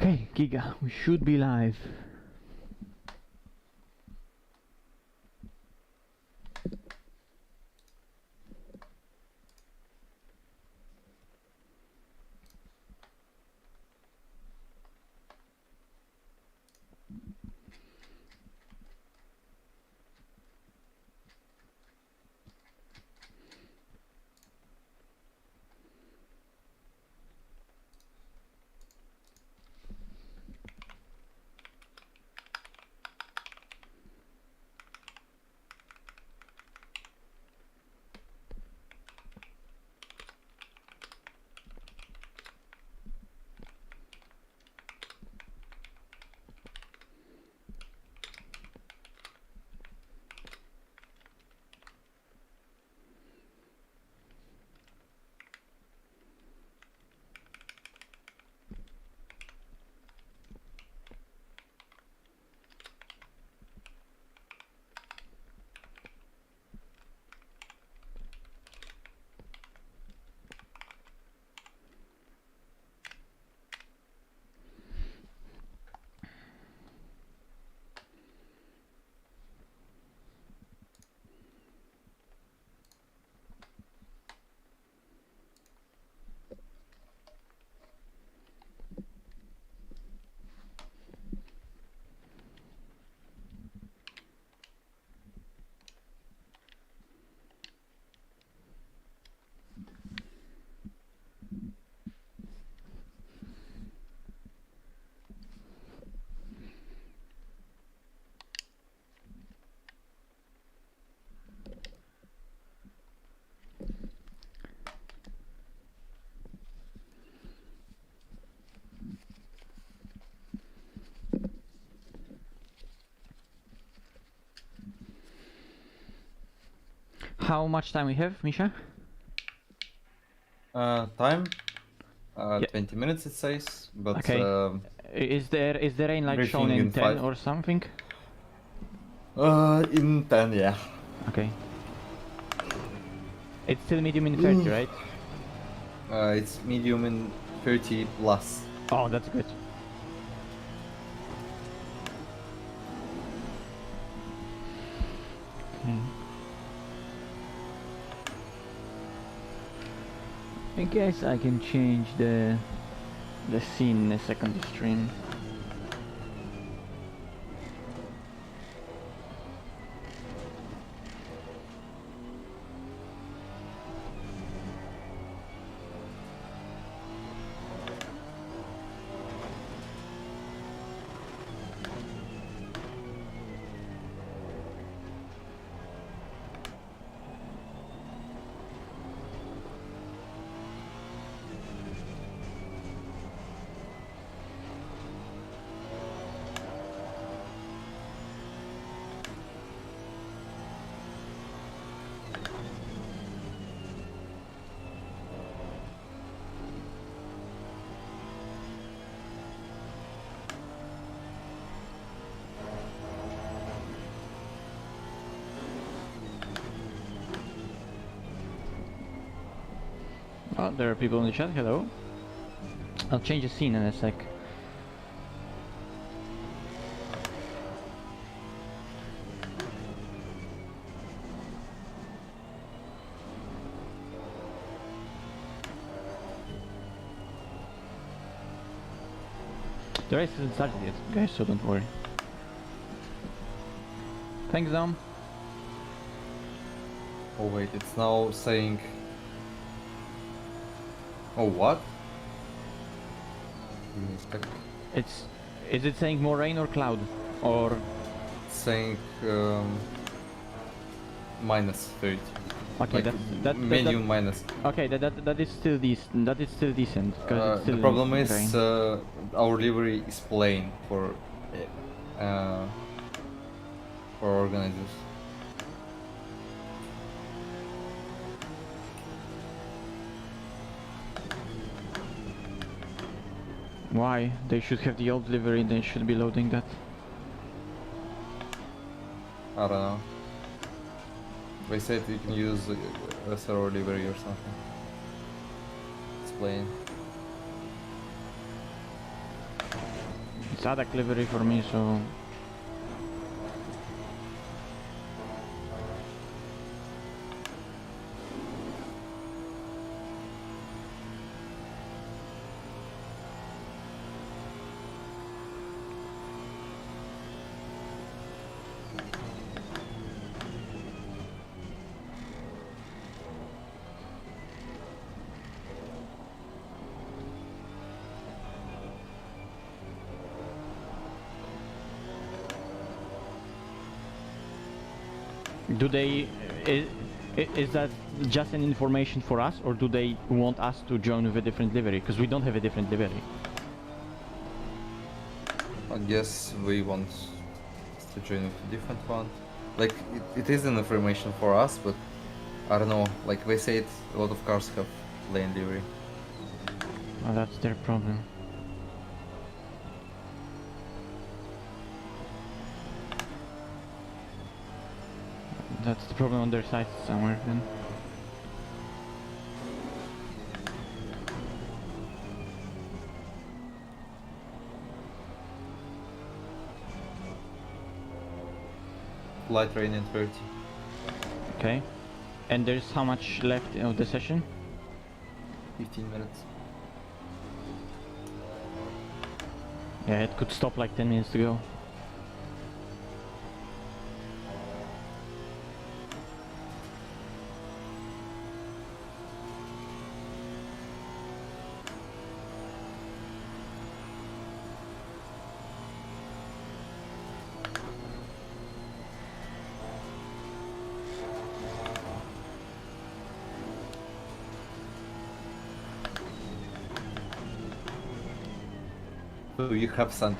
Okay, Giga, we should be live. How much time we have, Misha? Time? Yeah. 20 minutes it says, but Okay. Is the rain like shown briefing in in 10 5. or something? In 10, yeah. Okay. It's still medium in 30, right? It's medium in 30 plus. Oh, that's good. Okay. I guess I can change the scene in a second stream. Oh, there are people in the chat. Hello. I'll change the scene in a sec. The race hasn't started yet, guys, so don't worry. Thanks, Dom. Oh wait, it's now saying... Oh, what? Give me a sec. Is it saying more rain or cloud? Or... It's saying minus 30. Okay, Like medium minus. Okay, that is still decent. That is still decent. Cause it's still The problem is rain. our livery is plain for organizers. Why? They should have the old livery, they should be loading that. I don't know. They said you can use a server livery or something. It's plain. It's ADAC livery for me, so... Do they... Is that just an information for us, or do they want us to join with a different livery? Because we don't have a different livery. I guess we want to join with a different one. Like, it is an information for us, but I don't know, like they say it, a lot of cars have lane livery. Well, that's their problem. That's the problem on their side somewhere then. Light rain in 30. Okay. And there's how much left of the session? 15 minutes. Yeah, it could stop like 10 minutes to go. So you have sent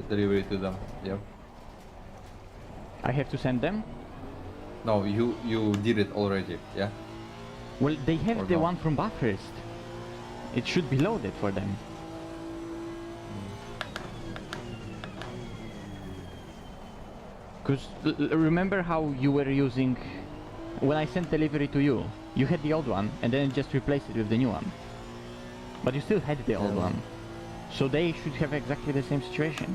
delivery to them, yeah? I have to send them? No, you did it already, yeah? Well, they have Or the not? one from Bathurst. It should be loaded for them. Because remember how you were using... When I sent delivery to you, you had the old one and then just replaced it with the new one. But you still had the old Yeah. one. So they should have exactly the same situation.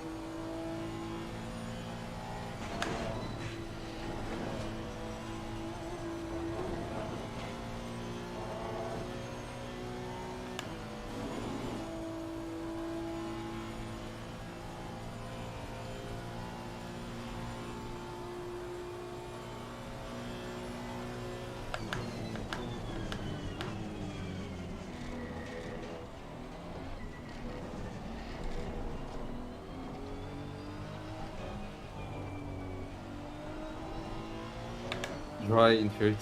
Dry in 30.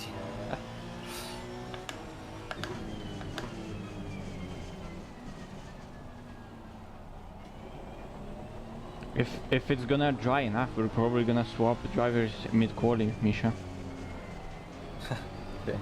If it's gonna dry enough, we're probably gonna swap drivers mid-quali, Misha. Okay.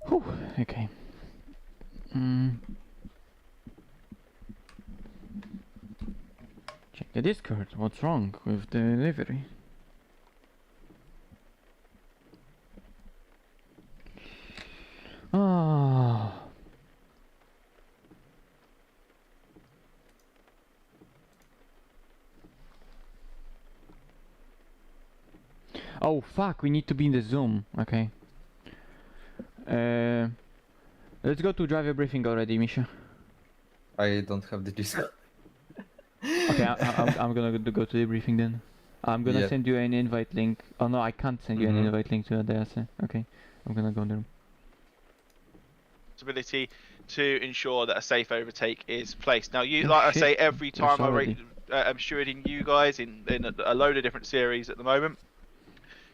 Whew, okay. Check the Discord. What's wrong with the delivery? Ah. Oh fuck, we need to be in the Zoom. Okay. Let's go to driver briefing already, Misha. I don't have the disc. Okay, I'm gonna go to the briefing then. I'm gonna Yeah. send you an invite link. Oh no, I can't send you an Mhm. invite link to ADAC. Okay, I'm gonna go there. Ability to ensure that a safe overtake is placed. Now, you, Oh, like I shit. say, every There's time I already- am stewarding you guys in a load of different series at the moment.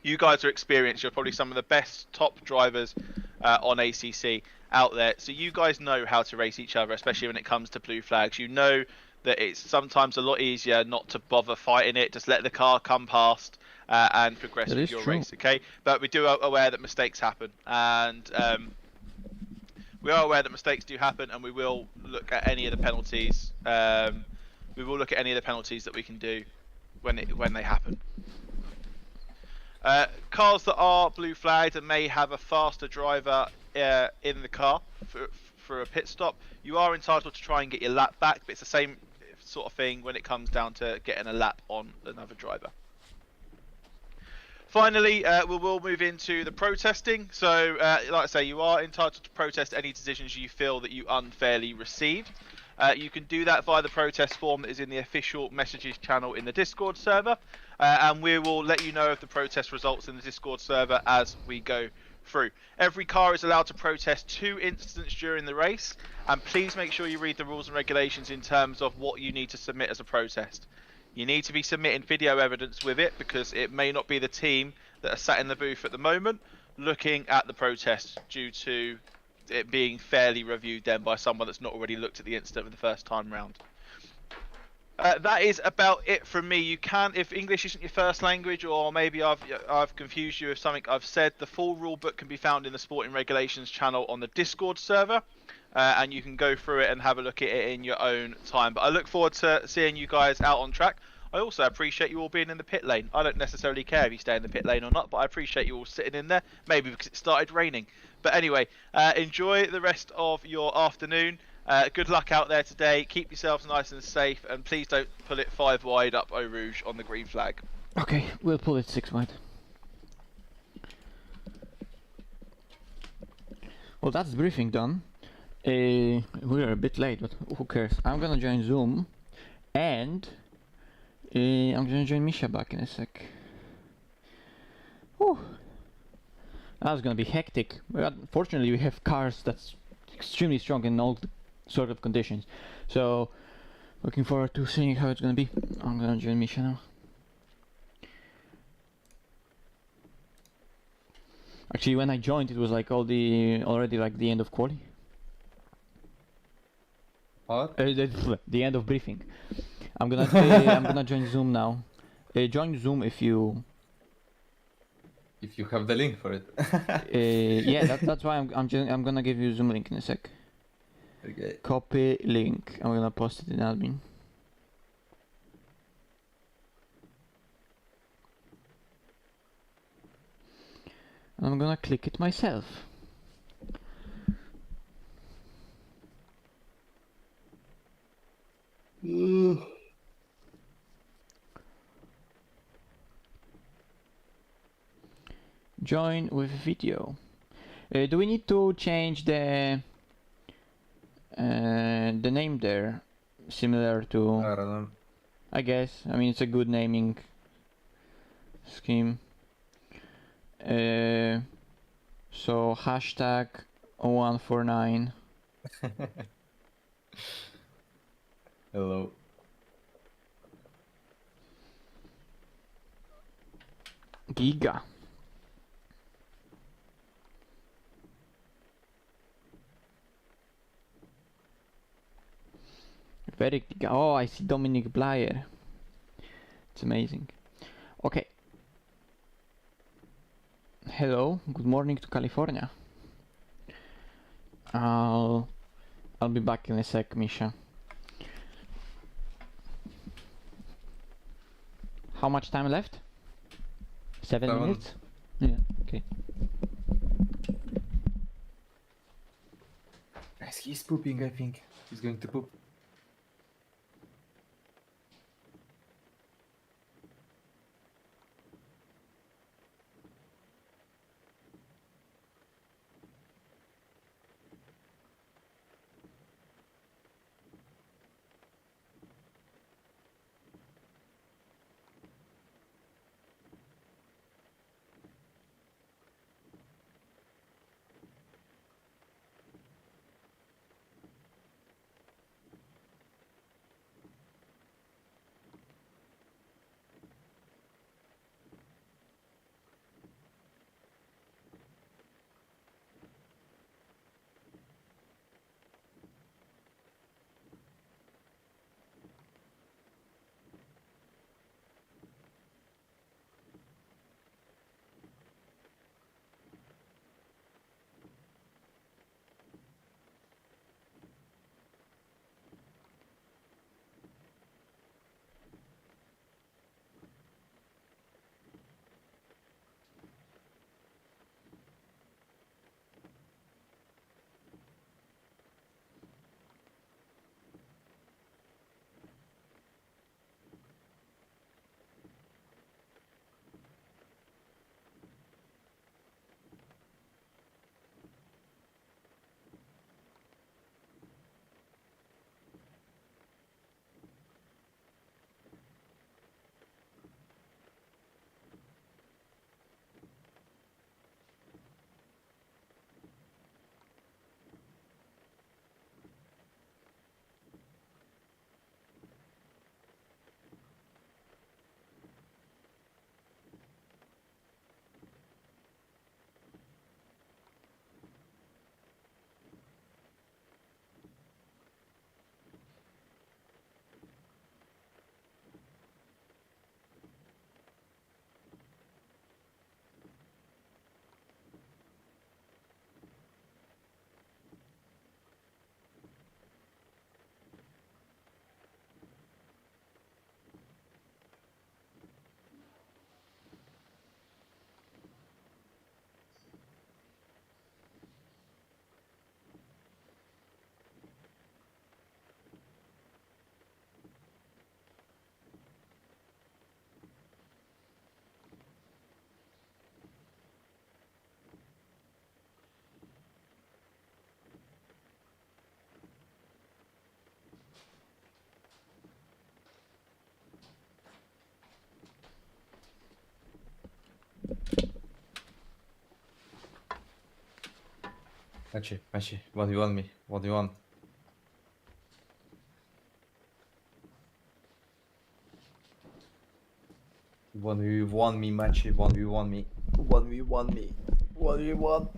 You guys are experienced. You're probably some of the best top drivers on ACC out there. So you guys know how to race each other, especially when it comes to blue flags. You know that it's sometimes a lot easier not to bother fighting it. Just let the car come past and progress That with is your true. race, okay? But we do are aware that mistakes happen, and we are aware that mistakes do happen, and we will look at any of the penalties. We will look at any of the penalties that we can do when they happen. Cars that are blue flagged and may have a faster driver in the car for a pit stop, you are entitled to try and get your lap back, but it's the same sort of thing when it comes down to getting a lap on another driver. Finally, we will move into the protesting. So, like I say, you are entitled to protest any decisions you feel that you unfairly received. You can do that via the protest form that is in the official messages channel in the Discord server, and we will let you know of the protest results in the Discord server as we go through. Every car is allowed to protest 2 incidents during the race, and please make sure you read the rules and regulations in terms of what you need to submit as a protest. You need to be submitting video evidence with it, because it may not be the team that are sat in the booth at the moment looking at the protest due to it being fairly reviewed then by someone that's not already looked at the incident for the first time round. That is about it from me. You can, if English isn't your first language, or maybe I've confused you with something I've said, the full rule book can be found in the Sporting Regulations channel on the Discord server. And you can go through it and have a look at it in your own time. But I look forward to seeing you guys out on track. I also appreciate you all being in the pit lane. I don't necessarily care if you stay in the pit lane or not, but I appreciate you all sitting in there, maybe because it started raining. But anyway, enjoy the rest of your afternoon. Good luck out there today. Keep yourselves nice and safe, and please don't pull it 5 wide up Eau Rouge on the green flag. Okay, we'll pull it 6 wide. Well, that's briefing done. We're a bit late, but who cares? I'm gonna join Zoom, and I'm gonna join Misha back in a sec. Whew. That's gonna be hectic. But fortunately, we have cars that's extremely strong in all sort of conditions. So, looking forward to seeing how it's gonna be. I'm gonna join Misha now. Actually, when I joined, it was like already like the end of quali. What? The end of briefing. I'm gonna I'm gonna join Zoom now. Join Zoom if you. If you have the link for it. Yeah, that's why I'm gonna give you Zoom link in a sec. Okay. Copy link. I'm gonna post it in admin. And I'm gonna click it myself. Join with video. Do we need to change the name there, similar to? I don't know. I guess. I mean, it's a good naming scheme. So hashtag 149. Hello. Giga. Very giga. Oh, I see Dominic Blyer. It's amazing. Okay. Hello. Good morning to California. I'll be back in a sec, Misha. How much time left? 7 minutes? Yeah, okay. Guys, he's pooping, I think. He's going to poop. Matchy, 1v1 me, 1v1. One v one me, Matchy, 1v1 me, 1v1 me, 1v1.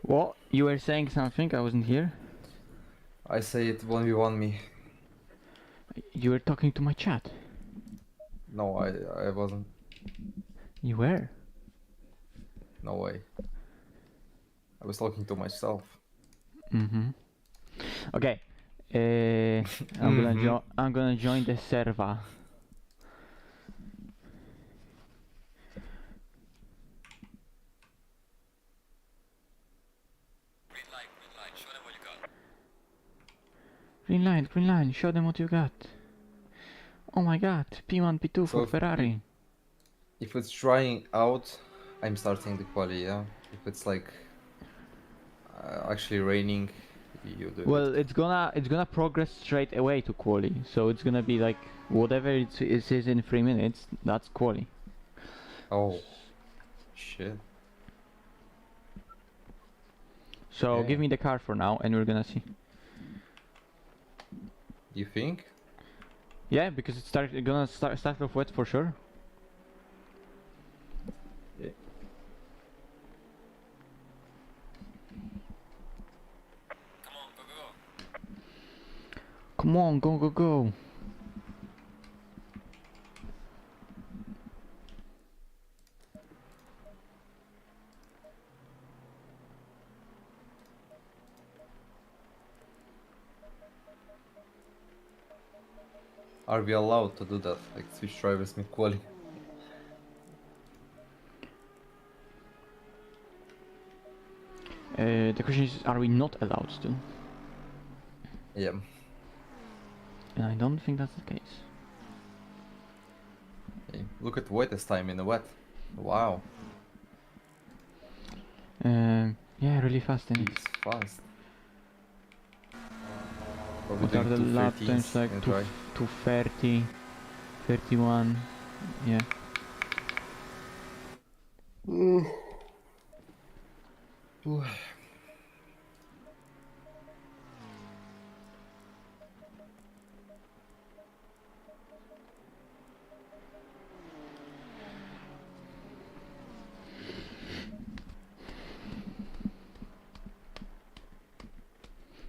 What? You were saying something? I wasn't here. I say it 1v1 me. You were talking to my chat. No, I wasn't. You were? No way. I was talking to myself. Mm-hmm. Okay. I'm gonna join the server. Green line, show them what you got. Oh my god, P1, P2 for Ferrari. If it's drying out, I'm starting the quali, yeah? If it's like actually raining, you do Well, it. it's gonna progress straight away to quali, so it's gonna be like whatever it is in 3 minutes. That's quali. Oh, shit. So Yeah. give me the car for now, and we're gonna see. You think? Yeah, because it's gonna start off wet for sure. Yeah. Come on, go, go, go. Are we allowed to do that? Like switch drivers mid quali? The question is, are we not allowed to? Yeah. And I don't think that's the case. Hey, look at wettest time in the wet. Wow. Yeah, really fast in it. It's fast. Probably What are the doing lap 2:13s times like? in dry. 2:30, 31, yeah.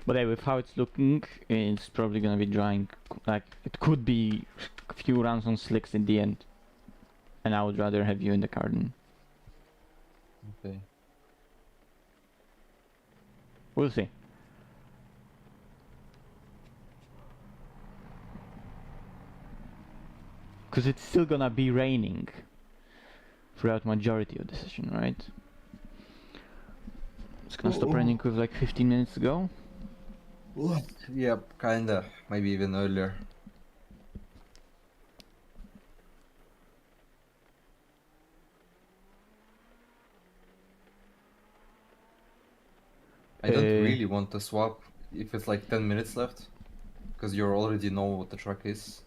But yeah, with how it's looking, it's probably gonna be drying. Like, it could be a few rounds on slicks in the end. And I would rather have you in the garden. Okay. We'll see. Because it's still gonna be raining throughout majority of the session, right? It's gonna stop raining with like 15 minutes to go. Yep, kinda. Maybe even earlier. I don't really want to swap if it's like 10 minutes left, because you already know what the track is.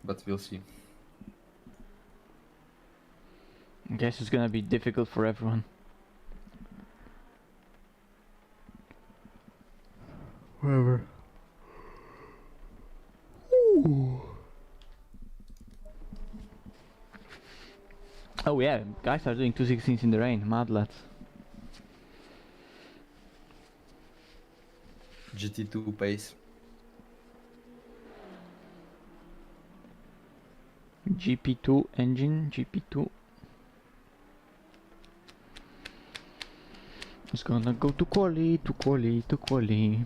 But we'll see. I guess it's gonna be difficult for everyone. Whatever. Oh yeah, guys are doing 216s in the rain, mad lads. GT2 pace. GP2 engine, GP2. It's gonna go to quali, to quali, to quali.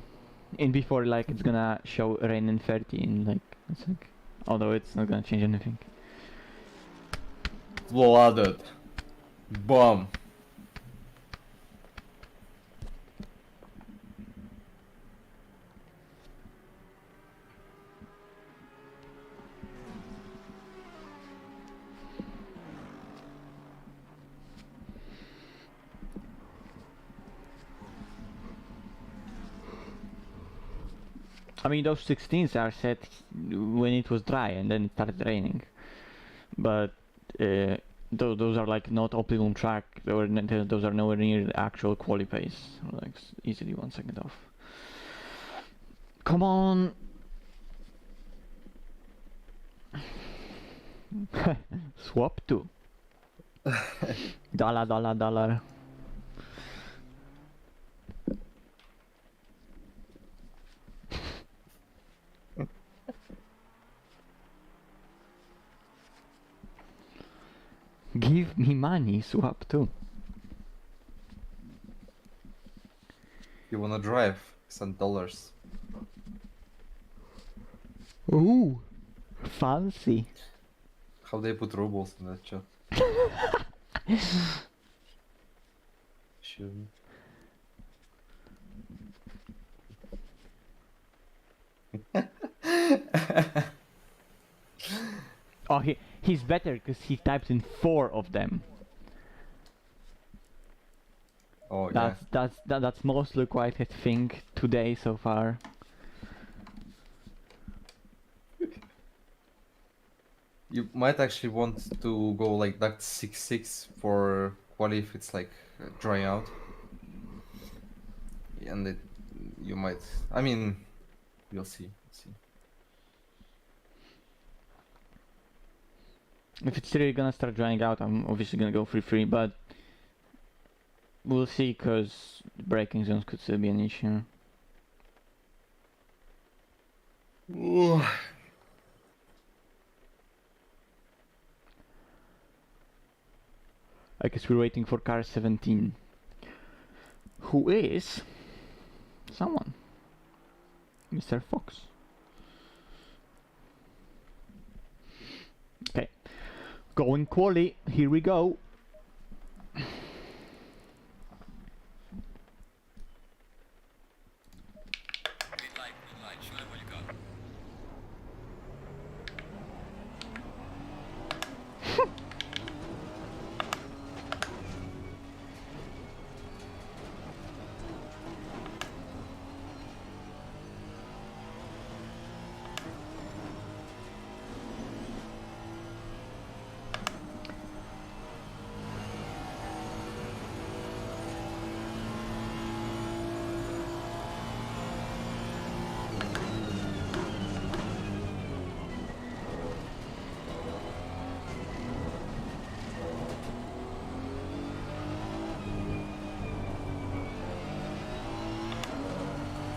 And before, like, it's gonna show rain in 30 in like a sec. Although it's not gonna change anything. Flooded. Bomb. I mean, those 16s are set when it was dry and then it started raining. But those are like not optimum track, or those are nowhere near the actual quali pace. Like easily 1 second off. Come on. Swap to. Dollar. Give me money, swap too. You wanna drive? Send dollars. Ooh, fancy. How they put rubles in that chat? Should. Oh, he's better because he types in 4 of them. Oh yeah. That's mostly quite a thing today so far. You might actually want to go like duct 6.6 for quali if it's like dry out. And you might. I mean, we'll see. If it's really gonna start drying out, I'm obviously gonna go free, but we'll see, because braking zones could still be an issue. I guess we're waiting for car 17, who is someone, Mr. Fox. Okay, going quali, here we go.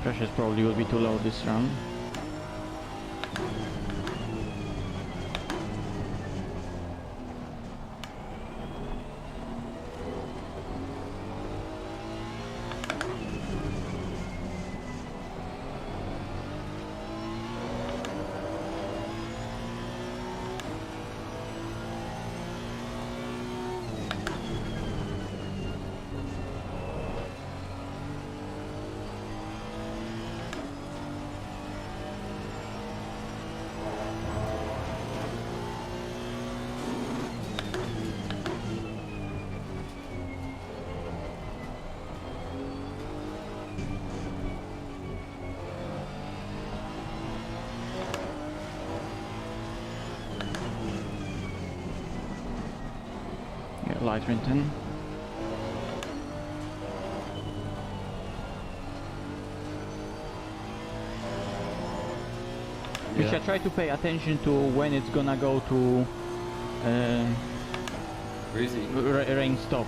Pressures probably will be too low this round. Light Rinton. We should try to pay attention to when it's gonna go to rain stop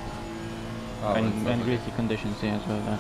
and greasy conditions, yeah, as well.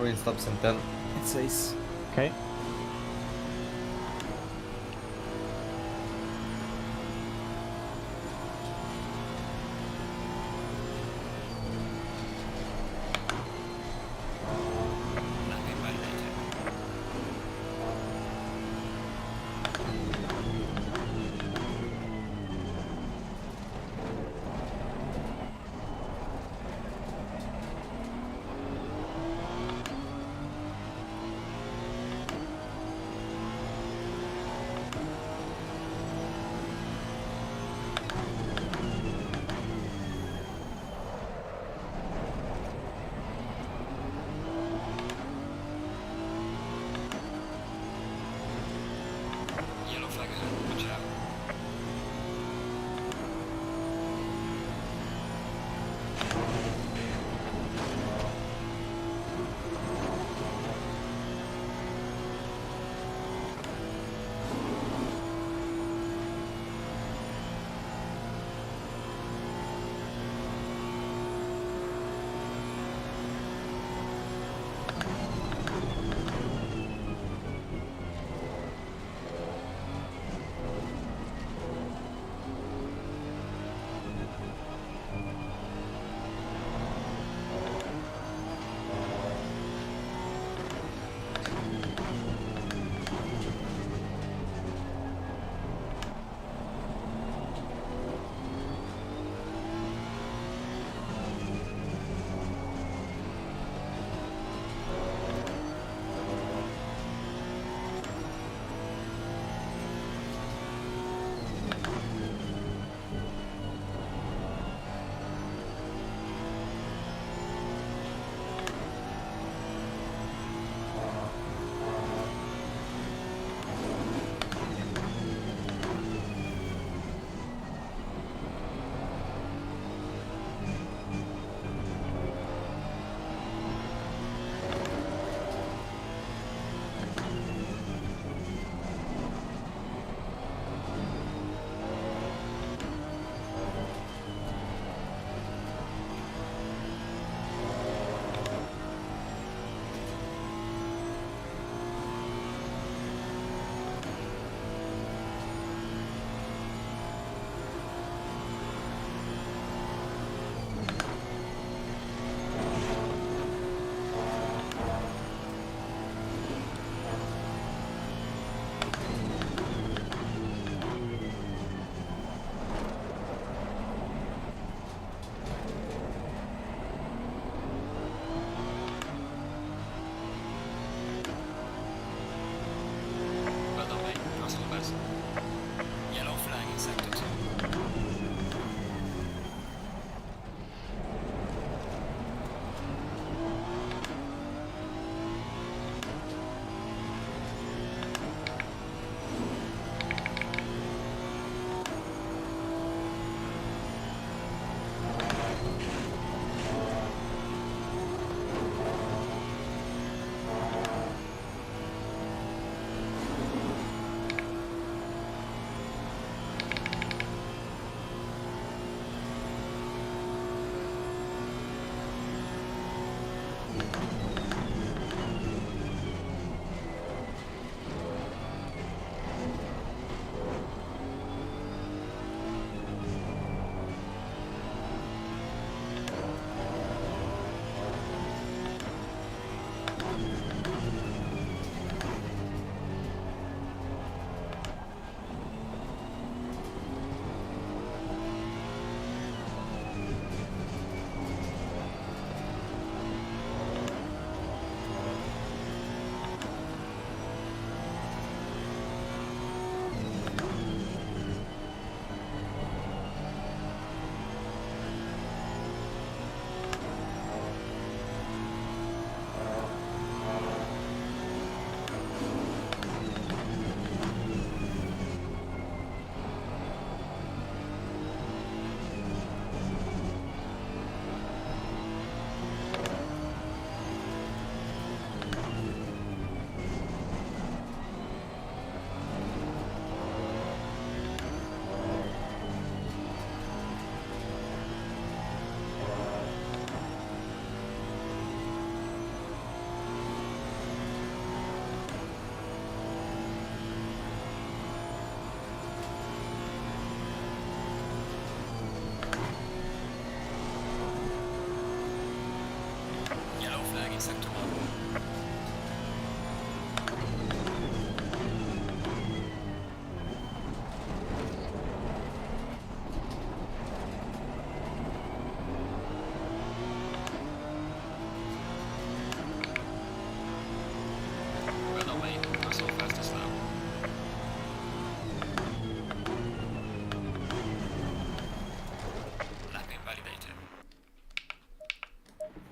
Rolling stops in 10, it says. Okay.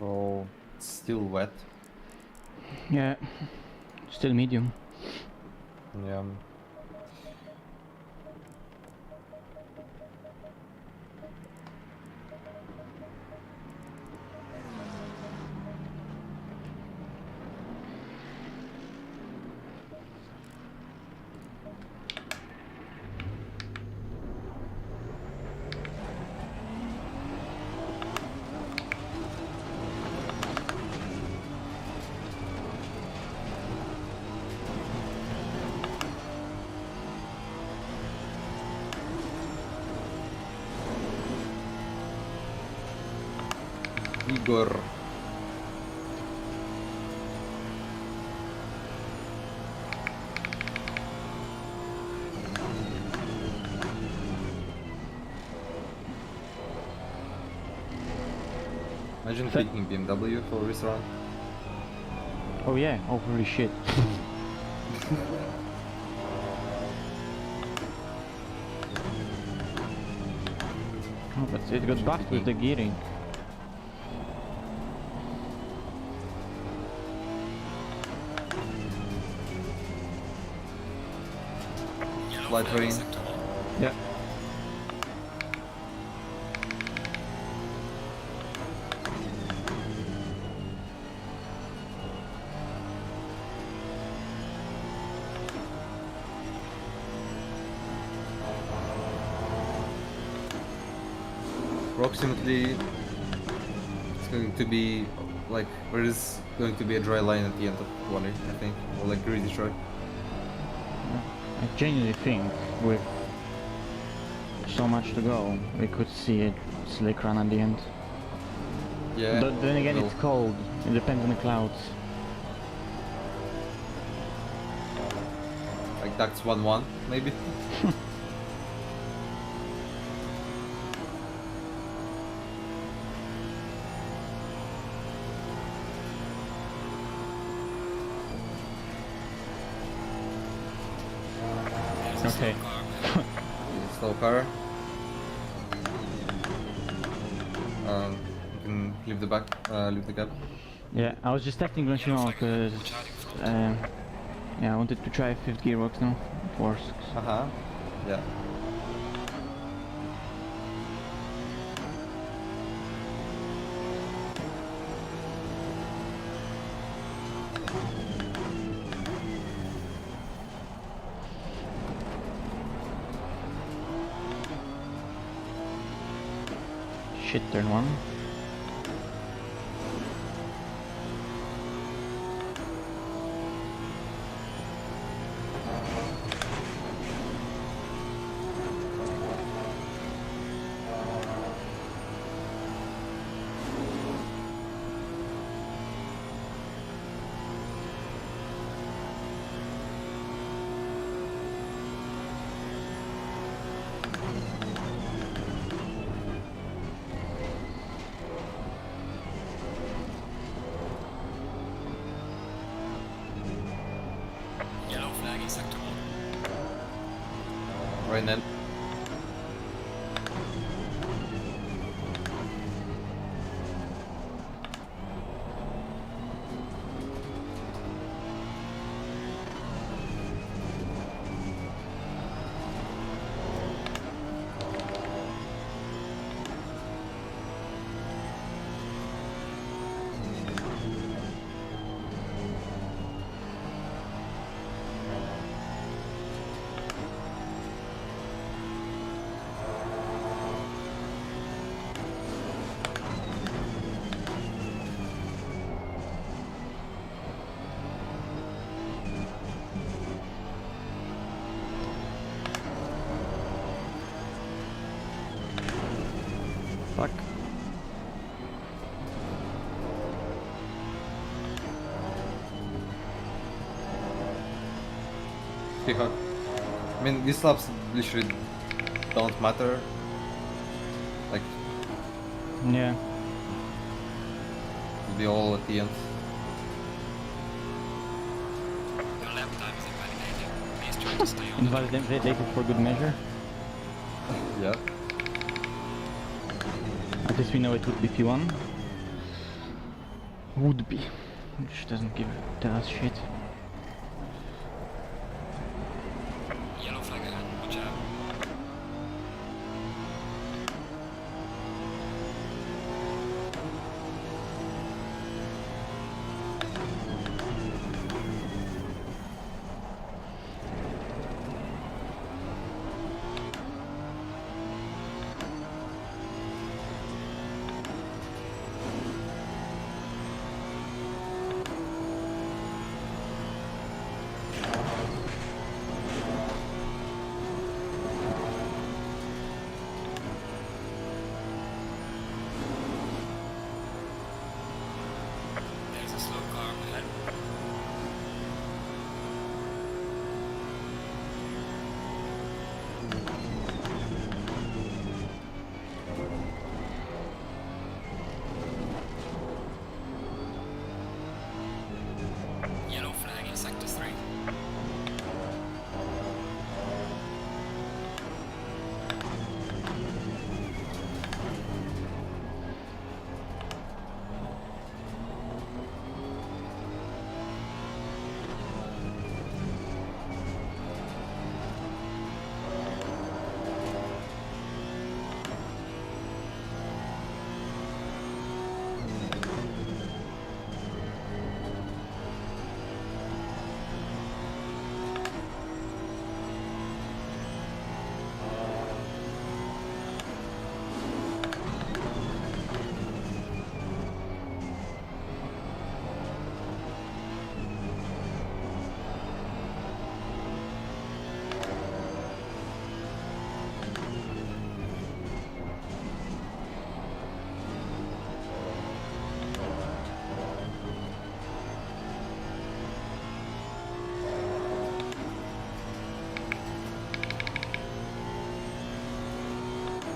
Oh, it's still wet. Yeah, still medium. Yeah. Igor. Imagine picking BMW for this run. Oh yeah, oh holy shit. Oh, but it got buffed with the gearing. Light rain. Yeah. Approximately, it's going to be like there is going to be a dry line at the end of quali, I think, or like really dry. I genuinely think with so much to go, we could see a slick run at the end. Yeah. But then again, well, it's cold. It depends on the clouds. like that's 1-1 maybe. Okay. Slow car. You can leave the back, leave the gap. Yeah, I was just testing Granchino because yeah, I wanted to try fifth gearbox now. It works. Yeah. Shit, turn one. Right then. Fuck. I mean, these laps literally don't matter. Like, Yeah. it'll be all at the end. Your lap time is invalidating. Please try to stay on the Invalidated for good measure. Yeah. At least we know it would be P1. Would be. Which doesn't tell us shit. yellow flag ahead. Watch out. There's a slow car up ahead. Yellow flag in sector 3.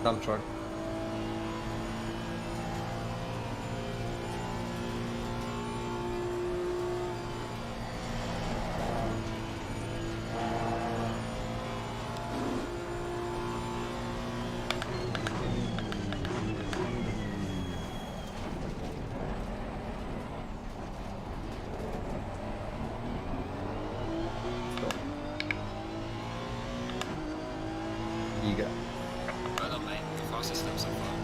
Dump truck. Giga. Well done, mate. The fastest lap so far.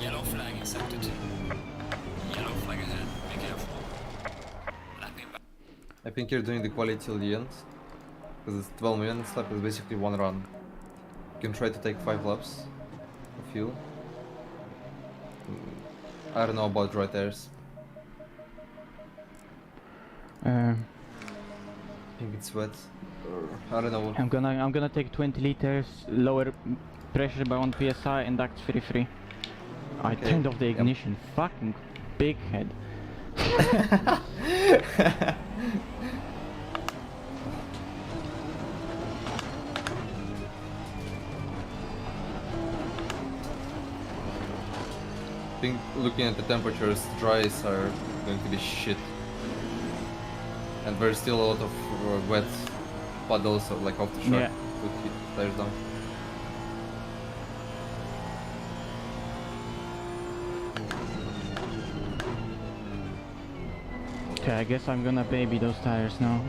Yellow flag in sector 2. Yellow flag ahead. Be careful. Lapping back. I think you're doing the quality till the end. Because it's 12 minutes lap is basically one run. You can try to take 5 laps of fuel. I don't know about dry tires. I think it's wet. Or I don't know. I'm gonna take 20 liters, lower pressure by 1 psi, and that's free. I Okay. turned off the Yep. ignition. Fucking big head. I think looking at the temperatures, dries are going to be shit. And there's still a lot of wet puddles of like off the track Yeah. to keep the tires down. Okay, I guess I'm gonna baby those tires now.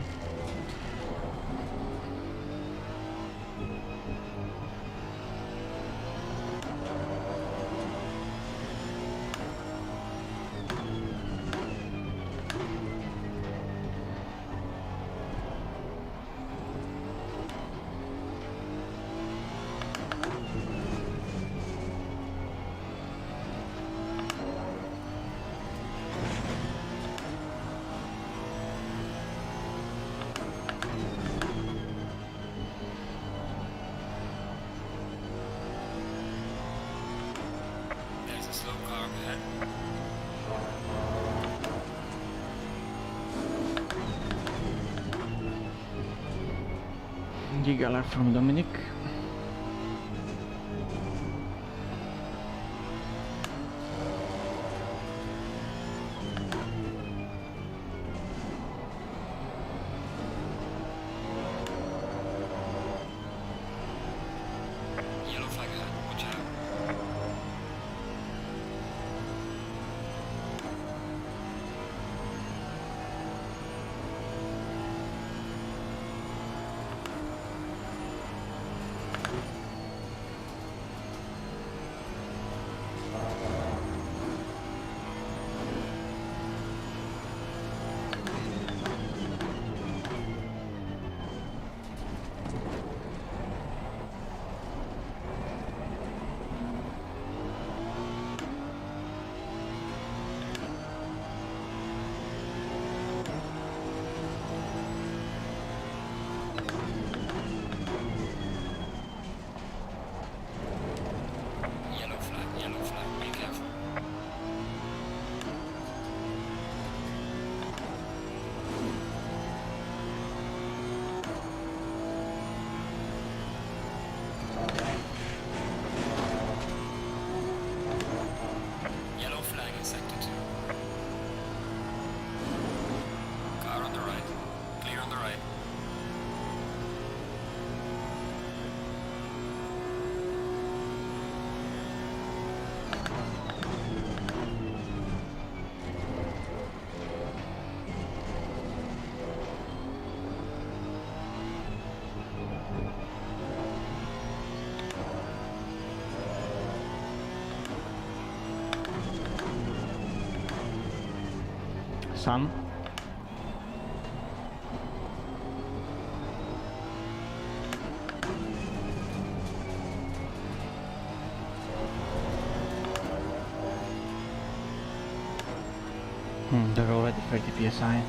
There's a slow car up ahead. Gigalar from Dominic. Yellow flag ahead, watch out. Yellow flag, be careful. Yellow flag in sector 2. Car on the right. Clear on the right. Sun. They're already 30 psi.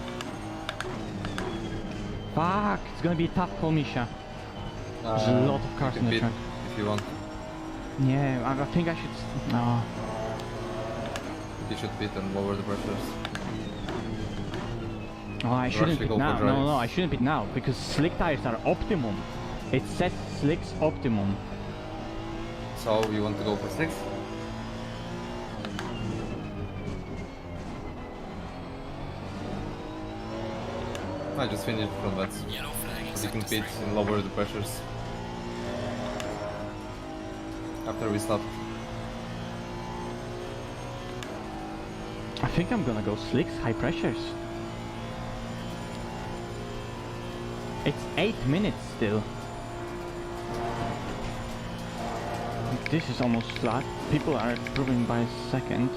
Fuck! It's gonna be a tough call, Misha. There's a lot of cars you in can the pit track. if you want. Yeah, I think I should. No. You should pit and lower the pressures. Oh, I shouldn't actually pit go for now. No, drives. no, I shouldn't pit now because slick tires are optimum. It sets slicks optimum. So you want to go for 6? I just finished from that. Yellow flag in So you can sector pit 3. and lower the pressures. After we stopped. I think I'm gonna go slicks, high pressures. It's 8 minutes still. This is almost flat. People are improving by a second.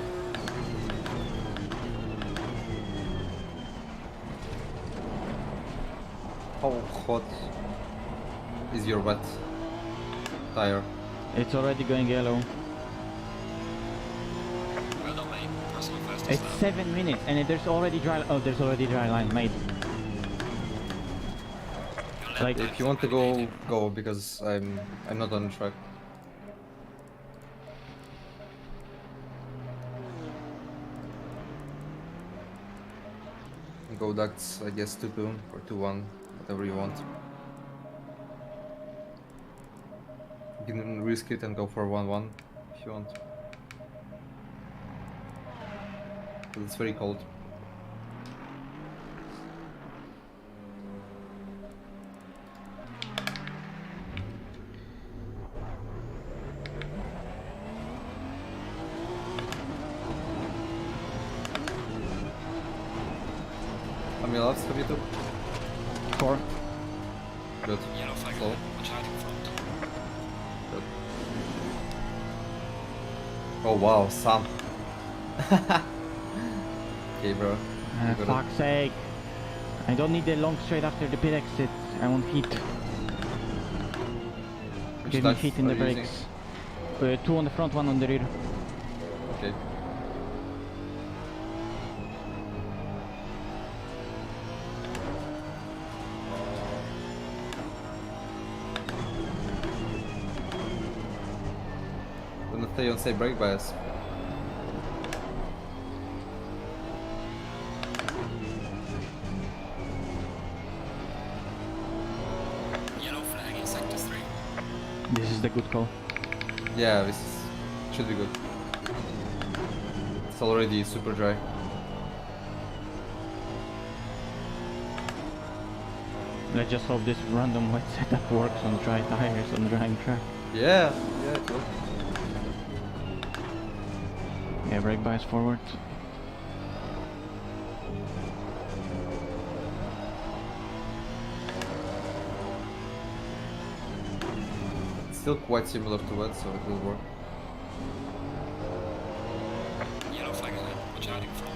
How hot is your wet tire? It's already going yellow. Well done, mate. Personal fastest It's lap. 7 minutes and there's already dry. Oh, there's already dry line made. Your lap Like, time's If you want to go, validated. go because I'm not on the track. Go ducts, I guess 2-2 or 2-1, whatever you want. You can risk it and go for 1-1 if you want. But it's very cold. How many laps have you took? 4. Good. Yellow flag Slow. ahead. Watch out in front. Good. Oh wow, Sam. Okay, bro. You got it. Fuck's sake. I don't need the long straight after the pit exit. I want heat. Which Give me ducts heat in the are you using? brakes. 2 on the front, 1 on the rear. Okay. Gonna stay on safe brake bias. Yellow flag is the good call. Yeah, this should be good. It's already super dry. Let's just hope this random wet setup works on dry tires on drying track. Yeah, it will. Yeah, brake bias forward. It's still quite similar to wet, so it will work. Yellow flag ahead. Watch out in front.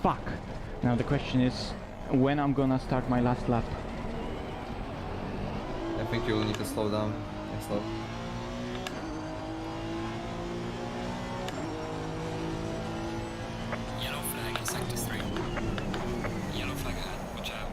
Fuck. Now the question is when I'm gonna start my last lap. I think you will need to slow down and slow. Yellow flag in sector 3. Yellow flag ahead. Watch out.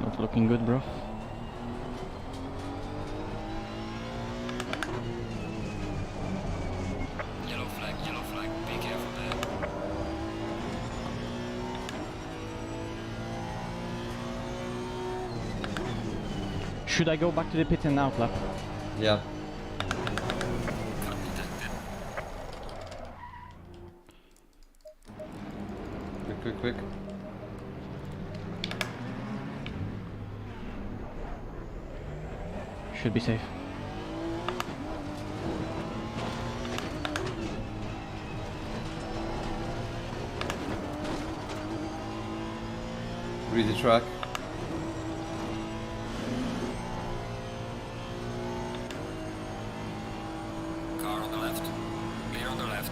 Not looking good, bro. Yellow flag. Be careful there. Should I go back to the pit and now flap? Yeah. Cut detected. Quick. Should be safe. Read the track. Car on the left. Clear on the left.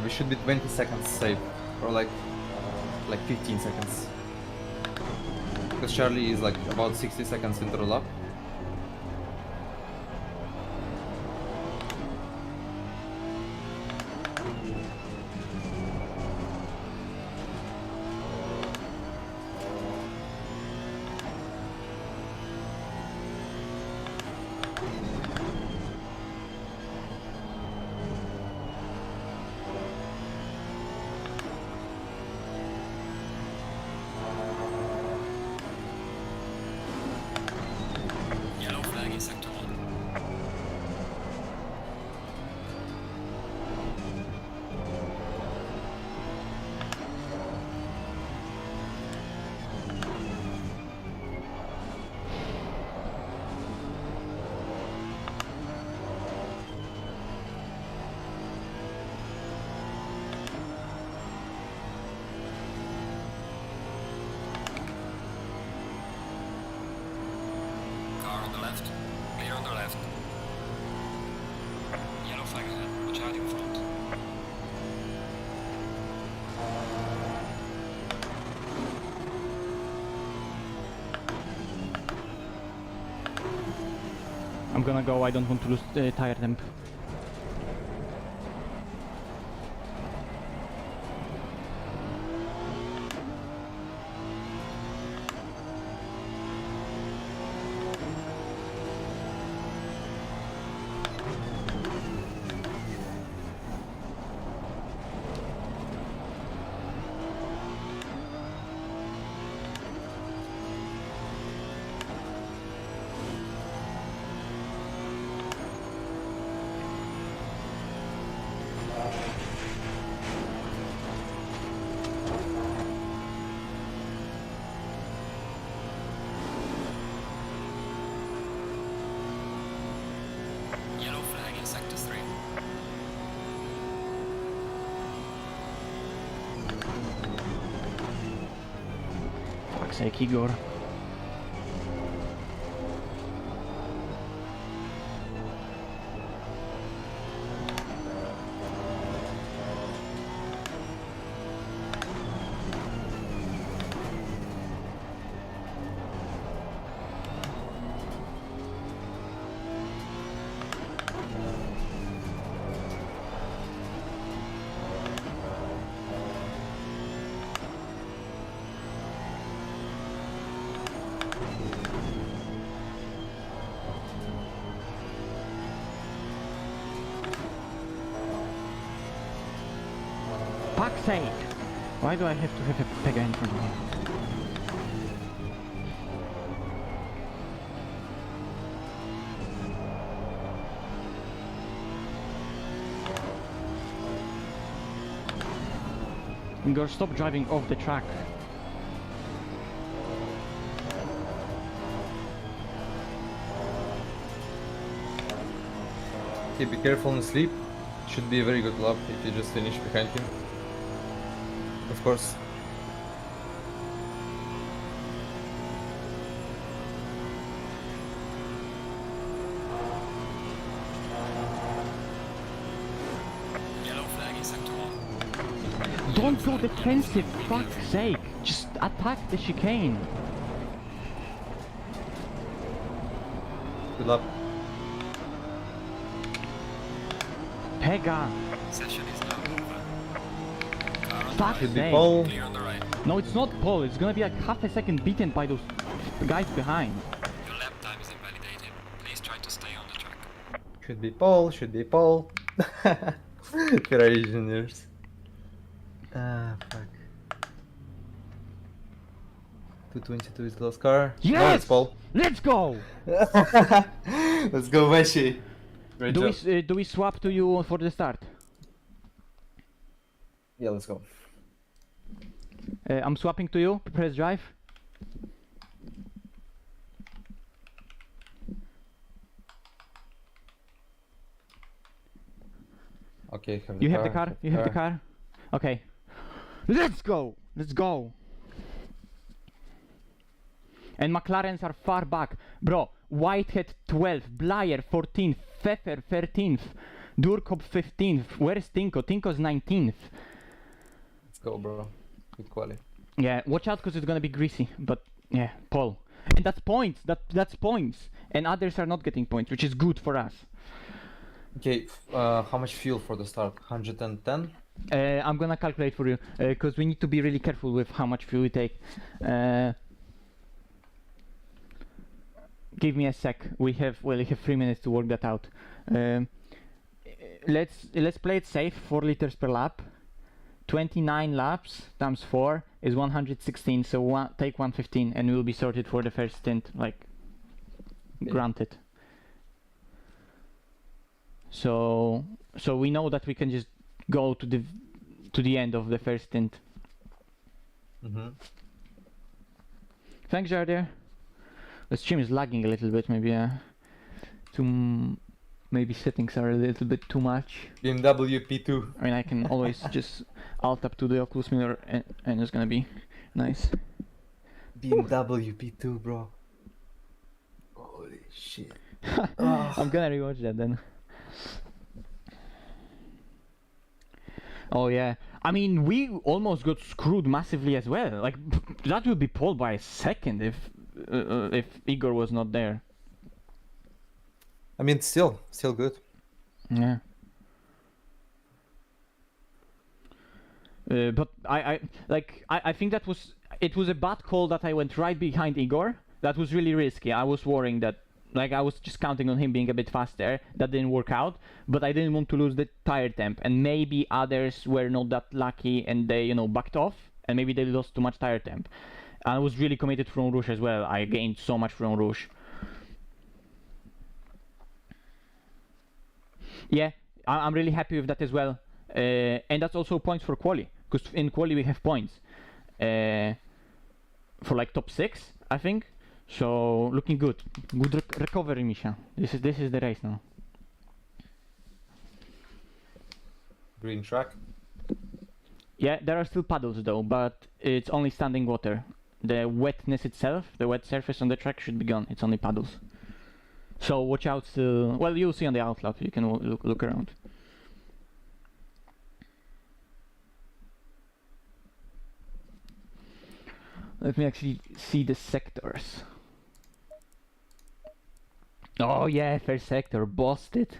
We should be 20 seconds safe, or like 15 seconds. Because Charlie is like about 60 seconds into the lap. Yellow flag in sector 1. Car on the left. Clear on the left. Yellow flag ahead. Watch out in front. I'm gonna go, I don't want to lose tire temp. sake, Igor. Fuck's sake! Why do I have to have a Pega in front of me? Igor, stop driving off the track. Okay, be careful and sleep. Should be a very good lap if you just finish behind him. Of course. Yellow flag in sector 1. Don't go defensive, fuck's sake! Just attack the chicane! Good luck. Pega! Session is now over. Car on Fuck's Should be sake! pole. clear on the right. No, it's not pole, it's gonna be like half a second beaten by those guys behind. Your lap time is invalidated. Please try to stay on the track. Should be pole, should be pole. Ferrari engineers. Ah, fuck. 222 is the last car. Yes! No, it's pole. Let's go! Let's go, Meshi. Great job. Do we swap to you for the start? Yeah, let's go. I'm swapping to you, press drive. Okay, You have the car? You have the car? Okay. Let's go! Let's go! And McLarens are far back. Bro, Whitehead 12th, Blyer 14th, Pfeffer 13th, Durkop 15th. Where's Tinko? Tinko's 19th. Let's go, bro. Good quality. Yeah, watch out because it's gonna be greasy. But yeah, Paul. And that's points. That's points. And others are not getting points, which is good for us. Okay, how much fuel for the start? 110? I'm gonna calculate for you because we need to be really careful with how much fuel we take. Give me a sec. We have 3 minutes to work that out. Let's play it safe. 4 liters per lap. 29 laps times 4 is 116. So take 115, and we'll be sorted for the first stint. Like, granted. So we know that we can just go to the end of the first stint. Thanks, Jardir. The stream is lagging a little bit. Maybe maybe settings are a little bit too much. BMW P2. I mean, I can always just alt up to the Oculus Mirror and it's gonna be nice. BMW P2, bro. Holy shit. I'm gonna rewatch that then. Oh yeah, I mean, we almost got screwed massively as well. Like, that would be pulled by a second if Igor was not there. I mean, still good. Yeah. But I think it was a bad call that I went right behind Igor. That was really risky. I was worrying that, like, I was just counting on him being a bit faster. That didn't work out, but I didn't want to lose the tire temp. And maybe others were not that lucky and they, backed off, and maybe they lost too much tire temp. And I was really committed from Rouge as well. I gained so much from Rouge. Yeah, I'm really happy with that as well. And that's also points for quali, because in quali we have points for like top 6, I think. So looking good. Good recovery, Misha. This is the race now. Green track. Yeah, there are still puddles though, but it's only standing water. the wetness itself, the wet surface on the track should be gone. It's only puddles. So watch out still. Well, you'll see on the outlap. You can look around. Let me actually see the sectors. Oh yeah, first sector, bossed it.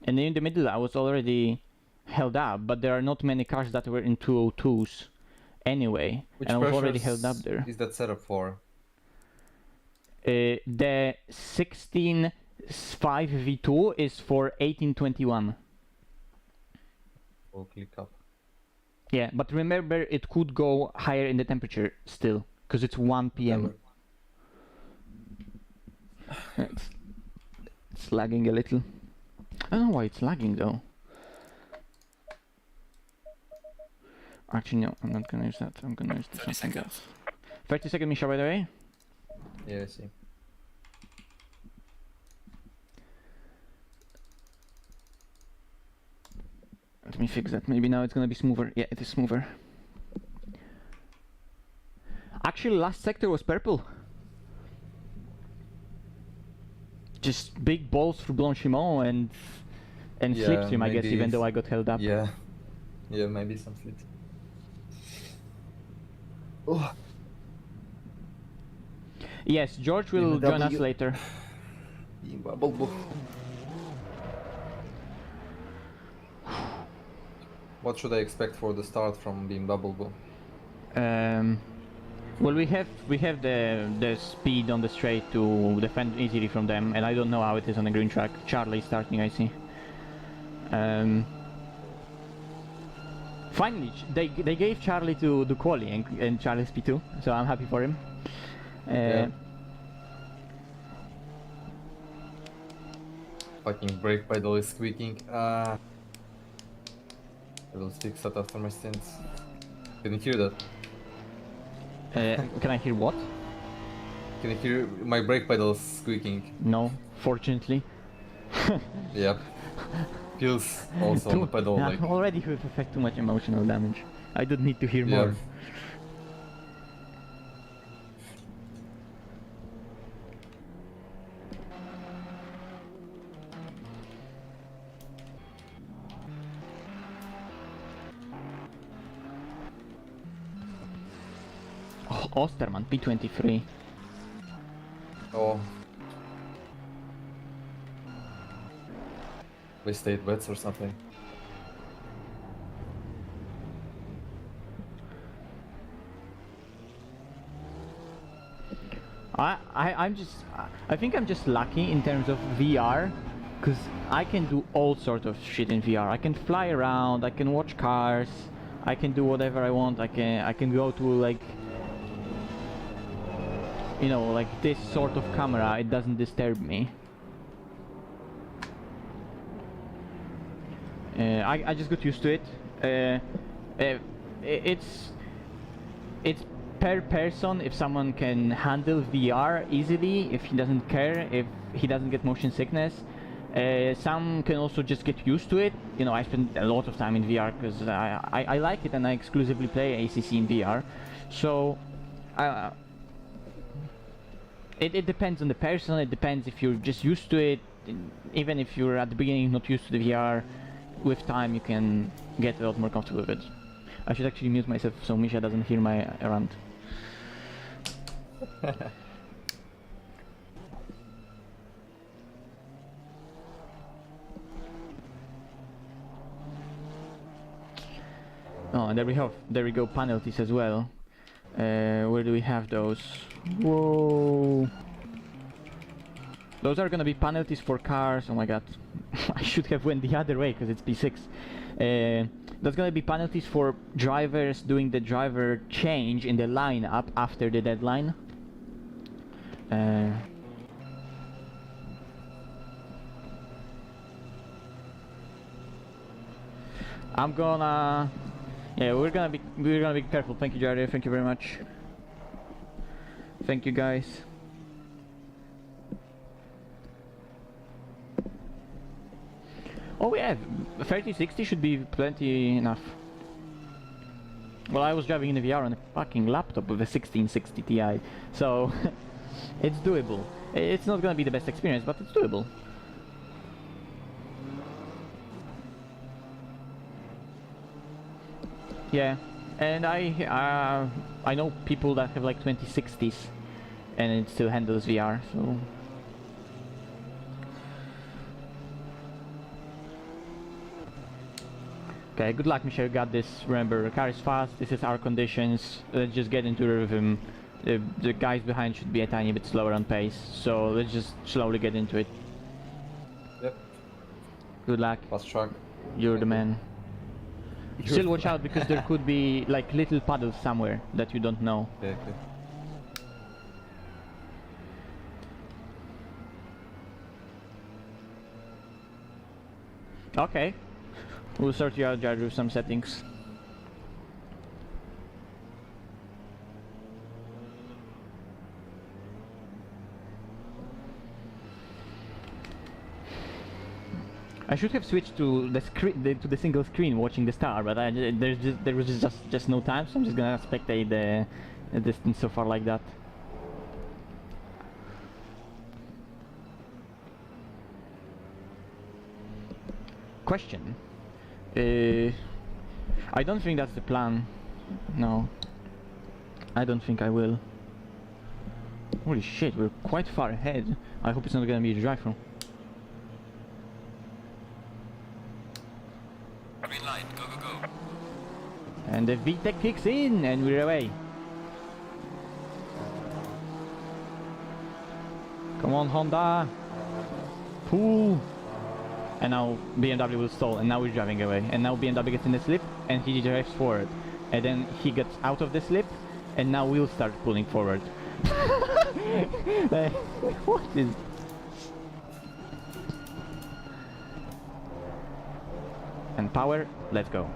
And in the middle I was already held up, but there are not many cars that were in 202s anyway. Which and I was already pressures held up there. is that set up for? The 16.5 V2 is for 1821. We'll click up. Yeah, but remember it could go higher in the temperature still, because it's 1 p.m. It's lagging a little. I don't know why it's lagging though. Actually no, I'm not gonna use that. I'm gonna use something else. 30-second Misha, by the way. Yeah, I see. Let me fix that. Maybe now it's gonna be smoother. Yeah, it is smoother. Actually, last sector was purple. Just big balls through Blanchiment and Yeah, slipstream, I guess, maybe even though I got held up. Yeah. Yeah, maybe some slit. Oh. Yes, George will join us BMW. later. What should I expect for the start from Beam Bubble? Well, we have the speed on the straight to defend easily from them, and I don't know how it is on the green track. Charlie starting, I see. Finally, they gave Charlie to the quali and Charlie's P2, so I'm happy for him. Yeah. Fucking brake pedal is squeaking. I will fix that after my stints. Can you hear that? Can I hear what? Can you hear my brake pedals squeaking? No, fortunately. Yep. Feels also on the pedal Yeah, like... already we've affected too much emotional damage. I don't need to hear Yeah. more. Oh, Osterman, P23. Oh. We stayed wets or something. I think I'm just lucky in terms of VR, because I can do all sort of shit in VR. I can fly around, I can watch cars, I can do whatever I want. I can go to like, you know, like this sort of camera. It doesn't disturb me. I just got used to it. It's per person. If someone can handle VR easily, if he doesn't care, if he doesn't get motion sickness, some can also just get used to it. You know, I spend a lot of time in VR because I like it, and I exclusively play ACC in VR. So it depends on the person. It depends if you're just used to it. Even if you're at the beginning not used to the VR, with time you can get a lot more comfortable with it. I should actually mute myself so Misha doesn't hear my rant. Oh, and there we go, penalties as well. Where do we have those? Whoa! Those are gonna be penalties for cars. Oh my god. I should have went the other way because it's P6. There's gonna be penalties for drivers doing the driver change in the lineup after the deadline. I'm gonna... Yeah, we're gonna be careful. Thank you, Jared. Thank you very much. Thank you, guys. Oh yeah, 30-60 should be plenty enough. Well, I was driving in the VR on a fucking laptop with a 1660 Ti, so it's doable. It's not gonna be the best experience, but it's doable. Yeah, and I know people that have like 2060s, and it still handles VR, so. Okay, good luck, Michelle. You got this. Remember, the car is fast. This is our conditions. Let's just get into the rhythm. The guys behind should be a tiny bit slower on pace, so let's just slowly get into it. Yep. Good luck. Fast track. You're the man. Still watch out because there could be like little puddles somewhere that you don't know. Okay, okay. Okay. We'll sort you out, Jared, with some settings. I should have switched to the screen, to the single screen, watching the star, but there was just no time, so I'm just gonna spectate the distance so far like that. Question. I don't think that's the plan. No. I don't think I will. Holy shit, we're quite far ahead. I hope it's not gonna be a drive-through. Green light, go, go, go. And the VTEC kicks in, and we're away. Come on, Honda. Pull. And now BMW will stall, and now we're driving away. And now BMW gets in the slip, and he drives forward. And then he gets out of the slip, and now we'll start pulling forward. What is... And power, let's go.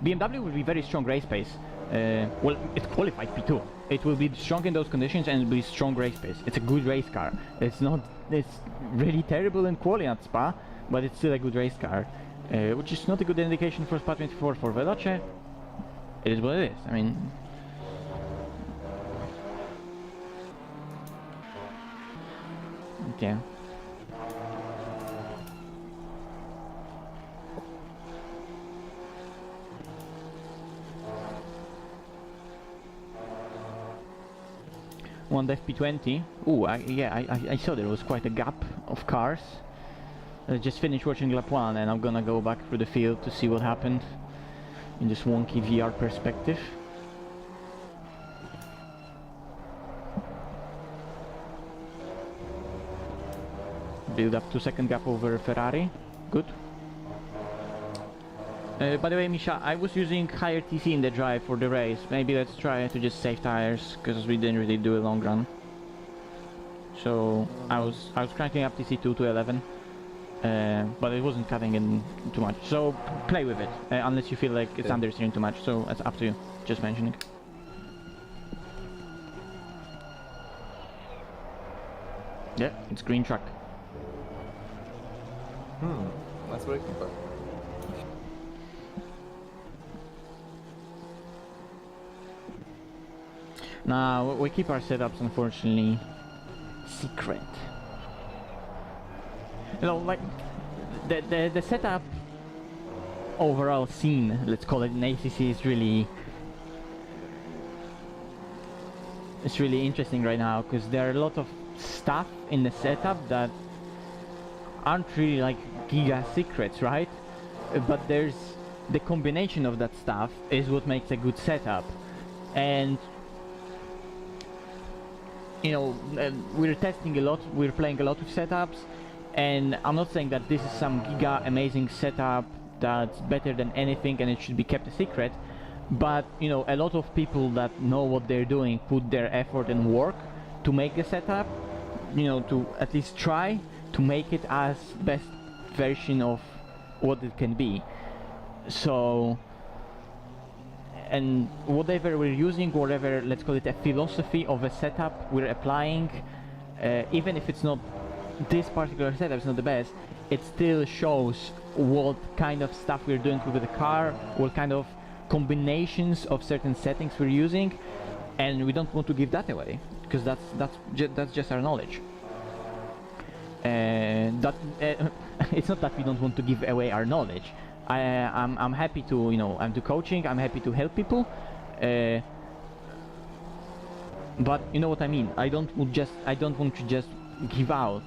BMW will be very strong race pace. Well, it's qualified P2. It will be strong in those conditions and it will be strong race pace. It's a good race car. It's really terrible in quali at Spa, but it's still a good race car. Which is not a good indication for Spa 24 for Veloce. It is what it is. I mean... Yeah. One FP20. Ooh, I saw there was quite a gap of cars. I just finished watching lap 1 and I'm gonna go back through the field to see what happened in this wonky VR perspective. Build up 2-second gap over Ferrari. Good. By the way, Misha, I was using higher TC in the drive for the race. Maybe let's try to just save tires, because we didn't really do a long run. So I was cranking up TC2 to 11, but it wasn't cutting in too much. So play with it, unless you feel like it's understeering too much. So it's up to you. Just mentioning. Yeah, it's green truck. Nice braking back. Nah, we keep our setups, unfortunately, secret. You know, like, the setup overall scene, let's call it in ACC, is really... It's really interesting right now, because there are a lot of stuff in the setup that aren't really like giga secrets, right? But there's... the combination of that stuff is what makes a good setup. And you know, we're testing a lot, we're playing a lot with setups, and I'm not saying that this is some giga amazing setup that's better than anything and it should be kept a secret, but you know, a lot of people that know what they're doing put their effort and work to make the setup, you know, to at least try to make it as best version of what it can be. So, and whatever we're using, whatever, let's call it a philosophy of a setup we're applying, even if it's not this particular setup is not the best, it still shows what kind of stuff we're doing with the car, what kind of combinations of certain settings we're using, and we don't want to give that away because that's just our knowledge. And that it's not that we don't want to give away our knowledge. I'm happy to, you know, I'm do coaching, I'm happy to help people, but you know what I mean. I don't want to just give out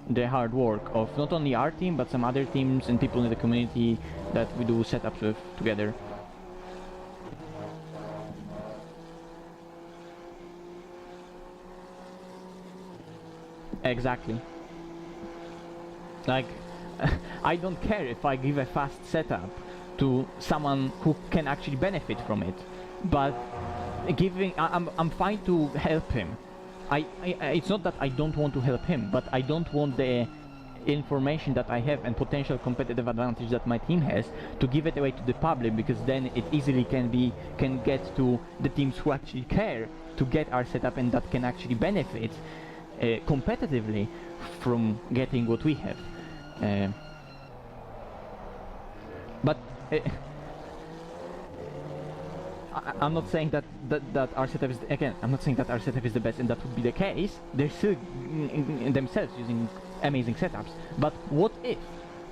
the hard work of not only our team but some other teams and people in the community that we do setups with together. Exactly. Like, I don't care if I give a fast setup to someone who can actually benefit from it, but I'm fine to help him. It's not that I don't want to help him, but I don't want the information that I have and potential competitive advantage that my team has to give it away to the public, because then it easily can get to the teams who actually care to get our setup and that can actually benefit competitively from getting what we have. But I'm not saying that our setup is, again, I'm not saying that our setup is the best and that would be the case. They're still themselves using amazing setups. But what if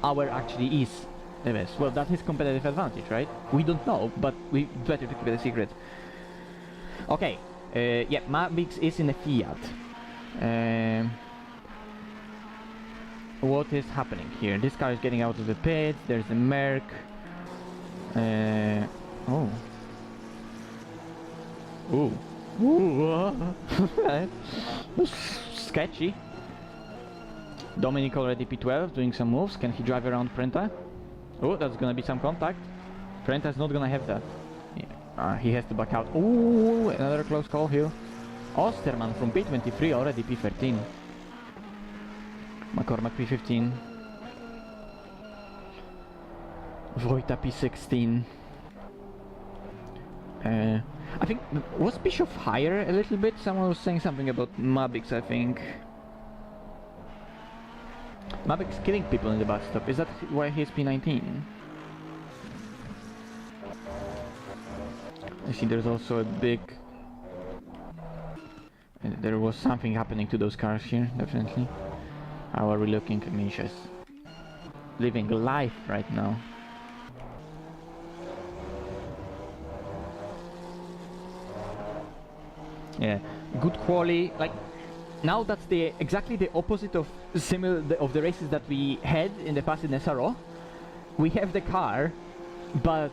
our actually is the best? Well, that is competitive advantage, right? We don't know, but we better to keep it a secret. Okay, yeah, Mavix is in a Fiat. What is happening here? This car is getting out of the pit. There's a Merc. Oh. Ooh. Ooh. Sketchy. Dominic already P12 doing some moves. Can he drive around Prenta? Oh, that's gonna be some contact. Prenta's not gonna have that. Yeah. He has to back out. Ooh, another close call here. Osterman from P23 already P13. McCormack P15. Wojta P16. I think, was Bischoff higher a little bit? Someone was saying something about Mavix, I think. Mavix killing people in the bus stop. Is that why he's P19? I see there's also a big... there was something happening to those cars here, definitely. How are we looking? I mean, just living life right now. Yeah, good quality. Like, now that's exactly the opposite of the races that we had in the past in SRO. We have the car, but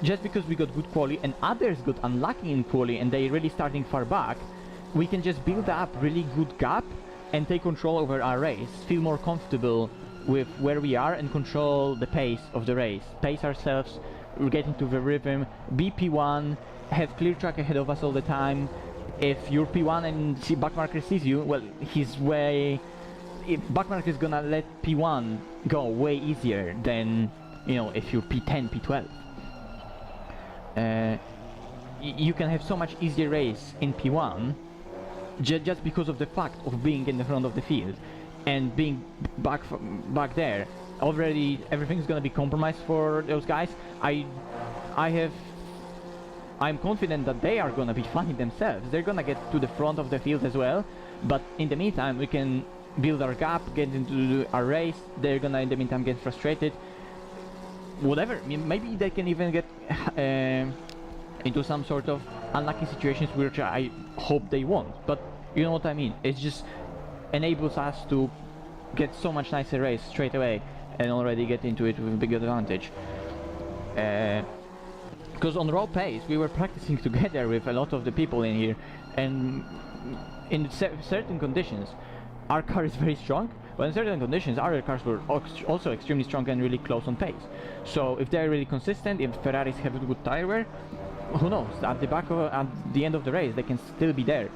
just because we got good quality and others got unlucky in quality and they really starting far back, we can just build up really good gap and take control over our race, feel more comfortable with where we are and control the pace of the race. Pace ourselves, get into the rhythm, be P1, have clear track ahead of us all the time. If you're P1 and Backmarker sees you, well, Backmarker is gonna let P1 go way easier than, you know, if you're P10, P12. You can have so much easier race in P1 just because of the fact of being in the front of the field and being back there. Already everything's gonna be compromised for those guys. I'm confident that they are gonna be fine themselves. They're gonna get to the front of the field as well, but in the meantime we can build our gap, get into our race. They're gonna in the meantime get frustrated. Whatever, maybe they can even get into some sort of unlucky situations, which I hope they won't, but you know what I mean. It just enables us to get so much nicer race straight away and already get into it with a big advantage. Because on raw pace we were practicing together with a lot of the people in here, and in certain conditions our car is very strong, but in certain conditions other cars were also extremely strong and really close on pace. So if they're really consistent, if Ferraris have a good tire wear, who knows, at the end of the race they can still be there.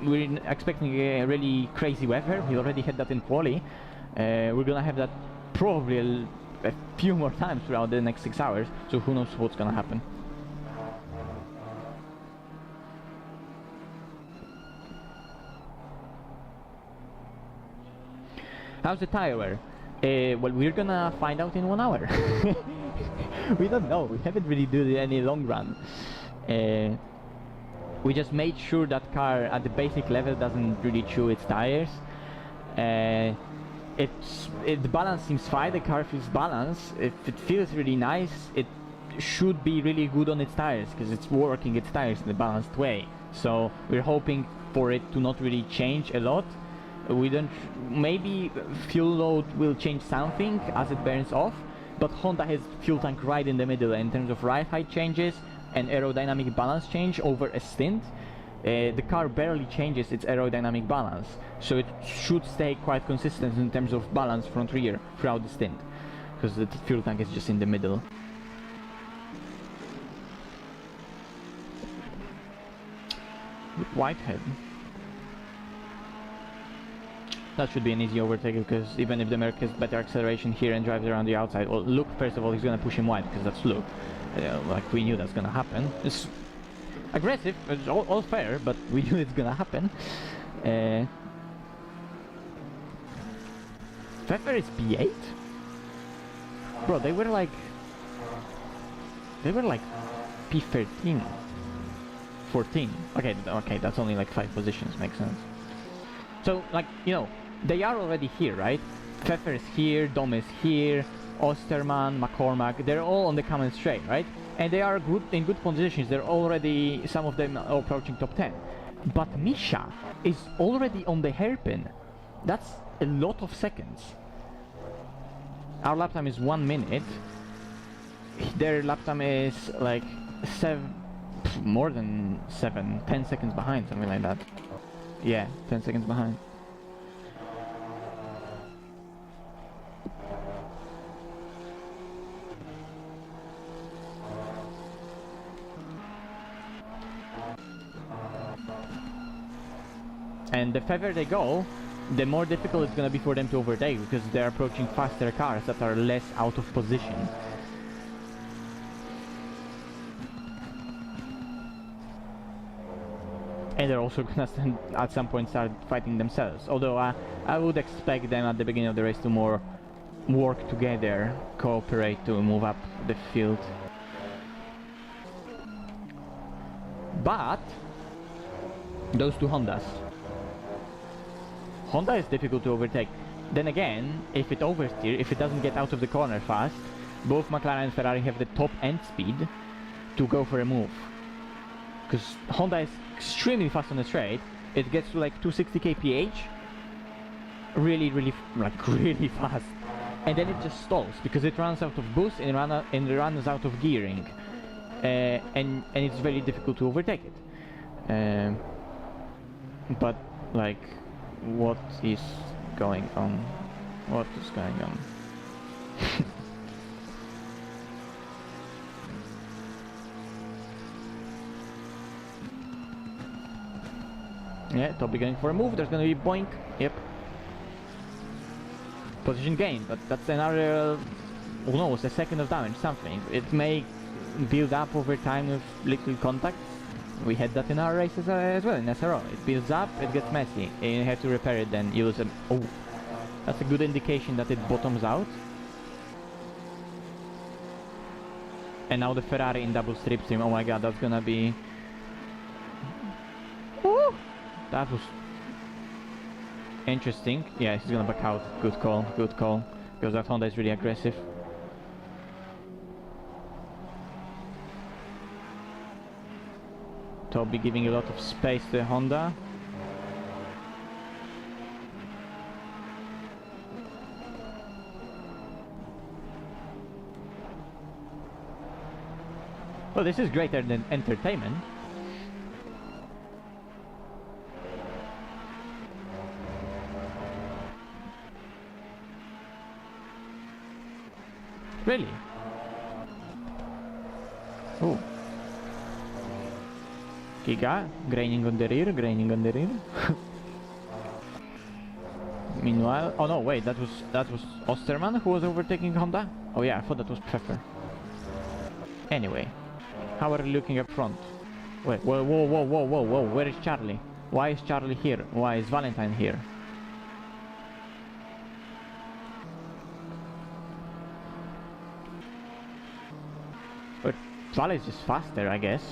We're expecting a really crazy weather. We already had that in quali. We're gonna have that probably a few more times throughout the next 6 hours, so who knows what's gonna happen. How's the tire wear? Well, we're gonna find out in 1 hour. We don't know. We haven't really done any long run. We just made sure that car at the basic level doesn't really chew its tires. The balance seems fine. The car feels balanced. If it feels really nice, it should be really good on its tires because it's working its tires in a balanced way. So we're hoping for it to not really change a lot. We don't. Maybe fuel load will change something as it burns off, but Honda has fuel tank right in the middle in terms of ride height changes and aerodynamic balance change over a Stint. The car barely changes its aerodynamic balance, so it should stay quite consistent in terms of balance front rear throughout the Stint, because the fuel tank is just in the middle. Whitehead. That should be an easy overtake, because even if the Merc has better acceleration here and drives around the outside, well, Luke, first of all, he's gonna push him wide, because that's Luke. Like, we knew that's gonna happen. It's aggressive, it's all fair, but we knew it's gonna happen. Pfeffer is P8? Bro, they were like P13. 14. Okay, that's only like 5 positions, makes sense. So, like, you know, they are already here, right? Pfeffer is here, Dom is here, Osterman, McCormack, they're all on the common straight, right? And they are in good positions. They're already, some of them are approaching top 10. But Misha is already on the hairpin. That's a lot of seconds. Our lap time is 1 minute. Their lap time is like more than 10 seconds behind, something like that. Yeah, 10 seconds behind. And the further they go, the more difficult it's gonna be for them to overtake, because they're approaching faster cars that are less out of position. And they're also gonna at some point start fighting themselves. Although I would expect them at the beginning of the race to more work together, cooperate to move up the field. But those two Hondas. Honda is difficult to overtake. Then again, if it oversteers, if it doesn't get out of the corner fast, both McLaren and Ferrari have the top end speed to go for a move. Because Honda is extremely fast on the straight. It gets to like 260 kph, really fast, and then it just stalls because it runs out of boost and runs out of gearing, and it's very difficult to overtake it. But like, what is going on? What is going on? Yeah, Toby going for a move, there's gonna be boink, yep. Position gain, but that's another, almost a second of damage, something. It may build up over time with little contacts. We had that in our races as well, in SRO. It builds up, it gets messy, and you have to repair it then, use a... Oh, that's a good indication that it bottoms out. And now the Ferrari in double slipstream, oh my god, that's gonna be... Woo! That was interesting. Yeah, he's gonna back out. Good call, because that Honda is really aggressive. Toby giving a lot of space to the Honda. Well, this is greater than entertainment. Really? Oh. Giga, graining on the rear. Meanwhile, oh no, wait, that was Osterman who was overtaking Honda? Oh yeah, I thought that was Pfeffer. Anyway, how are we looking up front? Wait, whoa, where is Charlie? Why is Charlie here? Why is Valentine here? Vale is just faster, I guess.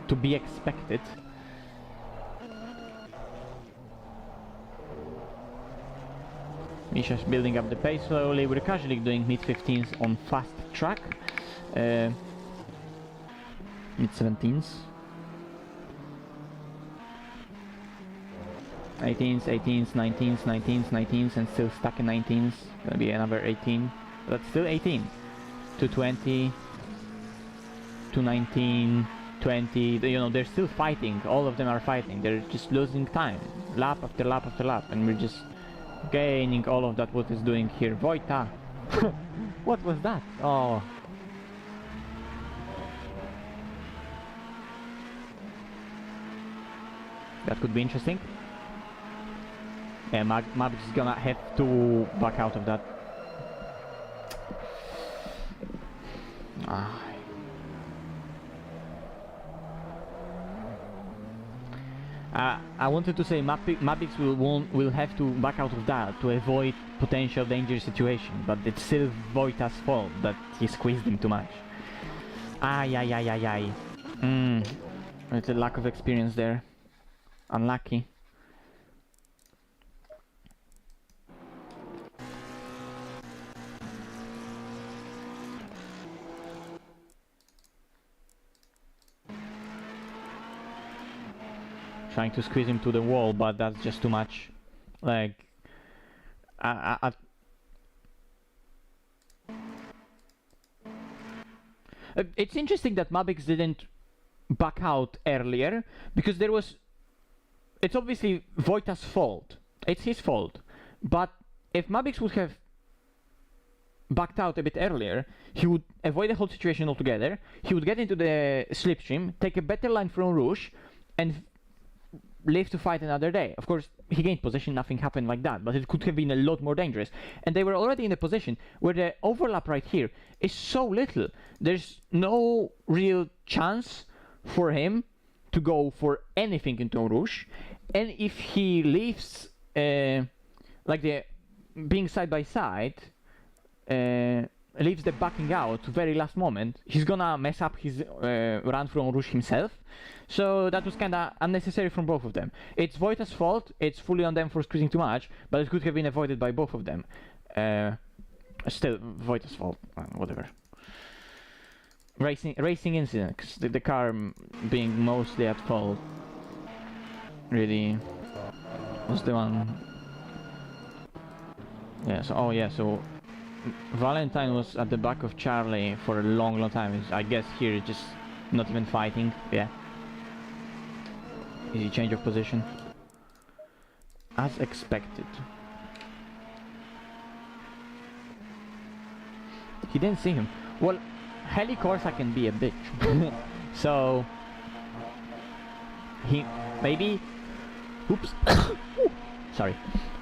To be expected. Misha's building up the pace slowly. We're casually doing mid-15s on fast track. Mid-17s. 18s, 18s, 19s, 19s, 19s, and still stuck in 19s. Gonna be another 18. But still 18. To 20. To 19. 20. You know, they're still fighting. All of them are fighting. They're just losing time. Lap after lap after lap. And we're just gaining all of that. What is doing here? Vojta! What was that? Oh. That could be interesting. Yeah, Mavix is gonna have to back out of that. I wanted to say Mavix will have to back out of that to avoid potential dangerous situation, but it's still Vojta's fault that he squeezed him too much. It's a lack of experience there. Unlucky. Trying to squeeze him to the wall, but that's just too much. Like, it's interesting that Mavix didn't back out earlier, because there was... It's obviously Vojta's fault. It's his fault. But if Mavix would have backed out a bit earlier, he would avoid the whole situation altogether. He would get into the slipstream, take a better line from Rouge, and live to fight another day. Of course, he gained position, nothing happened like that, but it could have been a lot more dangerous. And they were already in a position where the overlap right here is so little. There's no real chance for him to go for anything into Rouge. And if he leaves, like the being side by side, leaves the backing out to very last moment, he's gonna mess up his run from Rouge himself. So that was kinda unnecessary from both of them. It's Vojta's fault, it's fully on them for squeezing too much, but it could have been avoided by both of them. Still, Vojta's fault, whatever. Racing incident, 'cause the car being mostly at fault really was the one. Yeah, so Valentine was at the back of Charlie for a long time. I guess here just not even fighting. Yeah. Easy change of position. As expected. He didn't see him. Well, Heli Corsa can be a bitch. So he maybe... Oops. Sorry.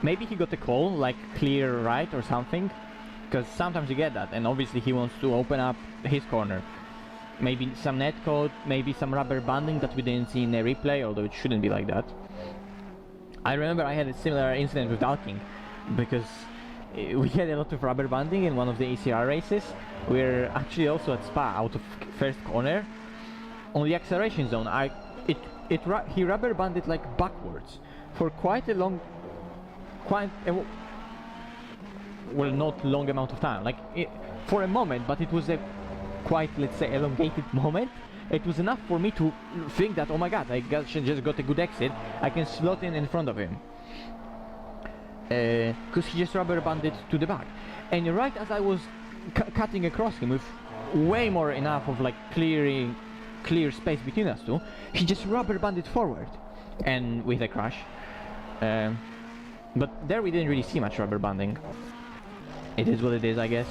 Maybe he got a call, like clear right or something. Because sometimes you get that, and obviously he wants to open up his corner. Maybe some netcode, maybe some rubber banding that we didn't see in the replay, although it shouldn't be like that. I remember I had a similar incident with Dalking, because we had a lot of rubber banding in one of the ACR races. We're actually also at Spa, out of first corner. On the acceleration zone, he rubber banded like backwards for quite a long... well, not long amount of time, like for a moment, but it was a quite, let's say, elongated moment. It was enough for me to think that, oh my god, I just got a good exit, I can slot in front of him, because he just rubber banded to the back. And right as I was cutting across him with way more enough of like clear space between us two, he just rubber banded forward, and with a crash. But there we didn't really see much rubber banding. It is what it is, I guess.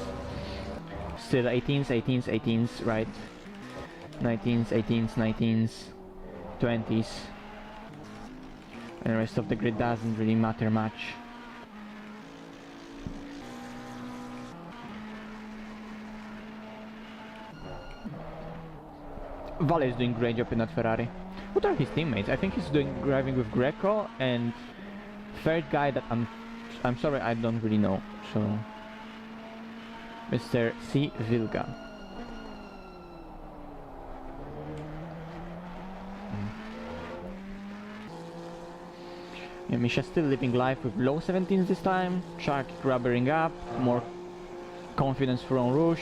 Still 18s, 18s, 18s, right? 19s, 18s, 19s, 20s. And the rest of the grid doesn't really matter much. Vale is doing a great job in that Ferrari. What are his teammates? I think he's driving with Greco, and third guy that I'm sorry, I don't really know. So Mr. C. Vilga. Yeah, Misha still living life with low 17s this time. Chuck rubbering up, more confidence from Rouge.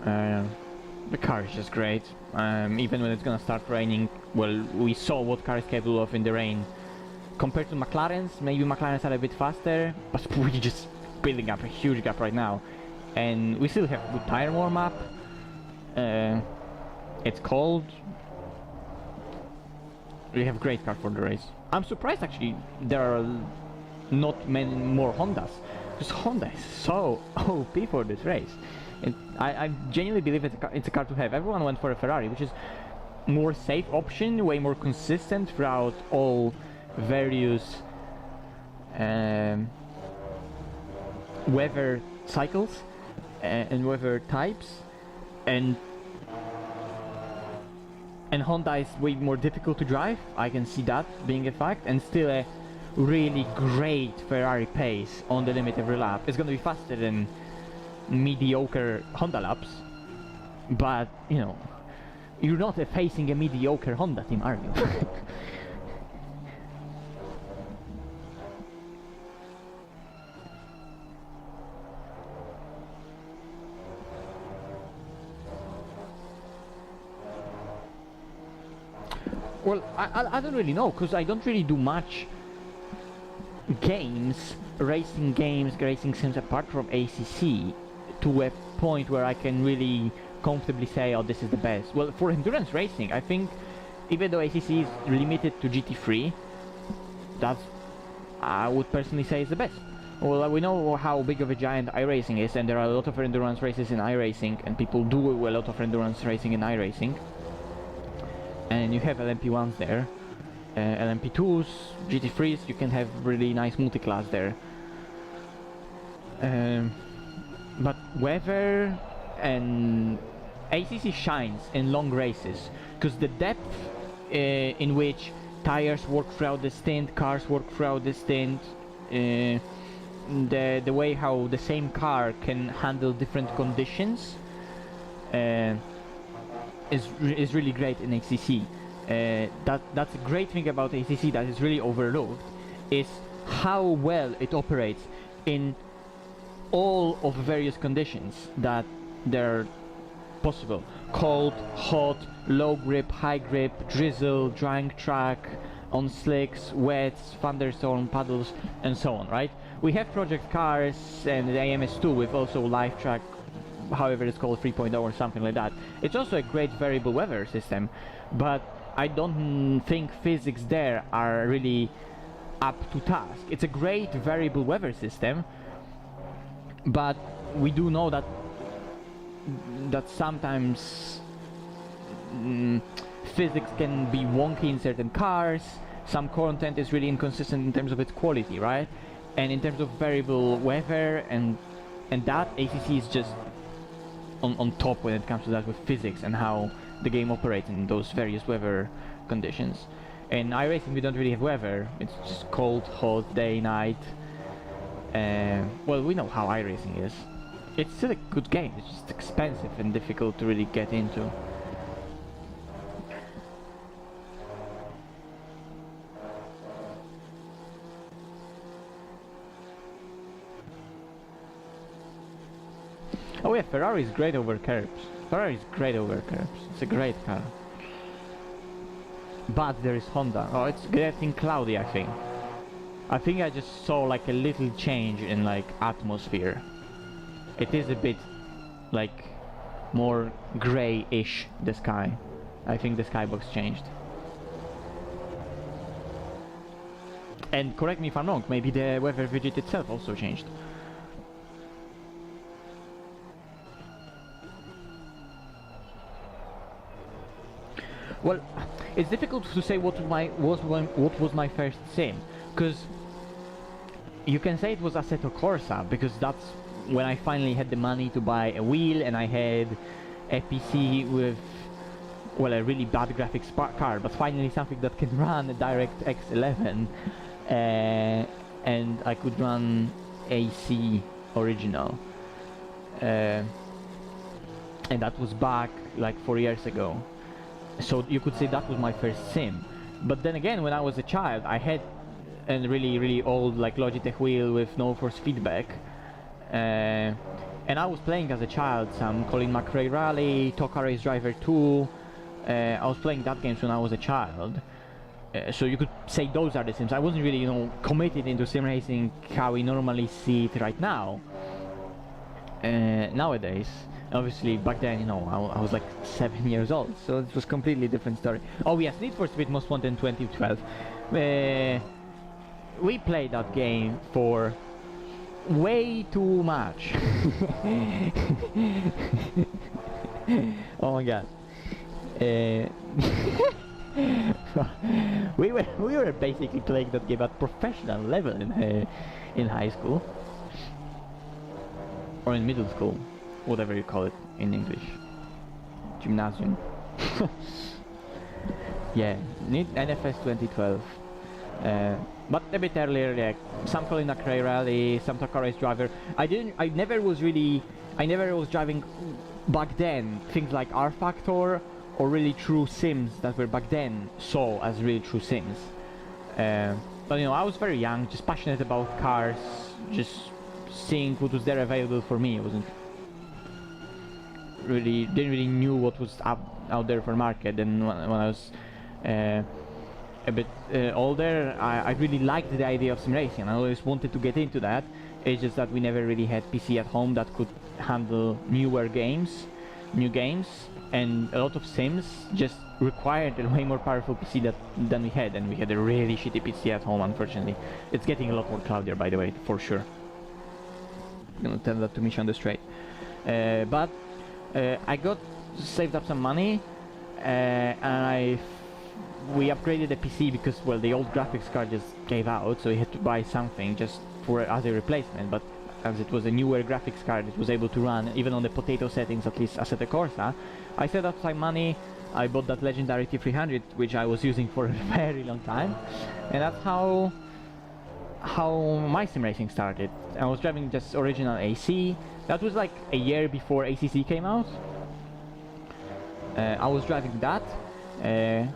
The car is just great. Even when it's gonna start raining, well, we saw what car is capable of in the rain. Compared to McLaren's, maybe McLaren's are a bit faster, but we're just building up a huge gap right now. And we still have good tire warm-up. It's cold. We have great car for the race. I'm surprised actually there are not many more Hondas, because Honda is so OP for this race. I genuinely believe it's a car to have. Everyone went for a Ferrari, which is more safe option, way more consistent throughout all various weather cycles and weather types, and Honda is way more difficult to drive. I can see that being a fact, and still a really great Ferrari pace on the limit every lap. It's gonna be faster than mediocre Honda laps, but you know, you're not facing a mediocre Honda team, are you? Well, I don't really know, because I don't really do much games, racing sims apart from ACC, to a point where I can really comfortably say, oh, this is the best. Well, for endurance racing, I think, even though ACC is limited to GT3, that's, I would personally say, is the best. Well, we know how big of a giant iRacing is, and there are a lot of endurance races in iRacing, and people do a lot of endurance racing in iRacing. And you have LMP1s there, LMP2s, GT3s, you can have really nice multi-class there. But weather and ACC shines in long races, because the depth in which tires work throughout the stint, cars work throughout the stint, the way how the same car can handle different conditions is really great in ACC. That's a great thing about ACC that is really overlooked, is how well it operates in all of various conditions that they're possible. Cold, hot, low grip, high grip, drizzle, drying track, on slicks, wets, thunderstorm, puddles, and so on, right? We have project cars and the AMS2 with also live track, however it's called, 3.0 or something like that. It's also a great variable weather system, but I don't think physics there are really up to task. It's a great variable weather system, but we do know that sometimes physics can be wonky in certain cars. Some content is really inconsistent in terms of its quality, right? And in terms of variable weather and that, ACC is just on top when it comes to that with physics and how the game operates in those various weather conditions. In iRacing we don't really have weather, it's just cold, hot, day, night. Well, we know how iRacing is. It's still a good game, it's just expensive and difficult to really get into. Oh yeah, Ferrari is great over curbs. Ferrari is great over curbs. It's a great car. But there is Honda. Oh, it's getting cloudy, I think. I think I just saw like a little change in like atmosphere. It is a bit like more grey-ish, the sky. I think the skybox changed. And correct me if I'm wrong, maybe the weather widget itself also changed. Well, it's difficult to say what was my first sim, because you can say it was Assetto Corsa, because that's when I finally had the money to buy a wheel and I had a PC with, well, a really bad graphics card, but finally something that can run a DirectX 11, and I could run AC original. and that was back like 4 years ago. So you could say that was my first sim. But then again, when I was a child, I had a really old like Logitech wheel with no force feedback, and I was playing as a child some Colin McRae Rally, Toka Race Driver 2. I was playing that games when I was a child. So you could say those are the sims. I wasn't really, you know, committed into sim racing how we normally see it right now. Nowadays, obviously back then, you know, I was like 7 years old, so it was completely different story. Oh yes, Need for Speed Most Wanted in 2012. We played that game for way too much. Oh my god. we were basically playing that game at professional level in high school or in middle school, whatever you call it in English. Gymnasium. Yeah, NFS 2012. But a bit earlier, like some Colin McRae Rally, some Toka Race Driver. I never was driving back then things like R Factor or really true sims that were back then saw as really true sims. But you know, I was very young, just passionate about cars, just seeing what was there available for me. It wasn't really, didn't really knew what was out there for market. And when I was a bit older, I really liked the idea of sim racing. I always wanted to get into that. It's just that we never really had PC at home that could handle new games, and a lot of sims just required a way more powerful PC than we had, and we had a really shitty PC at home, unfortunately. It's getting a lot more cloudier, by the way, for sure. I'm gonna tell that to Misha on the straight. But I got saved up some money, and we upgraded the PC because, well, the old graphics card just gave out, so we had to buy something just as a replacement. But as it was a newer graphics card, it was able to run even on the potato settings, at least Assetto Corsa. I saved up some money. I bought that legendary T300, which I was using for a very long time, and that's how my sim racing started. I was driving just original AC. That was like a year before ACC came out. I was driving that.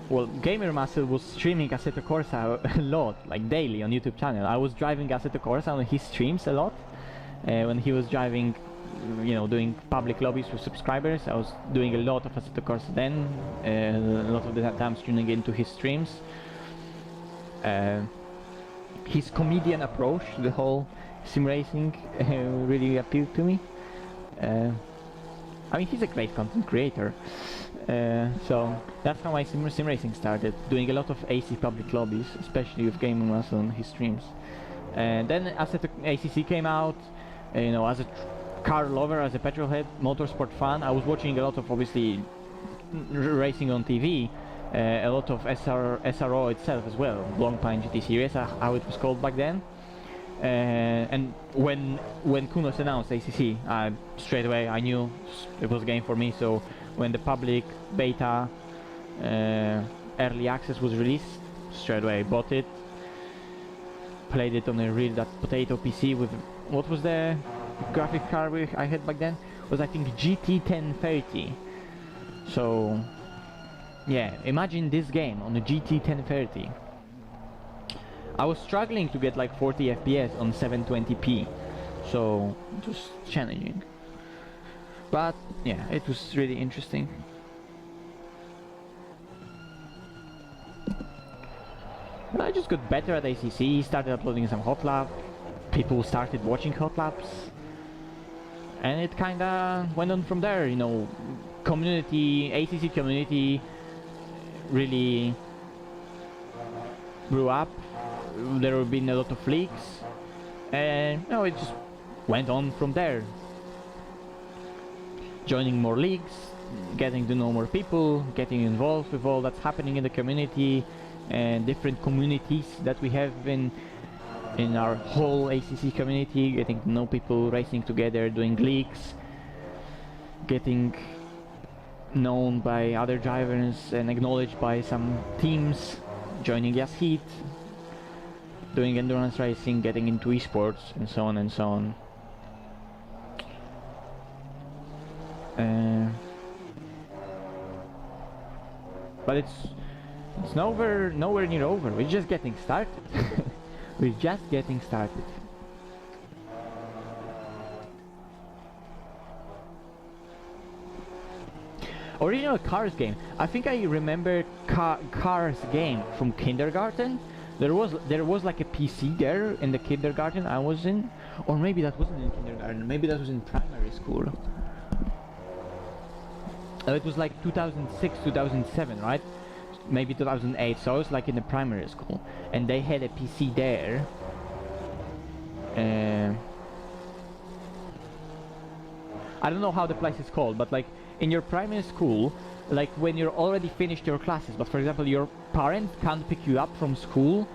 Well, Gamer Muscle was streaming Assetto Corsa a lot, like daily on YouTube channel. I was driving Assetto Corsa on his streams a lot. When he was driving, you know, doing public lobbies with subscribers, I was doing a lot of Assetto Corsa then, a lot of the times tuning into his streams. His comedian approach to the whole sim racing really appealed to me. I mean, he's a great content creator. So that's how my sim racing started, doing a lot of AC public lobbies, especially with Gamer Muscle on his streams. And then Assetto ACC came out. You know, as a car lover, as a petrolhead, motorsport fan, I was watching a lot of, obviously, racing on TV, a lot of SRO itself as well, Long Pine GT Series, how it was called back then. And when Kunos announced ACC, straight away I knew it was a game for me. So when the public beta early access was released, straight away I bought it, played it on that potato PC with, what was the graphic card I had back then? It was, I think, GT1030. So yeah, imagine this game on a GT1030. I was struggling to get like 40 FPS on 720p, so it was challenging. But yeah, it was really interesting. But I just got better at ACC, started uploading some hot lap, people started watching hot laps, and it kinda went on from there, you know. ACC community really grew up. There have been a lot of leagues, and you know, it just went on from there. Joining more leagues, getting to know more people, getting involved with all that's happening in the community, and different communities that we have in our whole ACC community, getting to know people racing together, doing leagues, getting known by other drivers and acknowledged by some teams, joining Heat, doing endurance racing, getting into esports, and so on and so on. But it's nowhere near over. We're just getting started. We're just getting started. Original Cars game. I think I remember Cars game from kindergarten. There was like a PC there in the kindergarten I was in, or maybe that wasn't in kindergarten. Maybe that was in primary school. It was like 2006, 2007, right? Maybe 2008. So I was like in the primary school, and they had a PC there. I don't know how the place is called, but like in your primary school, like when you're already finished your classes, but for example your parents can't pick you up from school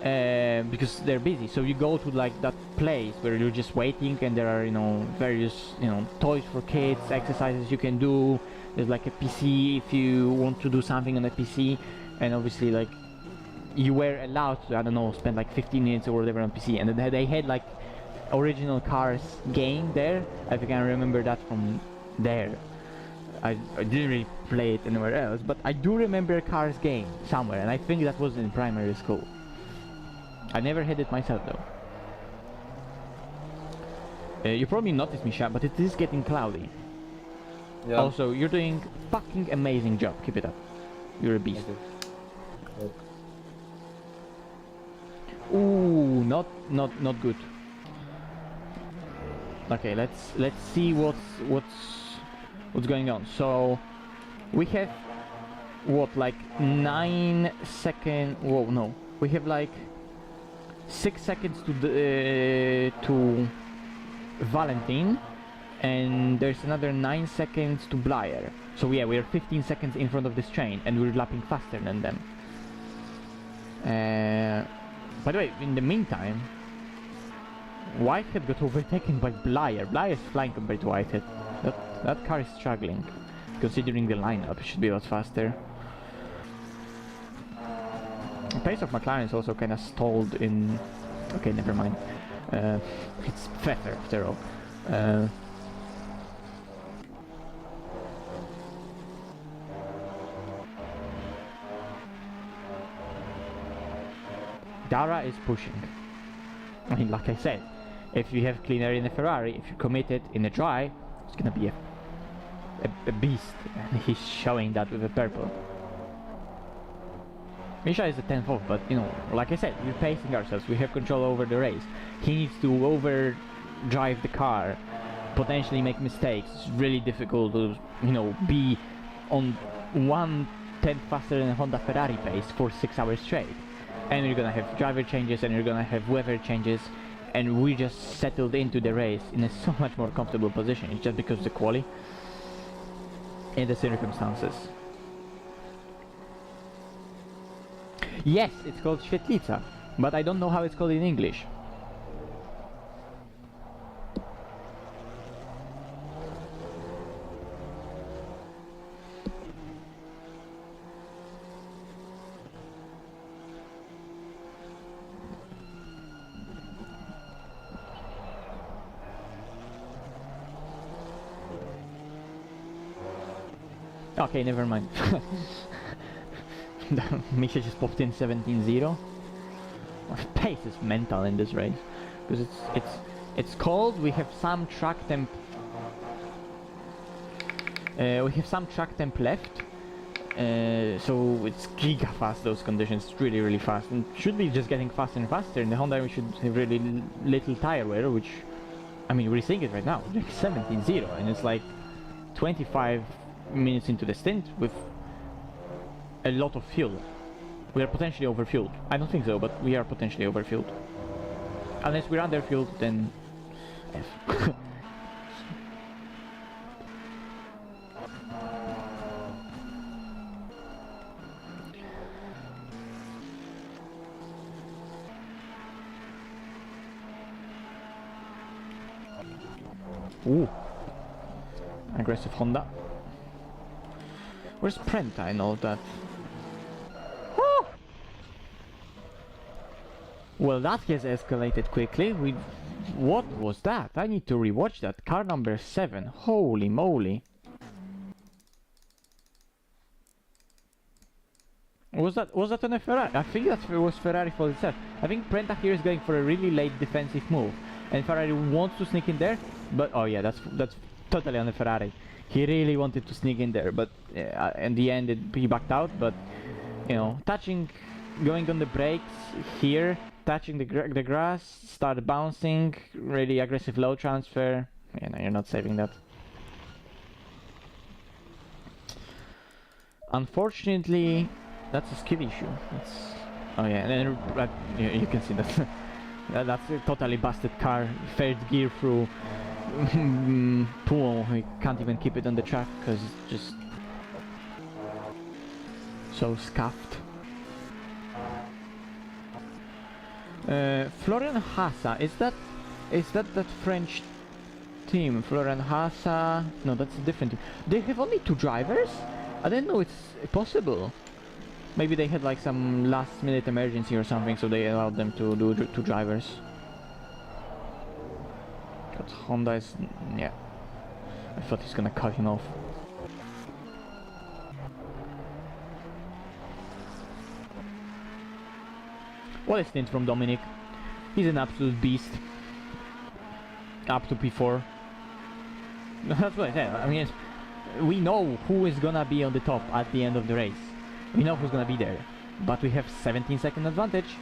because they're busy, so you go to like that place where you're just waiting, and there are, you know, various, you know, toys for kids, exercises you can do. There's like a PC if you want to do something on a PC, and obviously like you were allowed to, I don't know, spend like 15 minutes or whatever on PC, and they had like original Cars game there. I think I remember that from there. I didn't really play it anywhere else, but I do remember a Cars game somewhere, and I think that was in primary school. I never had it myself though. You probably noticed me, Sha, but it is getting cloudy. Yeah. Also, you're doing fucking amazing job. Keep it up. You're a beast. Okay. Ooh, not good. Okay, let's see what's going on. So we have what, like 9 seconds. Whoa, no, we have like 6 seconds to Valentin, and there's another 9 seconds to Blair. So yeah, we're 15 seconds in front of this train, and we're lapping faster than them. By the way, in the meantime, Whitehead got overtaken by Blair. Blair is flying compared to Whitehead. That car is struggling, considering the lineup. It should be a lot faster. The pace of McLaren is also kind of stalled in... Okay, never mind. It's Feather after all. Dara is pushing. I mean, like I said, if you have cleaner in a Ferrari, if you commit it in a dry, it's gonna be a beast, and he's showing that with a purple. Misha is a 10th off, but you know, like I said, we're pacing ourselves, we have control over the race. He needs to overdrive the car, potentially make mistakes. It's really difficult to, you know, be on 1/10 faster than a Honda Ferrari pace for 6 hours straight. And you're gonna have driver changes, and you're gonna have weather changes, and we just settled into the race in a so much more comfortable position. It's just because of the quali and the circumstances. Yes, it's called Świetlica, but I don't know how it's called in English. Okay, never mind. Misha just popped in 17-0. Pace is mental in this race, because it's cold. We have some track temp. We have some track temp left, so it's giga fast. Those conditions, it's really fast, and should be just getting faster and faster. In the Honda, we should have really little tire wear, which, I mean, we're seeing it right now. Like 17-0, and it's like 25 minutes into the stint with a lot of fuel. We are potentially overfueled. I don't think so, but we are potentially overfueled. Unless we're underfueled, then F. Ooh. Aggressive Honda. Where's Prenta and all that? Woo! Well, that has escalated quickly. What was that? I need to rewatch that. Car number 7. Holy moly. Was that on a Ferrari? I think that was Ferrari for itself. I think Brenta here is going for a really late defensive move, and Ferrari wants to sneak in there. But oh yeah, that's totally on the Ferrari. He really wanted to sneak in there, but in the end he backed out. But you know, going on the brakes here, touching the grass, start bouncing, really aggressive low transfer. You know, you're not saving that. Unfortunately, that's a skill issue. Oh yeah, and then you can see that. That's a totally busted car. Third gear through pool. He can't even keep it on the track because it's just so scuffed. Florian Hassa, is that French team? Florian Hassa? No, that's a different team. They have only 2 drivers? I didn't know it's possible. Maybe they had like some last minute emergency or something, so they allowed them to do 2 drivers. But Honda is... yeah. I thought he's gonna cut him off. What a stint from Dominic. He's an absolute beast. Up to P4. That's what I said. I mean, we know who is gonna be on the top at the end of the race. We know who's gonna be there. But we have 17-second advantage.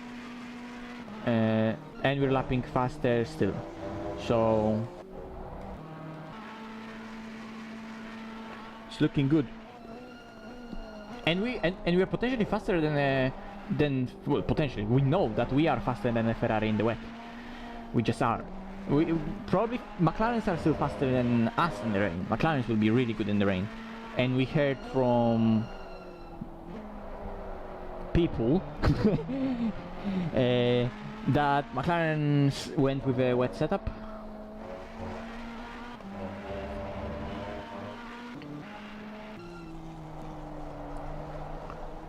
And we're lapping faster still. So... it's looking good. And we're potentially faster than well, potentially. We know that we are faster than a Ferrari in the wet. We just are. Probably McLarens are still faster than us in the rain. McLarens will be really good in the rain. And we heard from people that McLarens went with a wet setup.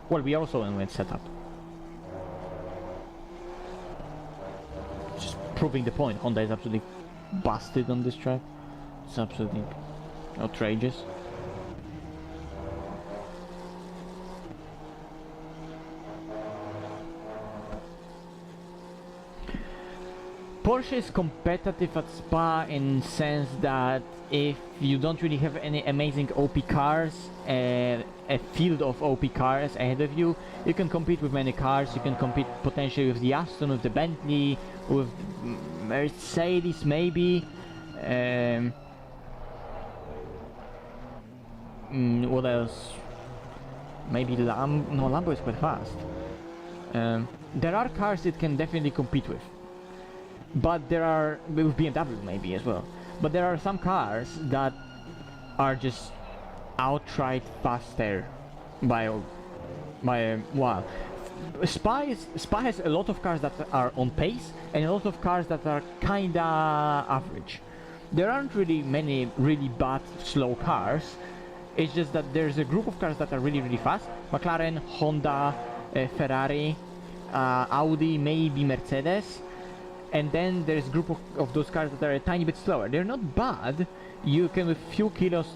Well, we also in wet setup. Just proving the point. Honda is absolutely busted on this track. It's absolutely outrageous. Porsche is competitive at Spa in the sense that if you don't really have any amazing OP cars, a field of OP cars ahead of you, you can compete with many cars. You can compete potentially with the Aston, with the Bentley, with Mercedes maybe. What else? Maybe Lambo is quite fast. There are cars it can definitely compete with. But there are, with BMW maybe as well, but there are some cars that are just outright faster by a while. Spa has a lot of cars that are on pace and a lot of cars that are kinda average. There aren't really many really bad slow cars. It's just that there's a group of cars that are really fast. McLaren, Honda, Ferrari, Audi, maybe Mercedes. And then there's a group of those cars that are a tiny bit slower. They're not bad. You can, with few kilos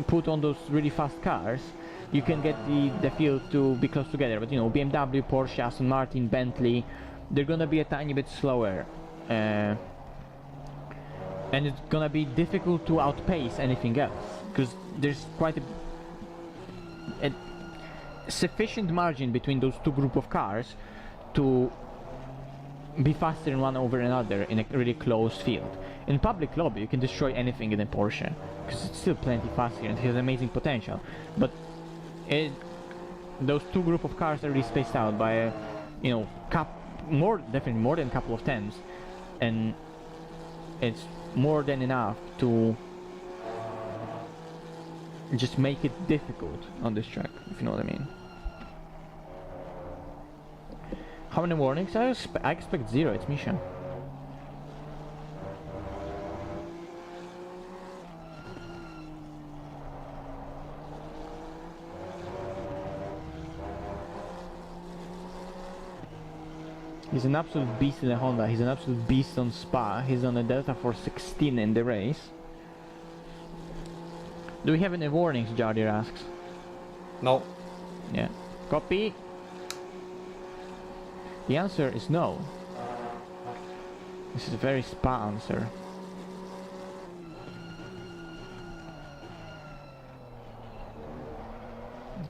put on those really fast cars, you can get the field to be close together. But you know, BMW, Porsche, Aston Martin, Bentley, they're gonna be a tiny bit slower. And it's gonna be difficult to outpace anything else. Because there's quite a sufficient margin between those 2 group of cars to be faster in one over another in a really close field. In public lobby you can destroy anything in a Porsche because it's still plenty faster and it has amazing potential, but those 2 group of cars are really spaced out by a, you know, definitely more than a couple of tenths, and it's more than enough to just make it difficult on this track, if you know what I mean. How many warnings? I expect 0, it's Misha. He's an absolute beast in the Honda, he's an absolute beast on Spa, he's on a Delta Force 16 in the race. Do we have any warnings, Jardir asks? No. Yeah. Copy. The answer is no. This is a very spa answer.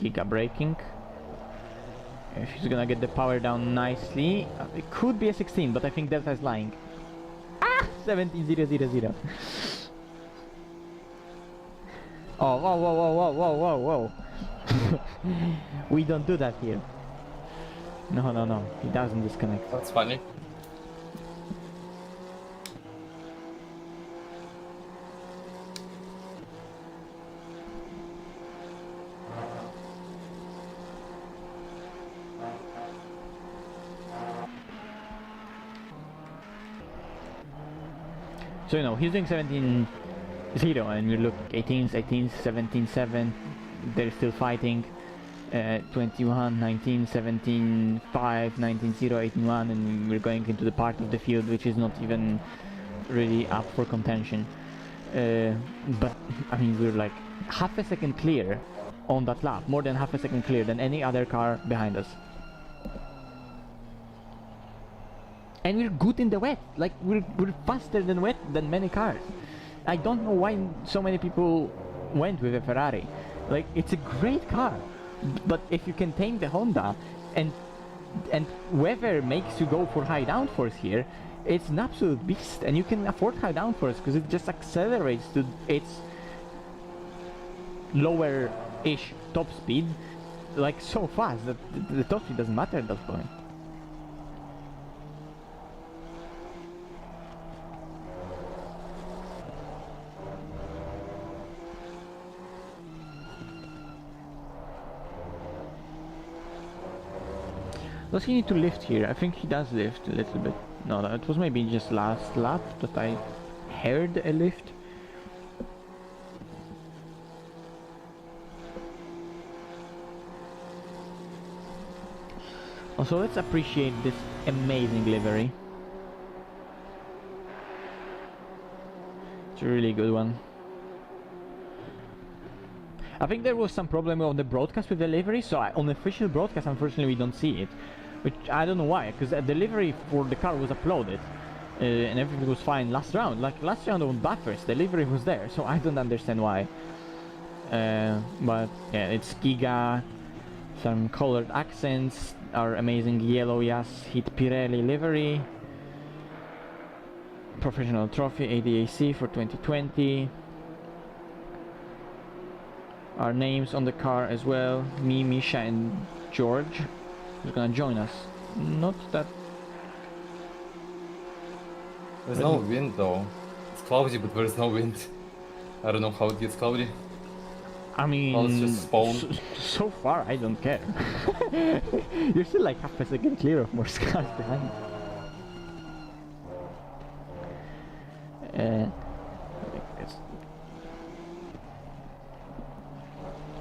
Giga braking. If he's gonna get the power down nicely, it could be a 16, but I think Delta is lying. Ah! 17,000. Oh, whoa, whoa, whoa, whoa, whoa, whoa, whoa. We don't do that here. No, no, no. He doesn't disconnect. That's funny. So, you know, he's doing 17-0 and you look 18s, 18s, 17-7. They're still fighting. 21, 19, 17, 5, 19, 0, 18, 1, and we're going into the part of the field which is not even really up for contention. But, I mean, we're like half a second clear on that lap, more than half a second clear than any other car behind us. And we're good in the wet, like we're faster than wet than many cars. I don't know why so many people went with a Ferrari. Like, it's a great car, but if you can tame the Honda and weather makes you go for high downforce here, it's an absolute beast, and you can afford high downforce because it just accelerates to its lower-ish top speed like so fast that the top speed doesn't matter at that point. Does he need to lift here? I think he does lift a little bit. No, that was maybe just last lap that I heard a lift. Also, let's appreciate this amazing livery. It's a really good one. I think there was some problem on the broadcast with the livery, so on the official broadcast, unfortunately, we don't see it. Which I don't know why, because the livery for the car was uploaded and everything was fine last round. Like last round on buffers, the livery was there, so I don't understand why. But yeah, it's Giga, some colored accents, our amazing yellow Yas Hit Pirelli livery, professional trophy ADAC for 2020. Our names on the car as well, me, Misha and George, who's gonna join us. Not that... There's no wind though. It's cloudy, but there's no wind. I don't know how it gets cloudy. I mean, Well, it's just spawn. So far I don't care. You're still like half a second clear of more cars behind.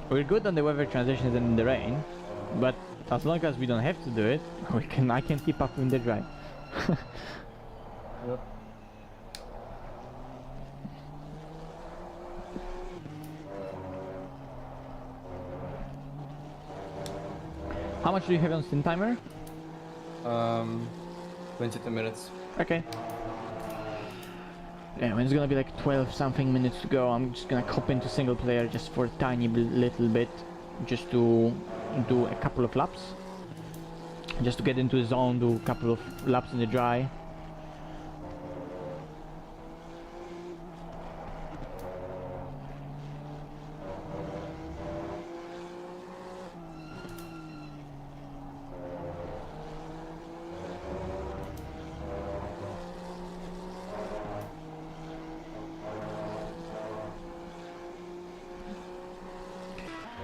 We're good on the weather transitions and in the rain, but as long as we don't have to do it, I can keep up in the drive. Yep. How much do you have on Stint timer? 22 minutes. Okay. Yeah, when it's gonna be like 12 something minutes to go, I'm just gonna hop into single player just for a tiny little bit, just to do a couple of laps. Just to get into the zone, do a couple of laps in the dry.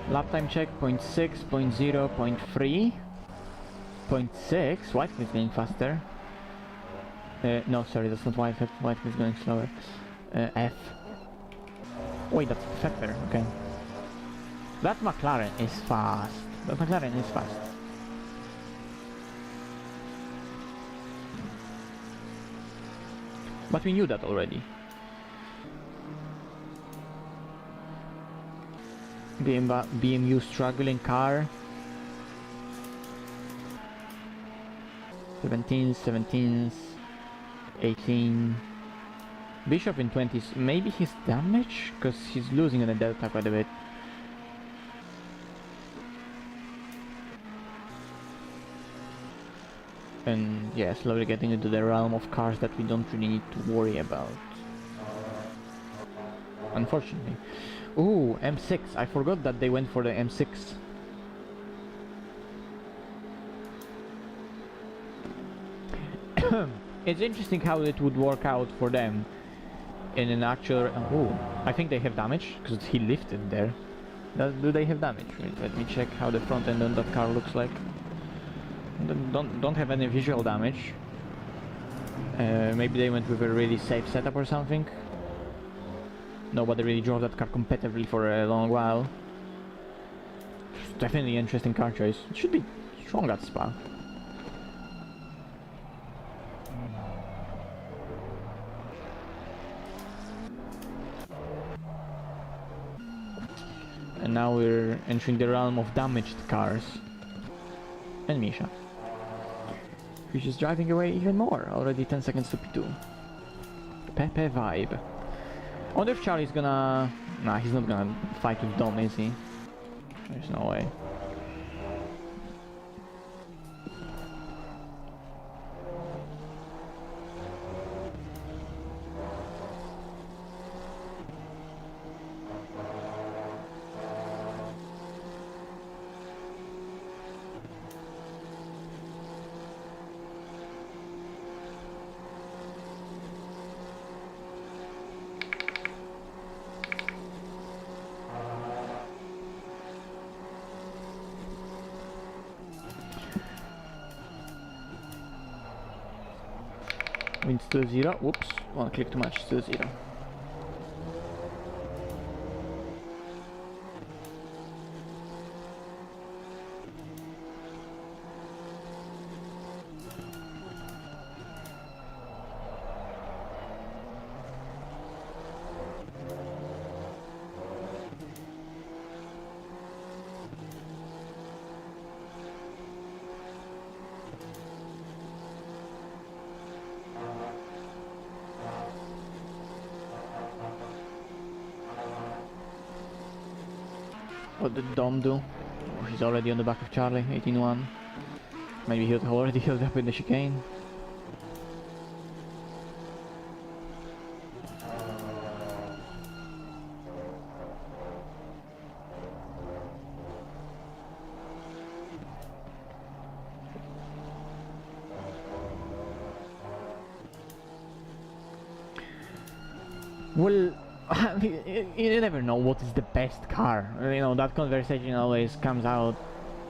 Lap time check, 0.6, 0.0, 0.3. 0.6, Whitehead's going faster. No, sorry, that's not Whitehead. Whitehead's going slower. F. Wait, that's Fetter, okay. That McLaren is fast. That McLaren is fast. But we knew that already. BMW struggling car. 17s, 17s, 18. Bishop in 20s. Maybe he's damaged? Because he's losing on the delta quite a bit. And yeah, slowly getting into the realm of cars that we don't really need to worry about. Unfortunately. Ooh, M6. I forgot that they went for the M6. It's interesting how it would work out for them in an actual... oh, I think they have damage, because he lifted there. Do they have damage? Wait, let me check how the front end on that car looks like. Don't have any visual damage. Maybe they went with a really safe setup or something. Nobody really drove that car competitively for a long while. Definitely an interesting car choice. It should be strong at Spa. And now we're entering the realm of damaged cars. And Misha, who's just driving away even more. Already 10 seconds to P2. Pepe vibe. I wonder if Charlie's gonna... Nah, he's not gonna fight with Dom, is he? There's no way. Win still 0. Whoops, one click too much, still 0. What did Dom do? Oh, he's already on the back of Charlie, 18-1. Maybe he'll already healed up in the chicane. Well, you never know what is the best car. You know, that conversation always comes out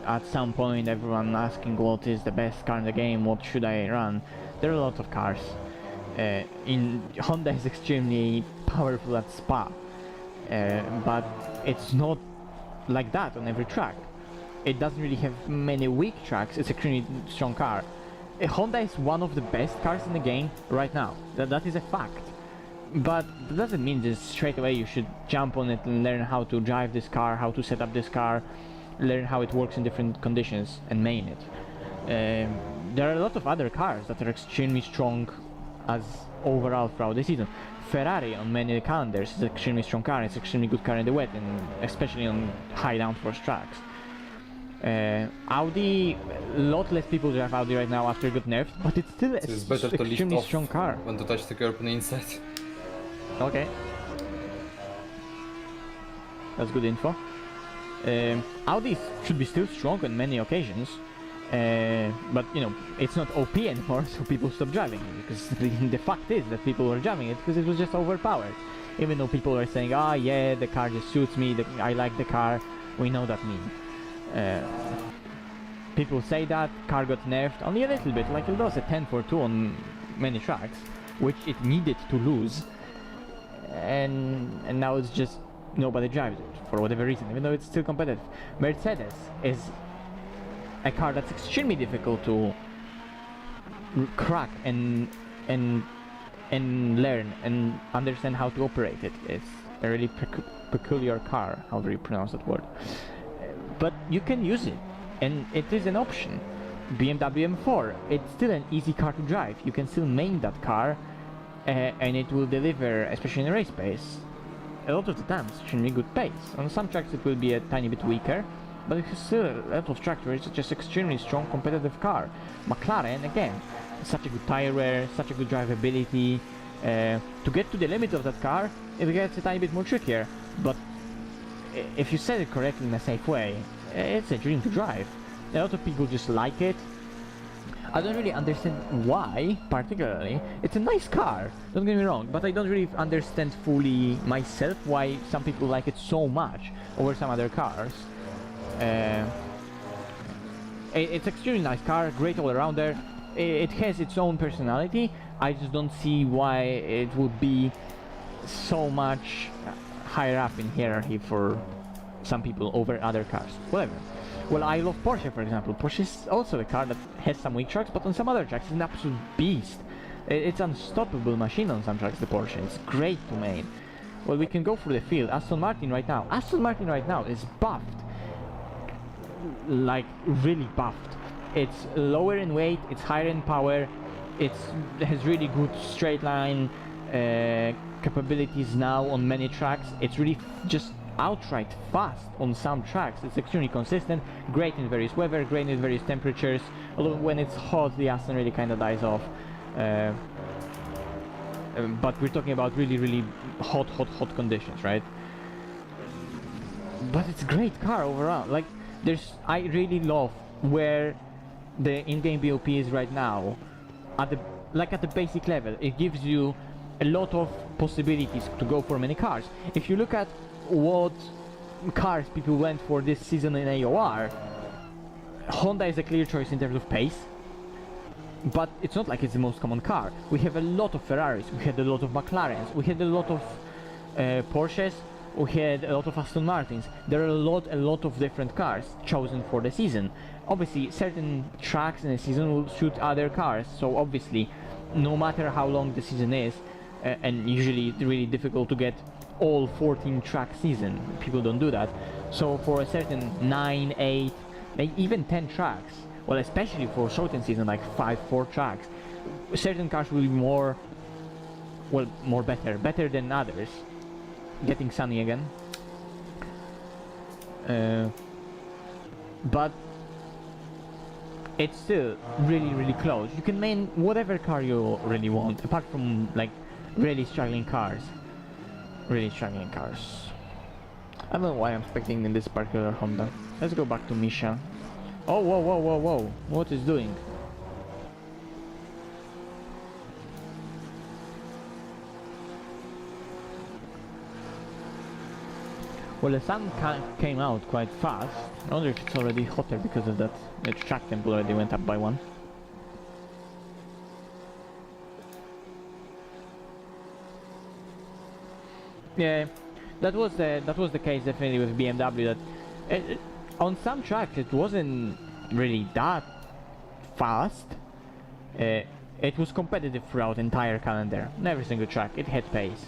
at some point, everyone asking what is the best car in the game, what should I run. There are a lot of cars. Honda is extremely powerful at Spa, but it's not like that on every track. It doesn't really have many weak tracks, it's a extremely strong car. Honda is one of the best cars in the game right now, that is a fact. But that doesn't mean that straight away you should jump on it and learn how to drive this car, how to set up this car, learn how it works in different conditions and main it. There are a lot of other cars that are extremely strong as overall throughout the season. Ferrari on many calendars is an extremely strong car, it's an extremely good car in the wet and especially on high downforce tracks. Audi, a lot less people drive Audi right now after it got nerfed, but it's still an extremely strong car. When to touch the curb on the inside. Okay. That's good info. Audi should be still strong on many occasions, but you know, it's not OP anymore, so people stop driving it, because the fact is that people were driving it because it was just overpowered. Even though people were saying, ah, yeah, the car just suits me, I like the car, we know that meme. People say that, car got nerfed only a little bit, like it was a 10-4-2 on many tracks, which it needed to lose. And now it's just nobody drives it for whatever reason, even though it's still competitive. Mercedes is a car that's extremely difficult to crack and learn and understand how to operate it. It's a really peculiar car, however you pronounce that word. But you can use it, and it is an option. BMW M4. It's still an easy car to drive. You can still main that car, and it will deliver, especially in race pace, a lot of the times extremely good pace. On some tracks it will be a tiny bit weaker, but it's still a lot of tracks where it's just extremely strong competitive car. McLaren, again, such a good tire wear, such a good drivability. To get to the limit of that car, it gets a tiny bit more trickier, but if you set it correctly in a safe way, it's a dream to drive. A lot of people just like it. I don't really understand why, particularly. It's a nice car, don't get me wrong, but I don't really understand fully myself why some people like it so much over some other cars. It's extremely nice car, great all-rounder. It has its own personality. I just don't see why it would be so much higher up in hierarchy for some people over other cars. Whatever. Well, I love Porsche, for example. Porsche is also a car that has some weak tracks, but on some other tracks it's an absolute beast. It's an unstoppable machine on some tracks, the Porsche. It's great to main. Well, we can go through the field. Aston Martin right now is buffed. Like, really buffed. It's lower in weight, it's higher in power, it has really good straight line capabilities now on many tracks. It's really just outright fast on some tracks. It's extremely consistent, great in various weather, great in various temperatures. Although when it's hot, the Aston really kind of dies off. But we're talking about really hot conditions, right? But it's a great car overall. Like, I really love where the in-game BOP is right now. At the basic level, it gives you a lot of possibilities to go for many cars. If you look at what cars people went for this season in AOR, Honda is a clear choice in terms of pace, but it's not like it's the most common car. We have a lot of Ferraris, we had a lot of McLarens, we had a lot of Porsches, we had a lot of Aston Martins. There are a lot of different cars chosen for the season. Obviously, certain tracks in the season will suit other cars, so obviously, no matter how long the season is, and usually it's really difficult to get all 14 track season, people don't do that. So for a certain 9, 8, maybe even 10 tracks, well, especially for shortened season, like 4 tracks, certain cars will be better than others. Getting sunny again. But it's still really close. You can main whatever car you really want, apart from like really struggling cars. I don't know why I'm expecting in this particular Honda. Let's go back to Misha. Oh, whoa. What is doing? Well, the sun came out quite fast. I wonder if it's already hotter because of that. The track temp already went up by 1. Yeah, that was the case definitely with BMW. That on some tracks it wasn't really that fast. It was competitive throughout the entire calendar. On every single track, it had pace.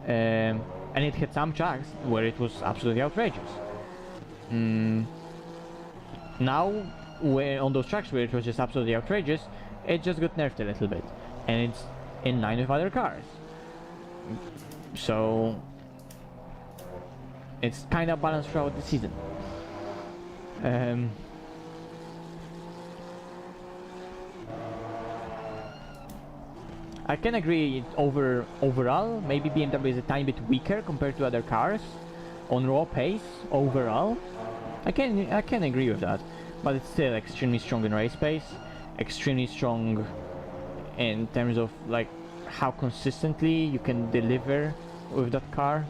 And it had some tracks where it was absolutely outrageous. Now, on those tracks where it was just absolutely outrageous, it just got nerfed a little bit, and it's in line with other cars. So it's kind of balanced throughout the season. I can agree overall, maybe BMW is a tiny bit weaker compared to other cars on raw pace overall. I can agree with that, but it's still extremely strong in race pace, extremely strong in terms of like how consistently you can deliver with that car.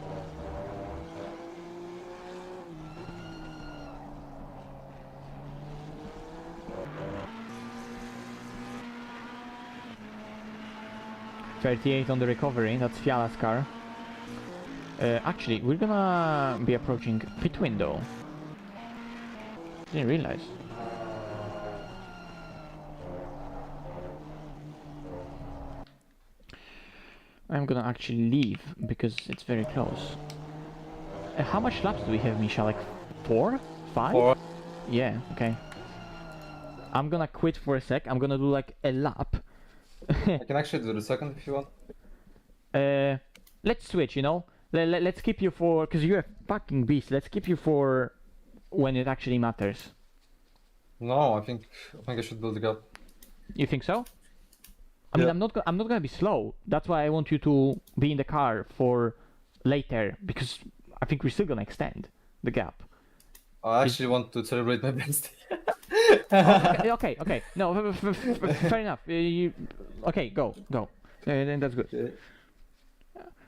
.38 on the recovery, that's Fiala's car. Actually, we're gonna be approaching pit window. Didn't realize. I'm gonna actually leave because it's very close. How much laps do we have, Misha? Like 4? 5? 4. Yeah, okay. I'm gonna quit for a sec. I'm gonna do like a lap. I can actually do the second if you want. Let's switch, you know? Let's keep you for... Because you're a fucking beast. Let's keep you for when it actually matters. No, I think I should build the gap. You think so? I mean, Yeah. I'm not gonna be slow. That's why I want you to be in the car for later, because I think we're still gonna extend the gap. I actually want to celebrate my best. Okay. No, fair enough. Okay, go. Then that's good.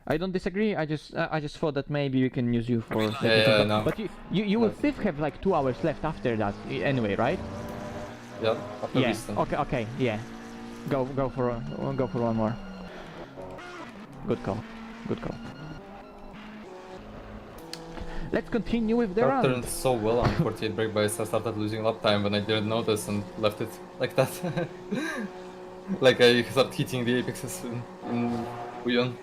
I don't disagree. I just thought that maybe we can use you for. Yeah, no. But you will still have like 2 hours left after that anyway, right? Yeah, after Yeah. this then. Okay. Yeah. Go for one more. Good call. Let's continue with the Car round. turned so well on 48 brake bias, I started losing lap time when I didn't notice and left it like that. Like I started hitting the apexes in Uyon.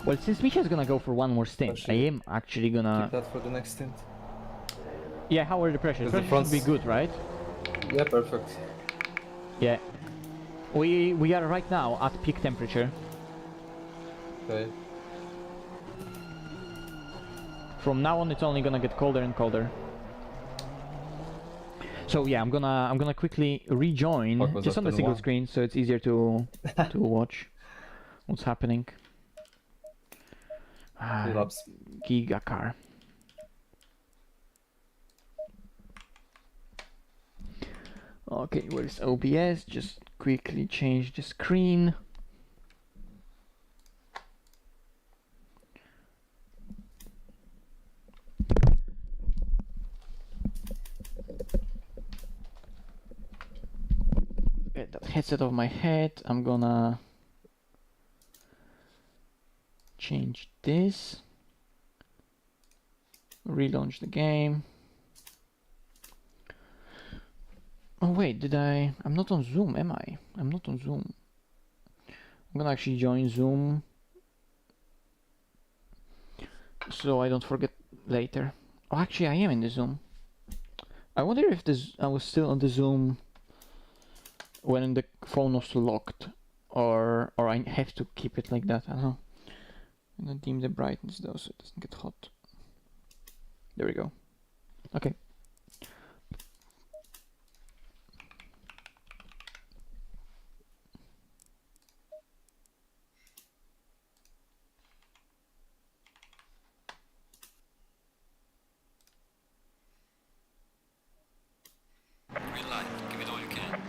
Well, since Misha's gonna go for one more stint, Actually, I am actually gonna. Keep that for the next stint. Yeah, how are the pressures? Because the Pressures should be front's- good, right? Yeah, perfect. Yeah. We are right now at peak temperature. Okay. From now on, it's only gonna get colder and colder. So yeah, I'm gonna quickly rejoin What was just that, on the turn single one? screen, so it's easier to watch what's happening. 3 laps. Giga car. Okay, where's OBS? Just quickly change the screen. Get that headset off my head. I'm gonna change this. Relaunch the game. Oh wait, I'm not on Zoom, am I? I'm not on Zoom. I'm gonna actually join Zoom so I don't forget later. Oh, actually I am in the Zoom. I wonder if I was still on the Zoom when the phone was locked, or I have to keep it like that. I don't know. I'm gonna dim the brightness though so it doesn't get hot. There we go. Okay. Green light. Give it all you can.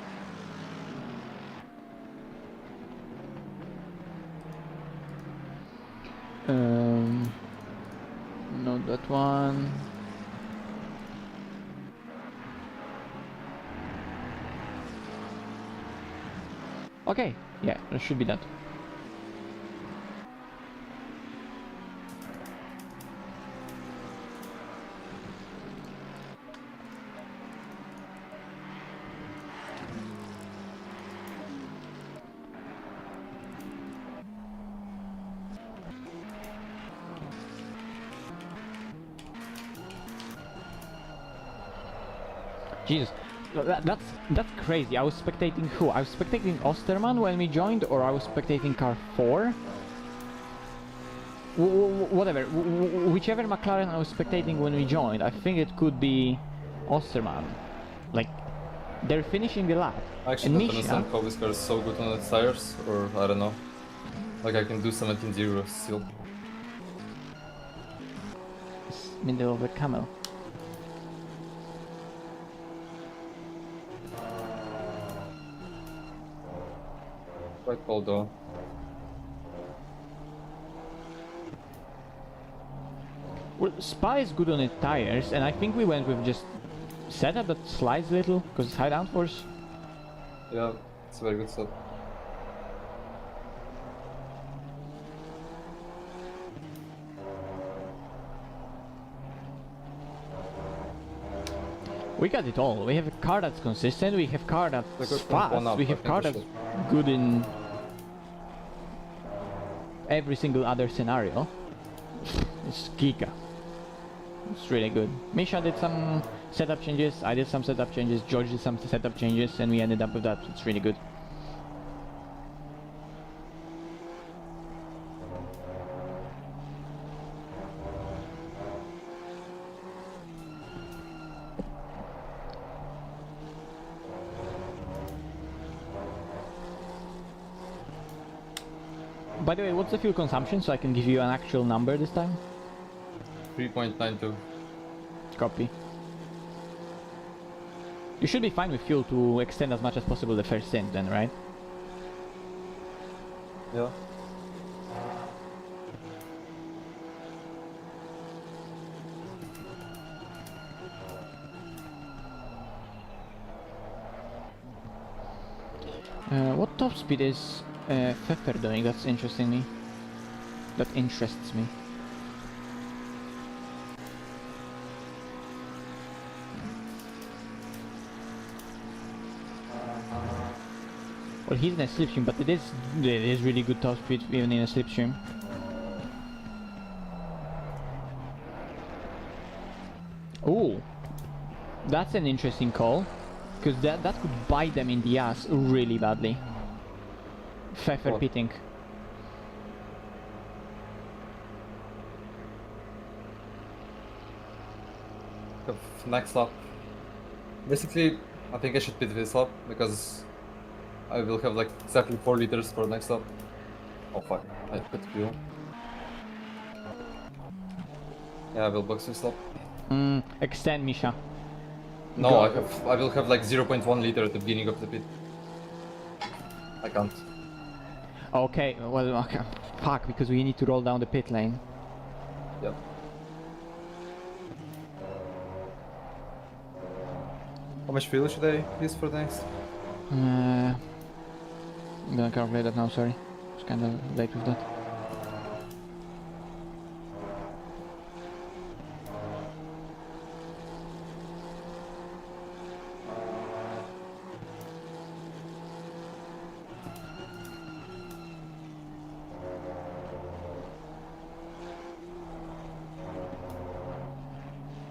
Not that one. Okay, yeah, that should be that. Jesus, that's crazy. I was spectating who? I was spectating Osterman when we joined, or I was spectating car 4? Whatever, whichever McLaren I was spectating when we joined, I think it could be Osterman. Like, they're finishing the lap. I actually And don't Misha, understand how this car is so good on its tires, or I don't know. Like I can do 17-0 still. is middle of a camel. Quite cold though. Well, Spa is good on its tires, and I think we went with just setup that slides a little, because it's high downforce. Yeah, it's a very good stuff. We got it all. We have a car that's consistent, we have a car that's Like a front one fast, up, we I have a think car we that's should. good in every single other scenario. It's Giga. It's really good. Misha did some setup changes, I did some setup changes, George did some setup changes, and we ended up with that. It's really good. By the way, what's the fuel consumption so I can give you an actual number this time? 3.92. Copy. You should be fine with fuel to extend as much as possible the first stint then, right? Yeah. What top speed is Pfeffer doing? That's interesting me. That interests me. Well, he's in a slipstream, but it is really good top speed even in a slipstream. Oh, that's an interesting call, because that could bite them in the ass really badly. Pfeffer What? pitting. Next lap. Basically, I think I should pit this lap because I will have like exactly 4 liters for next lap. Oh fuck, I put fuel. Yeah, I will box this lap. Extend, Misha. No, Go. I will have like 0.1 liter at the beginning of the pit. I can't. Okay, well, okay. Fuck, because we need to roll down the pit lane. Yep. How much fuel should I use for the next? I'm gonna calculate that now, sorry. It's kinda late with that.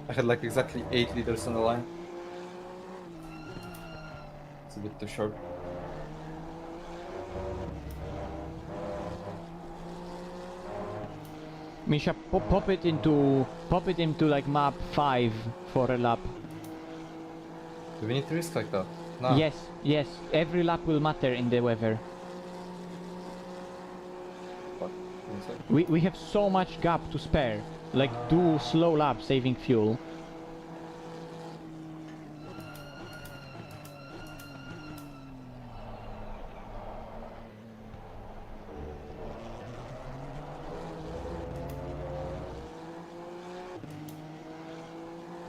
I had like exactly 8 liters on the line. It's a bit too short. Misha, pop it into like map 5 for a lap. Do we need to risk like that? No. Yes, yes. Every lap will matter in the weather. Fuck. One sec. We have so much gap to spare. Like, do slow laps saving fuel.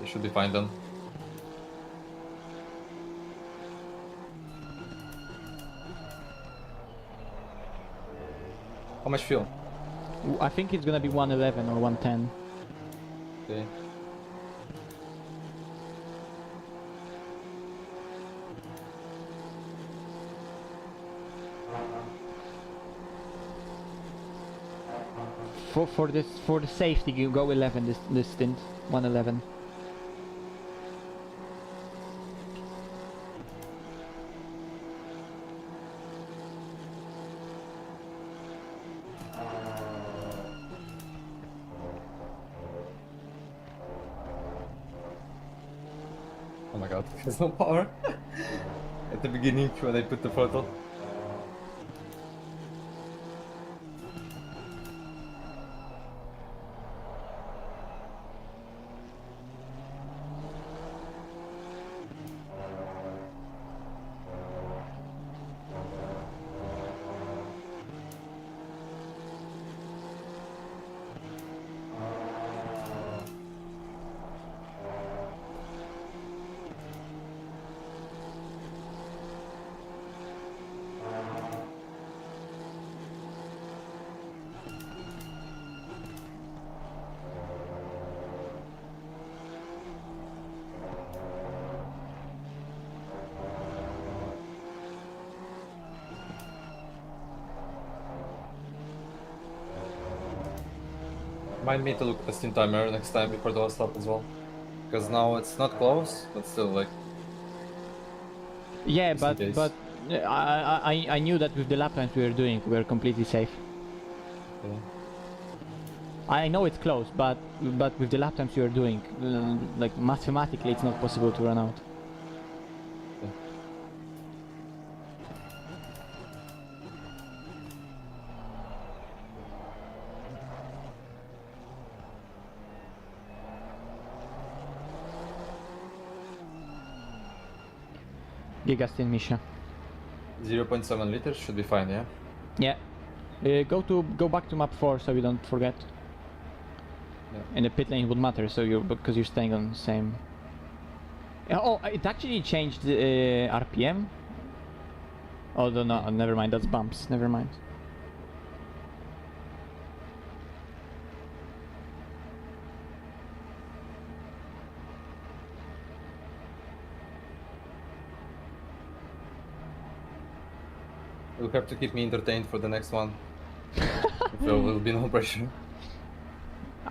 It should be fine then. How much fuel? I think it's gonna be 111 or 110. Okay. For the safety, you go 11 this stint. 111. Oh my god, there's no power. At the beginning when I put the throttle. Remind me to look at the Stint timer next time before the last lap as well. Because now it's not close, but still like... Yeah, Just in but case. I knew that with the lap times we were doing, we were completely safe. Yeah. I know it's close, but with the lap times you were doing, like mathematically, it's not possible to run out. Gigastin Misha. 0.7 liters should be fine, yeah? Yeah. Go back to map 4 so we don't forget. Yeah. And the pit lane would matter, so because you're staying on the same. Oh, it actually changed the RPM. Oh no, never mind. That's bumps. Never mind. You'll have to keep me entertained for the next one. If there will be no pressure.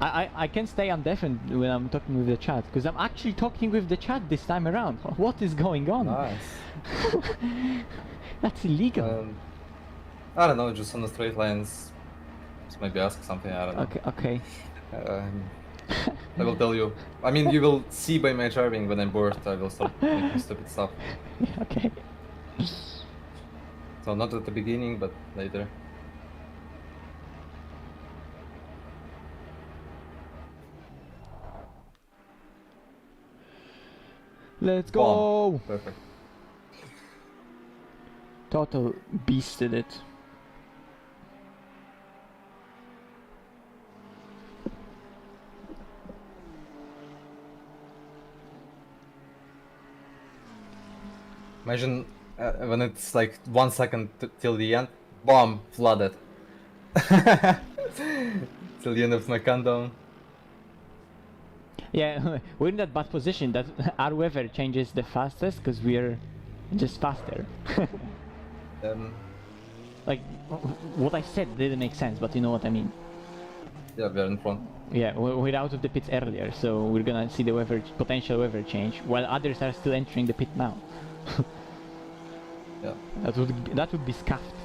I can stay undeafened when I'm talking with the chat, because I'm actually talking with the chat this time around. What is going on? Nice. That's illegal. I don't know, just on the straight lines. Just maybe ask something, I don't know. Okay. I will tell you. I mean, you will see by my driving when I'm bored, I will start making stupid stuff. Okay. So not at the beginning, but later. Let's go! Bomb. Perfect. Total beasted it. Imagine when it's like 1 second till the end, bomb, flooded. Till the end of my countdown. Yeah, we're in that bad position that our weather changes the fastest because we're just faster. Like, what I said didn't make sense, but you know what I mean. Yeah, we're in front. Yeah, we're out of the pits earlier, so we're gonna see the potential weather change, while others are still entering the pit now. Yeah. That would be scuffed.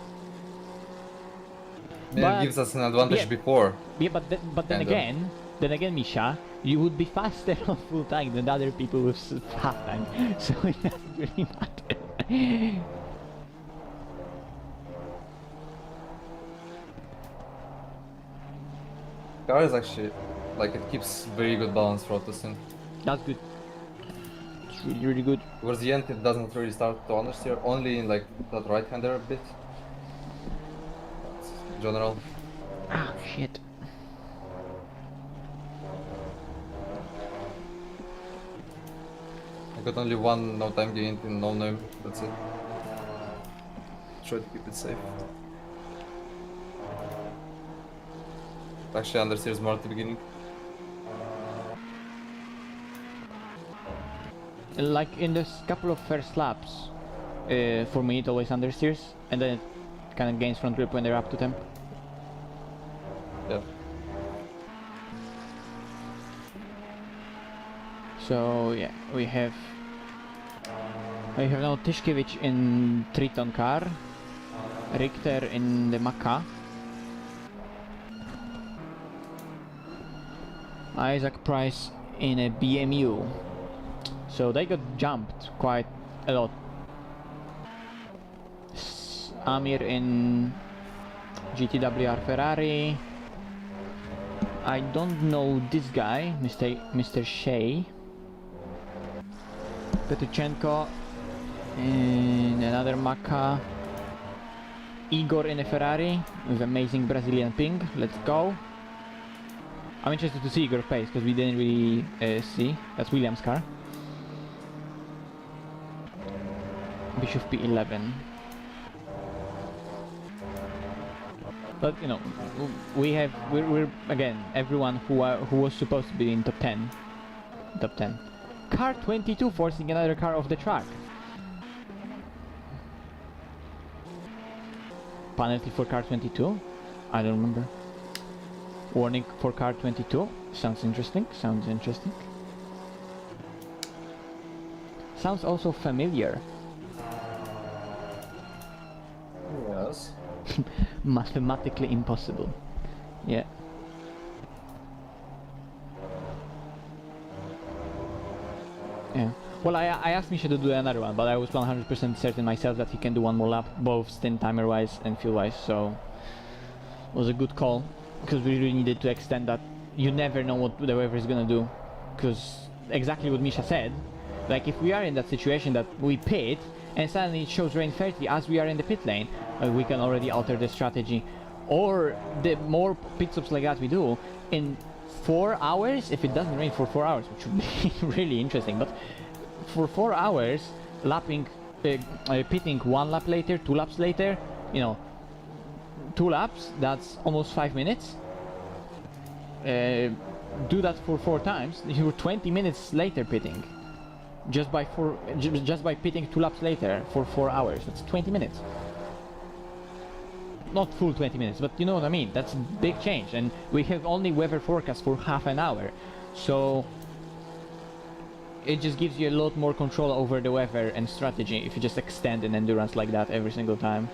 It gives us an advantage before. Yeah, but then again, Misha, you would be faster on full tank than other people with half tank, so it doesn't really matter. Car is actually, like, it keeps very good balance throughout the scene. That's good. It's really, really good. Towards the end, it doesn't really start to understeer, only in like that right-hander a bit. But in general. Ah, shit. I got only one no time gain in no name, that's it. Try to keep it safe. Actually understeers more at the beginning. Like in this couple of first laps, for me it always understeers, and then it kind of gains front grip when they're up to temp. Yeah. So yeah, we have now Tyszkiewicz in Triton car, Richter in the Maka, Isaac Price in a BMU. So they got jumped quite a lot. Amir in GTWR Ferrari. I don't know this guy, Mr. Shea. Petruchenko in another Maka. Igor in a Ferrari with amazing Brazilian ping. Let's go. I'm interested to see Igor's pace because we didn't really see. That's Williams' car. Bishop P11. But you know, we're again everyone who was supposed to be in top 10. Car 22 forcing another car off the track. Penalty for car 22? I don't remember. Warning for car 22. Sounds interesting. Sounds interesting. Sounds also familiar. Yes. Mathematically impossible. Yeah. Yeah. Well, I asked Misha to do another one, but I was 100% certain myself that he can do one more lap, both stint timer-wise and fuel-wise, so it was a good call, because we really needed to extend that. You never know what the weather is gonna do, because exactly what Misha said, like if we are in that situation that we pit, and suddenly it shows rain 30 as we are in the pit lane, we can already alter the strategy. Or the more pit stops like that we do, in 4 hours, if it doesn't rain for 4 hours, which would be really interesting, but for 4 hours, lapping, pitting 1 lap later, 2 laps later, you know, 2 laps, that's almost 5 minutes. Do that for 4 times, you're 20 minutes later pitting. Just by pitting 2 laps later for 4 hours, that's 20 minutes. Not full 20 minutes, but you know what I mean, that's a big change, and we have only weather forecast for half an hour, so it just gives you a lot more control over the weather and strategy if you just extend an endurance like that every single time.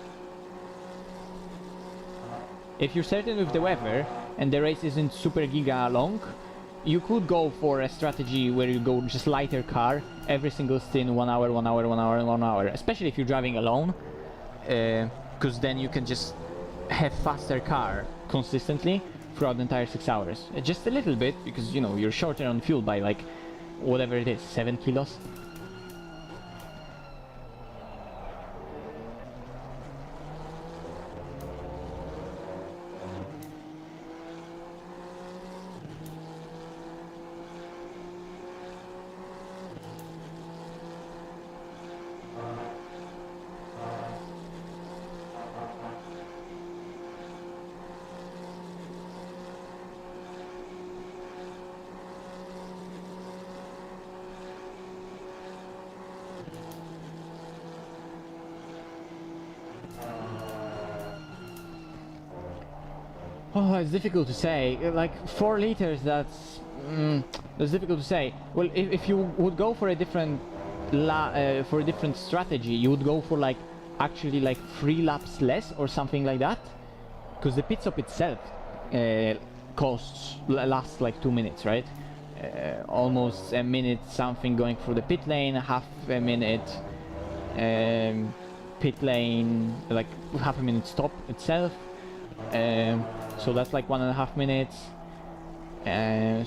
If you're certain with the weather and the race isn't super giga long, you could go for a strategy where you go just lighter car every single stint, 1 hour, 1 hour, 1 hour, 1 hour, especially if you're driving alone, because then you can just have faster car consistently throughout the entire 6 hours. Just a little bit, because you know you're shorter on fuel by like whatever it is, 7 kilos. Oh, it's difficult to say. Like 4 liters, that's difficult to say. Well, if you would go for a different strategy, you would go for like actually like 3 laps less or something like that, because the pit stop itself lasts like 2 minutes, right? Almost a minute something going through the pit lane, half a minute pit lane, like half a minute stop itself. So that's like 1.5 minutes.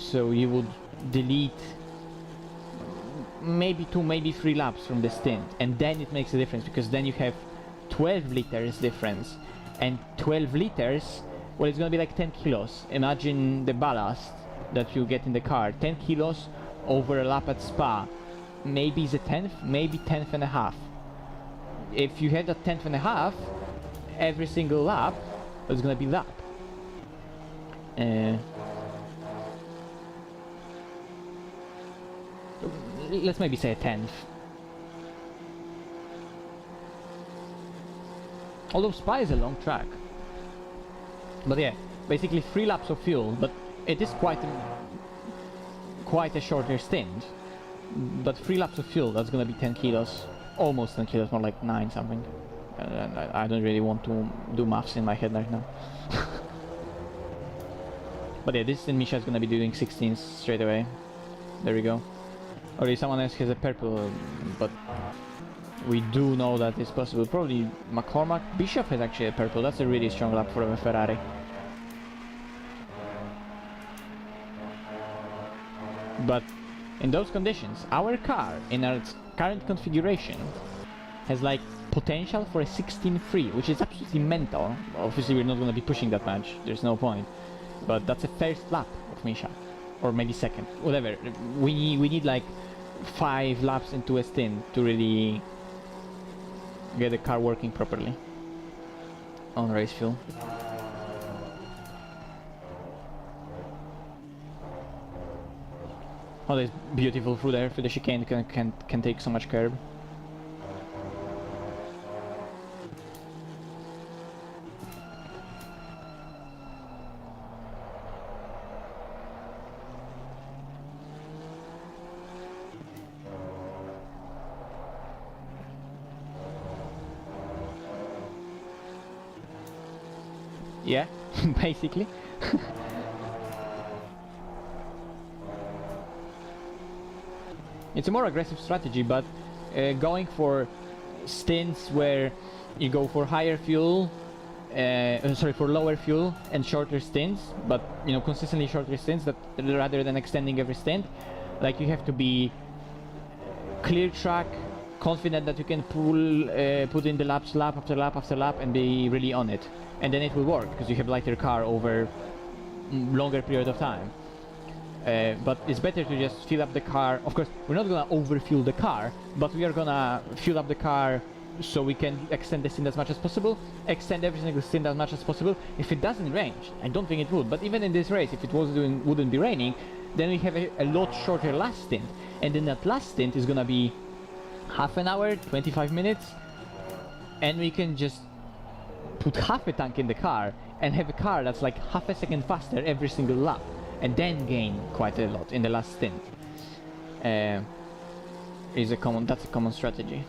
So you would delete maybe 2, maybe 3 laps from the stint, and then it makes a difference, because then you have 12 liters difference, and 12 liters, well, it's gonna be like 10 kilos. Imagine the ballast that you get in the car. 10 kilos over a lap at Spa, maybe it's a tenth, maybe 10th and a half. If you have that 10th and a half every single lap, it's gonna be lap. Let's maybe say a 10th. Although Spa is a long track. But yeah, basically 3 laps of fuel, but it is quite a shorter stint. But 3 laps of fuel, that's gonna be 10 kilos. Almost 10 kilos, more like 9 something. And I don't really want to do maths in my head right now. But yeah, this in Misha is gonna be doing 16s straight away. There we go. Already someone else has a purple, but we do know that it's possible. Probably McCormack. Bishop has actually a purple. That's a really strong lap for a Ferrari. But in those conditions, our car, in its current configuration, has like potential for a 16.3, which is absolutely mental. Obviously we're not going to be pushing that much, there's no point. But that's a first lap of Misha. Or maybe second, whatever. We need like 5 laps into a stint to really get the car working properly on race fuel. Oh, that's beautiful through there. For the chicane can take so much curb. Yeah, basically. It's a more aggressive strategy, but going for stints where you go for higher fuel, for lower fuel and shorter stints, but you know, consistently shorter stints, that rather than extending every stint, like you have to be clear track, confident that you can put in the laps lap after lap after lap and be really on it, and then it will work because you have lighter car over longer period of time. But it's better to just fill up the car. Of course, we're not gonna overfuel the car, but we are gonna fill up the car so we can extend the stint as much as possible, extend every single stint as much as possible. If it doesn't rain, I don't think it would, but even in this race, if it wouldn't be raining, then we have a lot shorter last stint, and then that last stint is gonna be half an hour, 25 minutes, and we can just put half a tank in the car and have a car that's like half a second faster every single lap, and then gain quite a lot in the last stint. That's a common strategy.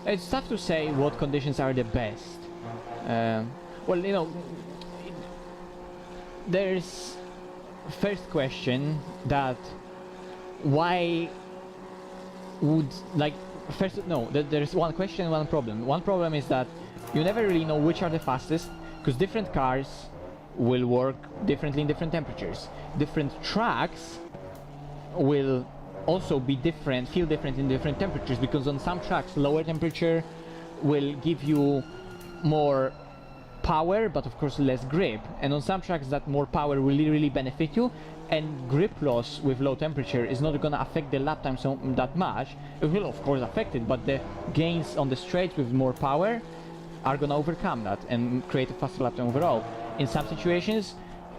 It's tough to say what conditions are the best. Well, you know, there's first question that why would there's one question, one problem. One problem is that you never really know which are the fastest, because different cars will work differently in different temperatures. Different tracks will also be different, feel different in different temperatures, because on some tracks lower temperature will give you more power, but of course less grip, and on some tracks that more power will really benefit you, and grip loss with low temperature is not gonna affect the lap time so that much. It will of course affect it, but the gains on the straights with more power are gonna overcome that and create a faster lap time overall. In some situations,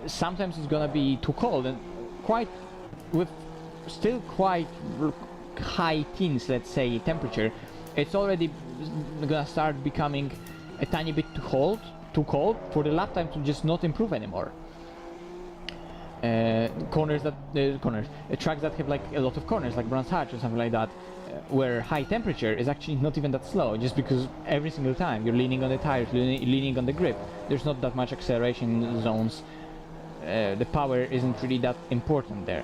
sometimes it's gonna be too cold, and still quite high teens, let's say, temperature, it's already gonna start becoming a tiny bit too cold for the lap time to just not improve anymore. Tracks that have like a lot of corners, like Brands Hatch or something like that, where high temperature is actually not even that slow, just because every single time you're leaning on the tires, leaning on the grip, there's not that much acceleration zones. The power isn't really that important there.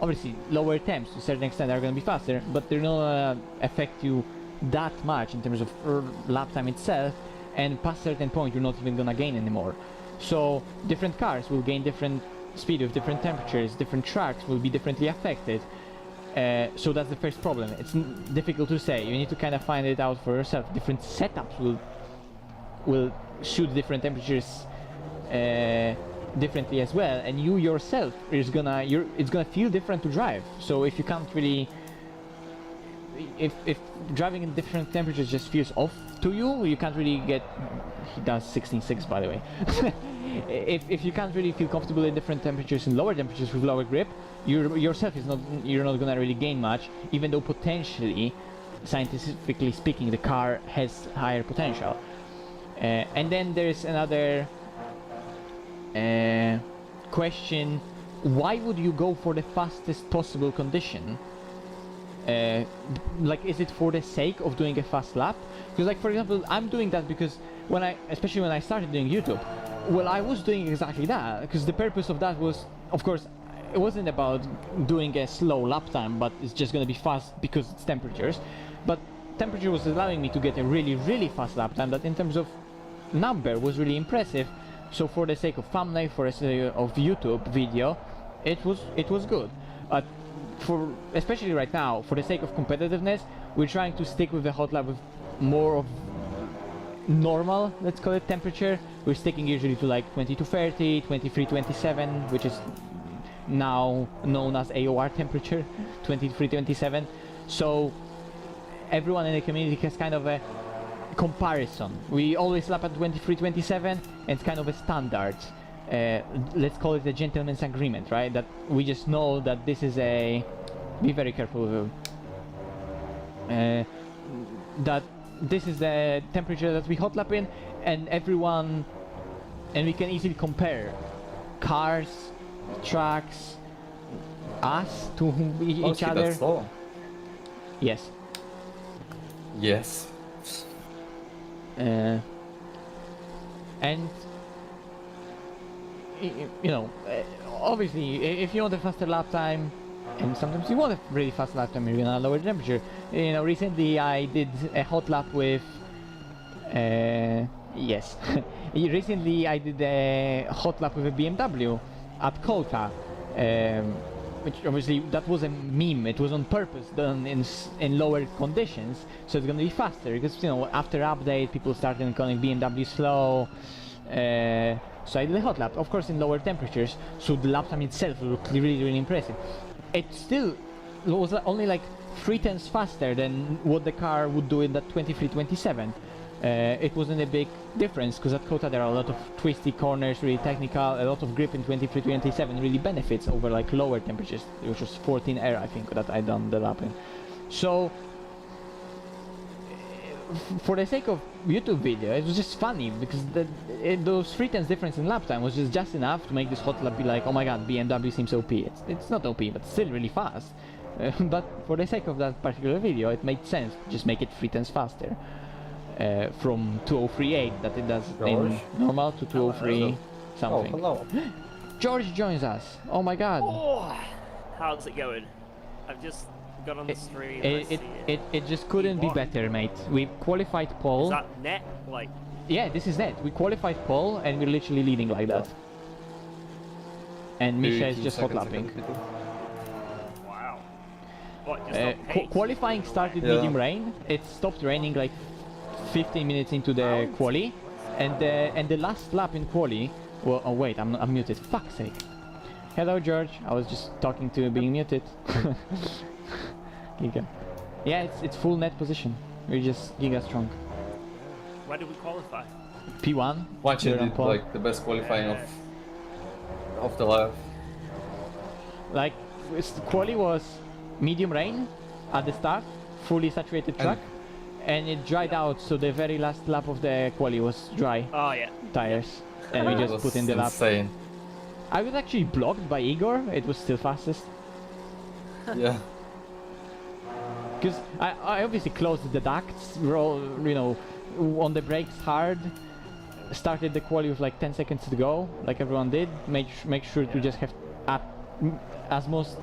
Obviously, lower temps to a certain extent are going to be faster, but they're not going to affect you that much in terms of lap time itself, and past a certain point you're not even going to gain anymore. So different cars will gain different speed with different temperatures, different tracks will be differently affected. So that's the first problem. It's difficult to say, you need to kind of find it out for yourself. Different setups will shoot different temperatures differently as well, and you yourself it's gonna feel different to drive. So if you can't really, if driving in different temperatures just feels off to you, you can't really get. He does 16.6 by the way. if you can't really feel comfortable in different temperatures and lower temperatures with lower grip, you're not gonna really gain much, even though potentially, scientifically speaking, the car has higher potential. And then there's another question: why would you go for the fastest possible condition? Like, is it for the sake of doing a fast lap? Because, like, for example, I'm doing that because especially when I started doing YouTube, well, I was doing exactly that, because the purpose of that was, of course, it wasn't about doing a slow lap time, but it's just gonna be fast because it's temperatures. But temperature was allowing me to get a really fast lap time that in terms of number was really impressive. So for the sake of thumbnail, for the sake of YouTube video, it was good. But especially right now, for the sake of competitiveness, we're trying to stick with the hot lap with more of normal, let's call it, temperature. We're sticking usually to like 22-30, 23-27, which is now known as AOR temperature, 23-27. So everyone in the community has kind of a comparison. We always lap at 23-27, and it's kind of a standard. Let's call it a gentleman's agreement, right? That we just know that this is a. Be very careful. That this is the temperature that we hot lap in, and we can easily compare cars, trucks, us to each other. That's slow. Yes. Yes. And you know, obviously, if you want a faster lap time, and sometimes you want a really fast lap time, you're gonna lower the temperature. You know, recently I did a hot lap with, yes, recently I did a hot lap with a BMW at Kolta, which obviously that was a meme. It was on purpose done in lower conditions, so it's gonna be faster because, you know, after update people started calling BMW slow. So I did a hot lap, of course in lower temperatures, so the lap time itself looked really impressive. It still was only like 0.3 faster than what the car would do in that 2327. It wasn't a big difference because at Kota there are a lot of twisty corners, really technical, a lot of grip in 2327 really benefits over like lower temperatures, which was 14 air I think that I done the lap in. So for the sake of YouTube video, it was just funny because those 0.3 difference in lap time was just enough to make this hot lap be like, oh my god, BMW seems OP. It's not OP, but still really fast. But for the sake of that particular video, it made sense to just make it 0.3 faster. From 2038 that it does in normal to 203 something. Oh, hello. George joins us. Oh my god. Oh, how's it going? I've just got on the stream. It just couldn't be better, mate. We qualified pole. Is that net? Like? Yeah, this is net. We qualified pole and we're literally leading like that. And Misha is just hot lapping. Wow. What, just on pace? Qualifying started medium rain. It stopped raining like 15 minutes into the quali, and the last lap in quali. Well, oh wait, I'm muted. Fuck's sake. Hello, George. I was just talking to being muted. Giga. Yeah, it's full net position. We're just giga strong. Where did we qualify? P1. Watch it did like the best qualifying of the life. Like quali was medium rain at the start, fully saturated track. And it dried out, so the very last lap of the quali was dry. Oh yeah. Tires, and we just put in the lap. Insane. I was actually blocked by Igor. It was still fastest. Yeah. Because I obviously closed the ducts, you know, on the brakes hard. Started the quali with like 10 seconds to go, like everyone did. Make sure to just have as most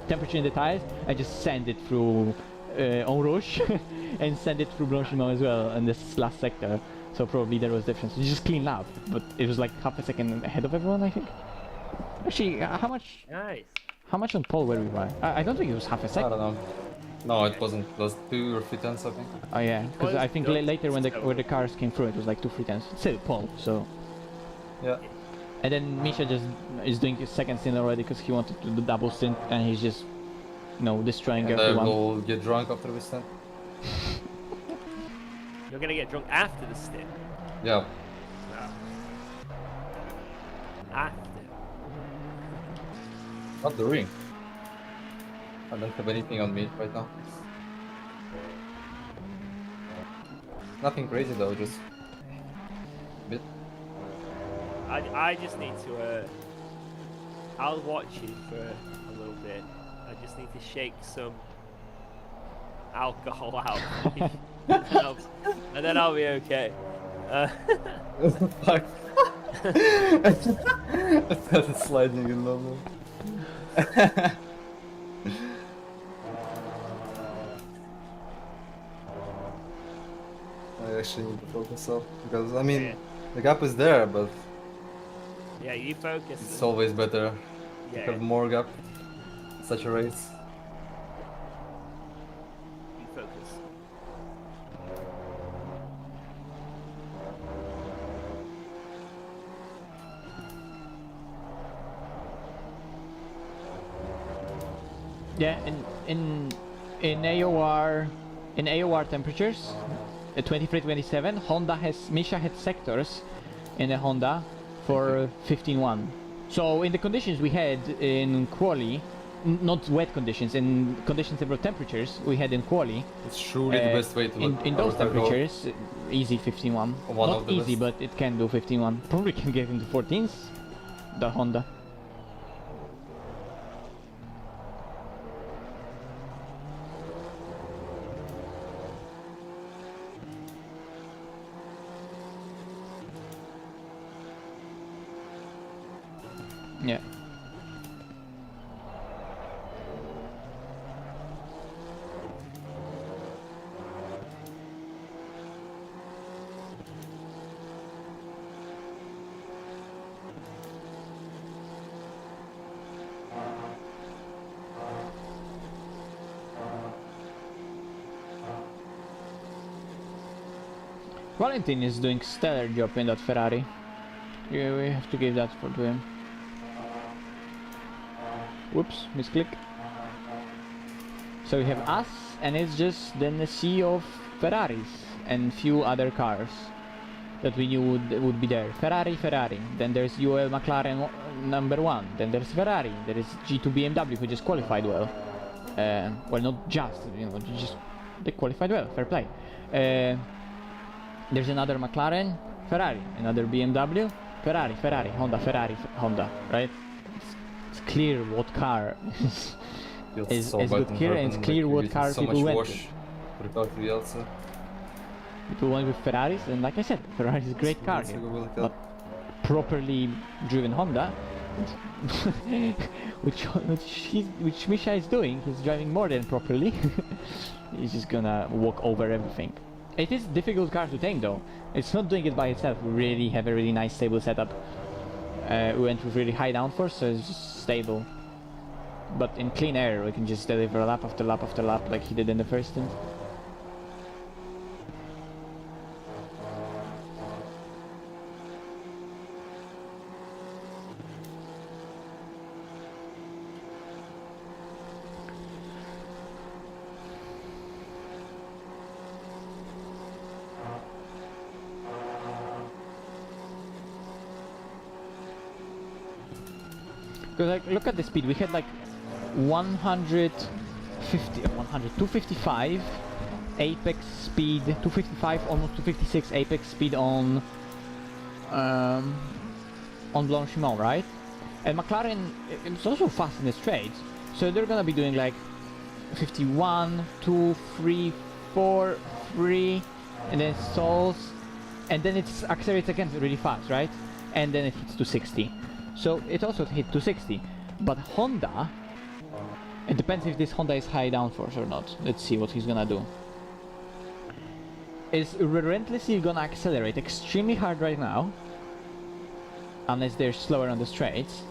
temperature in the tires. I just send it through En Rouge and send it through Blanchiment as well in this last sector. So probably there was difference. You just clean lap, but it was like half a second ahead of everyone, I think. Actually, how much? Nice. How much on pole were we by? I don't think it was half a second. I don't know. No, it wasn't. It was 2 or 3 tenths, I think. Oh yeah, because I think later when the cars came through, it was like 2-3 tenths. Still pole, so. Yeah. And then Misha just is doing his second stint already because he wanted to do double stint, and he's just, you know, destroying And everyone. we'll get drunk after we stint. You're gonna get drunk after the stint. Yeah. After. Not the ring. I don't have anything on me right now. Nothing crazy though, just a bit. I just need to. I'll watch you for a little bit. I just need to shake some alcohol out, and then I'll be okay. Fuck. I started sliding in love. I actually need to focus up because I mean the gap is there, but yeah, you focus. it's always better to Yeah. have more gap in such a race. You focus. Yeah, in AOR temperatures, 23-27, Misha had sectors in a Honda for 15.1. So in the conditions we had in quali, not wet conditions, in conditions of temperatures we had in quali. It's surely the best way to In those our car go. temperatures, easy 15-1. One Not of the easy, best. but it can do 15-1. Probably can get into 14s. The Honda. Yeah. Valentin is doing stellar job in that Ferrari. Yeah, we have to give that to him. Whoops, misclick. So we have us, and it's just then a sea of Ferraris and few other cars that we knew would be there. Ferrari. Then there's UL McLaren number 1. Then there's Ferrari. There is G2 BMW who just qualified well. Well, not just, they qualified well. Fair play. There's another McLaren, Ferrari, another BMW, Ferrari, Honda, right? It's clear what car is good here, and it's clear what car people went with. People went with Ferraris, and like I said, Ferrari is a great car here. But properly driven Honda, which Misha is doing, he's driving more than properly. He's just gonna walk over everything. It is a difficult car to tame though. It's not doing it by itself. We really have a really nice stable setup. We went with really high downforce, so it's just stable. But in clean air, we can just deliver lap after lap after lap like he did in the first stint. Because like, look at the speed. We had like 255 apex speed, 255, almost 256 apex speed on Blanchimont, right? And McLaren, it's also fast in the straights, so they're gonna be doing like 51, 2, 3, 4, 3, and then it stalls, and then it accelerates again really fast, right? And then it hits to 60. So it also hit 260, but Honda, it depends if this Honda is high downforce or not. Let's see what he's gonna do. Is relentlessly gonna accelerate extremely hard right now, unless they're slower on the straights.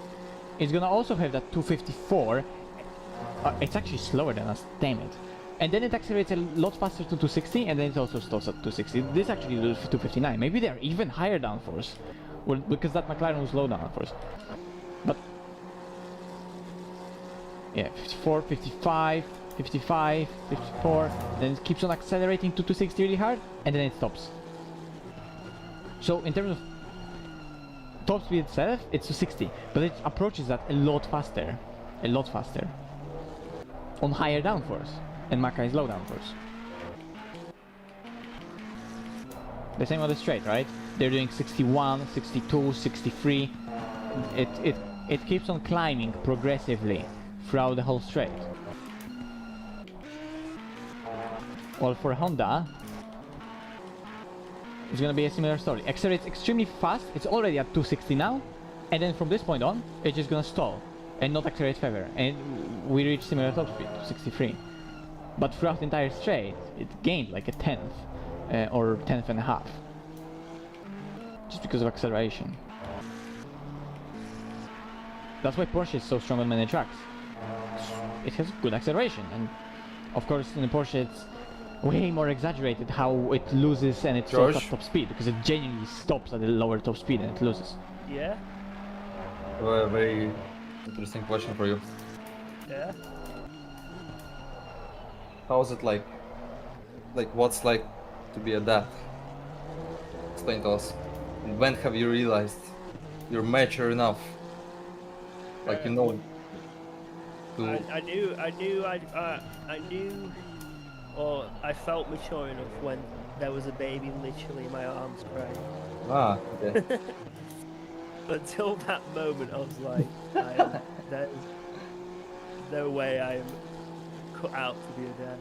It's gonna also have that 254. It's actually slower than us, damn it. And then it accelerates a lot faster to 260, and then it also stalls at 260. This actually does 259. Maybe they're even higher downforce. Well, because that McLaren was low downforce. But yeah, 54, 55, 55, 54, then it keeps on accelerating to 260 really hard, and then it stops. So in terms of top speed itself, it's 260, but it approaches that a lot faster. On higher downforce, and Maca is low downforce. The same on the straight, right? They're doing 61, 62, 63. It keeps on climbing progressively throughout the whole straight. Well, for Honda, it's gonna be a similar story. Accelerates extremely fast. It's already at 260 now, and then from this point on, it's just gonna stall and not accelerate further. And we reach similar top speed, 63. But throughout the entire straight, it gained like a tenth. Or 10th and a half, just because of acceleration. That's why Porsche is so strong on many tracks. It has good acceleration, and of course in the Porsche it's way more exaggerated how it loses and it stops at top speed, because it genuinely stops at the lower top speed and it loses. Yeah. Well, a very interesting question for you. Yeah. How's it like? Like, what's like to be a dad? Explain to us. And when have you realized you're mature enough? Like, you know. to. I knew, or I felt mature enough when there was a baby literally in my arms crying. Ah, okay. Until that moment, I was like, there's no way I am cut out to be a dad.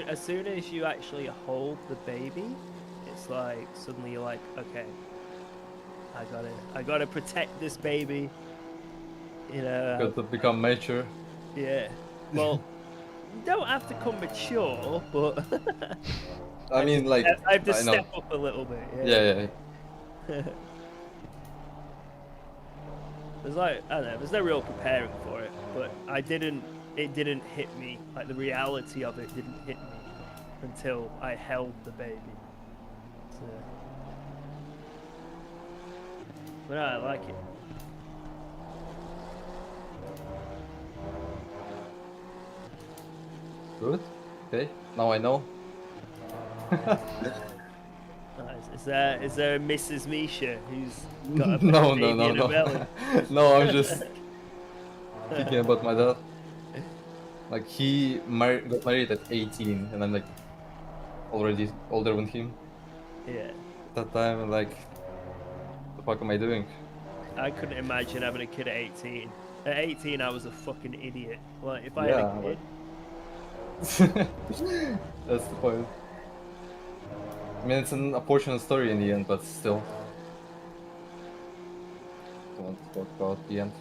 As soon as you actually hold the baby, it's like suddenly you're like, okay, I gotta protect this baby. You know. Got to become mature. Yeah. Well, you don't have to come mature, but I mean, like, I have to I know. step up a little bit. Yeah. There's like, I don't know, there's no real preparing for it, but it didn't hit me, like the reality of it didn't hit me until I held the baby. So, but no, I like it. Good. Okay. Now I know. Nice. Is there a Mrs. Misha who's got a No, baby in her belly? No, I'm just thinking about my dad. Like he got married at 18, and I'm like already older than him. Yeah. At that time, I'm like, the fuck am I doing? I couldn't imagine having a kid at 18. At 18, I was a fucking idiot. Like, if I Yeah, had a kid... That's the point. I mean, it's an unfortunate story in the end, but still. Don't want to talk about the end.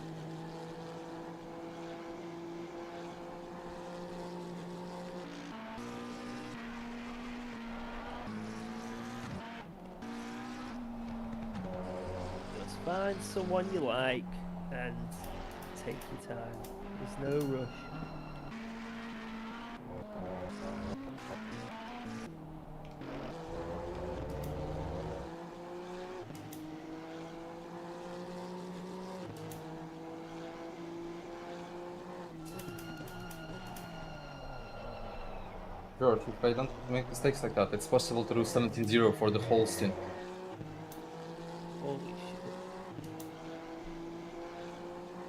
Just find someone you like and take your time. There's no rush. George, if I don't make mistakes like that, it's possible to do 17-0 for the whole stint. Holy shit.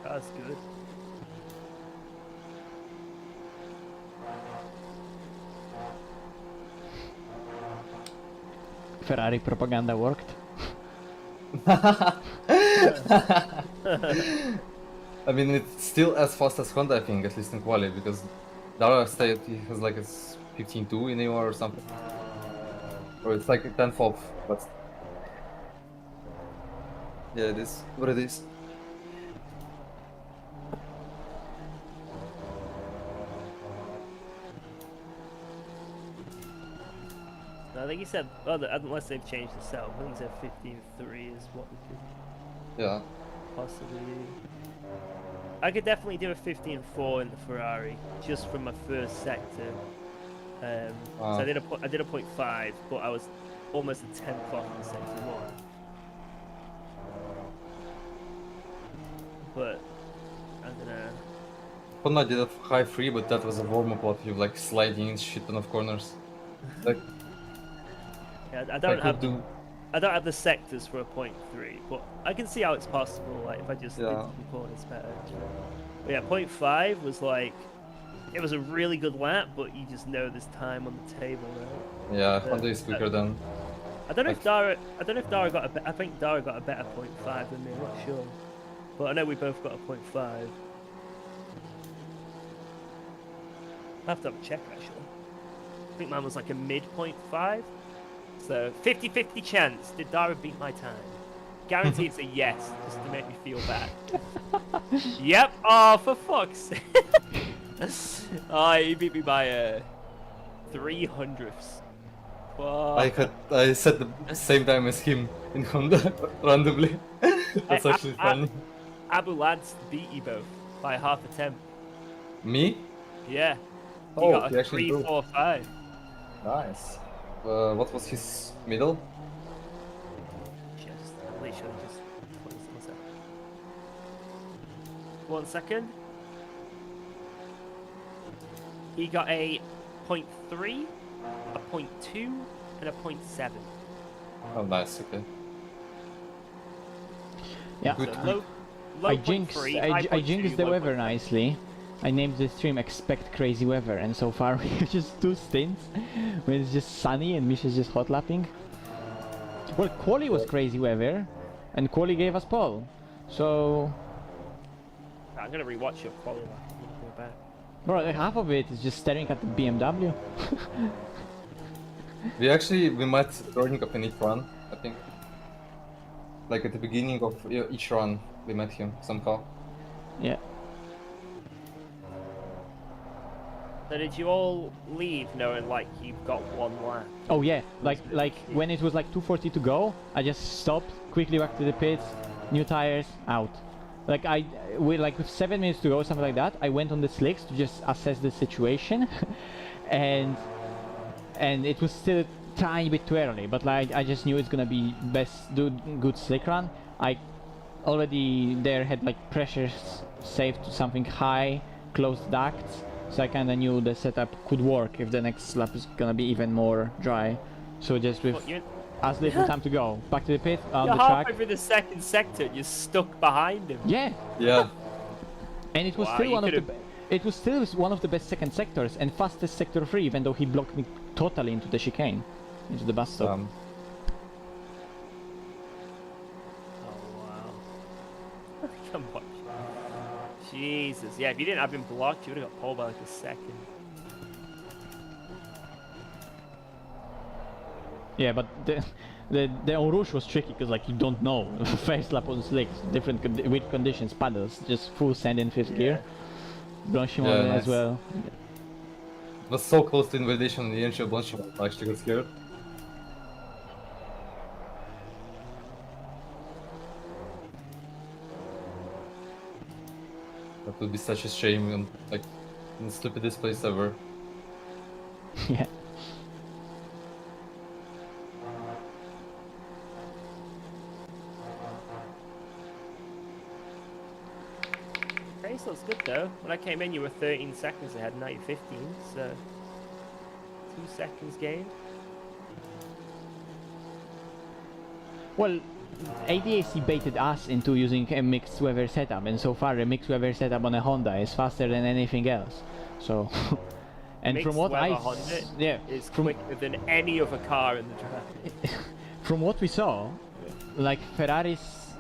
That's good. Ferrari propaganda worked. I mean, it's still as fast as Honda, I think, at least in quali, because Dara said he has like a 15.2 in AOR or something. Or it's like a 10th of, but... Yeah, it is what it is. I think he said, unless they've changed the setup, I think he said 15.3 is what we could Yeah. possibly do. I could definitely do a 15.4 in the Ferrari, just from my first sector. So I did a 0.5, but I was almost a 10th off in sector 1. But, I don't know. Honda did a high 3, but that was a warm-up lot, you like sliding in shit ton of corners. Like, Yeah, I I don't could do... I don't have the sectors for a 0.3, but I can see how it's possible. Like if I just did the corners better. But yeah, 0.5 was like, it was a really good lap, but you just know there's time on the table, right? Yeah, Honda is quicker than... I don't know if Dara got a I think Dara got a better 0.5 than me. I'm not sure, but I know we both got a 0.5. I have to have a check actually. I think mine was like a mid 0.5. So 50-50 chance. Did Dara beat my time? Guarantee it's a yes, just to make me feel bad. Yep. Oh, for fuck's sake. Oh, he beat me by 300ths. Fuck. I said the same time as him in Honda randomly. That's actually funny. Abu Lads beat you both by half a temp. Me? Yeah. You Oh, got he a actually 3, 4, 5. Nice. What was his middle? Just literally just 1 second. He got a 0.3, a 0.2, and a 0.7. Oh, nice. Okay. Yeah. Good. So low I 0.3, high I 0.2, jinxed the low weather 0.5. nicely. I named the stream Expect Crazy Weather, and so far we just 2 stints when it's just sunny and Misha's just hot lapping. Well, quali was crazy weather, and quali gave us pole. So, I'm gonna rewatch your quality. I'm gonna go back. bro, like half of it is just staring at the BMW. We met turning up in each run, I think. Like at the beginning of each run, we met him somehow. Yeah. So did you all leave knowing like you've got 1 lap? Oh yeah, like when it was like 2:40 to go, I just stopped, quickly back to the pits, new tires, out. Like with 7 minutes to go, something like that, I went on the slicks to just assess the situation, and it was still a tiny bit too early. But like I just knew it's gonna be good slick run. I already there had like pressures saved to something high, closed ducts. So I kind of knew the setup could work if the next lap is gonna be even more dry. So just with as little time to go, back to the pit on You're the track. halfway through the second sector, you're stuck behind him. Yeah, Yeah. and it was Wow, still you one of the could've- it was still one of the best second sectors and fastest sector 3, even though he blocked me totally into the chicane, into the bus stop. Oh wow. Come on. Jesus. Yeah, if you didn't have him blocked, you would have got pole by like a second. Yeah, but the on Rouge was tricky because like you don't know. First lap on slicks, different with conditions, paddles, just full sand in 5th gear. Blanchimon Yeah, as nice. well. It was so close to invalidation in the end, Blanchimon actually got scared. That would be such a shame and like the stupidest place ever. Yeah. Race looks good though. When I came in, you were 13 seconds ahead, now you're 15, so 2 seconds gained. Well, ADAC baited us into using a mixed weather setup, and so far a mixed weather setup on a Honda is faster than anything else. So, and Mixed from what weather I Honda yeah, is from quicker than any other car in the track. from what we saw, like Ferraris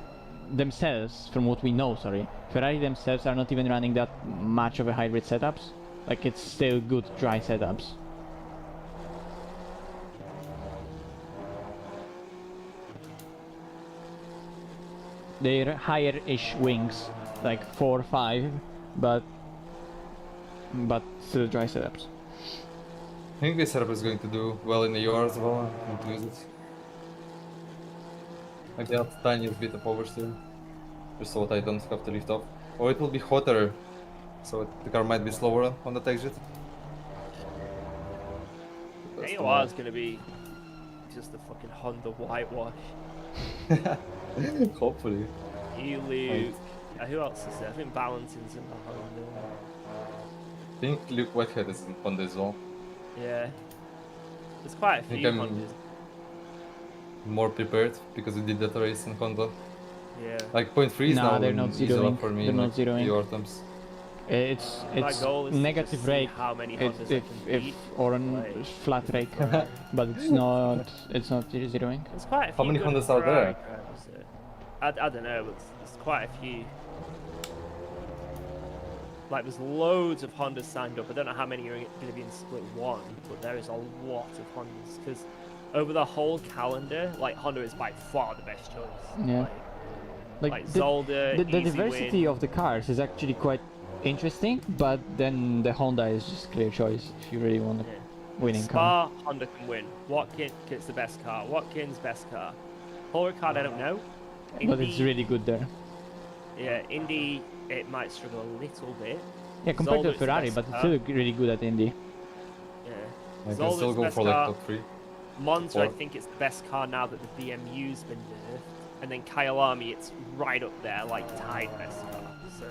themselves, from what we know, sorry, Ferrari themselves are not even running that much of a hybrid setups. Like it's still good dry setups. They're higher-ish wings, like 4 or 5, but still dry setups. I think this setup is going to do well in the UR as well. I want to use it. Like the tiniest bit of oversteer, just so that I don't have to lift off. Or it will be hotter, so the car might be slower on that exit. AOR is going to be just a fucking Honda whitewash. Hopefully. You, Luke. Who else is there? I think Valentin's in the Honda. I think Luke Whitehead is in Honda as well. Yeah. There's quite a think few I'm- Hondas. More prepared because we did that race in Honda. Yeah. Like 0.3 is Nah, now they're not easy zeroing. up for me. They're in, not like, zeroing. UR terms. It's My goal is to negative just see rake how many if Hondas I can if beat. or an like- flat rake, but it's not zeroing. There's quite a few How many good Hondas are Ferrari there? drivers there. I don't know, but there's quite a few. Like, there's loads of Hondas signed up. I don't know how many are going to be in split 1, but there is a lot of Hondas. Because over the whole calendar, like, Honda is by far the best choice. Yeah. Like the, Zolder, the easy diversity win. of the cars is actually quite interesting, but then the Honda is just clear choice if you really want a Yeah. winning car. Spa, Honda can win. Watkins gets the best car. Watkins, best car. Paul Ricard, I don't know. But it's Indy- really good there. Yeah, Indy, it might struggle a little bit. Yeah, compared Zolder's to the Ferrari, best but it's car. still really good at Indy. Yeah. I can Zolder's still the go best for like car. top 3. Monza, I Or- think it's the best car now that the BMU's been nerfed. And then Kyalami, it's right up there, like tied best car. So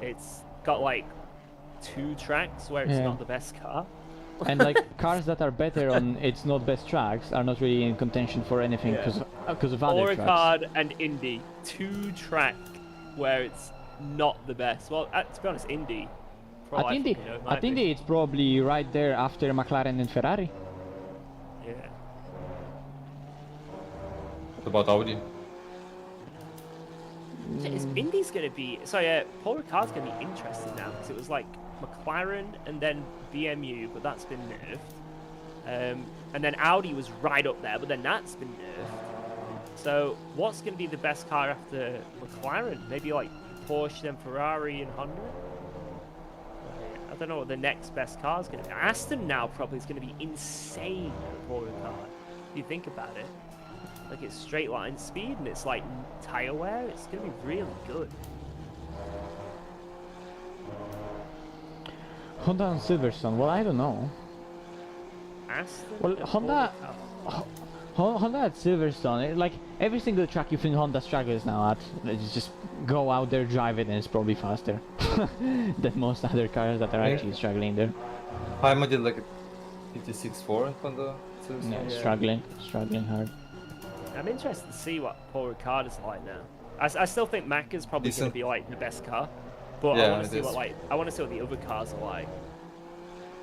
it's got like 2 tracks where it's Yeah. not the best car. And like cars that are better on its not best tracks are not really in contention for anything Yeah. because because of other tracks. Beauregard and Indy, 2 track where it's not the best. Well, to be honest, Indy. for all At Indy, fucking know, it might at Indy be. it's probably right there after McLaren and Ferrari. Yeah. What about Audi? Indy's going to be... So yeah, Paul Ricard's going to be interesting now, because it was like McLaren and then BMU, but that's been nerfed. And then Audi was right up there, but then that's been nerfed. So what's going to be the best car after McLaren? Maybe like Porsche, then Ferrari and Honda? I don't know what the next best car is going to be. Aston now probably is going to be insane for Paul Ricard. If you think about it. Like it's straight line speed and it's like tire wear. It's going to be really good. Honda and Silverstone, well, I don't know. Aston. Well, and Honda- Paul Ricard. Honda at Silverstone, like every single track you think Honda struggles now at, it's just go out there, drive it, and it's probably faster than most other cars that are actually struggling there. Haima did like a 56.4 on the Silverstone. Yeah, Yeah. struggling hard. I'm interested to see what Paul Ricard is like now. I still think Mac is probably going Decent. to be like the best car, but Yeah, I want to it see is. what I want to see what the other cars are like.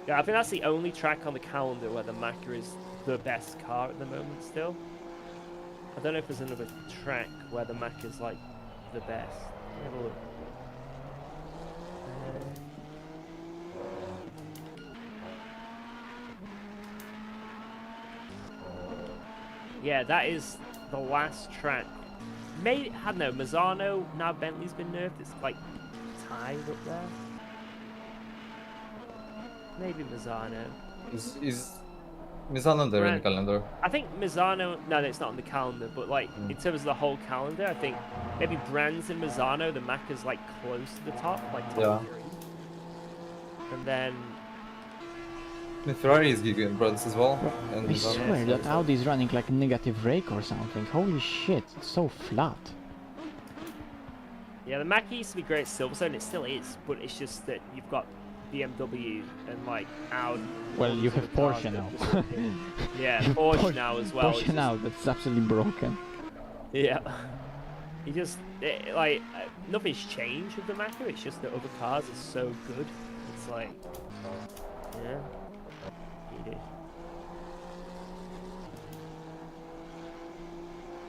Yeah, I think that's the only track on the calendar where the Macca is the best car at the moment still. I don't know if there's another track where the Macca is like the best. Let me have a look. Yeah, that is the last track. Maybe, I don't know, Mazzano, now Bentley's been nerfed, it's like tied up there. Maybe Mazzano. Is Misano there in the Right. calendar? I think Mazzano, no, it's not on the calendar, but like in terms of the whole calendar, I think maybe Brands and Mazzano, the Mac is like close to the top, like top Yeah. 3. And then, The Ferrari is giving bronze as well. And I Misano. swear that Audi is running like a negative rake or something. Holy shit, it's so flat. yeah, the Mac used to be great at Silverstone, it still is, but it's just that you've got BMW and like Audi. Well, you other have cars Porsche that now. just- yeah, Porsche now as well. Porsche it's just- now, that's absolutely broken. Yeah. You just, like, nothing's changed with the Macca, it's just that other cars are so good. It's like, yeah. You do.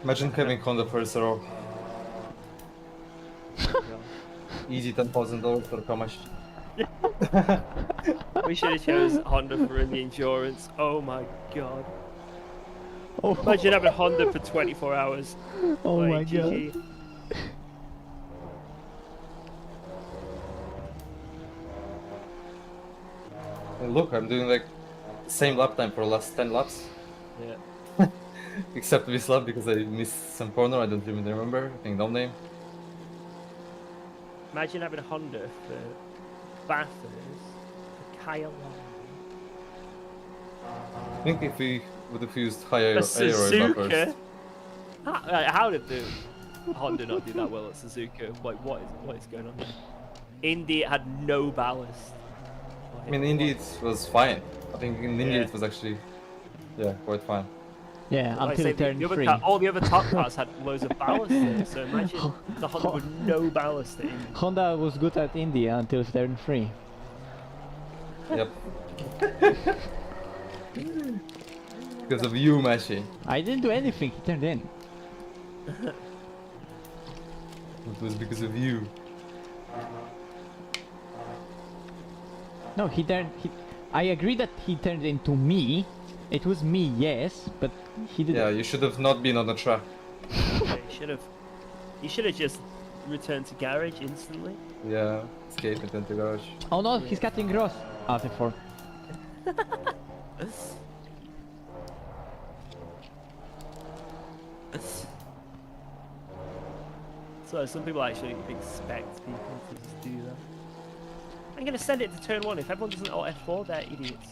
Imagine having Honda first row. Easy $10,000 for how much? We should have chose Honda for the endurance. Oh my god. Oh, Imagine having Honda for 24 hours. oh Like, my god. GG. And look, I'm doing like same lap time for the last 10 laps. Yeah. Except this lap because I missed some corner, I don't even remember. I think no name. Imagine having a Honda for Bathurst, for Kyle I think if we would have used higher a aero buffers. Suzuka. How did the Honda not do that well at Suzuka? Like, what is going on here? Indy had no ballast. I mean, Indy it was fine. I think in Indy Yeah. it was actually, yeah, quite fine. Yeah, Like I until say, it turned the other free. all the other top cars had loads of ballast in it, so imagine the Honda with no ballast in it. Honda was good at India until it turned free. Yep. Because of you, Mashi. I didn't do anything, he turned in. It was because of you. No, I agree that he turned into me. It was me, yes, but he didn't. Yeah, you should have not been on the track. Yeah, you should have just returned to garage instantly. Yeah, escape it into garage. Oh no, he's cutting gross. RT4. So some people actually expect people to just do that. I'm gonna send it to turn 1. If everyone doesn't alt F4, they're idiots.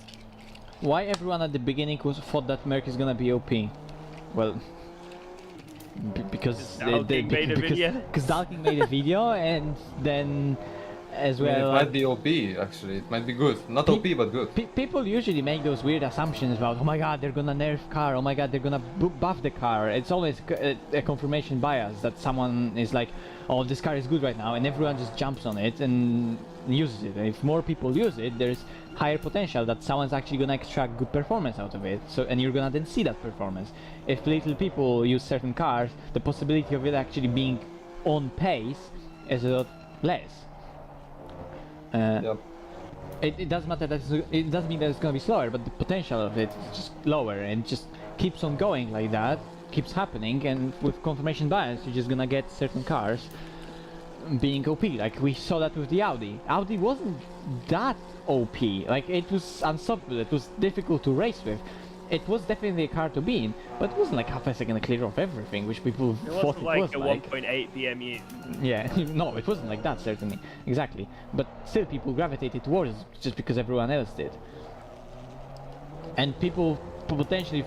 Why everyone at the beginning thought that Merc is gonna be OP? Well, because Dalking made a video. Because Dalking made a video, and then as I mean, well. it might be OP actually. It might be good. Not Pe- OP, but good. People usually make those weird assumptions about, oh my god, they're gonna nerf car, oh my god, they're gonna buff the car. It's always a confirmation bias that someone is like, oh, this car is good right now, and everyone just jumps on it and uses it. And if more people use it, there's higher potential that someone's actually gonna extract good performance out of it. So, and you're gonna then see that performance. If little people use certain cars, the possibility of it actually being on pace is a lot less. Yep. It doesn't matter that it doesn't mean that it's gonna be slower, but the potential of it is just lower, and just keeps on going like that, keeps happening, and with confirmation bias, you're just gonna get certain cars being OP. Like we saw that with the Audi. Audi wasn't that OP. Like it was unstoppable. It was difficult to race with. It was definitely a car to be in, but it wasn't like half a second clear of everything, which people It thought wasn't it like was a like. 1.8 BMU. Yeah, no, it wasn't like that, certainly. Exactly. But still people gravitated towards it just because everyone else did. And people potentially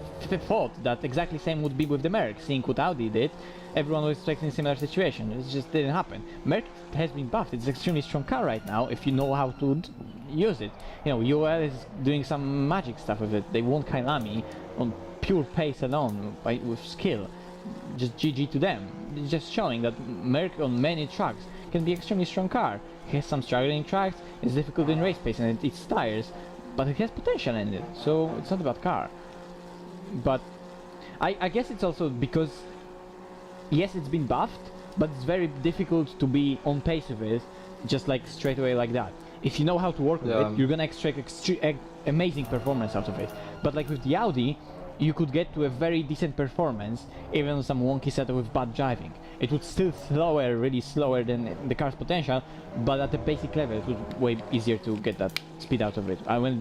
thought that exactly same would be with the Merc, seeing what Audi did. Everyone was expecting a similar situation. It just didn't happen. Merc has been buffed. It's an extremely strong car right now if you know how to use it. You know, UL is doing some magic stuff with it. They won Kailami on pure pace alone, with skill. Just GG to them. It's just showing that Merc on many tracks can be extremely strong car. It has some struggling tracks, it's difficult in race pace, and it eats tires, but it has potential in it, so it's not about car. But I guess it's also because, yes, it's been buffed, but it's very difficult to be on pace with it, just like straight away like that. If you know how to work with it, you're gonna extract amazing performance out of it. But like with the Audi, you could get to a very decent performance even on some wonky setup with bad driving. It would still slower, really slower than the car's potential, but at the basic level it would way easier to get that speed out of it.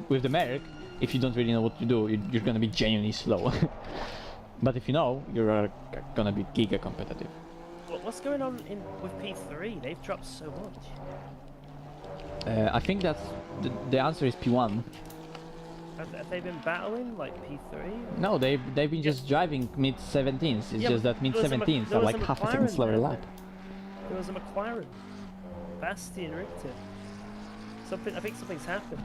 With the Merc, if you don't really know what to do, you're gonna be genuinely slow. But if you know, you're gonna be giga competitive. What's going on with P3? They've dropped so much. I think that's the answer is P1. Have they been battling like P3? No, they've been just driving mid 17s. It's Yeah, just but that mid there was a 17s there are was like a half a second McLaren slower there. lap. There was a McLaren. Bastian Richter. I think something's happened.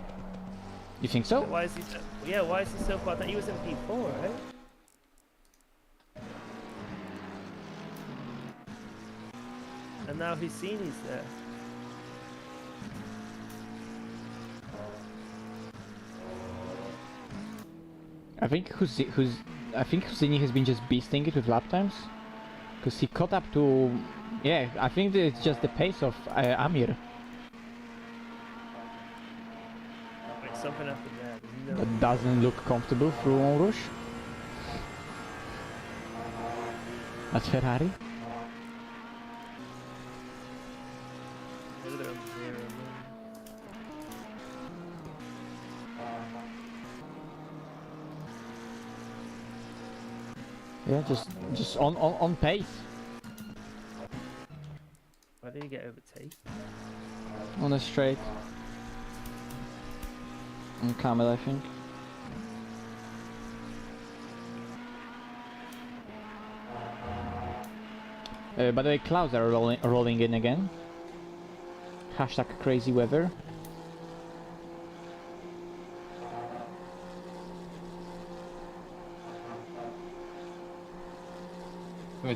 You think so? Why is he so, yeah, why is he so far down? He was in P4, right? And now Husini's there. I think Husini has been just beasting it with lap times, because he caught up to, yeah, I think that it's just the pace of Amir Like something happened there. No. that doesn't look comfortable through Eau Rouge. That's Ferrari. Maybe they're on zero, man. Yeah, just on pace. Why did he get overtaken? On a straight. On camel, I think. By the way, clouds are rolling in again. Hashtag crazy weather.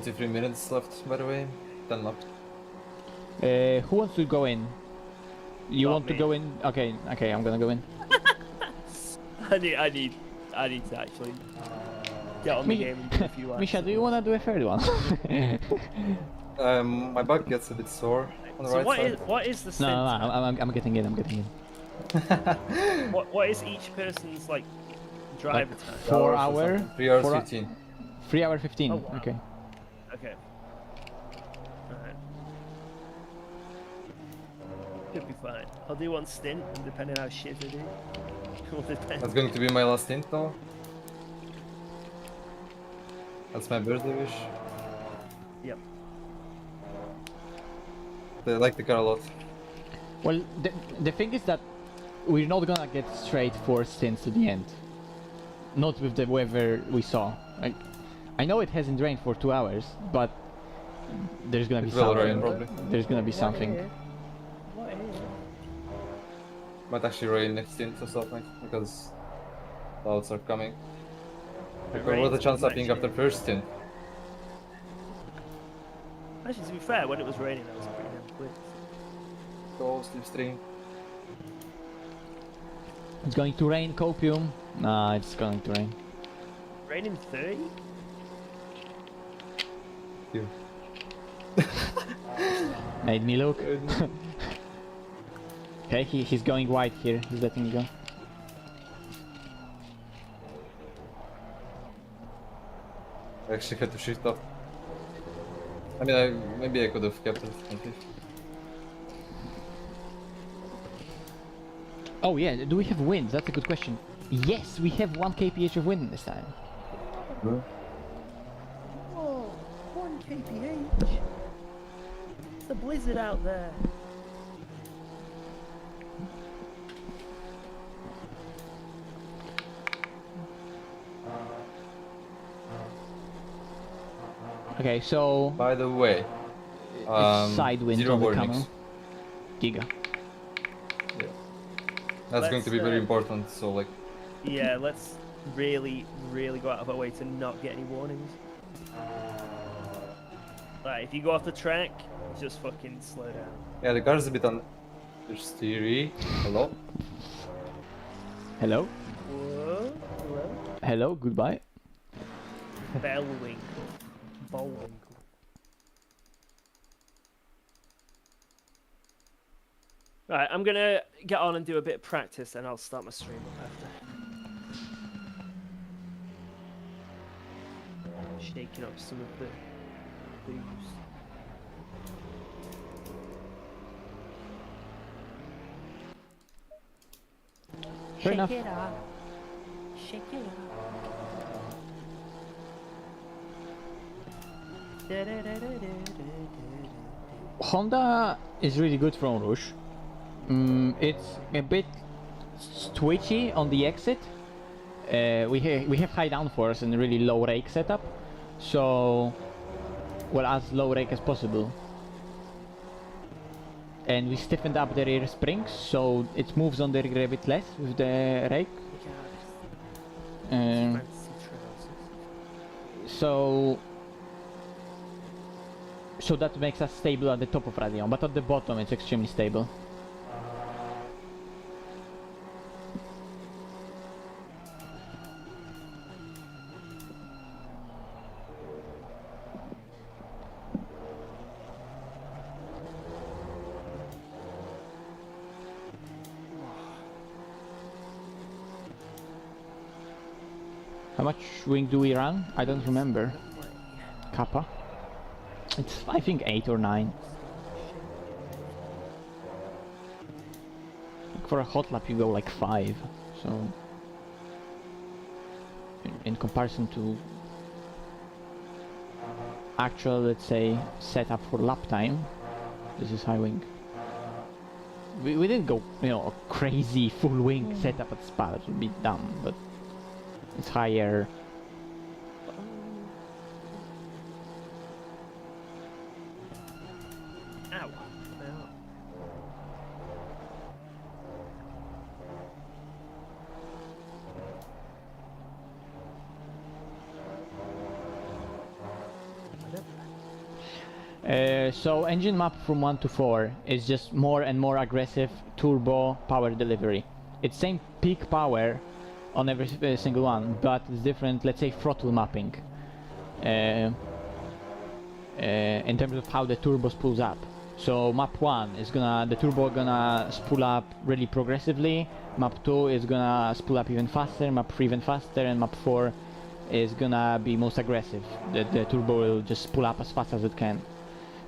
Three minutes left, by the way. 10 laps. Who wants to go in? You Not want to me. go in? Okay, I'm gonna go in. I need to actually get on the game and do a few laps. Misha, do you wanna do a third one? My back gets a bit sore on the So right side. what is the No, stint? I'm getting in. I'm getting in. What is each person's like driver time? 4 hour. 3 hours 4 15. 3 hour 15. Oh, wow. Okay. Okay. Alright. Should be fine. I'll do one stint, and depending how shit I do, will depend. That's going to be my last stint though. That's my birthday wish. Yep. I like the car a lot. Well, the thing is that we're not gonna get straight 4 stints to the end. Not with the weather we saw. I know it hasn't rained for 2 hours, but there's gonna be It will something. rain, probably. There's gonna be something. What is? Might actually rain next Stint or something because clouds are coming. Like, what was the chance of being after first Stint? Actually, to be fair, when it was raining, that was pretty damn quick. Go slipstream. It's going to rain, copium. Nah, it's going to rain. Raining 30? You. Made me look. Okay, he's going wide here. He's letting me go. I actually had to shift up. I mean, maybe I could have kept it. Oh yeah, do we have wind? That's a good question. Yes, we have 1 kph of wind this time. Whoa, 1 kph. It's a blizzard out there. Okay, so By the way, side wind zero on the warnings. camel. Giga. Yeah. That's going to be very important, so like... Yeah, let's really go out of our way to not get any warnings. Like, if you go off the track, just fucking slow down. Yeah, the car's a bit understeery. Hello? Hello? Whoa, hello? Hello, goodbye. Bellwinkle. Bullwinkle. Right, I'm gonna get on and do a bit of practice and I'll start my stream up after. Shaking up some of the booze. Fair enough. Shake it up. Shake it up. Honda is really good from Rouge. It's a bit twitchy on the exit. We have high downforce and really low rake setup, so well, as low rake as possible. And we stiffened up the rear springs, so it moves on the rear a bit less with the rake. So that makes us stable at the top of Radeon, but at the bottom it's extremely stable. How much wing do we run? I don't remember. Kappa. It's, I think, 8 or 9. For a hot lap you go like 5, so in comparison to actual, let's say, setup for lap time, this is high wing. We didn't go, you know, a crazy full wing setup at Spa, that would be dumb, but it's higher. Ow. So engine map from 1 to 4 is just more and more aggressive turbo power delivery. It's same peak power on every single one, but it's different, let's say, throttle mapping in terms of how the turbo spools up. So map 1 is the turbo gonna spool up really progressively, map 2 is gonna spool up even faster, map 3 even faster, and map 4 is gonna be most aggressive. The turbo will just spool up as fast as it can.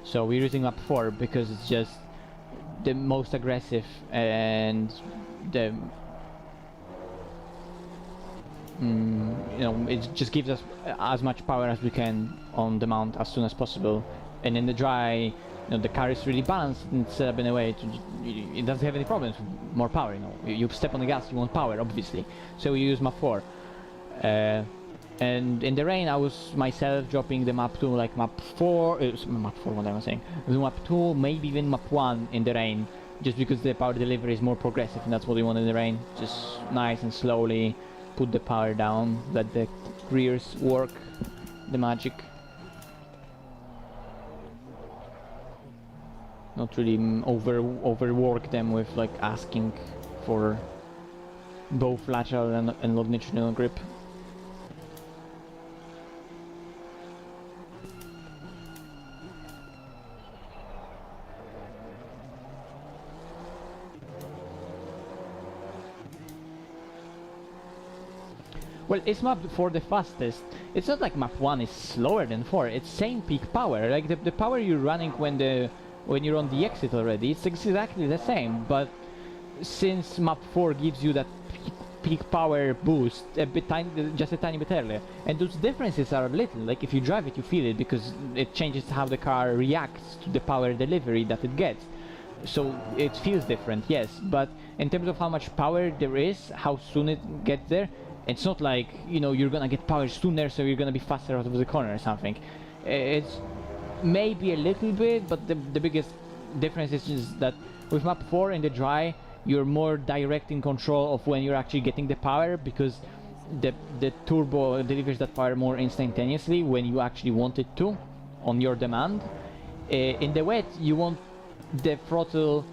So we're using map 4 because it's just the most aggressive and the you know, it just gives us as much power as we can on the mount as soon as possible. And in the dry, you know, the car is really balanced and set up in a way it doesn't have any problems with more power. You know, you step on the gas, you want power, obviously. So we use map 4. And in the rain, I was myself dropping the map 2 like map 4. Map 4, what am I saying? Map 2, maybe even map 1 in the rain, just because the power delivery is more progressive, and that's what we want in the rain. Just nice and slowly put the power down, let the rears work the magic. Not really overwork them with like asking for both lateral and longitudinal grip. Well, is map 4 the fastest? It's not like map 1 is slower than 4, it's same peak power. Like the power you're running when you're on the exit already, it's exactly the same, but since map 4 gives you that peak power boost just a tiny bit earlier, and those differences are little. Like if you drive it, you feel it because it changes how the car reacts to the power delivery that it gets. So it feels different, yes, but in terms of how much power there is, how soon it gets there, it's not like, you know, you're gonna get power sooner so you're gonna be faster out of the corner or something. It's maybe a little bit, but the biggest difference is just that with map 4 in the dry, you're more direct in control of when you're actually getting the power, because the turbo delivers that power more instantaneously when you actually want it to, on your demand. In the wet, you want the throttle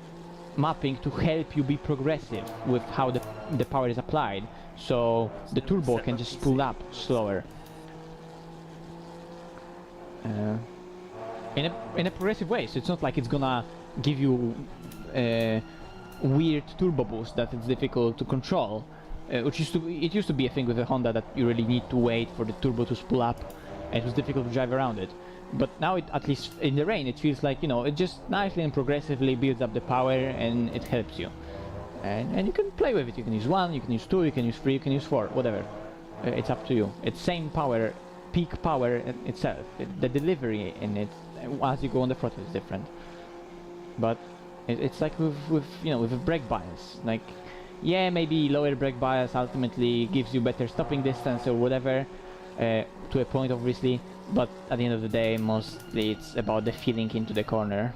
mapping to help you be progressive with how the power is applied, so the turbo can just pull up slower. In a progressive way, so it's not like it's gonna give you weird turbo boost that it's difficult to control, which used to be a thing with a Honda, that you really need to wait for the turbo to spool up, and it was difficult to drive around it. But now, at least in the rain, it feels like, you know, it just nicely and progressively builds up the power, and it helps you. And you can play with it. You can use 1, you can use 2, you can use 3, you can use 4, whatever. It's up to you. It's same power, peak power itself. The delivery in it, as you go on the throttle, is different. But it's like with you know, with a brake bias. Like, yeah, maybe lower brake bias ultimately gives you better stopping distance or whatever, to a point, obviously. But at the end of the day, mostly it's about the feeling into the corner.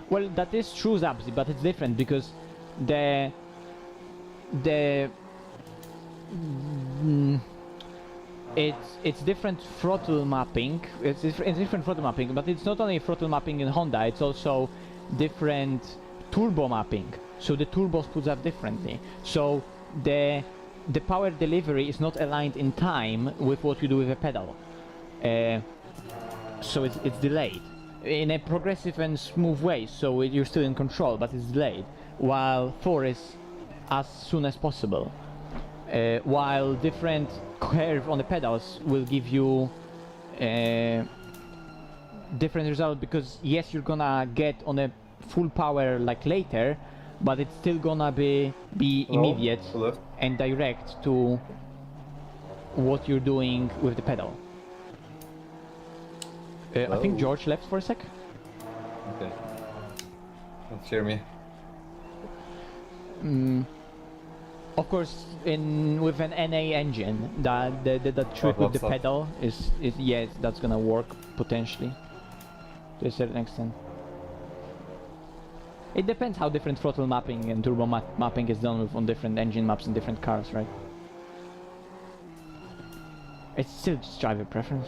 Well, that is true, Zabzi, but it's different because it's different throttle mapping. It's different throttle mapping, but it's not only throttle mapping in Honda. It's also different turbo mapping. So the turbo speeds up differently. So the power delivery is not aligned in time with what you do with a pedal. So it's delayed in a progressive and smooth way, so you're still in control, but it's delayed, while 4 is as soon as possible, while different curve on the pedals will give you different result, because yes, you're gonna get on a full power like later, but it's still gonna be immediate and direct to what you're doing with the pedal. I think George left for a sec. Okay. Don't hear me. Of course, with an NA engine, the trick with the pedal is yes, that's gonna work potentially to a certain extent. It depends how different throttle mapping and turbo mapping is done on different engine maps in different cars, right? It's still just driver preference.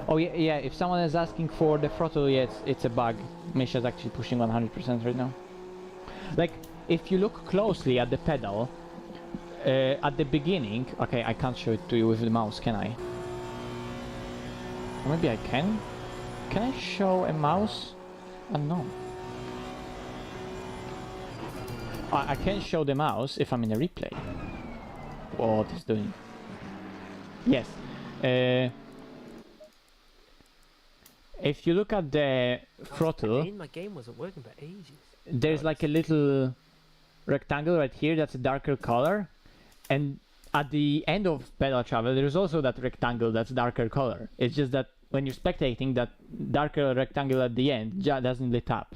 Oh yeah, if someone is asking for the throttle, yeah, it's a bug. Misha's actually pushing 100% right now. Like, if you look closely at the pedal, at the beginning... Okay, I can't show it to you with the mouse, can I? Or maybe I can? Can I show a mouse? No. I can show the mouse if I'm in a replay. What is doing? Yes. If you look at the throttle, My game wasn't working for ages. there's like a little rectangle right here, that's a darker color, and at the end of pedal travel there's also that rectangle that's darker color. It's just that when you're spectating, that darker rectangle at the end doesn't light up.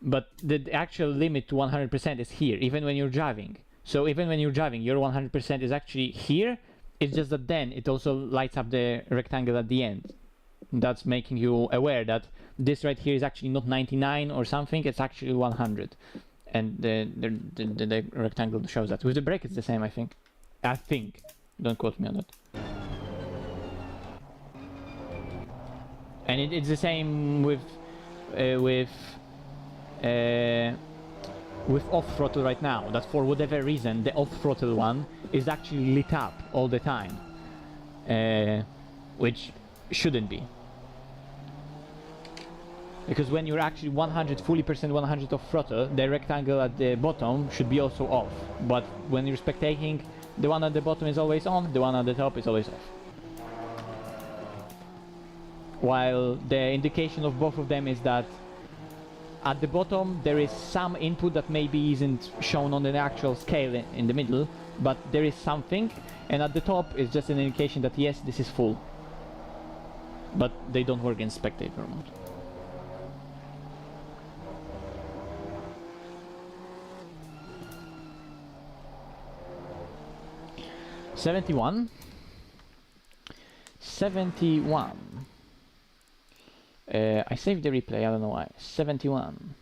But the actual limit to 100% is here, even when you're driving. So even when you're driving, your 100% is actually here. It's just that then it also lights up the rectangle at the end. That's making you aware that this right here is actually not 99 or something, it's actually 100. And the rectangle shows that. With the brake it's the same, I think. Don't quote me on that. And it's the same with off throttle right now. That for whatever reason the off throttle one is actually lit up all the time, which shouldn't be. Because when you're actually 100% off throttle, the rectangle at the bottom should be also off. But when you're spectating, the one at the bottom is always on, the one at the top is always off. While the indication of both of them is that at the bottom there is some input that maybe isn't shown on the actual scale in the middle, but there is something, and at the top is just an indication that yes, this is full. But they don't work in spectator mode. '71. I saved the replay, I don't know why. 71.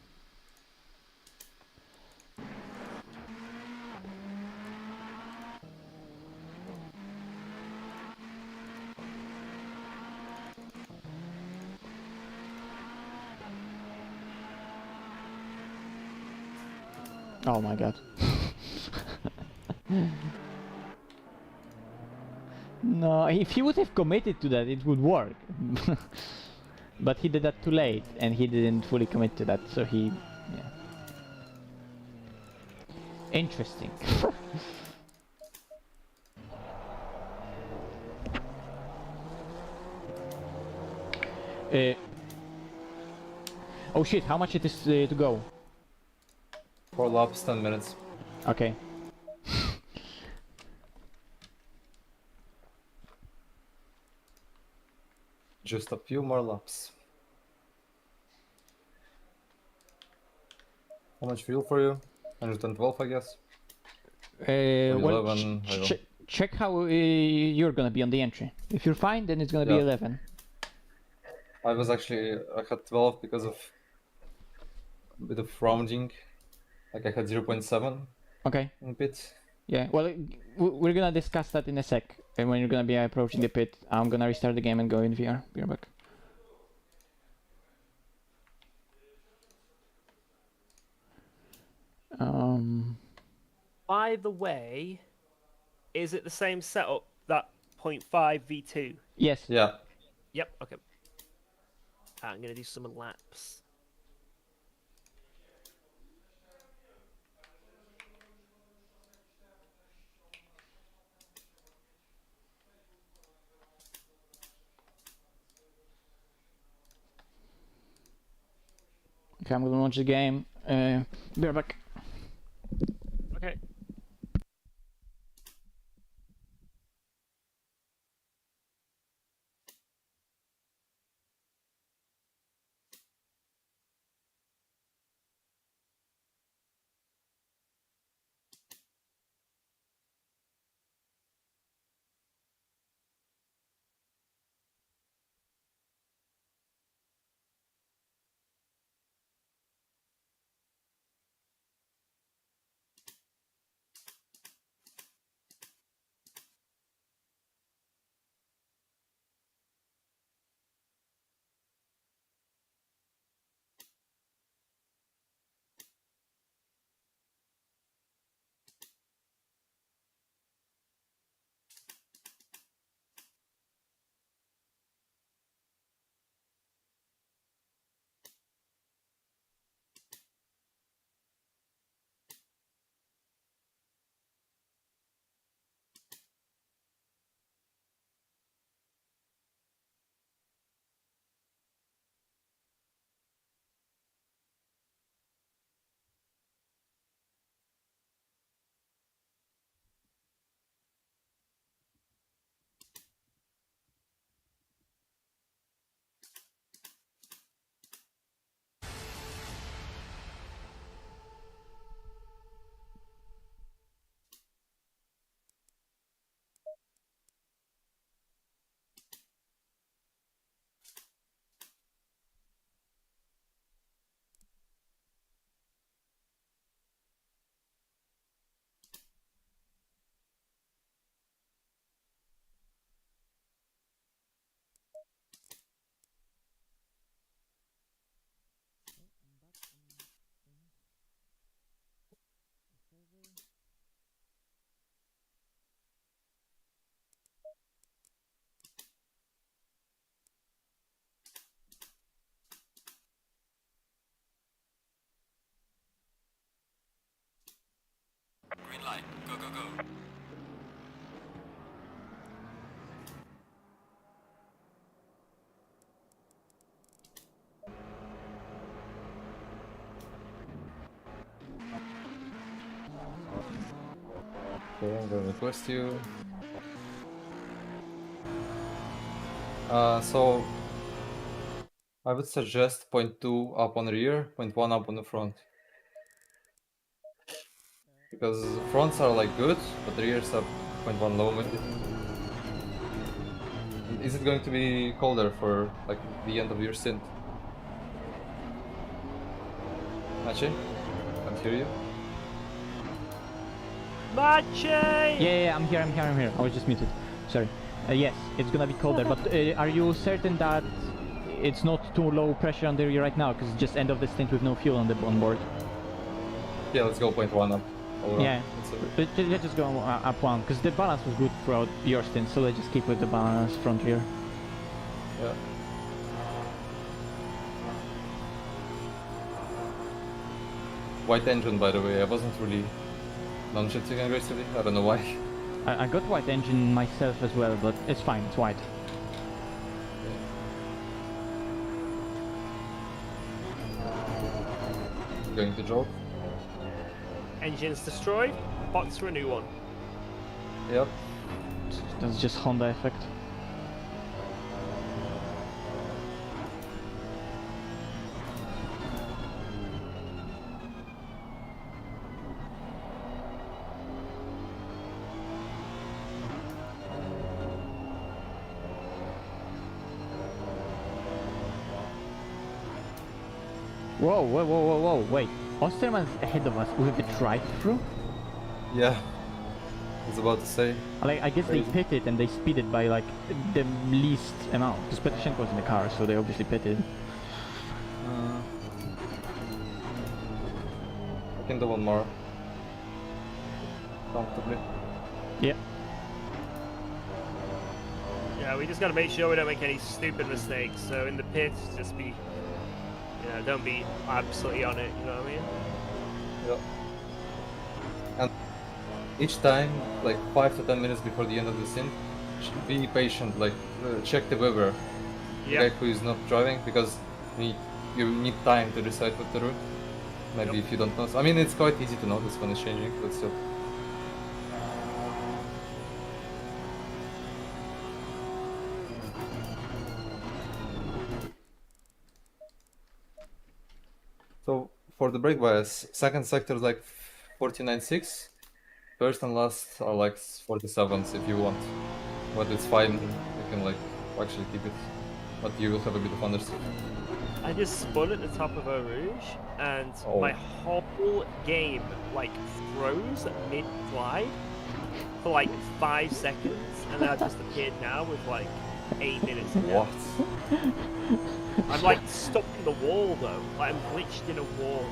Oh my god. No, if he would have committed to that, it would work. But he did that too late, and he didn't fully commit to that, so he... yeah. Interesting. Oh shit, how much it is to go? 4 laps, 10 minutes. Okay. Just a few more laps. How much fuel for you? 112, I guess. Well, 11, I don't. check how you're gonna be on the entry. If you're fine, then it's gonna be 11. I had 12 because of a bit of rounding. Like I had 0.7 Okay. in pit. Yeah, well, we're gonna discuss that in a sec. And when you're gonna be approaching the pit, I'm gonna restart the game and go in VR. Be right back. By the way, is it the same setup, that 0.5 V2? Yes. Yeah. Yep, okay. I'm going to do some laps. Okay, I'm gonna launch the game. Be right back. Okay. green light. Go, go, go. Okay, I'm gonna request you. So I would suggest 0.2 up on rear, 0.1 up on the front. Because fronts are like good, but the rears are 0.1 low maybe. Is it going to be colder for like the end of your stint? Machi? Can't hear you. Machi! Yeah, I'm here. I was just muted. Sorry. Yes, it's gonna be colder, but are you certain that it's not too low pressure under you right now? Because it's just end of the stint with no fuel on the board. Yeah, let's go 0.1 up. All around. Yeah, but let's just go up one, because the balance was good throughout your stint, so let's just keep with the balance front rear. Yeah. White engine, by the way, I wasn't really non-shifting aggressively, I don't know why. I got white engine myself as well, but it's fine, it's white. Going to drop. Engine's destroyed. Box for a new one. Yep. That's just Honda effect. Whoa, wait. Osterman's ahead of us with the drive-through? Yeah. I was about to say. Like, I guess they pitted and they speeded by like the least amount. Because Petroshenko was in the car, so they obviously pitted. I can do one more. Comfortably. Yeah. Yeah, we just gotta make sure we don't make any stupid mistakes. So in the pits, just be, don't be absolutely on it. You know what I mean? Yep. And each time, like 5 to 10 minutes before the end of the stint, be patient. Like check the weather. The guy who is not driving, because you need time to decide what to do. Maybe if you don't know. I mean, it's quite easy to notice when it's changing, but still. So for the brake bias, second sector is like 49.6, first and last are like 47s if you want, but it's fine, you can like actually keep it, but you will have a bit of understeer. I just spun at the top of Eau Rouge, and my whole game like froze mid-glide for like 5 seconds, and then I just appeared now with like 8 minutes ago. What? I'm like stuck in the wall though, like I'm glitched in a wall.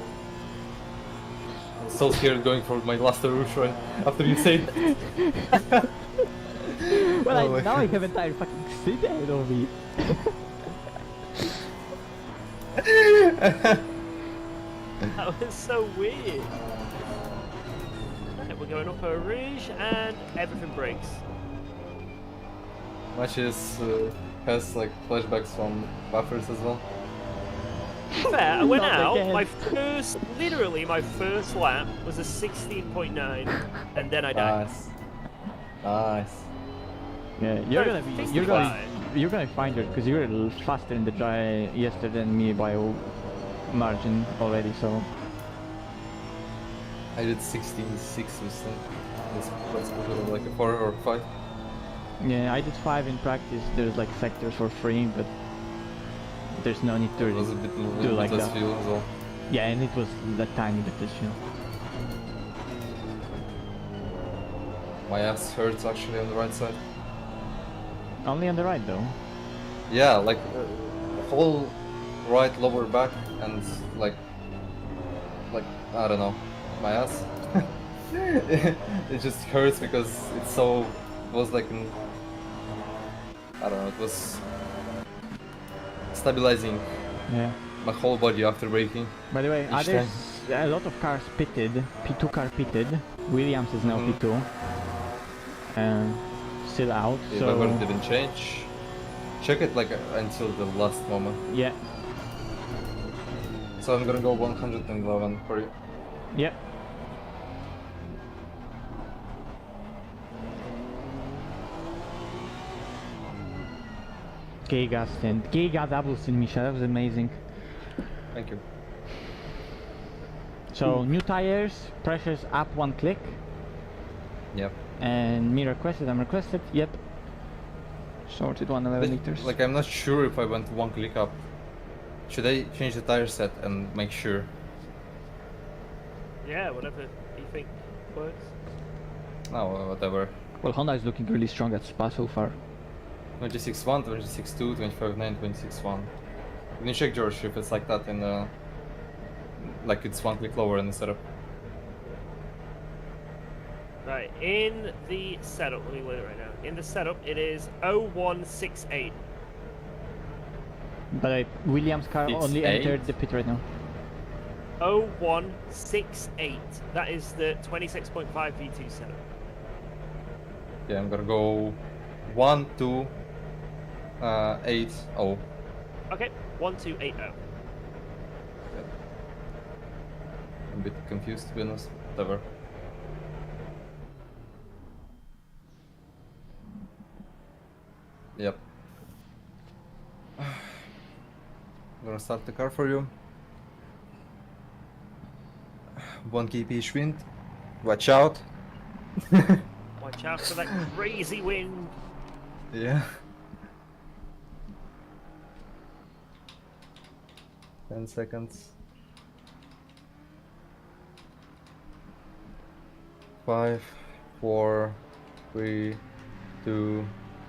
I'm so scared going for my last Rouge run after you say that. Well, now I have an entire fucking city ahead of me. That was so weird. Right, we're going up Eau Rouge and everything breaks. Matches has like flashbacks from buffers as well. Fair, I went Not out, again. literally my first lap was a 16.9, and then I died. Nice. Yeah, you're gonna find it because you were a little faster in the dry yesterday than me by a margin already. So I did 16.6 with them. That's like a 4 or 5. yeah, I did 5 in practice. There's like sectors for free, but there's no need to It was a bit do like less that. fuel as well. Yeah, and it was that tiny bit this fuel. My ass hurts actually on the right side. Only on the right though. Yeah, like the whole right lower back and like I don't know, my ass. It just hurts because it's so. It was like I don't know. It was stabilizing Yeah. my whole body after braking. By the way, Each others a lot of cars pitted, P2 car pitted. Williams is now P2. Still out, The so... weather didn't change. Check it like until the last moment. Yeah, So I'm gonna go 111 for you. yeah. Giga stint. Giga double stint, Misha, that was amazing. Thank you. So, new tires, pressures up 1 click. Yep. And me requested, I'm requested, yep. Sorted 111 liters. Like I'm not sure if I went 1 click up. Should I change the tire set and make sure? Yeah, whatever you think works. No, whatever. Well, Honda is looking really strong at Spa so far. 26.1, 26.2, 25.9, 26.1. Can you check, George, if it's like that in the... Like it's 1 click lower in the setup? Right, in the setup, let me load it right now. In the setup, it is 0168. But Williams car It's only 8? entered the pit right now. 0168. That is the 26.5 V2 setup. Yeah, I'm gonna go 1, 2, 8, 0. Okay, 1280. I'm a bit confused to be honest. Whatever. Yep. I'm gonna start the car for you. 1 kp wind. Watch out. Watch out for that crazy wind. Yeah. 10 seconds. 5, 4, 3, 2,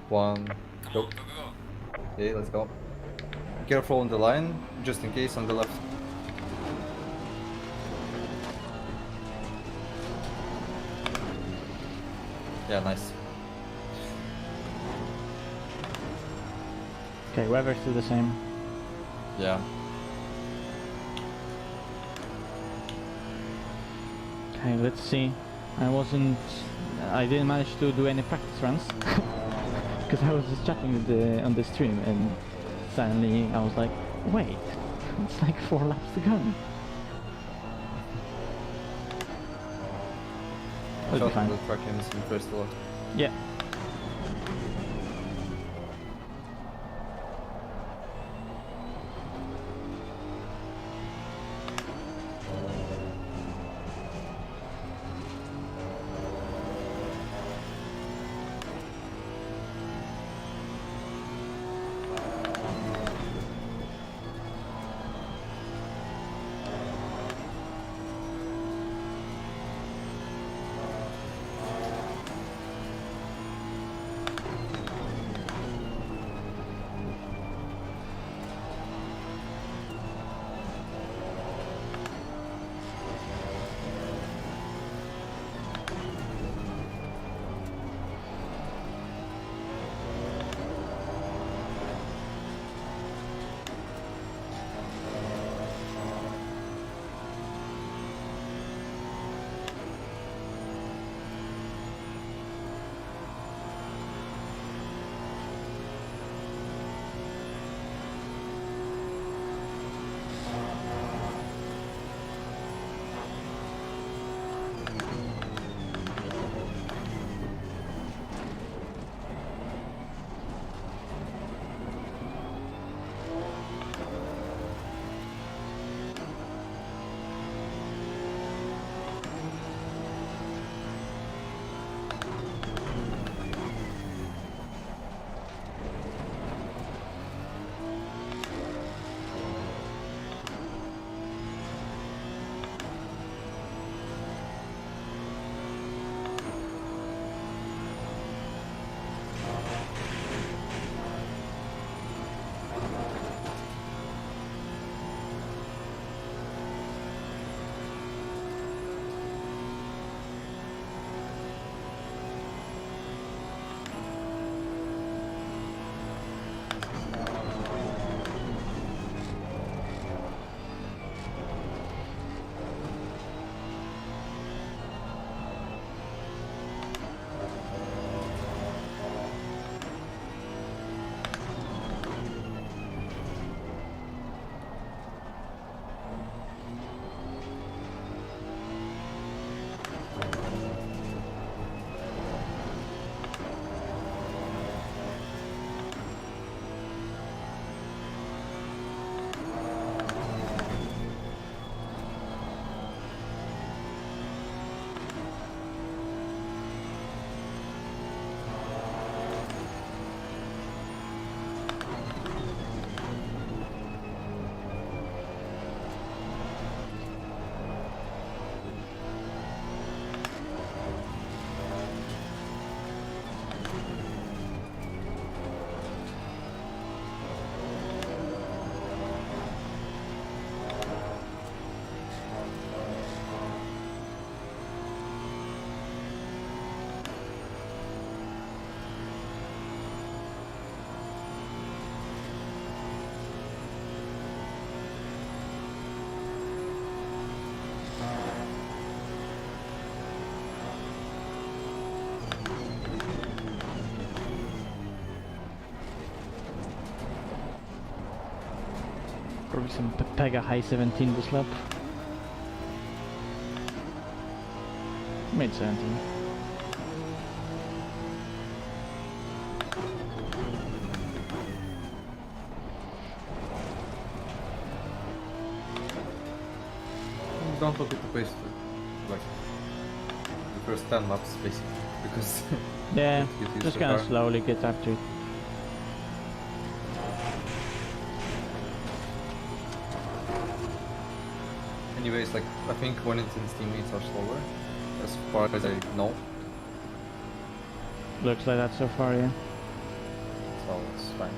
1, go. Okay, let's go. Careful on the line, just in case on the left. Yeah, nice. Okay, weather's still the same. Yeah. Okay, let's see. I didn't manage to do any practice runs. Because I was just chatting on the stream and suddenly I was like, wait, it's like 4 laps to go. It'll be Shot fine. the track in first of all. Yeah. some Pega High 17 this lap. Mid 17. Don't look at the pace, like the first 10 laps basically, because Yeah, you use just the gonna car. slowly get up to it. Anyways, like I think Wellington's teammates are slower, as far as I know, Looks like that so far, yeah. so it's fine.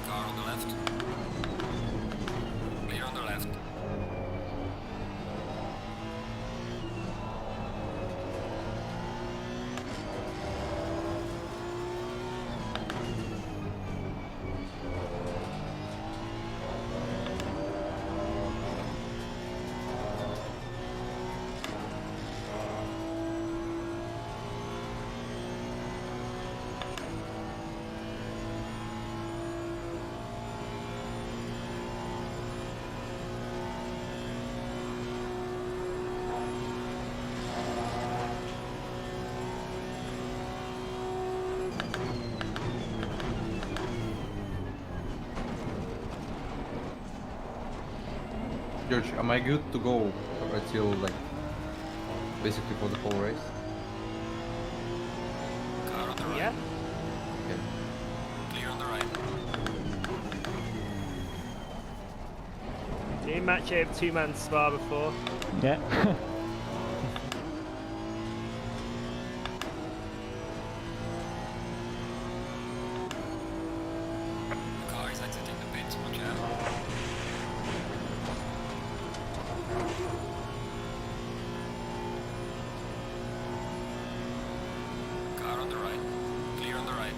Car on the left. Clear on the left. George, am I good to go until like basically for the whole race? Car on the right. Yeah. Okay. Clear on the right. Team match over 2-man spar before. Yeah. The car is exiting the pits. Watch out. Car on the right. Clear on the right.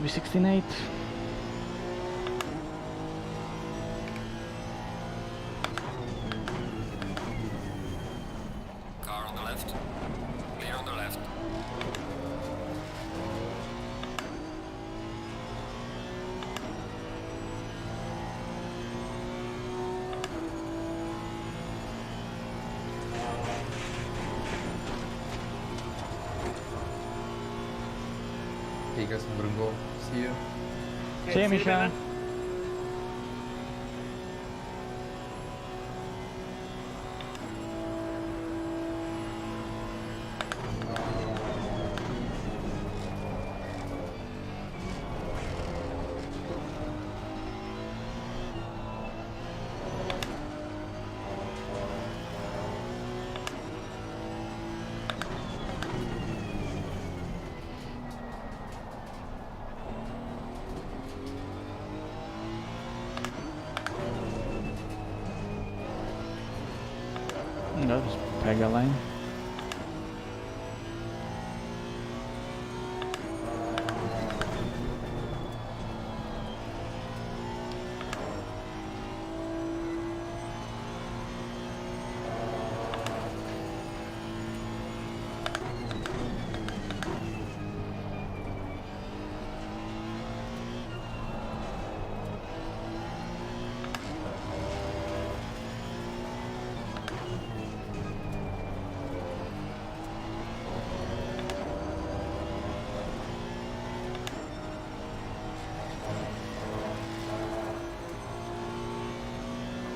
be 16.8. Car on the left. Clear on the left. Okay guys, I'm gonna go. See you. Okay, See you, in a bit, Misha. man. No, just peg a line.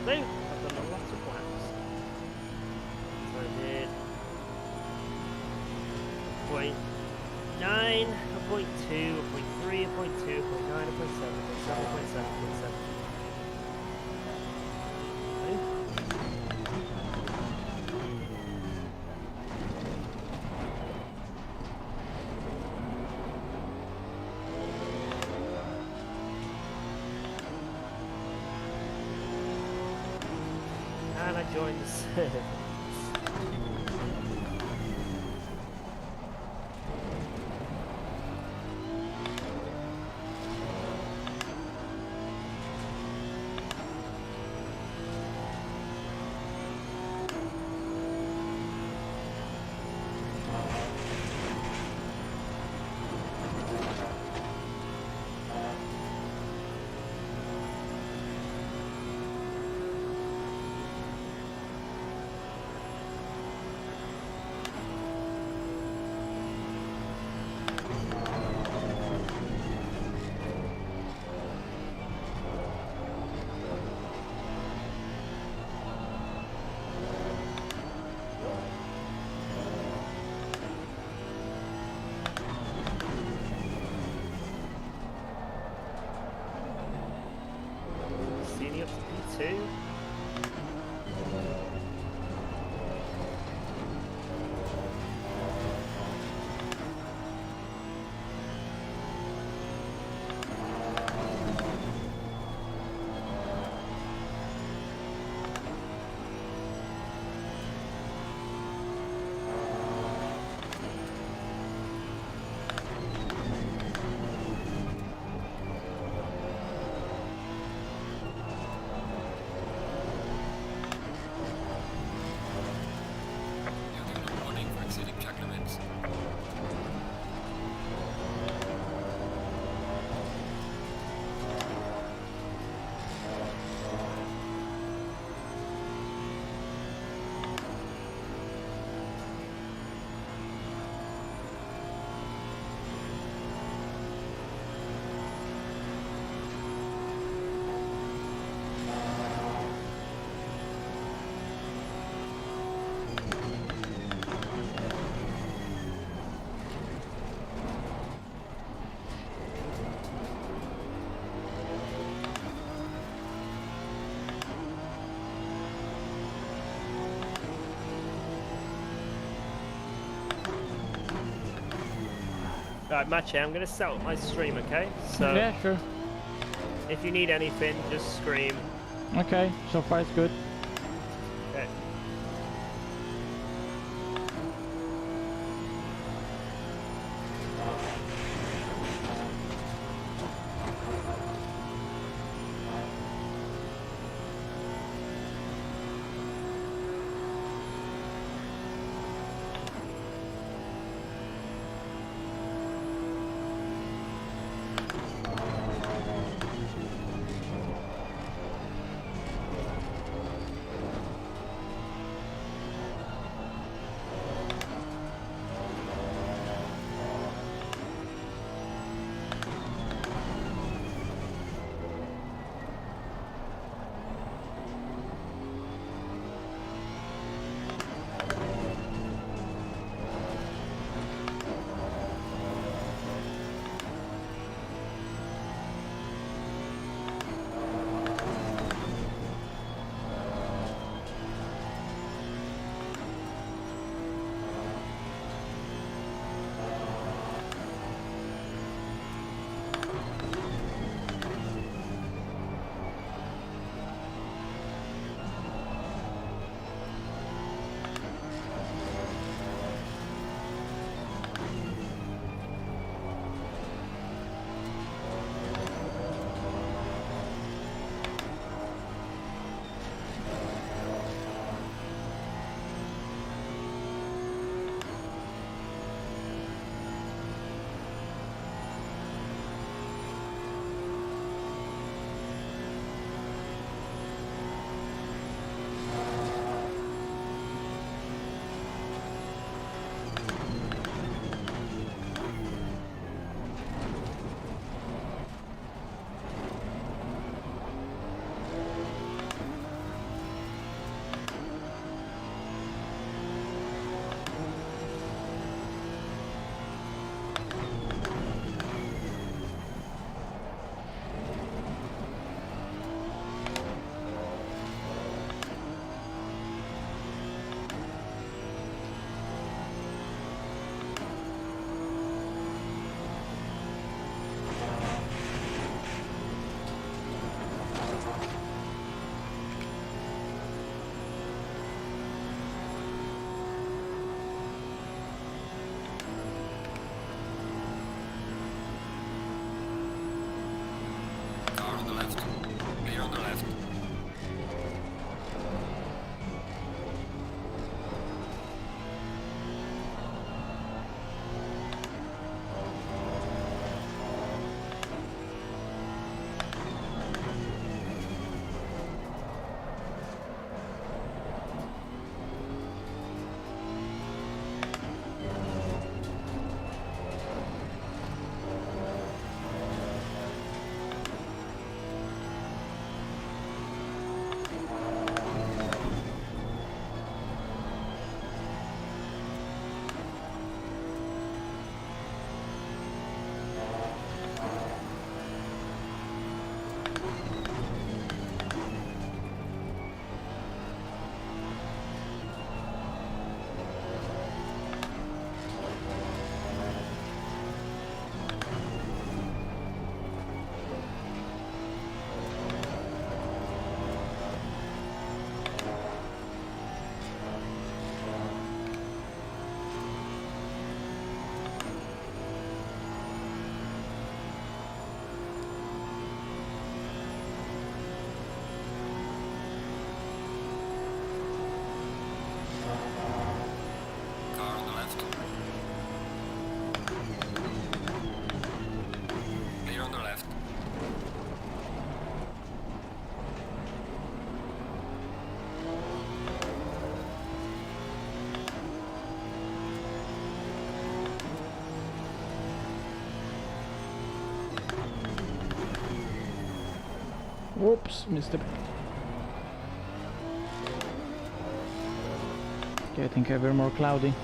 do. I've done a lot of laps. So I did a point 9, a point 2, a point 3, a point 2, a point 9, a point 7, a point 7, a point 7, a point 7. And I joined the server. Senior up to P2. You're given a warning for exceeding track limits. Right, Matcha, I'm going to set up my stream, okay? So Yeah, sure. if you need anything, just scream. Okay, so far it's good. Okay. Oops, missed it. Getting ever more cloudy.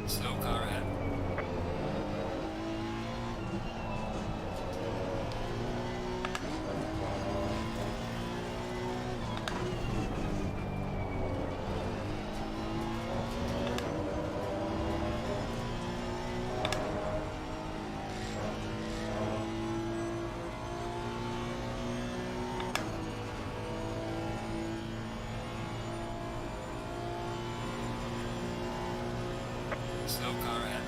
Slow car ahead. Slow car ahead.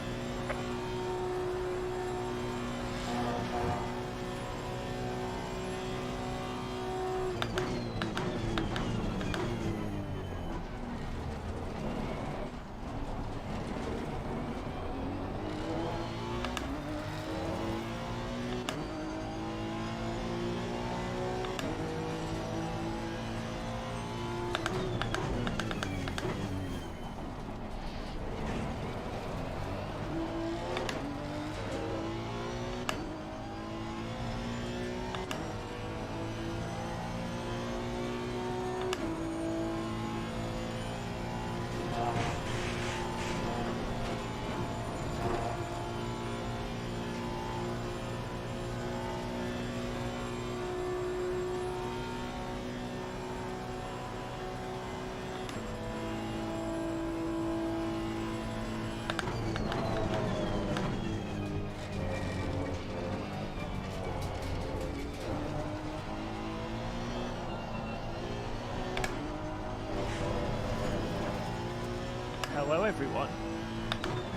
Hello, everyone.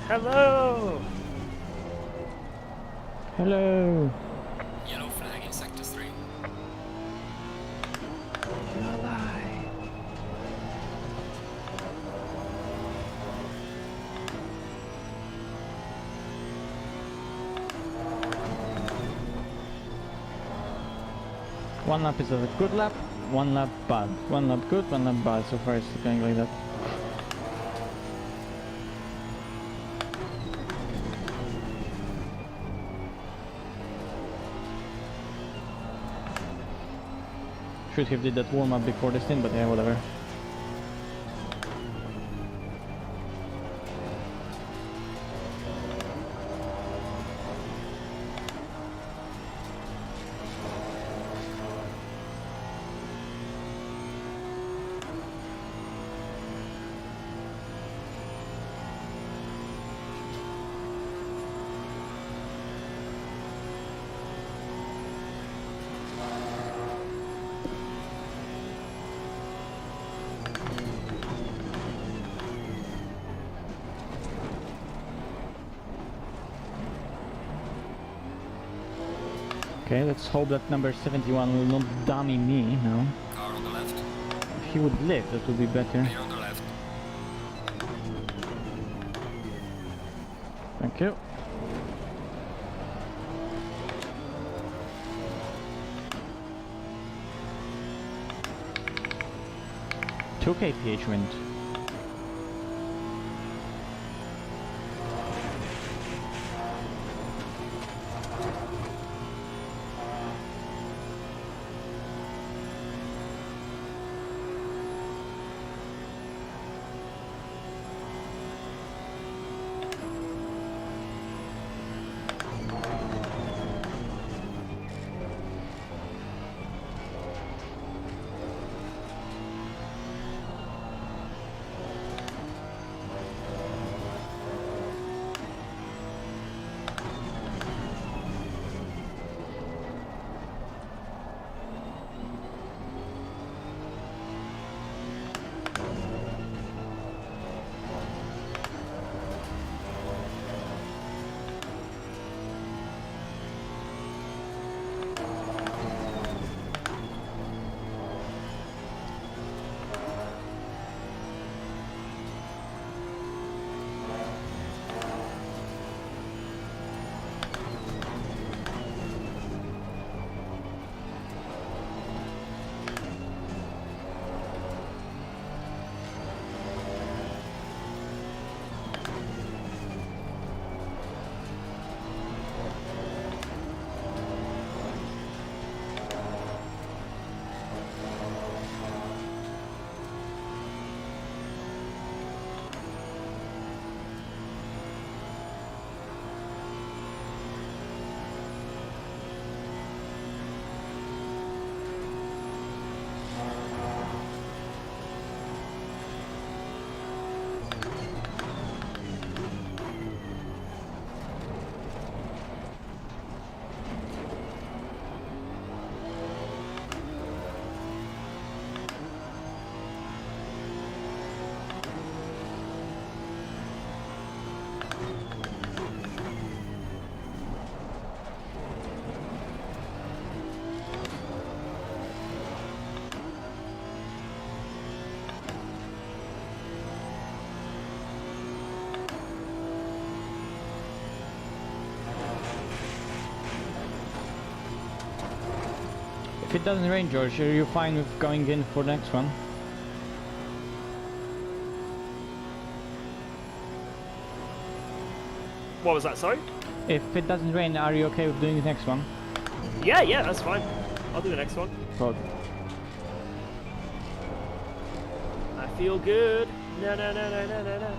Hello. Hello. Yellow flag in sector 3. One lap is a good lap, one lap bad. One lap good, one lap bad. So far it's going like that. Should have did that warm up before the stint, but yeah, whatever. Okay, let's hope that number 71 will not dummy me now. Car on the left. If he would live, that would be better. Clear on the left. Thank you. Two kph wind. If it doesn't rain, George, are you fine with going in for the next one? What was that, sorry? If it doesn't rain, are you okay with doing the next one? Yeah, yeah, that's fine. I'll do the next one. Good. I feel good. No, no, no, no, no, no, no.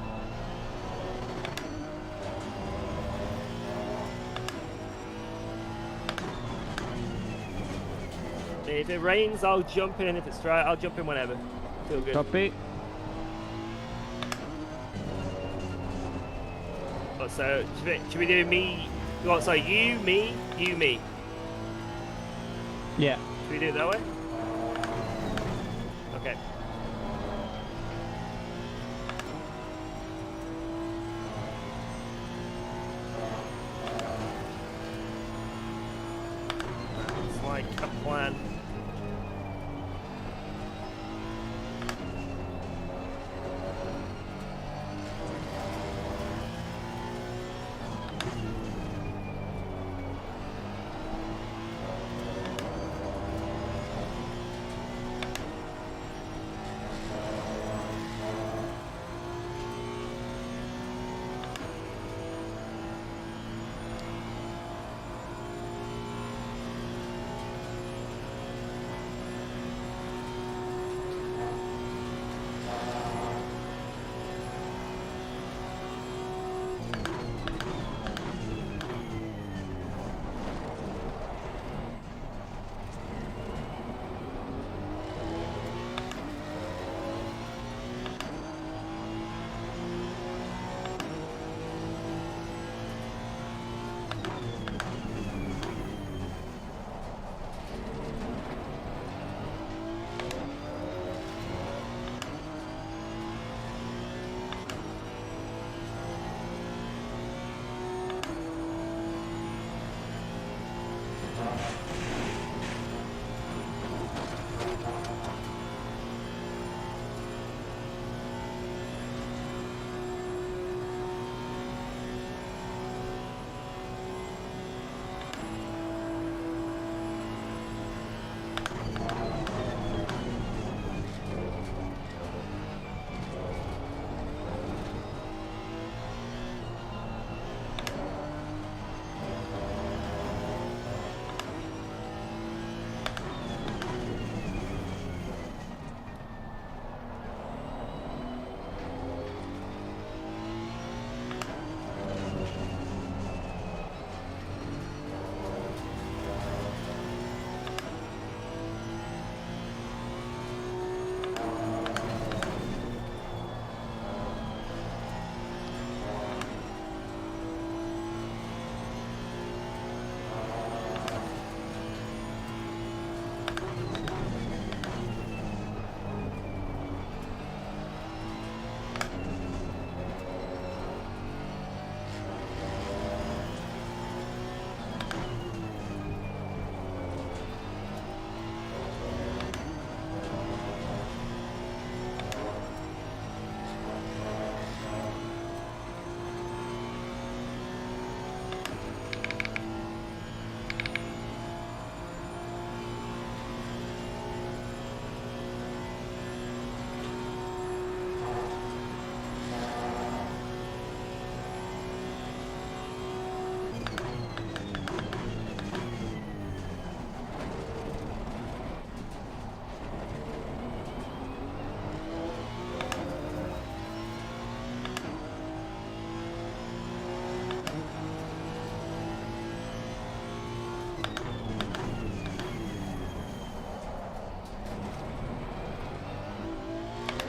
If it rains, I'll jump in, and if it's dry, I'll jump in whenever. Feel good. Copy. Oh, so, should we do me? What, so you, me, you, me? Yeah. Should we do it that way? Okay. It's like a plan.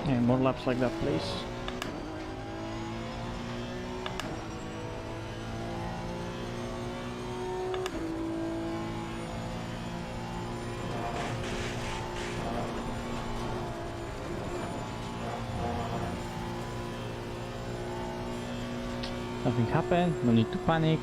And more laps like that, please. Nothing happened, no need to panic.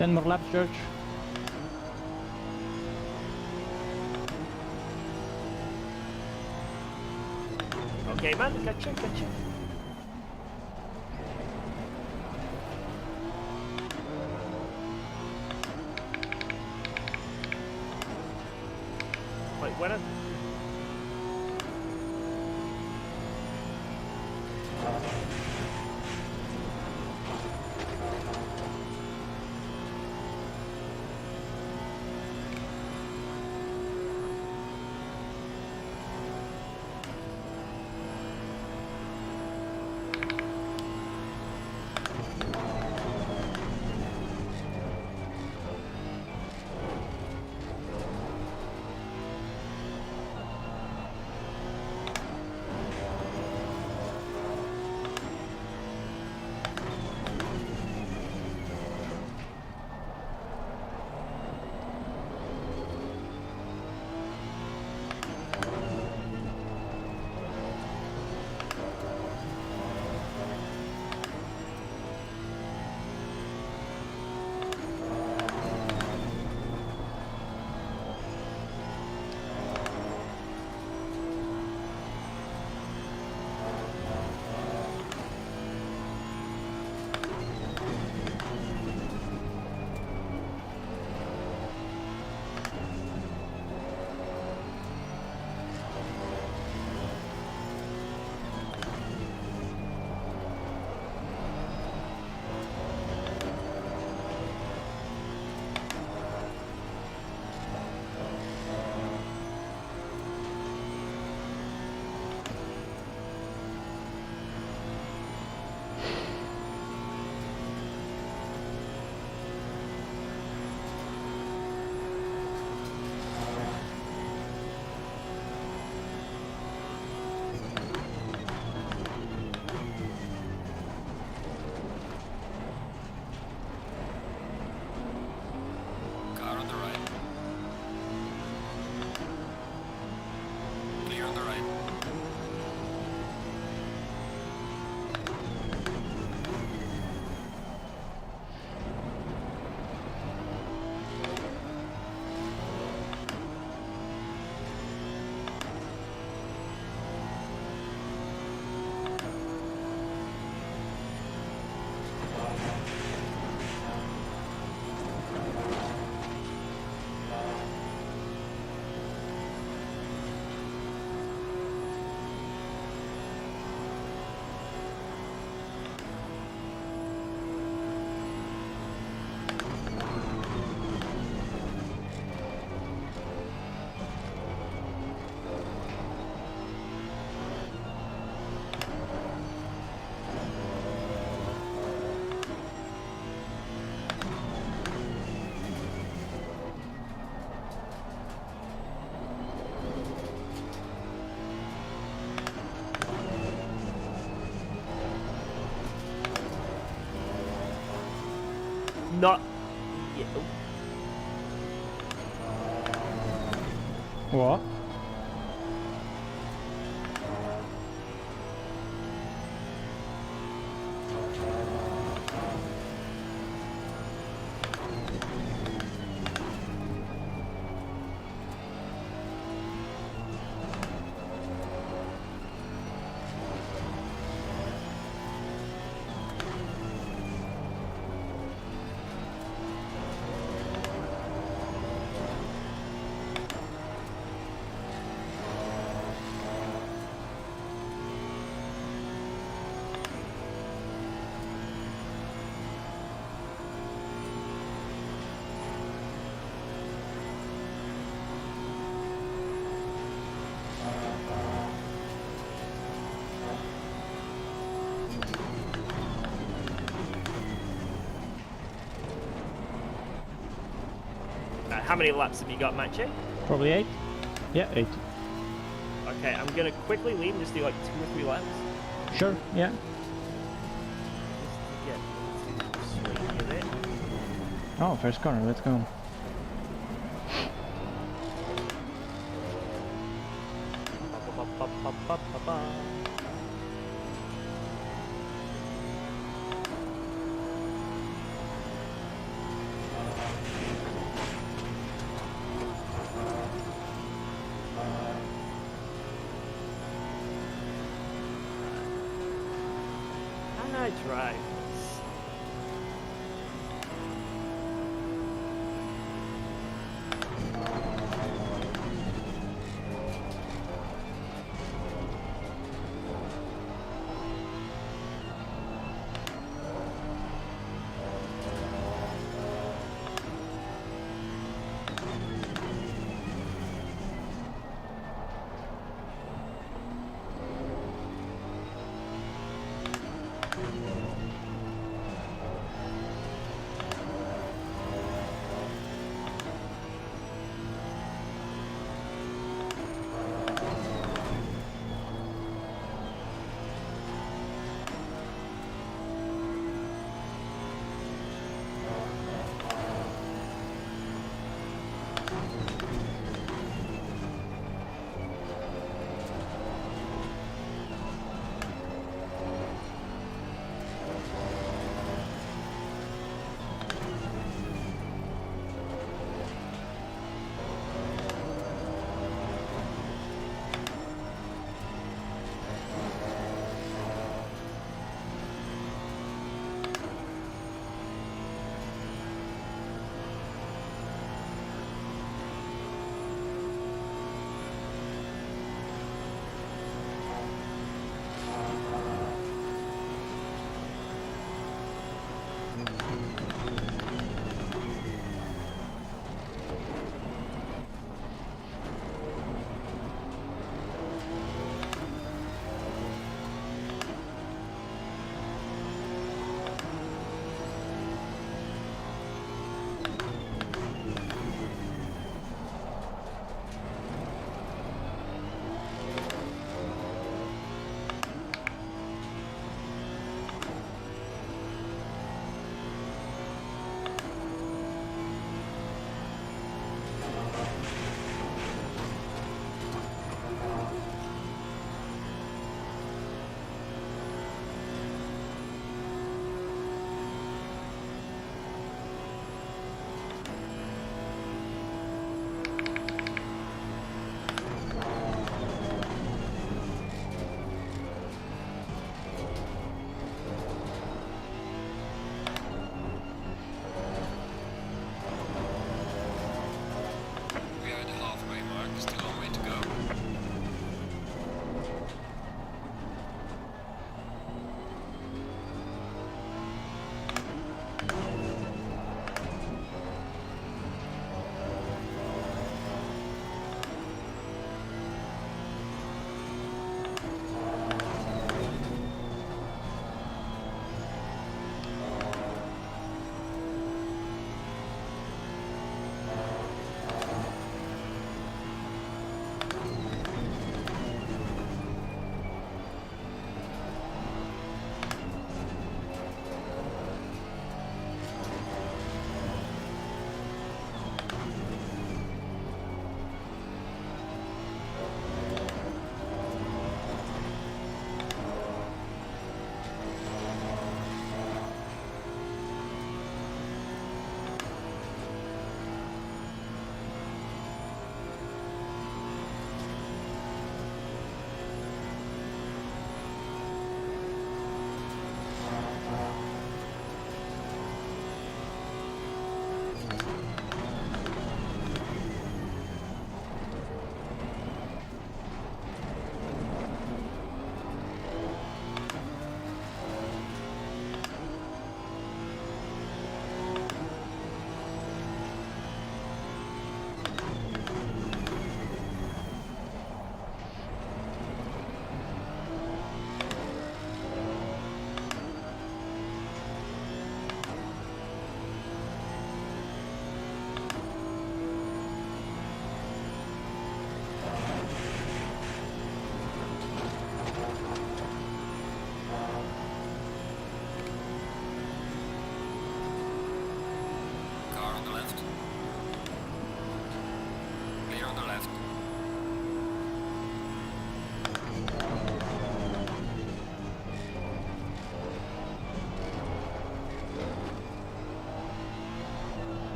10 more laps, George. Okay, man, gotcha. Wait, when Car on the right. Clear on the right. not. Yeah. What? How many laps have you got, Matchy? Probably 8? Yeah, 8. Okay, I'm gonna quickly leave and just do like 2 or 3 laps. Sure, yeah. Just to get into the swing of it. Oh, first corner, let's go. Ba-ba-ba-ba-ba-ba-ba. Can I drive this?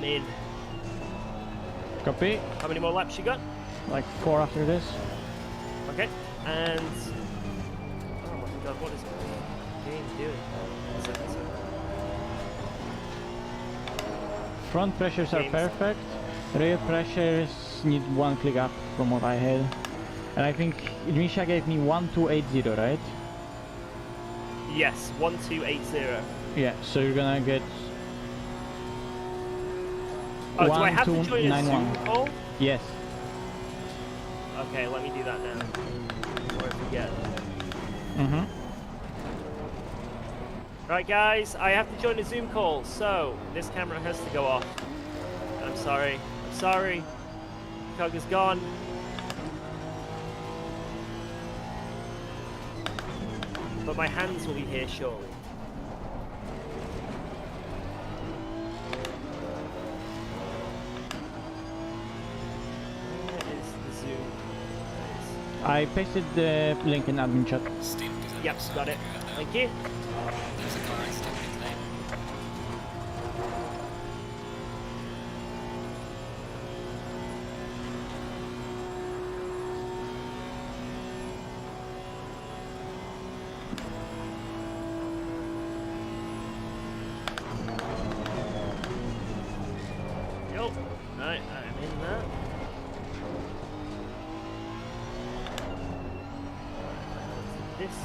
am in. Copy. How many more laps you got? Like 4 after this. Okay, and oh my god, what is the game doing? Front pressures are Games. perfect. Rear pressures need 1 click up from what I had. And I think Misha gave me 1280, right? Yes, 1280. Yeah, so you're gonna get Oh, do I have to join a 1291. Zoom call? Yes. Okay, let me do that now. Before I forget. Mm-hmm. Right, guys, I have to join a Zoom call, so this camera has to go off. I'm sorry. I'm sorry. Cog is gone. But my hands will be here shortly. Where is the Zoom? I pasted the link in admin chat. Stint is on Yep, your side. got it. Thank you. There's a car extending lane. Yo, right, I'm in that. This.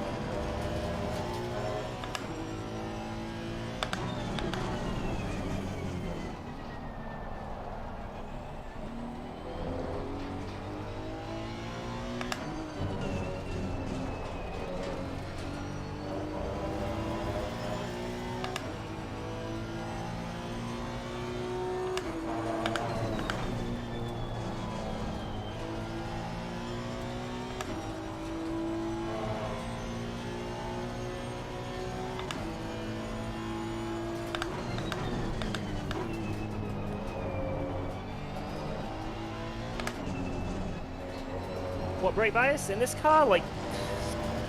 What brake bias in this car? Like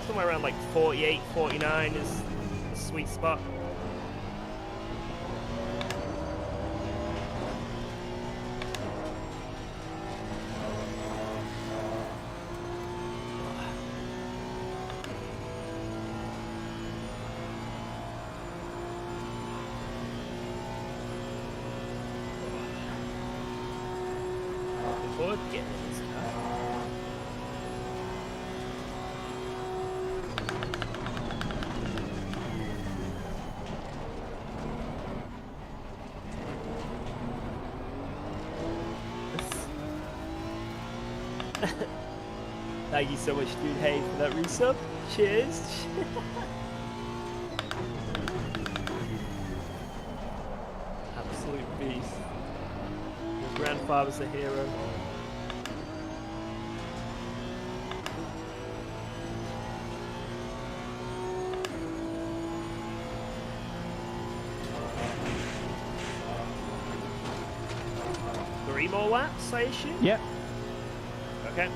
somewhere around like 48, 49 is the sweet spot. Looking forward to getting in this car. Thank you so much, dude. Hey, for that resub. Cheers. Absolute beast. Your grandfather's a hero. Three more laps, I assume? Yeah. Okay.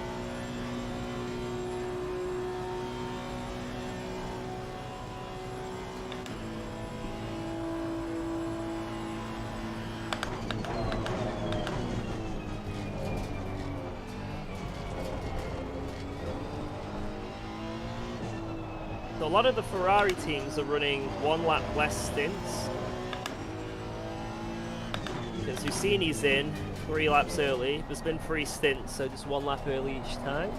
So a lot of the Ferrari teams are running 1 lap less stints. Because Heusinkveld's in 3 laps early. There's been 3 stints, so just 1 lap early each time.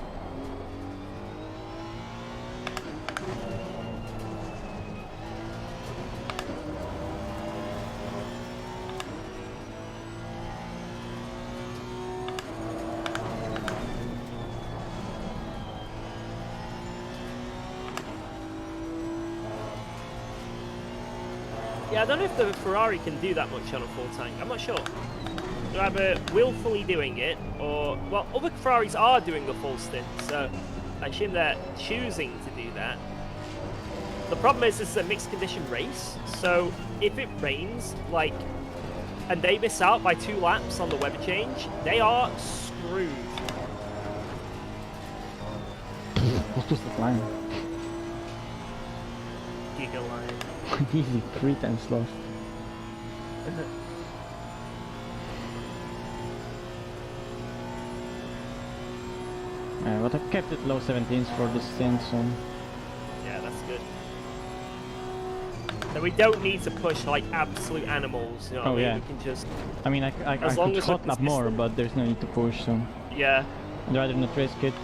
Yeah, I don't know if the Ferrari can do that much on a full tank. I'm not sure. They're either willfully doing it, or... Well, other Ferraris are doing the full stint, so I assume they're choosing to do that. The problem is, this is a mixed condition race, so if it rains, like, and they miss out by 2 laps on the weather change, they are screwed. What was the line? Giga line. Easy, 3 times lost. But I've kept it low 17s for this stint, so... Yeah, that's good. So we don't need to push like absolute animals, you know what I mean? yeah. We can just... I mean, I As long could as we're hot lap more, consistent. but there's no need to push, so... Yeah. I'd rather not risk it.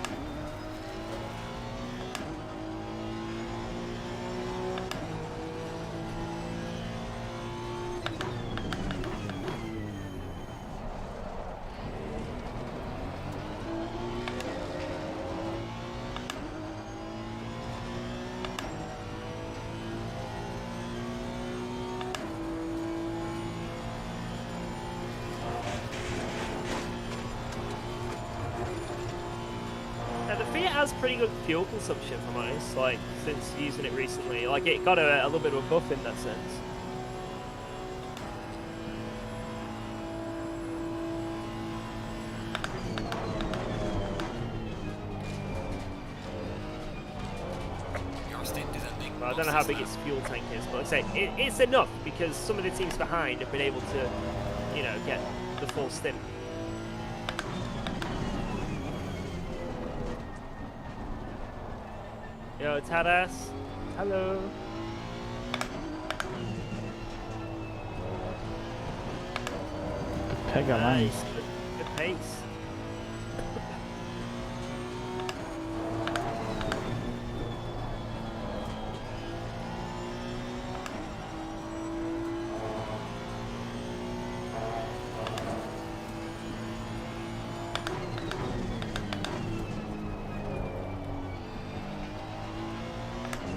Now the Fiat has pretty good fuel consumption, if I'm honest, like, since using it recently. Like, it got a little bit of a buff in that sense. Your stint is ending. Well, I don't know how big its fuel tank is, but like I say, it's enough because some of the teams behind have been able to, you know, get the full stint. Yo, Tadas. Hello. Pega line. Nice. Good pace.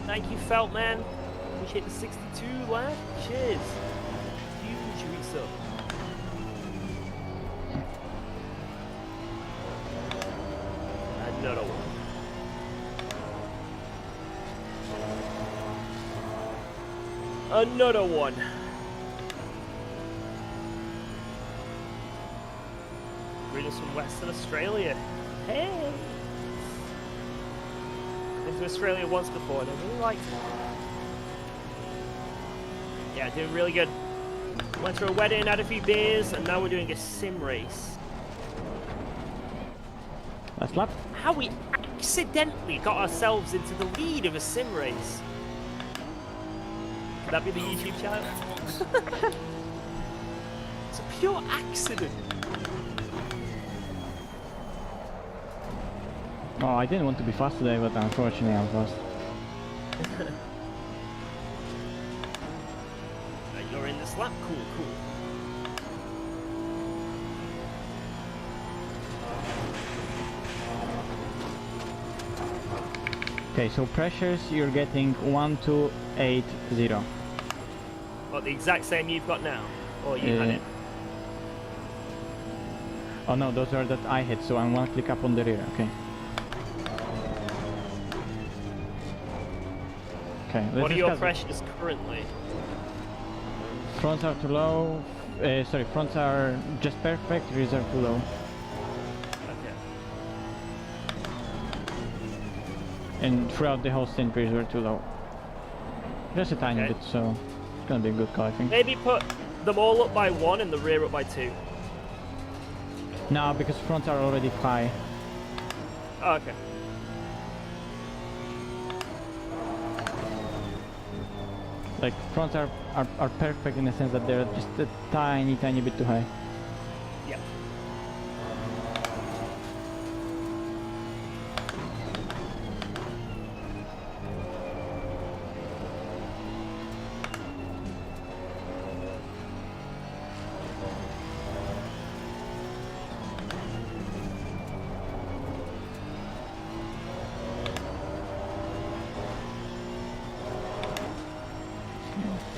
Thank you, Feltman. Appreciate the 62 lad. Cheers. Huge resub. Another one. Another one. Greetings from Western Australia. Hey. Been to Australia once before and I really liked it. Yeah, doing really good. Went to a wedding, had a few beers, and now we're doing a sim race. Last lap. How we accidentally got ourselves into the lead of a sim race. Could that be the YouTube channel? It's a pure accident. Oh, I didn't want to be fast today, but unfortunately I'm fast. You're in this lap. Cool, cool. Okay, so pressures you're getting 1280. What, the exact same you've got now? Or you had it? Oh no, those are that I hit, so I'm one click up on the rear, okay. Okay, let's What are your discuss it. pressures currently? Fronts are too low, sorry, fronts are just perfect, rears are too low. Okay. And throughout the whole stint, rears were too low. Just a tiny Okay. bit, so it's gonna be a good call, I think. Maybe put them all up by 1 and the rear up by 2. No, because fronts are already high. Oh, okay. Like, fronts are perfect in the sense that they're just a tiny bit too high. Yeah.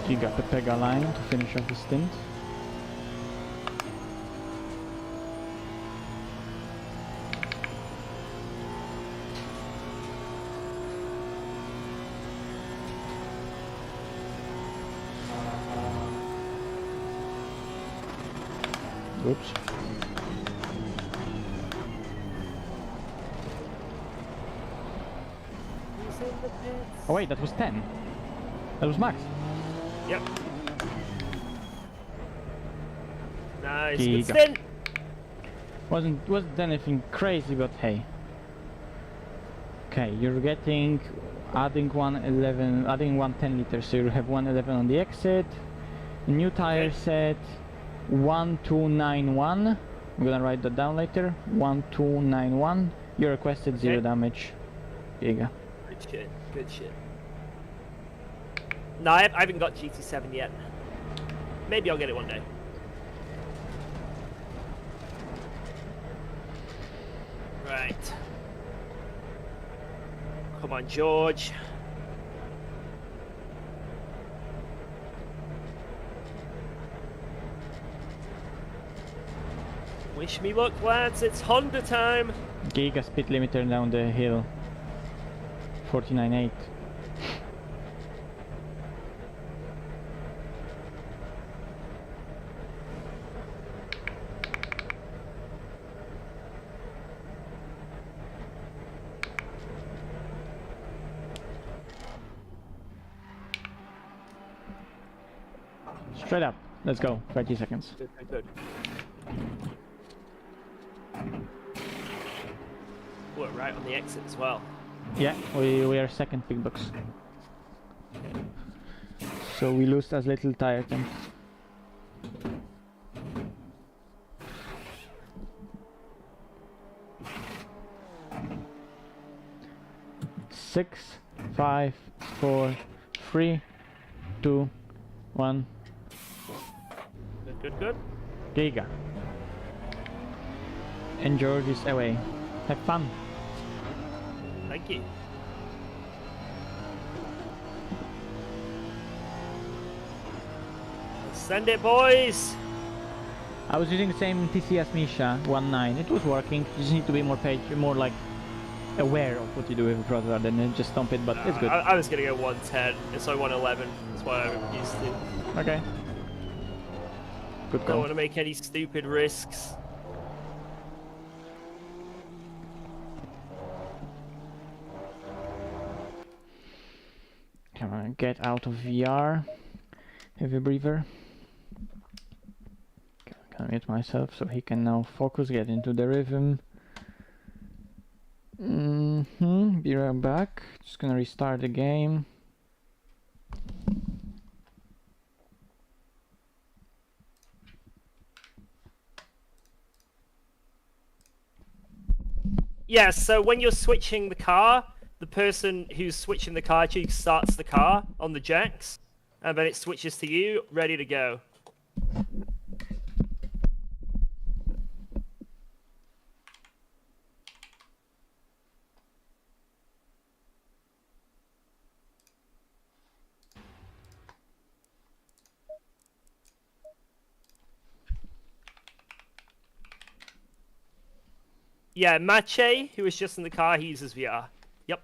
You got the Pega line to finish off the stint. Oops. Who's in the pits? Oh wait, that was 10. That was max. Yep. Nice. Giga. Good stint. Wasn't anything crazy, but hey. Okay, you're getting adding 110 liters, so you have 111 on the exit. New tire set 1291. I'm gonna write that down later. 1291. You requested 0 damage. Giga. Good shit. Good shit. No, I haven't got GT7 yet. Maybe I'll get it one day. Right. Come on, George. Wish me luck, lads. It's Honda time. Giga speed limiter down the hill. 49.8. Straight up. Let's go. 30 seconds. Good, good, good. We're right on the exit as well. Yeah, we are second big box. So we lose as little tire time. Six, 5, 4, 3, 2, 1. Good, good, good. Giga. And George is away. Have fun. Thank you. Send it, boys! I was using the same TC as Misha, 1.9. It was working. You just need to be more like aware of what you do with the throttle rather than just stomp it, but it's good. I was gonna go 110. It's like 111. That's what I'm used to. Okay. Good Don't call. want to make any stupid risks. Come on, get out of VR. Heavy breather. Can mute myself so he can now focus, get into the rhythm. Be right back. Just gonna restart the game. Yeah, so when you're switching the car, the person who's switching the car actually starts the car on the jacks, and then it switches to you, ready to go. Yeah, Mache, who was just in the car, he uses VR. Yep.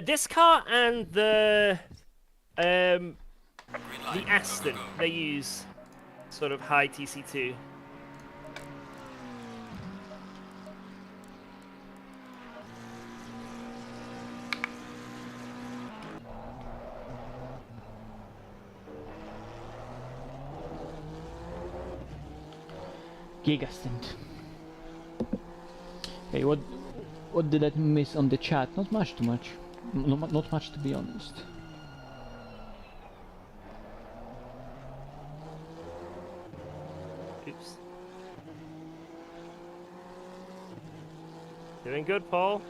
This car and the Aston, they use sort of high TC2. Giga Stint. Okay, what did I miss on the chat? Not much, too much. Not much, to be honest. Oops. Doing good, Paul.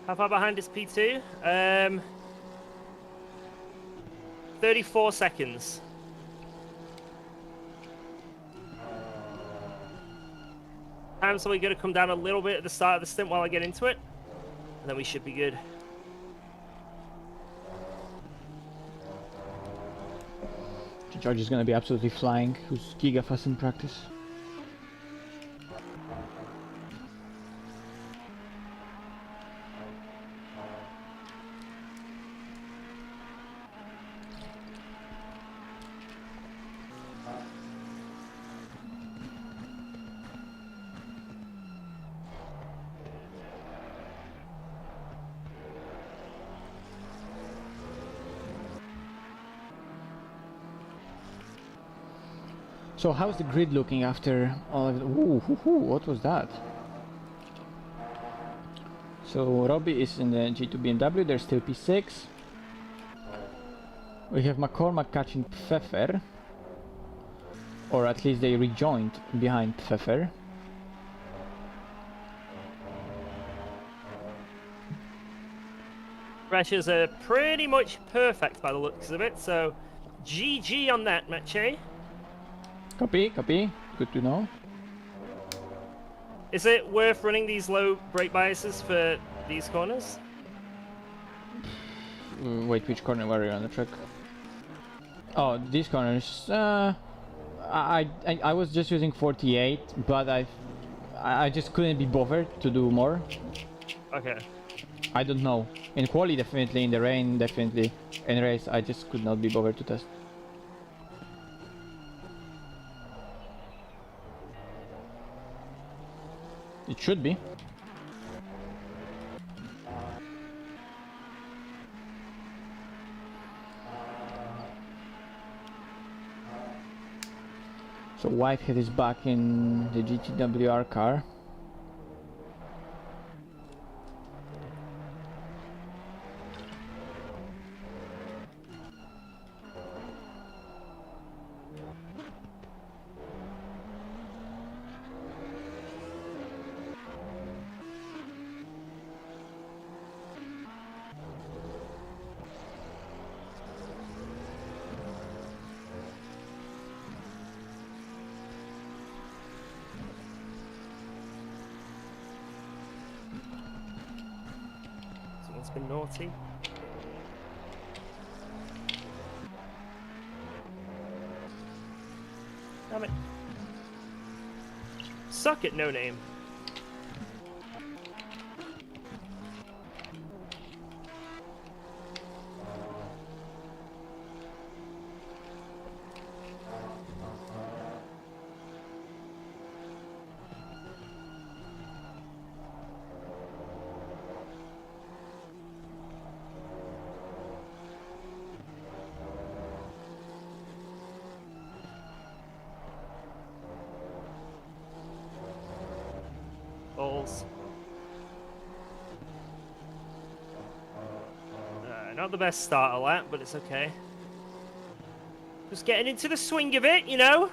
How far behind is P2? 34 seconds. Time's only going to come down a little bit at the start of the stint while I get into it, and then we should be good. George is gonna be absolutely flying. Who's giga fast in practice? So how's the grid looking after all of the... Ooh, what was that? So Robbie is in the G2 BMW, there's still P6. We have McCormack catching Pfeffer. Or at least they rejoined behind Pfeffer. Pressures are pretty much perfect by the looks of it, so GG on that, Mache. Copy, copy. Good to know. Is it worth running these low brake biases for these corners? Wait, which corner were you on the track? Oh, these corners. I was just using 48, but I just couldn't be bothered to do more. Okay. I don't know. In quali, definitely. In the rain, definitely. In race, I just could not be bothered to test. It should be. So Whitehead is back in the GTWR car. Someone's been naughty. Damn it. Suck it, no name. Balls. Not the best starter lap, but it's okay. Just getting into the swing of it, you know?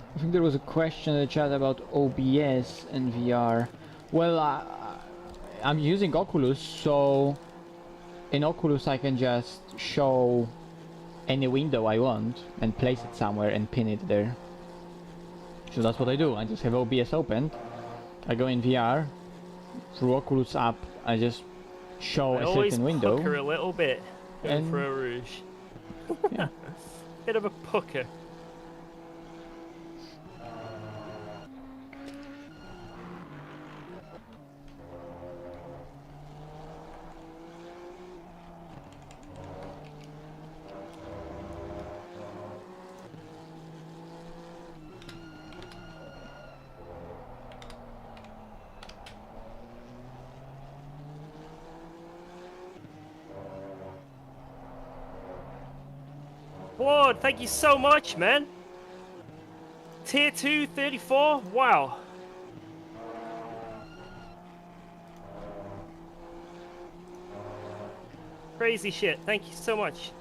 I think there was a question in the chat about OBS and VR. Well, I'm using Oculus, so in Oculus I can just show any window I want and place it somewhere and pin it there. So that's what I do. I just have OBS opened. I go in VR through Oculus app. I just show a certain window. Pucker a little bit And- for a rouge. Yeah. Bit of a pucker. Lord, thank you so much, man. Tier 2, 34, wow. Crazy shit, thank you so much.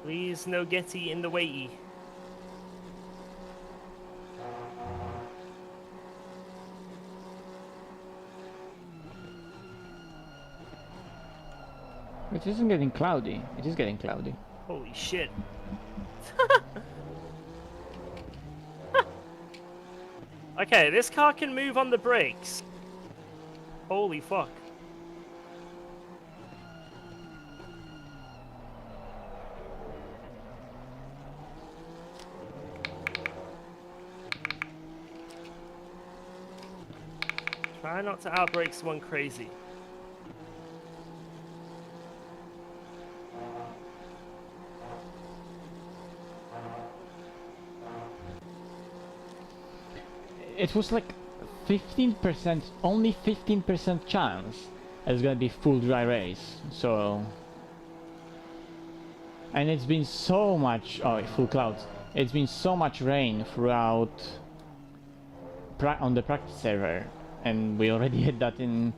Please, no Getty in the way. It isn't getting cloudy. It is getting cloudy. Holy shit. Okay, this car can move on the brakes. Holy fuck. Try not to outbrake someone crazy. It was like 15%, only 15% chance it's gonna be full dry race. So, and it's been so much, oh, full clouds. It's been so much rain throughout on the practice server, and we already had that in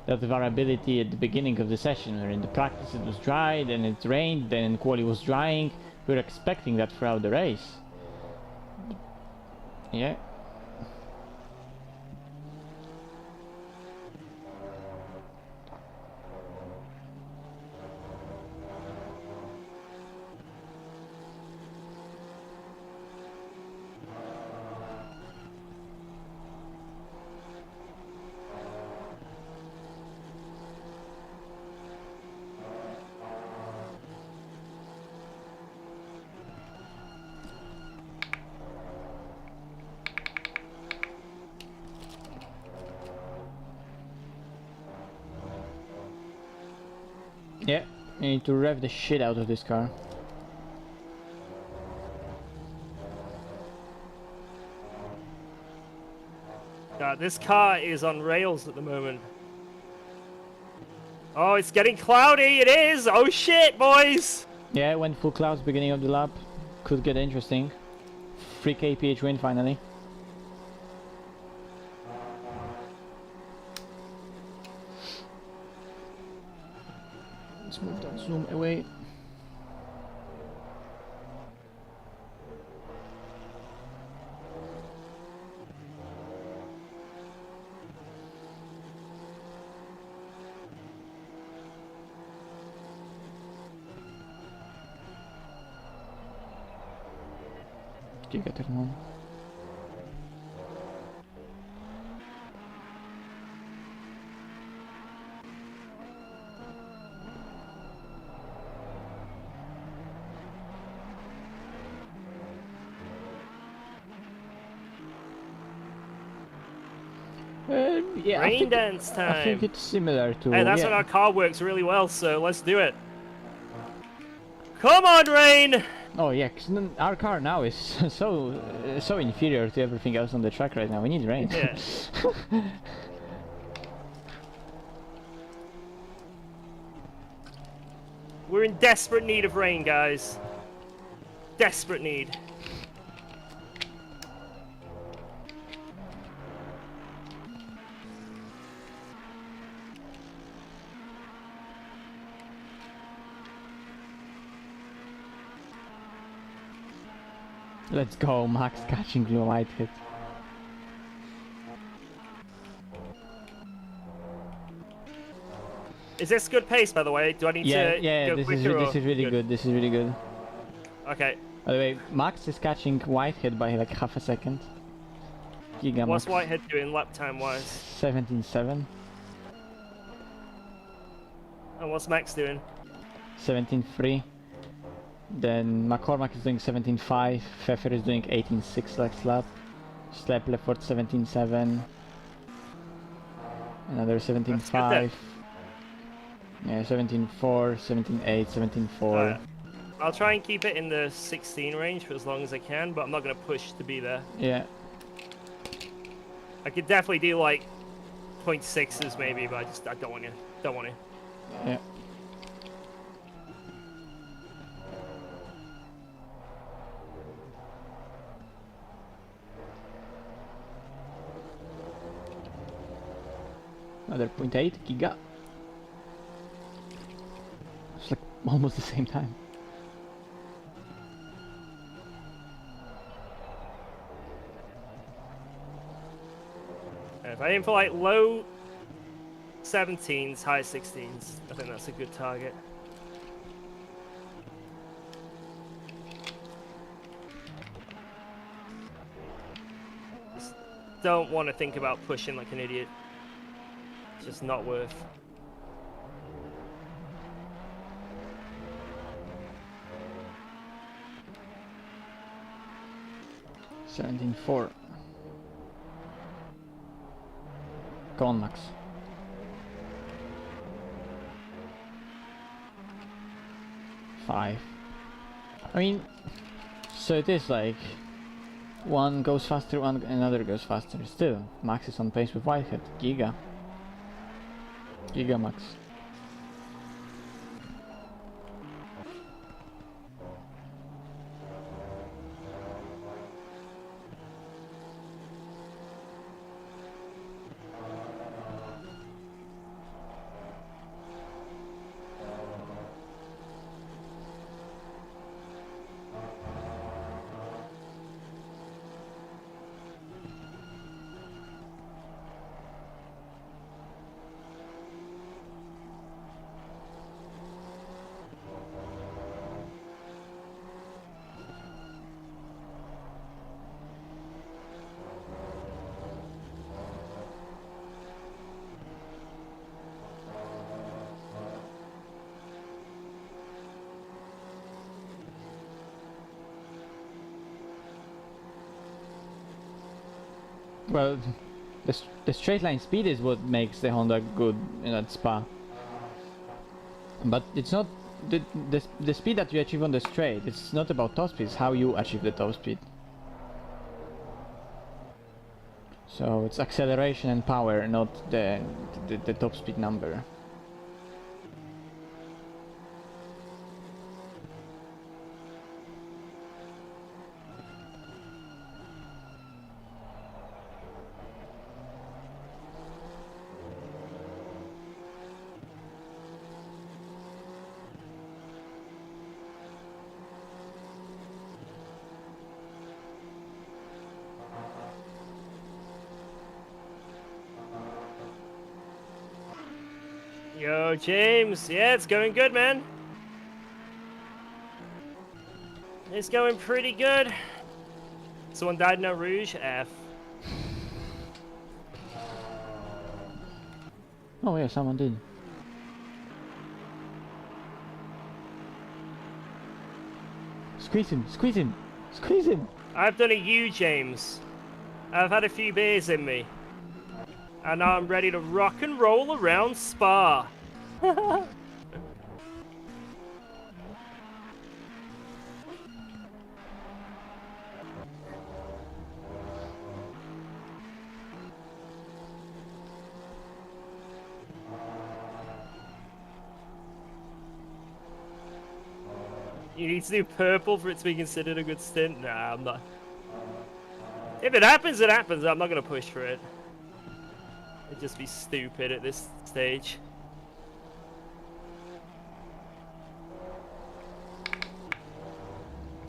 that variability at the beginning of the session, where in the practice it was dry, then it rained, then quali was drying. We were expecting that throughout the race. Yeah. Yeah, you need to rev the shit out of this car. God, this car is on rails at the moment. Oh, it's getting cloudy, it is! Oh shit, boys! Yeah, went full clouds beginning of the lap. Could get interesting. 3 kph win finally. Let's move that zoom away. Giga turn on. Yeah, Rain dance time! I think it's similar to... Hey, that's yeah. when our car works really well, so let's do it. Come on, Rain! Oh yeah, 'cause our car now is so inferior to everything else on the track right now. We need rain. Yeah. We're in desperate need of rain, guys. Desperate need. Let's go, Max catching blue white hit. Is this good pace, by the way? Do I need to go this quicker is really good. This is really good. Okay. By the way, Max is catching Whitehead by like half a second. Giga What's Max. Whitehead doing lap time wise? 17.7. And what's Max doing? 17.3. Then McCormack is doing 17.5. Pfeffer is doing 18.6 next lap. Slap Lefort 17.7. Another 17.5. Yeah, 17.4, 17.8, 17.4. Alright. I'll try and keep it in the 16 range for as long as I can, but I'm not going to push to be there. Yeah. I could definitely do like 0.6s maybe, but I don't want to. Don't want to. Yeah. Another 0.8 giga. It's like almost the same time. I aim for like low 17s, high 16s. I think that's a good target. Just don't want to think about pushing like an idiot. It's just not worth. 17.4. Come on, Max. Five. I mean, so it is like one goes faster, another goes faster. Still, Max is on pace with Whitehead. Giga Max. Well, the straight line speed is what makes the Honda good in that Spa. But it's not the speed that you achieve on the straight. It's not about top speed. It's how you achieve the top speed. So it's acceleration and power, not the top speed number. Yo, James. Yeah, it's going good, man. It's going pretty good. Someone died in a Rouge? F. Oh yeah, someone did. Squeeze him, squeeze him, squeeze him! I've done a U, James. I've had a few beers in me. And now I'm ready to rock and roll around Spa. You need to do purple for it to be considered a good stint? Nah, I'm not. If it happens, it happens. I'm not going to push for it. It'd just be stupid at this stage.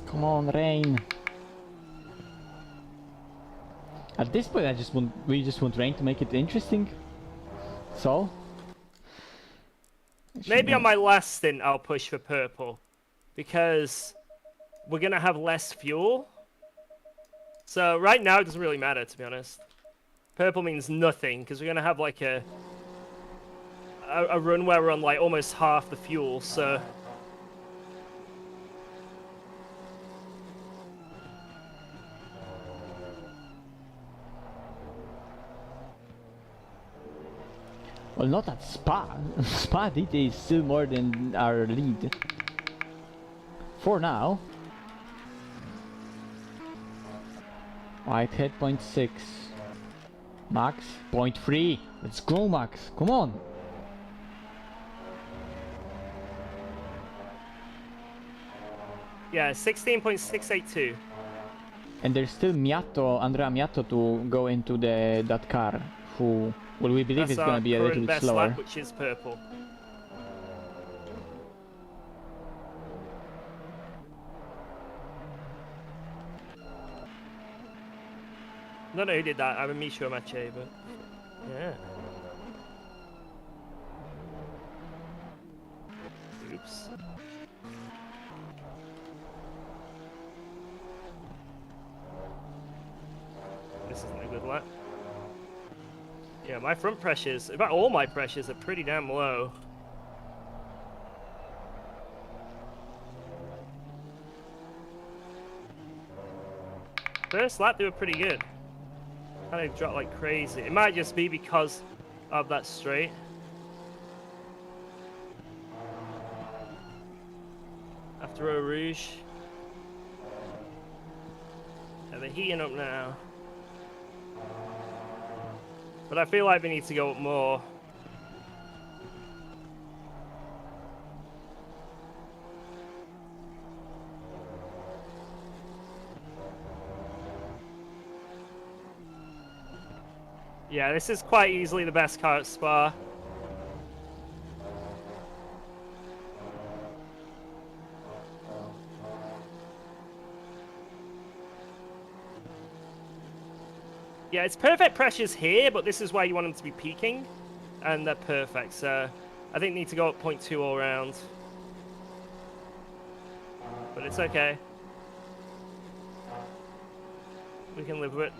Come on, Rain. At this point, we just want Rain to make it interesting. So. Maybe on my last stint, I'll push for purple, because we're gonna have less fuel. So right now, it doesn't really matter, to be honest. Purple means nothing, because we're gonna have like a run where we're on like almost half the fuel. So. Well, not at Spa. Spa DT is still more than our lead. For now. Whitehead 0.6. Max 0.3. Let's go, Max. Come on. Yeah, 16.682. And there's still Andrea Miato to go into that car. Who, well, we believe That's it's going to be a current little bit best slower. lap, which is purple. I don't know who did that. I'm a Micho Mache, but Yeah. Oops. This isn't a good lap. Yeah, my front pressures, in fact all my pressures are pretty damn low. First lap they were pretty good. Kind of dropped like crazy. It might just be because of that straight. After Eau Rouge. Yeah, they're heating up now. But I feel like we need to go up more. Yeah, this is quite easily the best car at Spa. Yeah, it's perfect pressures here, but this is where you want them to be peaking. And they're perfect, so I think need to go up 0.2 all round. But it's okay. We can live with it.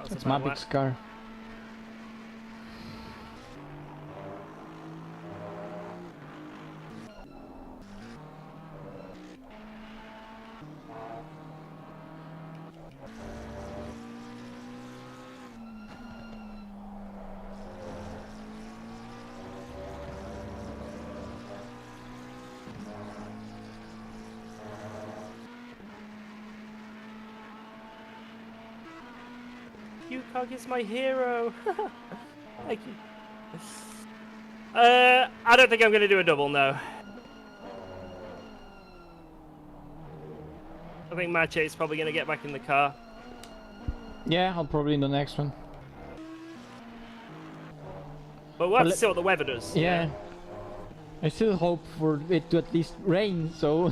That's my big scar. UCOG is my hero. Thank you. I don't think I'm going to do a double, no. I think Mache is probably going to get back in the car. Yeah, I'll probably in the next one. But we'll have to see what the weather does. Yeah. I still hope for it to at least rain, so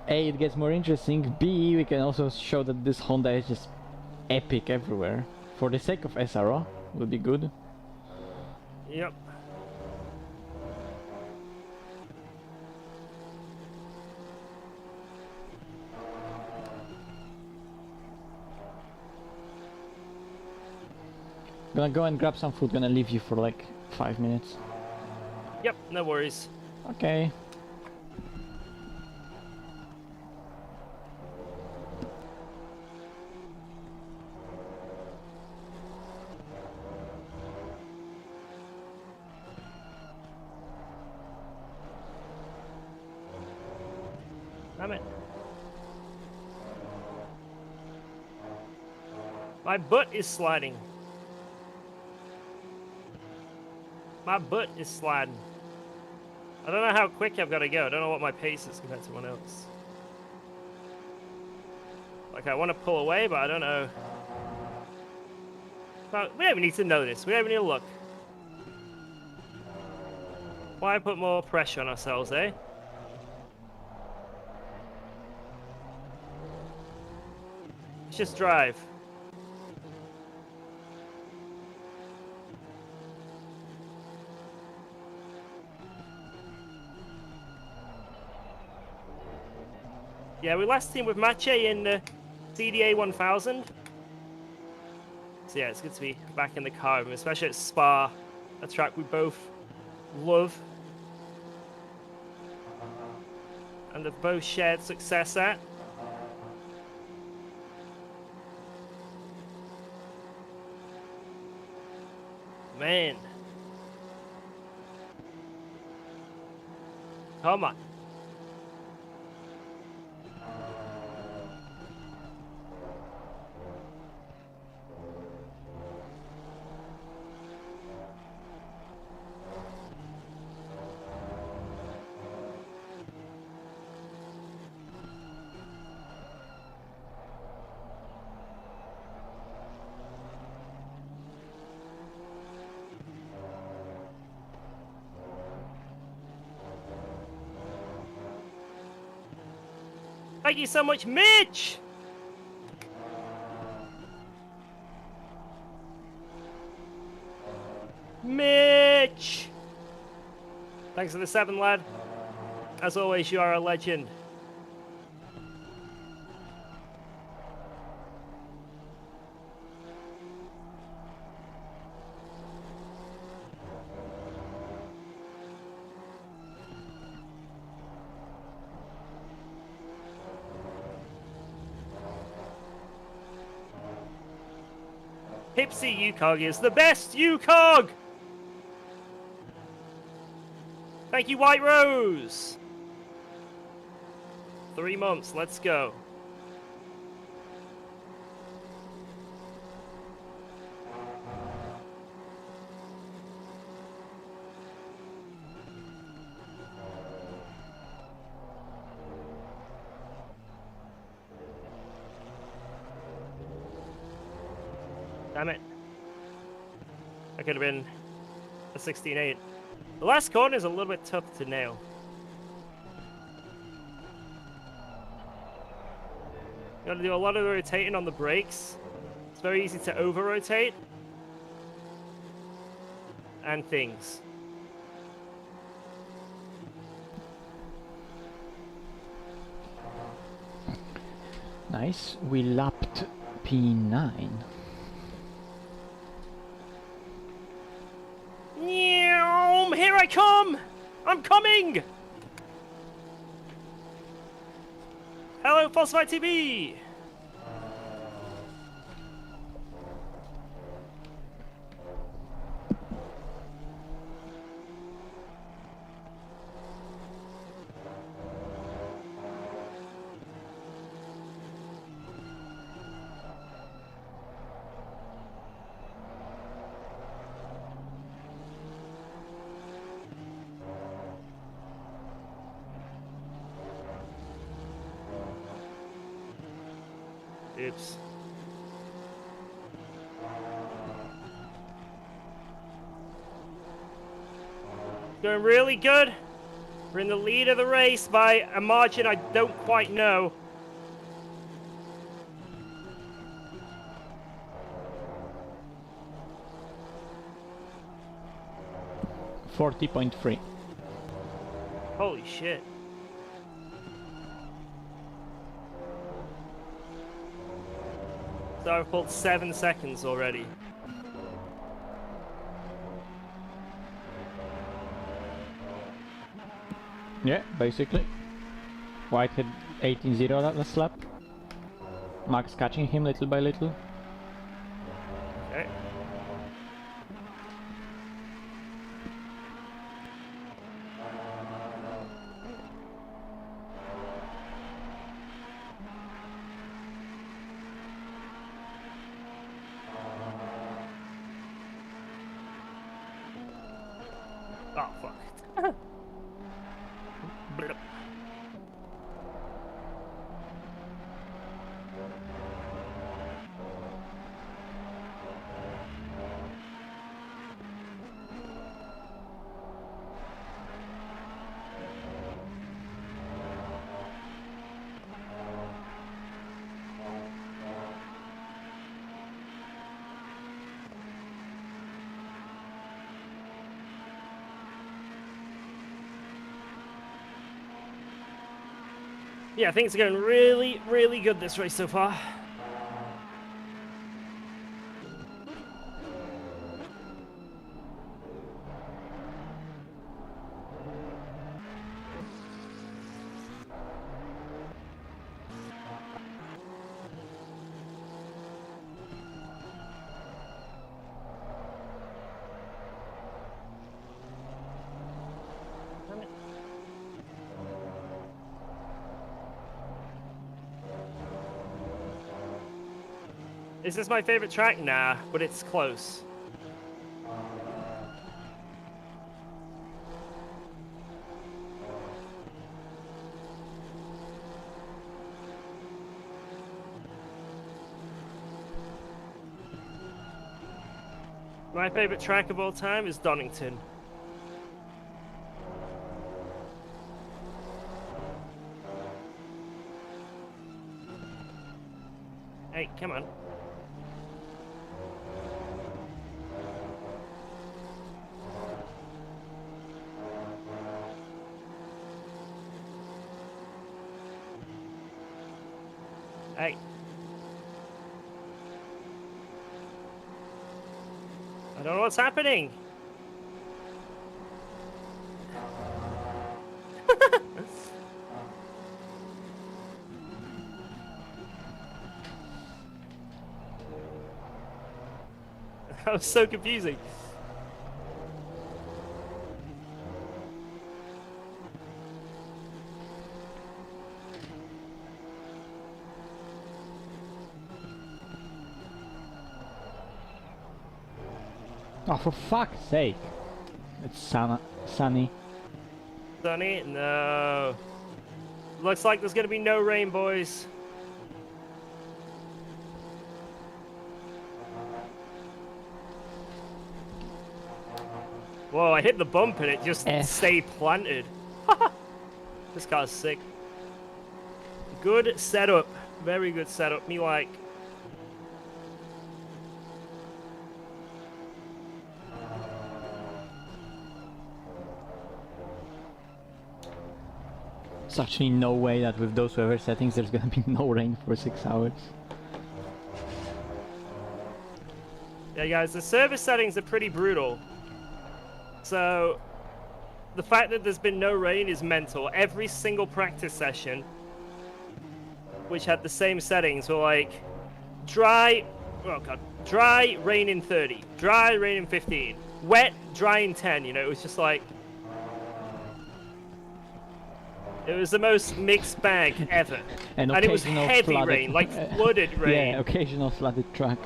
A, it gets more interesting, B, we can also show that this Honda is just epic everywhere. For the sake of SRO, would be good. Yep. Gonna go and grab some food, gonna leave you for like 5 minutes. Yep, no worries. Okay. Damn it. My butt is sliding. My butt is sliding. I don't know how quick I've got to go. I don't know what my pace is compared to someone else. Like, I want to pull away, but I don't know. But we don't even need to know this. We don't even need to look. Why put more pressure on ourselves, eh? Let's just drive. Yeah, we last teamed with Mache in the CDA 1000. So yeah, it's good to be back in the car, especially at Spa, a track we both love. And have both shared success at. Man. Come on. Thank you so much, Mitch! Mitch! Thanks for the 7, lad. As always, you are a legend. Hipsy UCOG is the best UCOG! Thank you, White Rose! 3 months, let's go. Damn it. That could have been a 16.8. The last corner is a little bit tough to nail. You gotta do a lot of rotating on the brakes. It's very easy to over-rotate. And things. Nice. We lapped P9. Here I come! I'm coming! Hello, Falsified TV! Oops. Going really good. We're in the lead of the race by a margin I don't quite know. .3. Holy shit. So I've pulled 7 seconds already. Yeah, basically. White had 18-0 that last lap. Max catching him little by little. Okay. Oh, fuck. Blip. Yeah, things are going really, really good this race so far. Is this my favorite track? Nah, but it's close. My favorite track of all time is Donington. Hey, come on. Hey. I don't know what's happening. That was so confusing. Oh, for fuck's sake. It's sunny. Sunny? No. Looks like there's gonna be no rain, boys. Whoa, I hit the bump and it just stayed planted. This car's sick. Good setup. Very good setup. Me like. There's actually no way that with those weather settings there's gonna be no rain for 6 hours. Yeah, guys, the service settings are pretty brutal. So, the fact that there's been no rain is mental. Every single practice session, which had the same settings, were like dry, oh god, dry, rain in 30, dry, rain in 15, wet, dry in 10. You know, it was just like, it was the most mixed bag ever. And it was occasional heavy flooded- rain, like flooded rain. Yeah, occasional flooded track.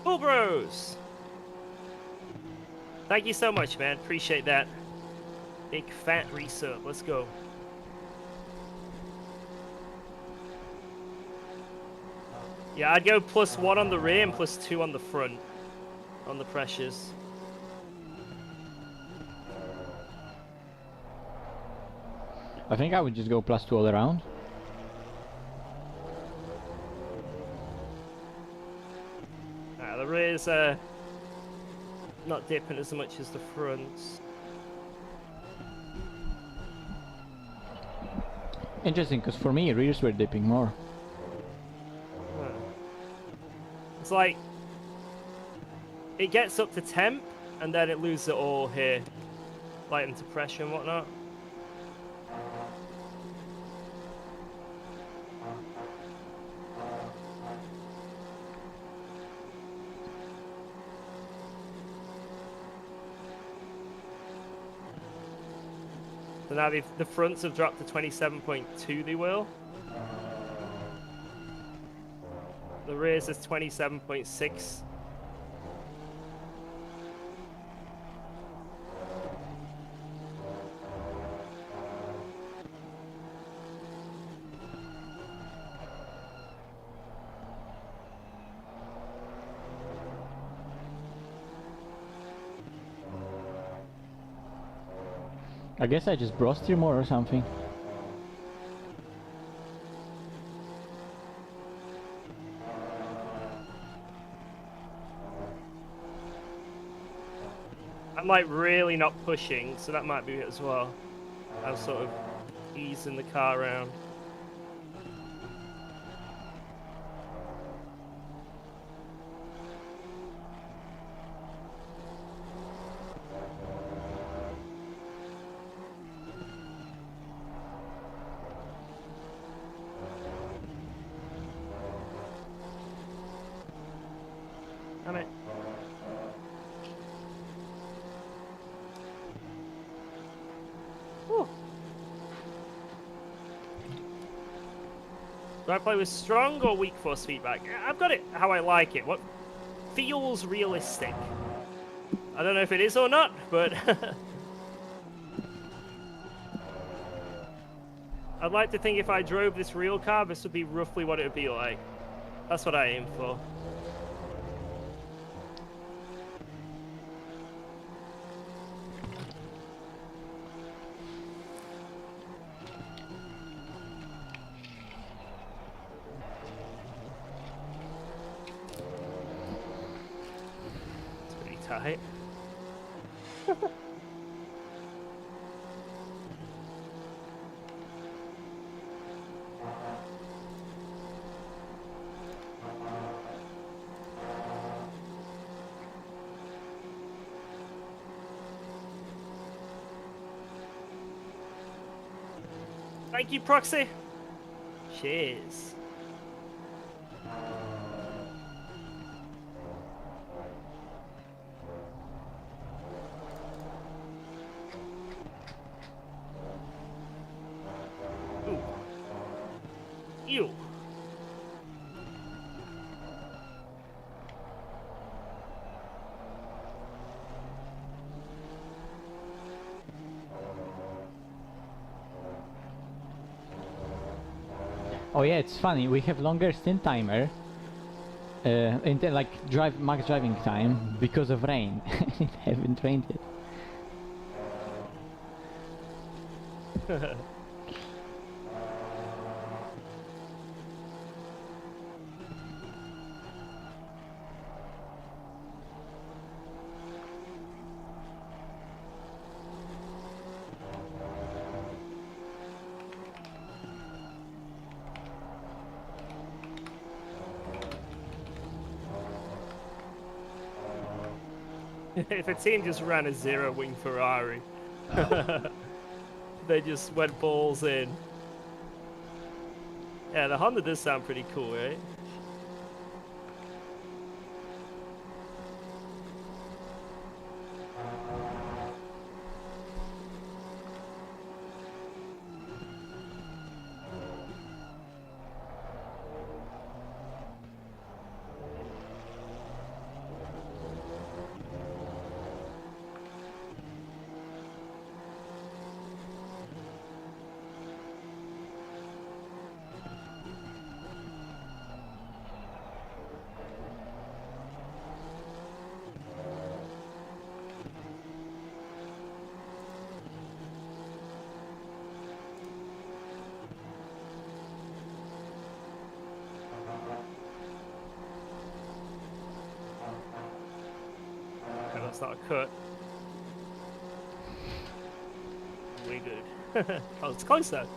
Cool Bros! Thank you so much, man. Appreciate that. Big fat resub. Let's go. Yeah, I'd go +1 on the rear and +2 on the front. On the pressures. I think I would just go +2 all around. The rear's not dipping as much as the fronts. Interesting, because for me rears were dipping more. Huh. It's like it gets up to temp and then it loses it all here, like into pressure and whatnot. So now the fronts have dropped to 27.2, they will. The rears is 27.6. I guess I just bro steer more or something. I'm like really not pushing, so that might be it as well. I'm sort of easing the car around. Damn it. Whew. Do I play with strong or weak force feedback? I've got it how I like it. What feels realistic. I don't know if it is or not, but I'd like to think if I drove this real car, this would be roughly what it would be like. That's what I aim for. It's pretty tight. Thank you, Proxy. Cheers. Ooh. Ew. Oh yeah, it's funny. We have longer stint timer, like max driving time because of rain. It haven't rained yet. If a team just ran a zero-wing Ferrari, they just went balls in. Yeah, the Honda does sound pretty cool, right? That's not a cut. Way good. Oh, it's close though.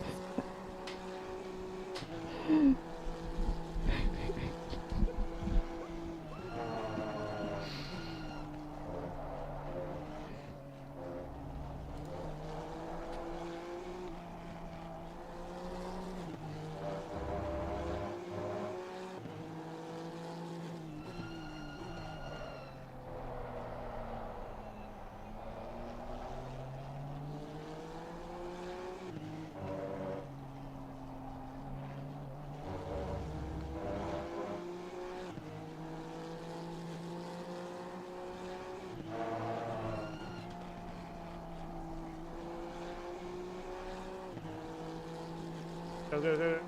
Go, go, go.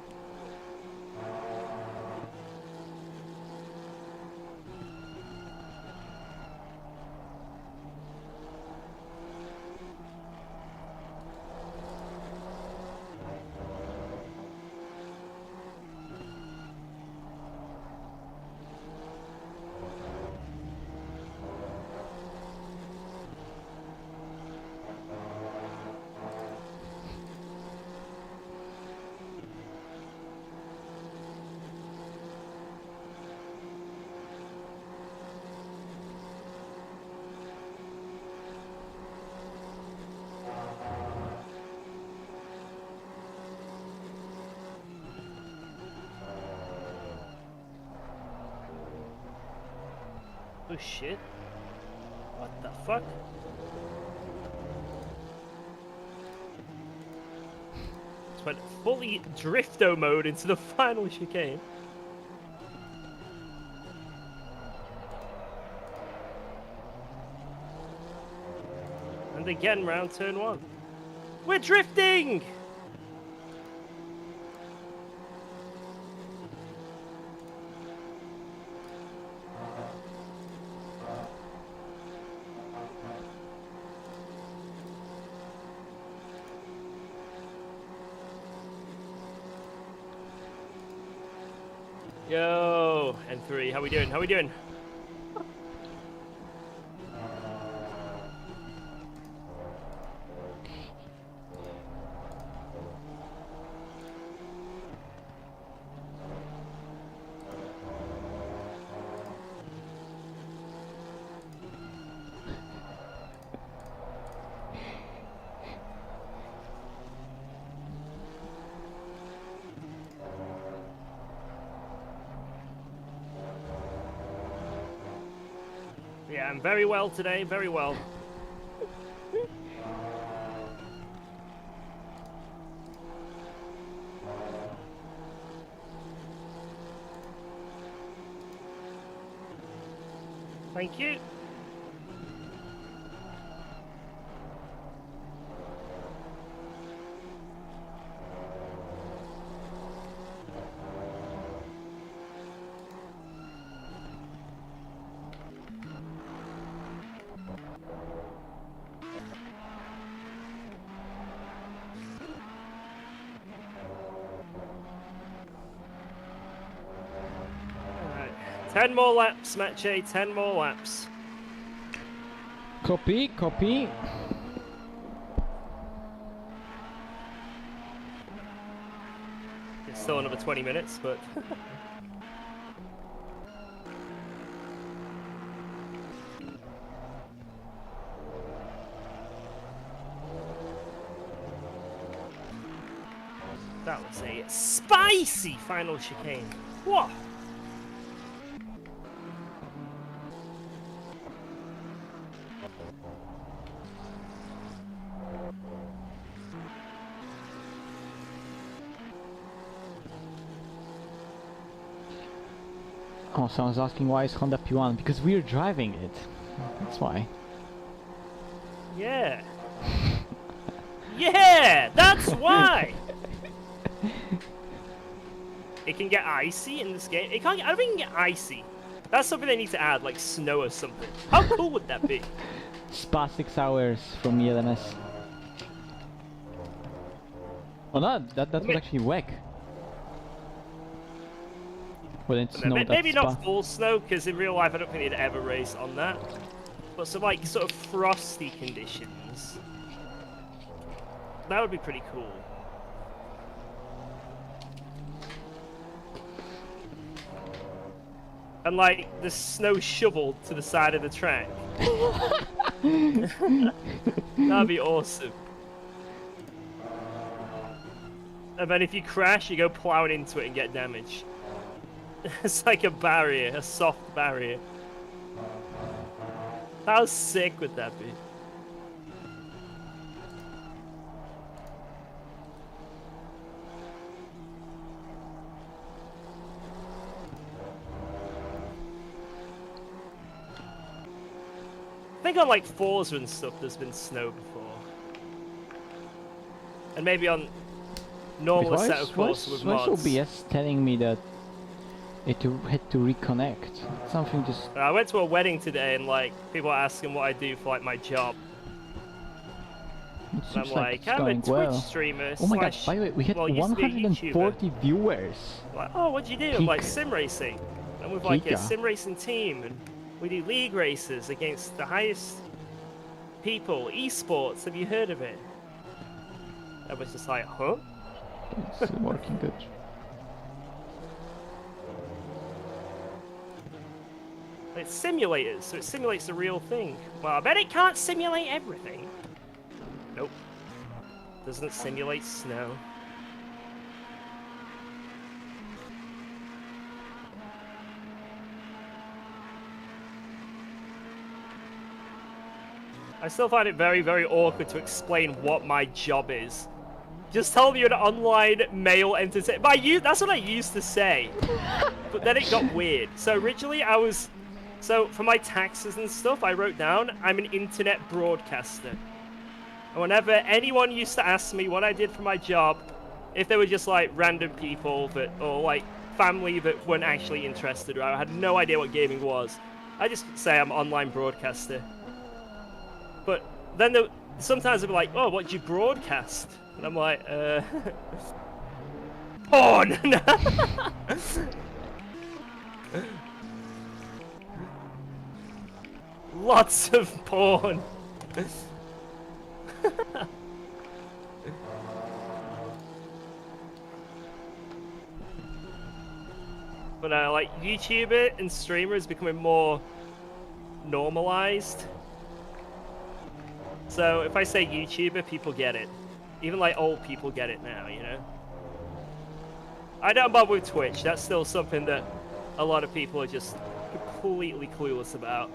Oh shit. What the fuck? Just went fully drifto mode into the final chicane. And again, round turn 1. We're drifting! Yo, N3, how we doing? How we doing? Yeah, I'm very well today, very well. Thank you. Alright, 10 more laps, Matche, 10 more laps. Copy, copy. It's still another 20 minutes, but... That was a spicy final chicane. What? Oh, someone's asking why is Honda P1? Because we're driving it. That's why. Yeah. Yeah, that's why. It can get icy in this game. It can't. I don't think it can get icy. That's something they need to add, like snow or something. How cool would that be? Spa 6 hours from ELMS. Oh no, that was actually whack. Well, it's No, snowed maybe at Spa. not full snow, because in real life I don't think they'd ever race on that. But some like sort of frosty conditions. That would be pretty cool. And like the snow shoveled to the side of the track. That'd be awesome. And then if you crash, you go plowing into it and get damage. It's like a barrier, a soft barrier. How sick would that be? I think on like Forza and stuff there's been snow before. And maybe on normal Assetto Corsa with why is mods. OBS telling me that it had to reconnect? Something just... I went to a wedding today and like people are asking what I do for like my job. It And seems I'm like, it's I'm a going Twitch well. streamer. Oh my god, by the way, we had well, used to be a 140 viewers. Like, oh, what'd you do? I'm like sim racing. And with like a Giga. sim racing team, and we do league races against the highest people. Esports, have you heard of it? I was just like, huh? It's working good. It's simulators, so it simulates the real thing. Well, I bet it can't simulate everything. Nope. Doesn't simulate snow. I still find it very, very awkward to explain what my job is. Just tell me you're an online male entertainer. That's what I used to say. But then it got weird. So originally I was... So for my taxes and stuff, I wrote down, I'm an internet broadcaster. And whenever anyone used to ask me what I did for my job, if they were just like random people that, or like family that weren't actually interested, or I had no idea what gaming was, I just say I'm an online broadcaster. But then sometimes they'll be like, oh, what do you broadcast? And I'm like, porn! Lots of porn. But like YouTuber and streamer is becoming more normalized. So if I say YouTuber, people get it. Even like old people get it now, you know? I don't bother with Twitch. That's still something that a lot of people are just completely clueless about.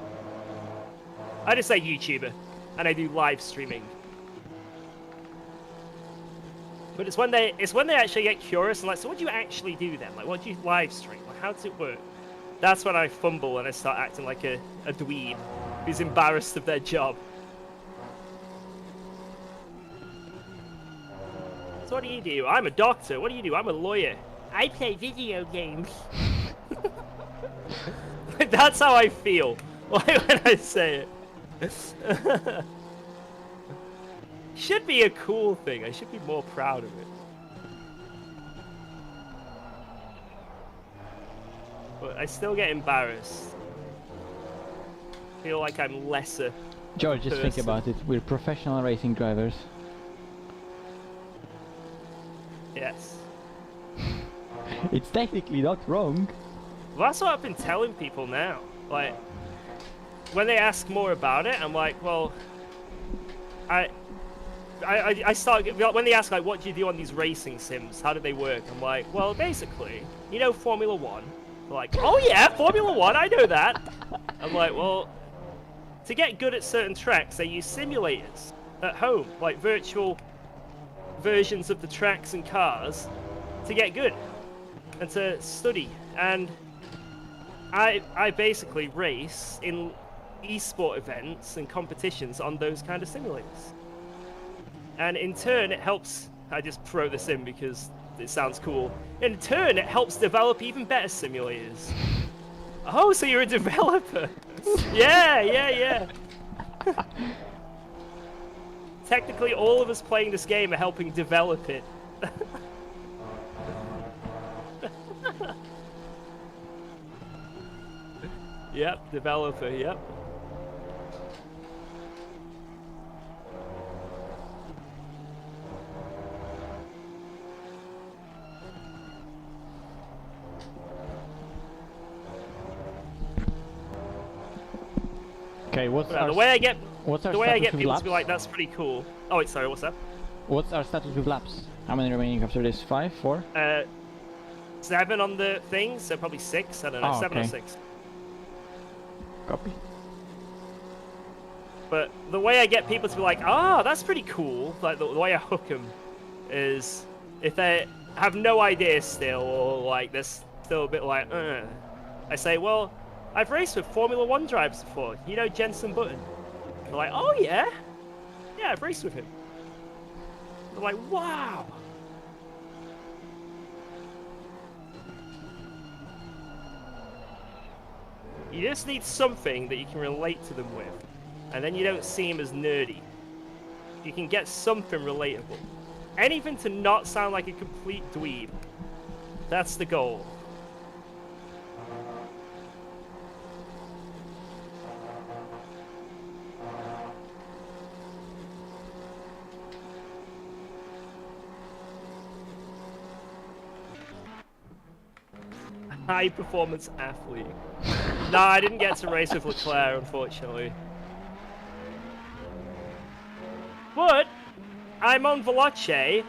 I just say YouTuber, and I do live streaming. But it's when they actually get curious and like, so what do you actually do then? Like, what do you live stream? Like, how does it work? That's when I fumble and I start acting like a dweeb who's embarrassed of their job. So what do you do? I'm a doctor. What do you do? I'm a lawyer. I play video games. That's how I feel when I say it. Should be a cool thing. I should be more proud of it. But I still get embarrassed. Feel like I'm lesser. George, just think about it. We're professional racing drivers. Yes. It's technically not wrong. Well, that's what I've been telling people now. Like, when they ask more about it, I'm like, well, I start, when they ask, like, what do you do on these racing sims? How do they work? I'm like, well, basically, you know Formula 1? They're like, oh yeah, Formula 1, I know that. I'm like, well, to get good at certain tracks, they use simulators at home, like virtual versions of the tracks and cars to get good and to study. And I basically race in esport events and competitions on those kind of simulators. And in turn, it helps, I just throw this in because it sounds cool. In turn, it helps develop even better simulators. Oh, so you're a developer? Yeah. Technically, all of us playing this game are helping develop it. Yep, developer, yep. Okay, the way I get people laps? to be like, that's pretty cool. Oh wait, sorry, what's that? What's our status with laps? How many remaining after this? 5, 4? 7 on the thing, so probably 6. I don't know, 7 or okay. 6. Copy. But the way I get people to be like, that's pretty cool, like the way I hook them is if they have no idea still, or like they're still a bit like, I say, well, I've raced with Formula 1 drivers before. You know Jensen Button? They're like, oh yeah? Yeah, I've raced with him. They're like, wow. You just need something that you can relate to them with. And then you don't seem as nerdy. You can get something relatable. Anything to not sound like a complete dweeb. That's the goal. High performance athlete. No, I didn't get to race with Leclerc, unfortunately. But I'm on Veloce,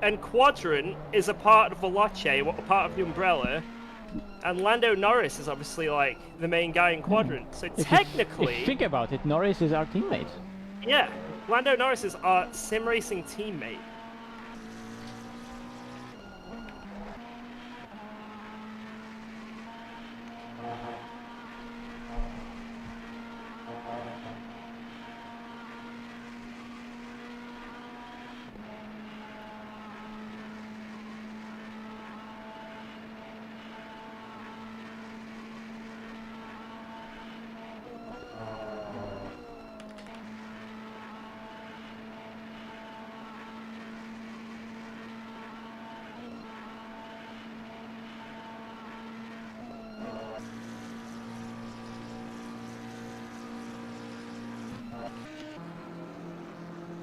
and Quadrant is a part of Veloce, a part of the umbrella, and Lando Norris is obviously like the main guy in Quadrant. So technically, if you think about it, Norris is our teammate. Yeah, Lando Norris is our sim racing teammate.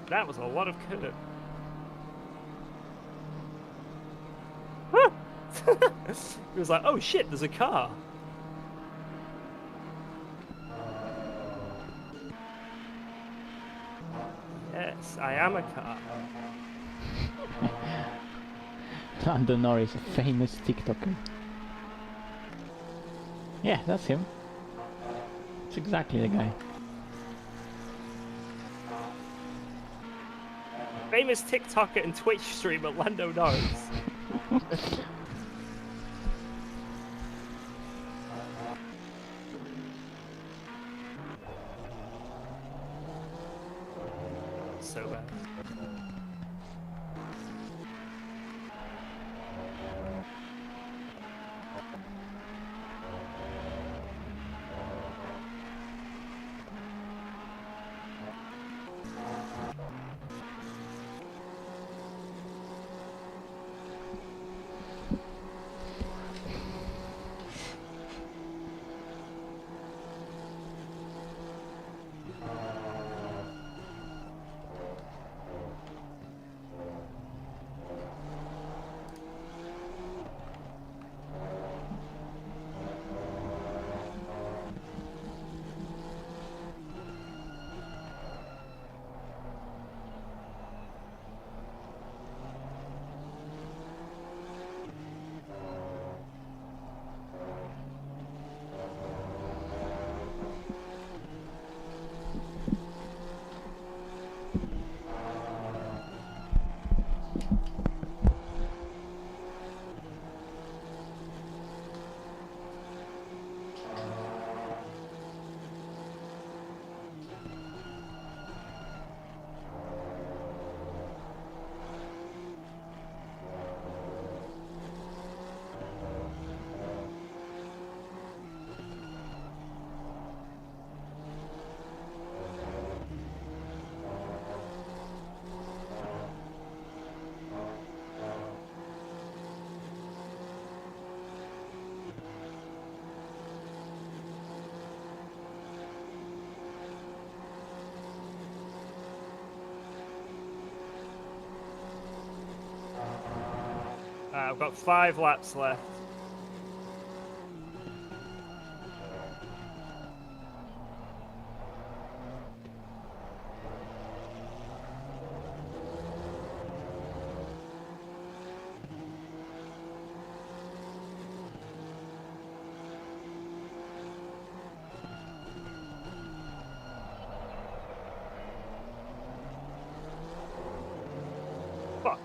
That was a lot of curve. He was like, oh shit, there's a car. Yes, I am a car. Lando Norris, a famous TikToker. Yeah, that's him. It's exactly the guy. Famous TikToker and Twitch streamer Lando Norris. So bad. I've got 5 laps left. Fuck.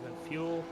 Then fuel.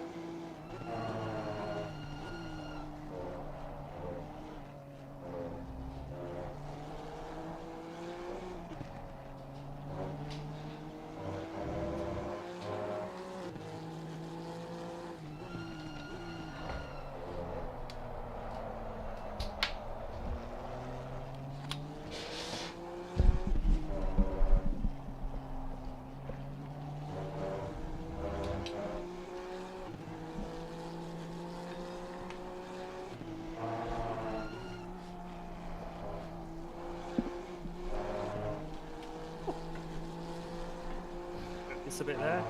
Just a bit there.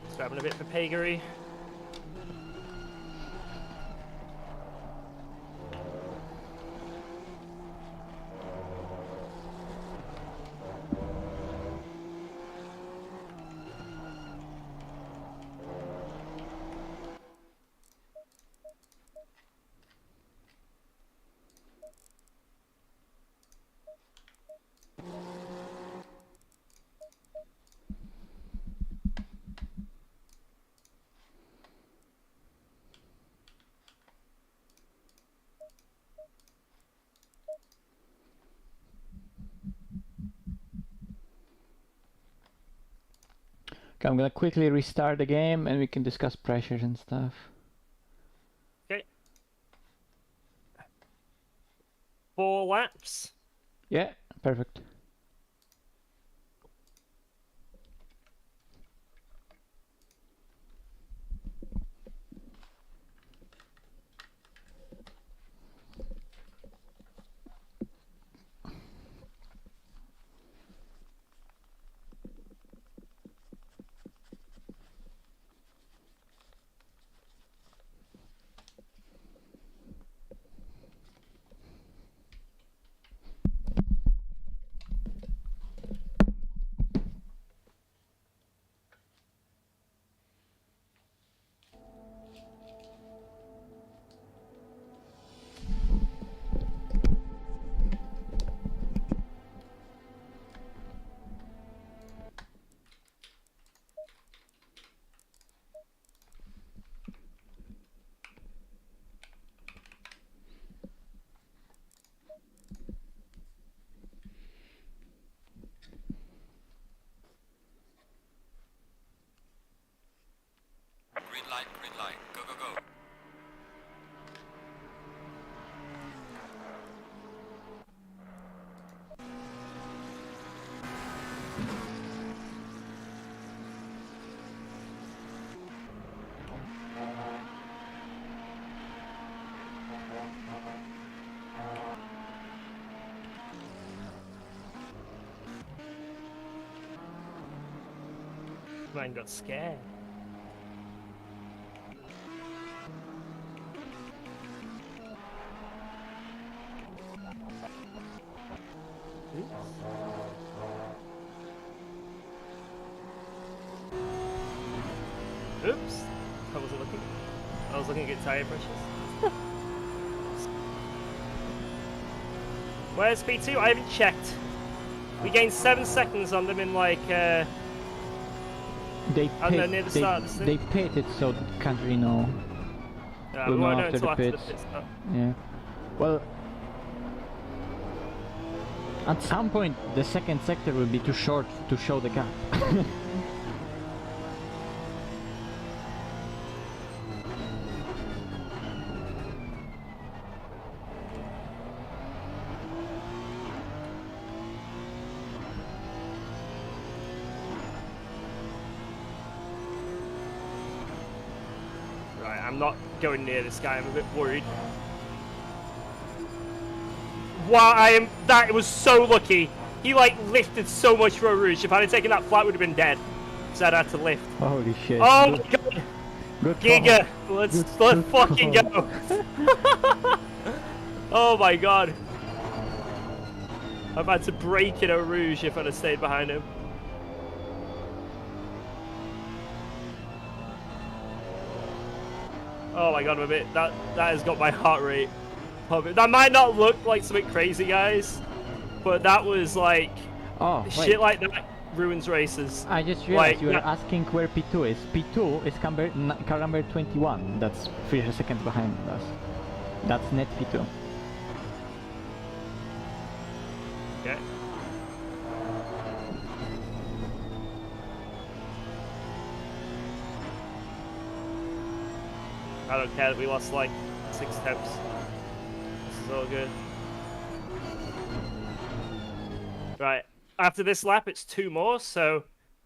Just grabbing a bit for piggery. Okay, I'm gonna quickly restart the game and we can discuss pressures and stuff. Yeah, perfect. Green light, go, go, go. Mine got scared. Oops. I wasn't looking. I was looking at tire pressures. Where's P2? I haven't checked. We gained 7 seconds on them in like They I don't know, near the start of the they pitted, so can't really know. yeah, We'll we won't know know after until the after the pits. pit stop. Yeah. Well, at some point the second sector will be too short to show the gap. Right, I'm not going near this guy, I'm a bit worried. Wow, that was so lucky. He like lifted so much for a Rouge. If I had taken that flat, I would have been dead. So I'd had to lift. Holy shit. Oh my god! Good Giga! call. Let's Good fucking call. go! Oh my god. I've had to brake in a Rouge if I'd have stayed behind him. Oh my god, that has got my heart rate pumping. That might not look like something crazy, guys, but that was like Oh, shit wait. like that ruins races. I just realized Like, you were yeah. asking where P2 is. P2 is car number 21. That's 3 seconds behind us. That's net P2. Okay. I don't care that we lost like 6 temps. This is all good. Right. After this lap, it's 2 more, so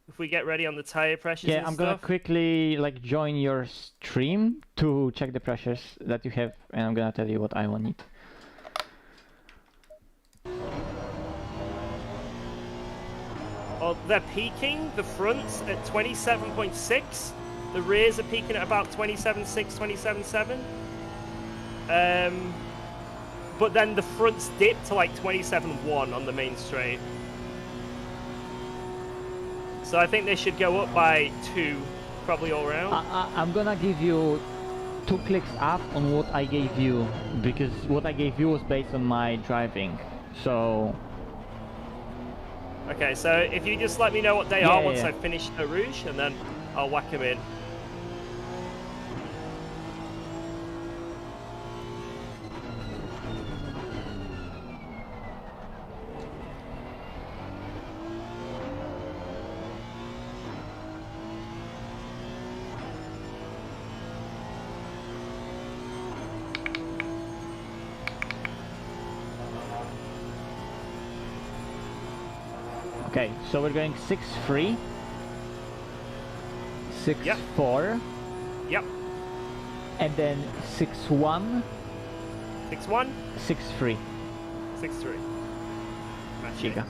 if we get ready on the tire pressures Yeah, and I'm gonna stuff. quickly like join your stream to check the pressures that you have, and I'm gonna tell you what I will need. Oh, they're peaking the fronts at 27.6. The rears are peaking at about 27.6, 27.7. But then the fronts dip to like 27.1 on the main straight. So I think they should go up by 2, probably all round. I'm gonna give you 2 clicks up on what I gave you, because what I gave you was based on my driving. So Okay, so if you just let me know what they Yeah, are yeah, once yeah. I've finished the Rouge, and then I'll whack them in. Okay, so we're going 6-3, 6-4, Yep. Yep. and then 6-1, 6-1, 6-3. 6-3. Match it. Chica.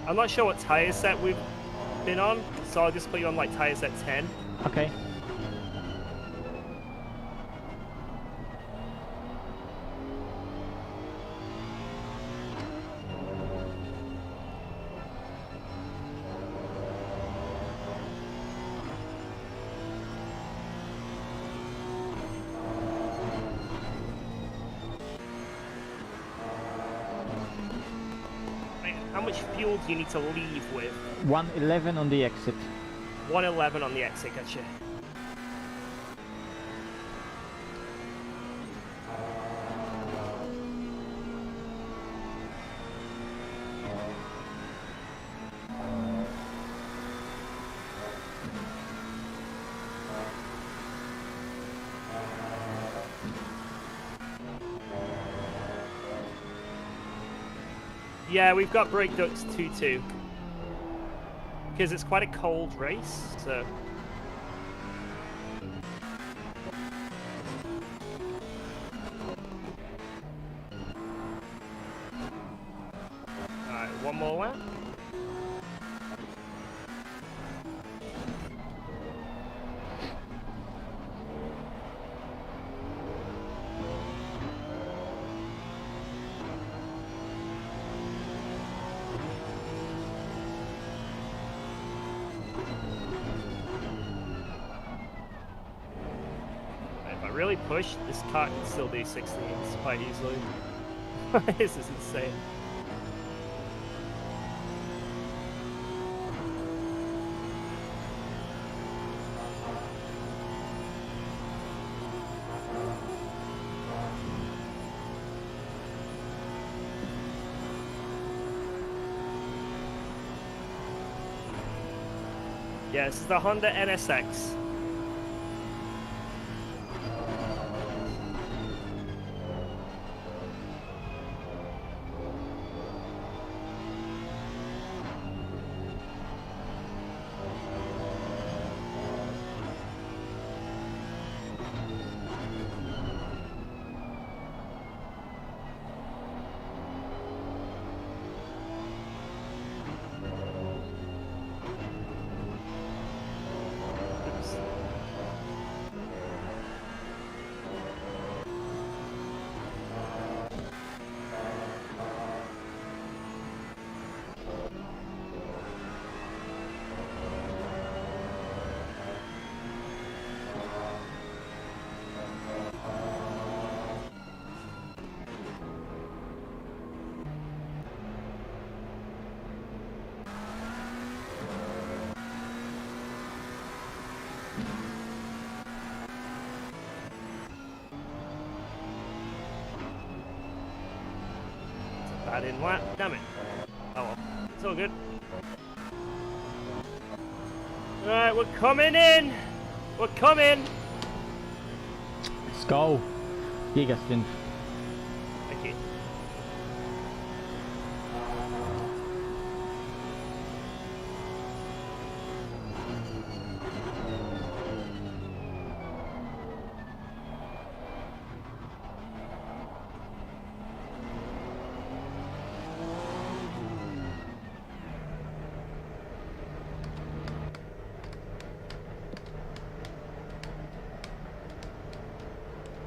I'm not sure what tire set we've been on, so I'll just put you on like tire set 10. Okay. How much fuel do you need to leave with? 111 on the exit. 111 on the exit, gotcha. Yeah, we've got brake ducts 2-2. Because it's quite a cold race, so... Alright, one more lap. If I really push, this car can still do 16s quite easily. This is insane. Yeah, this is the Honda NSX. Bad in lap, damn it. Oh well, it's all good. Alright, we're coming in! We're coming! Let's go. Giga Stint. Thank you.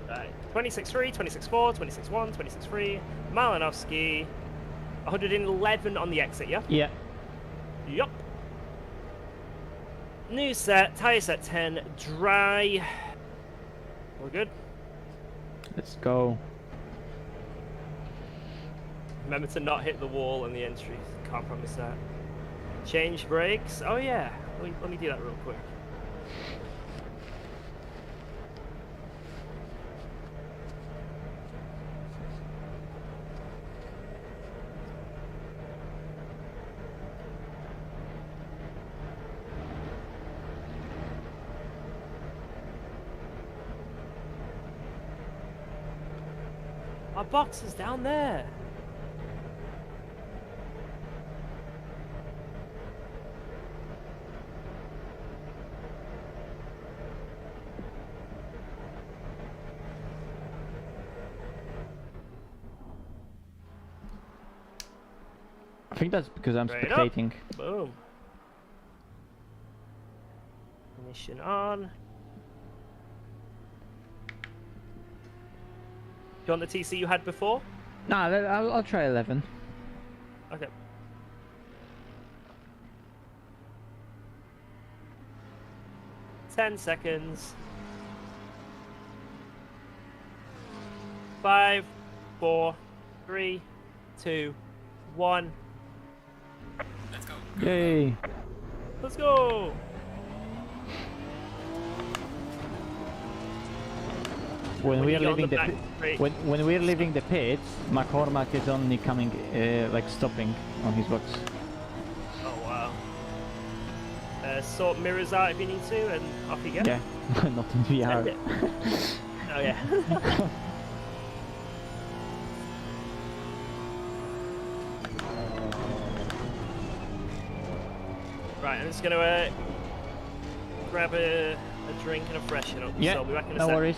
Right, 26.3, 26.4, 26.1, 26.3, Malinowski, 111 on the exit, yeah? Yeah. Yup. New set, tire set 10, dry. We're good. Let's go. Remember to not hit the wall and the entry. Can't promise that. Change brakes. Oh yeah. Let me do that real quick. Our box is down there. I think that's because I'm Straight up. spectating. Boom. Ignition on. Do you want the TC you had before? Nah, I'll try 11. Okay. Ten seconds. 5, 4, 3, 2, 1. Let's go. Yay! Let's go! When When we you are get on leaving the the back pit, straight. when we're leaving the pits, McCormack is only coming, like stopping on his box. Oh wow. Sort mirrors out if you need to, and off you go. Yeah, not in Send VR. it. Oh yeah. Right, I'm just gonna grab a drink and a freshen up. Yeah, So I'll be back in a no sec. worries.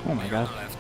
Oh my You're on god. the left.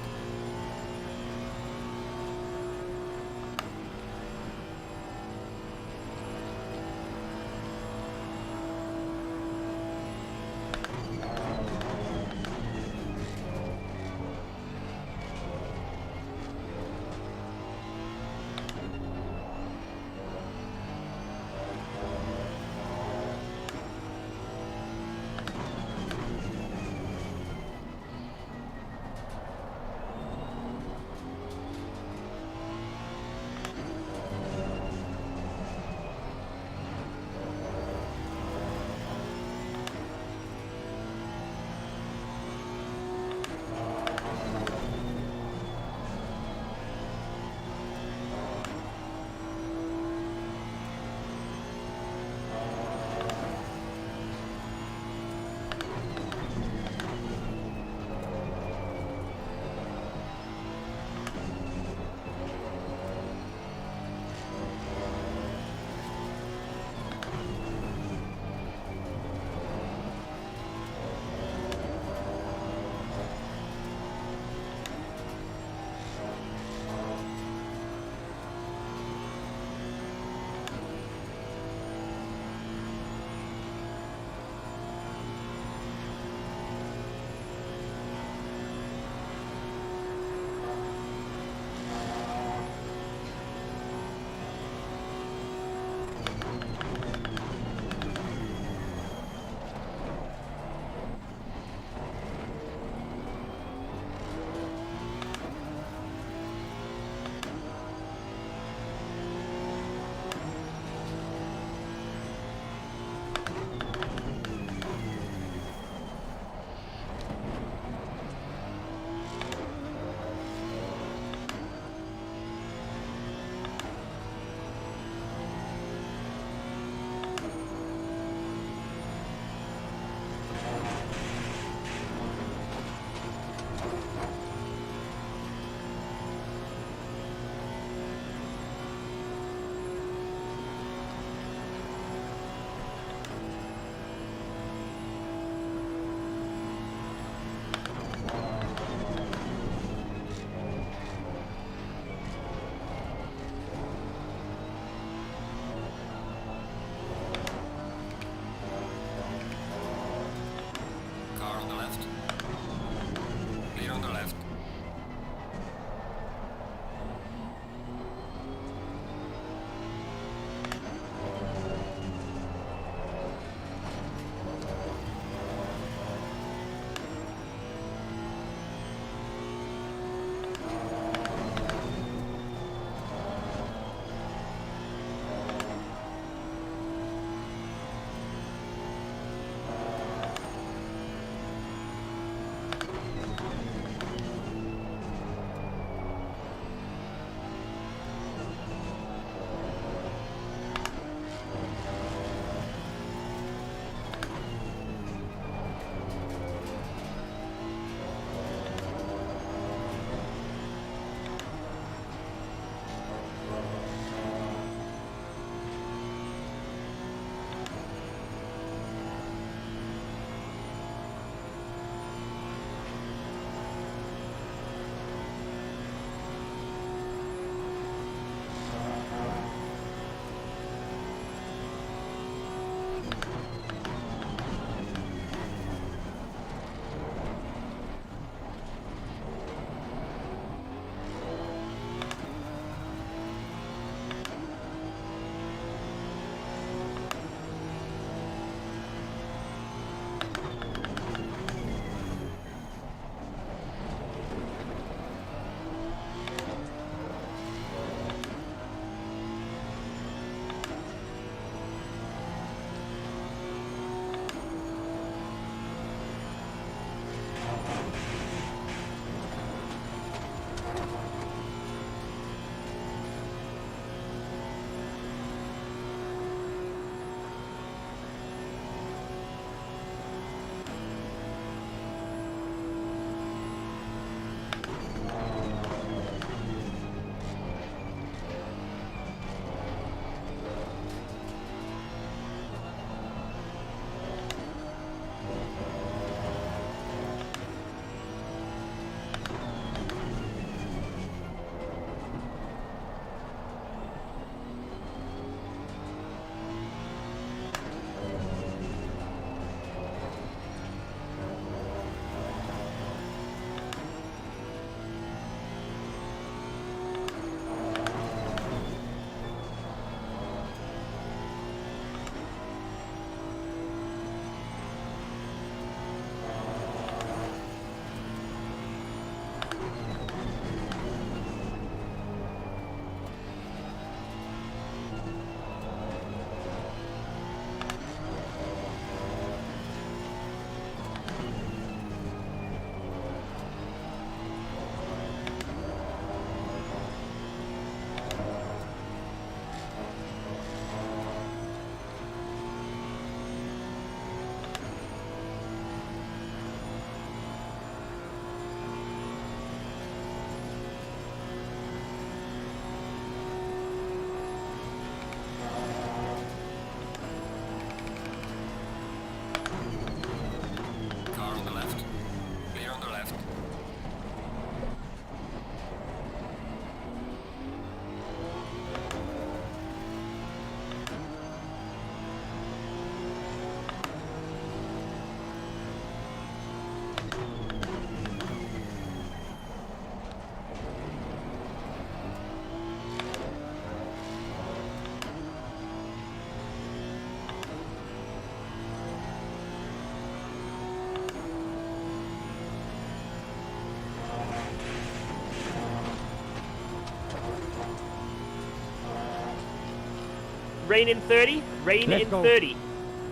rain in 30. Rain Let's in go. 30.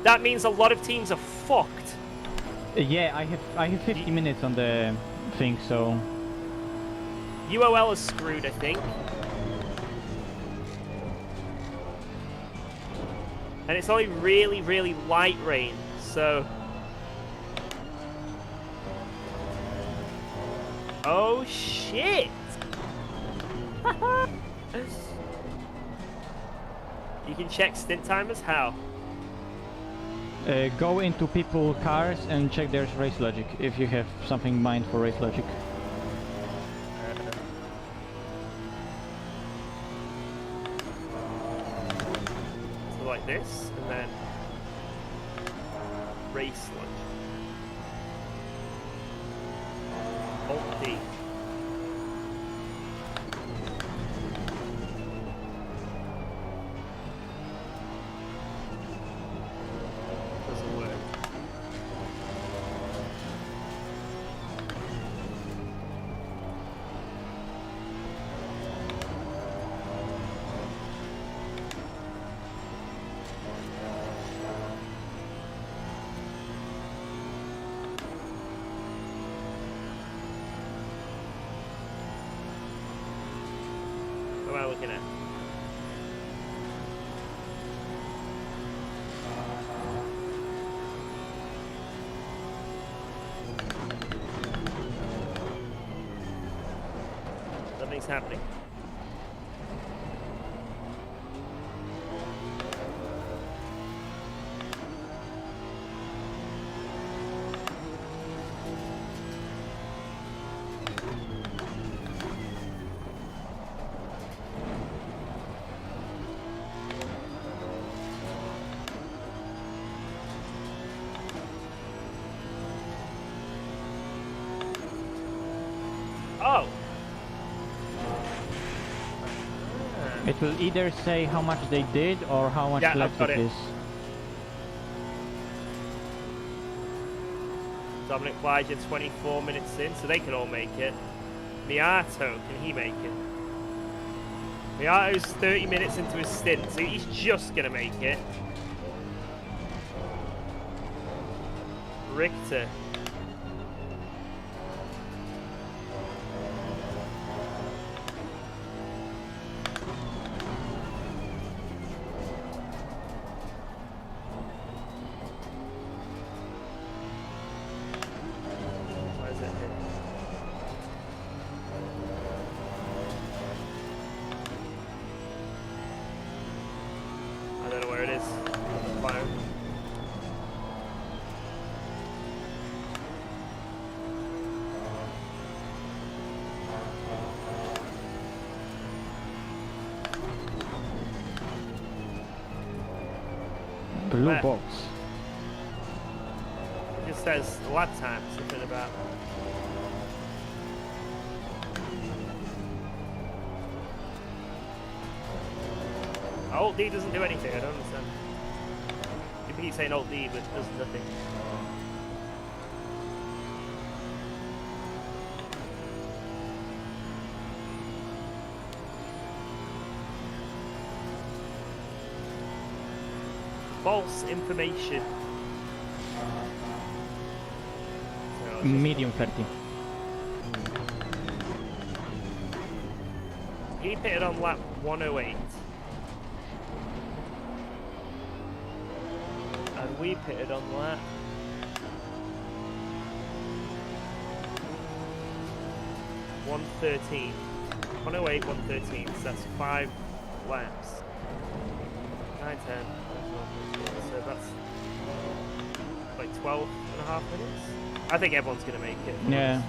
That means a lot of teams are fucked. Yeah, I have 50 minutes on the thing, so UOL is screwed, I think. And it's only really, really light rain, so... Oh, shit! You can check stint timers? How? go into people cars and check their race logic if you have something in mind for race logic. So like this, and then race lunch. Alt D. Doesn't work. What am I looking at? Nothing's happening. Oh! It will either say how much they did or how much Yeah, I've left got it it. is. Dominic Plyger 24 minutes in, so they can all make it. Miato, can he make it? Miato's 30 minutes into his stint, so he's just gonna make it. Richter. Where is it here? I don't know where it is. Fire. Blue Where? box. It just says lap time, something about. Alt D doesn't do anything, I don't understand. You keep saying Alt D, but it does nothing. False information. No, it's just- Medium 30. He pitted on lap 108. And we pitted on lap 113. 108, 113. So that's 5 laps. 9, 10. So that's like 12 and a half minutes. I think everyone's going to make it. Yeah.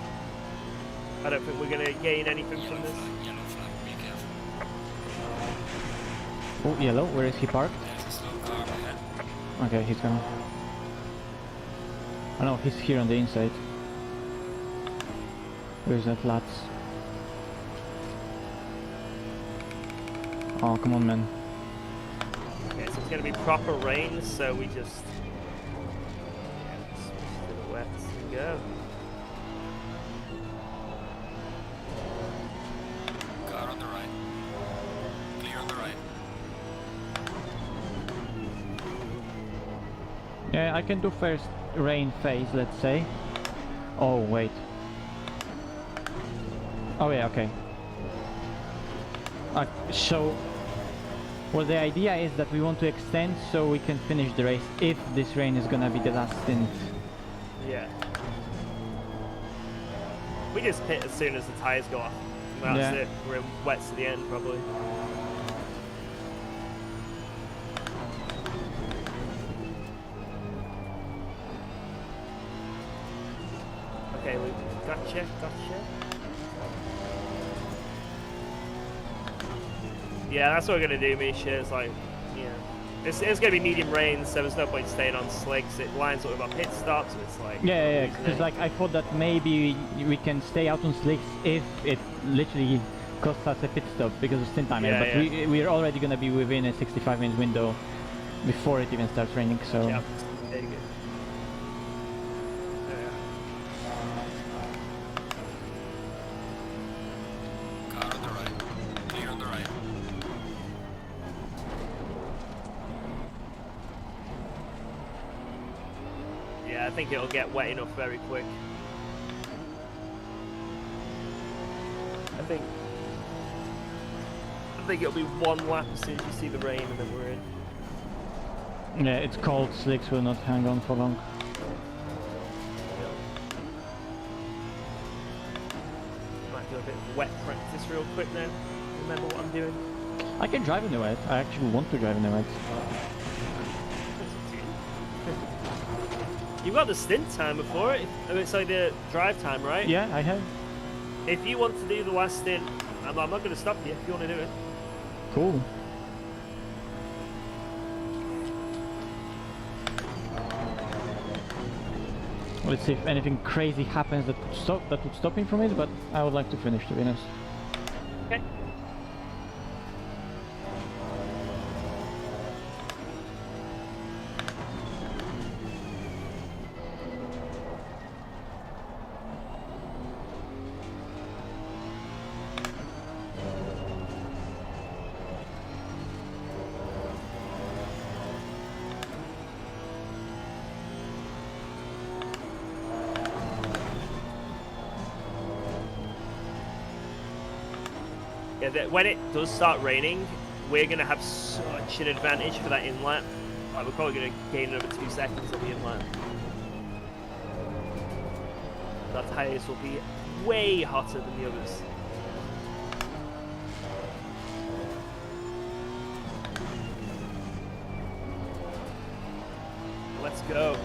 I don't think we're going to gain anything from this. Yellow flag, be careful. Oh, yellow. Where is he parked? There's a slow car ahead. Okay, he's gonna. Oh no, he's here on the inside. Where's that Lats? Oh, come on, man. Okay, so it's going to be proper rain, so we just switch to the wets and go. Car on the right. Clear on the right. Yeah, I can do first rain phase, let's say. Oh, wait. Oh yeah, okay. So, well, the idea is that we want to extend so we can finish the race if this rain is gonna be the last stint. Yeah. We just pit as soon as the tyres go off. And that's Yeah. it. We're in wets to the end, probably. Okay, Luke. Gotcha. Yeah, that's what we're gonna do, Misha. It's like, yeah. It's gonna be medium rain, so there's no point staying on slicks. It lines up with our pit stops, so it's like... Yeah, because like I thought that maybe we can stay out on slicks if it literally costs us a pit stop because of stint timer, but we're already gonna be within a 65-minute window before it even starts raining, so... Yeah, very good. Car on the right. Clear on the right. Yeah, I think it'll get wet enough very quick. I think it'll be one lap as soon as you see the rain and then we're in. Yeah, it's cold, slicks will not hang on for long. Might do a bit of wet practice real quick now. Remember what I'm doing. I can drive in the wet, I actually want to drive in the wet. You've got the stint timer for it. It's like the drive time, right? Yeah, I have. If you want to do the last stint, I'm not going to stop you if you want to do it. Cool. Let's see if anything crazy happens that would stop me from it, but I would like to finish, to be honest. Okay. Yeah, when it does start raining, we're going to have such an advantage for that inlet. Like, we're probably going to gain another 2 seconds on the inlet. Our tyres will be way hotter than the others. Let's go.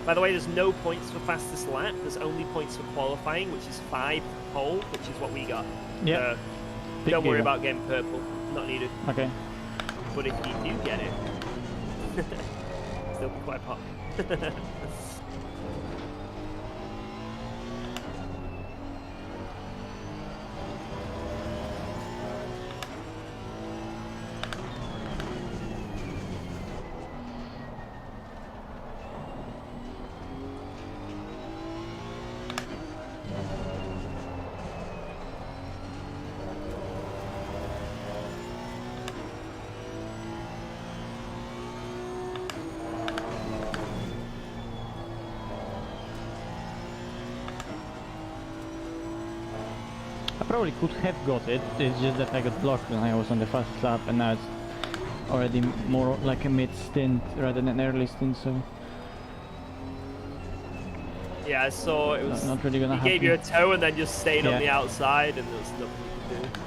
By the way, there's no points for fastest lap. There's only points for qualifying, which is 5 pole, which is what we got. Yeah. Don't worry about getting purple. Not needed. Okay. But if you do get it, still be quite pop. probably could have got it. It's just that I got blocked when I was on the fast lap, and now it's already more like a mid stint rather than an early stint. So Yeah, I saw it was. not really gonna He happen. gave you a toe and then just stayed on Yeah. the outside, and there was nothing you could do.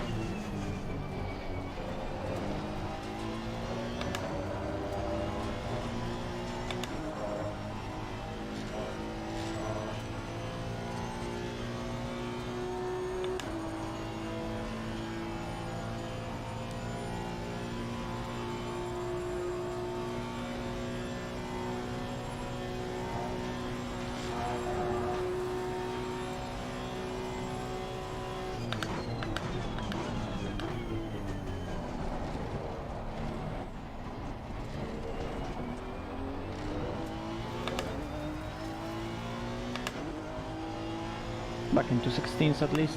Back into 16s at least.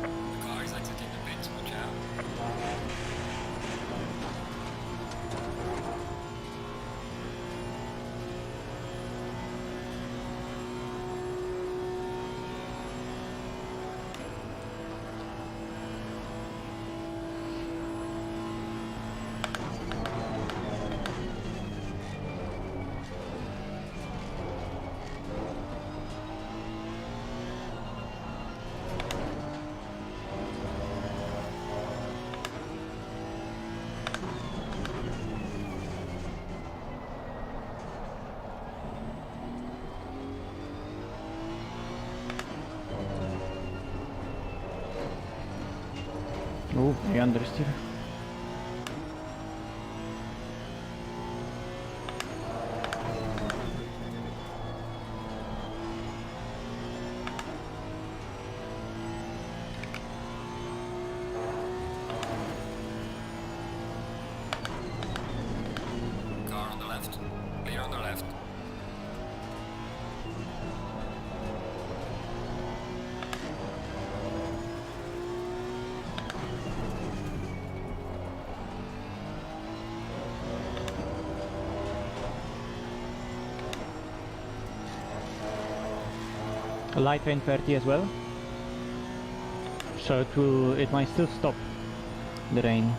The car is exiting the pit, watch out. Oh, I understeer. Car on the left. Clear on the left. A light rain 30 as well. So it might still stop the rain.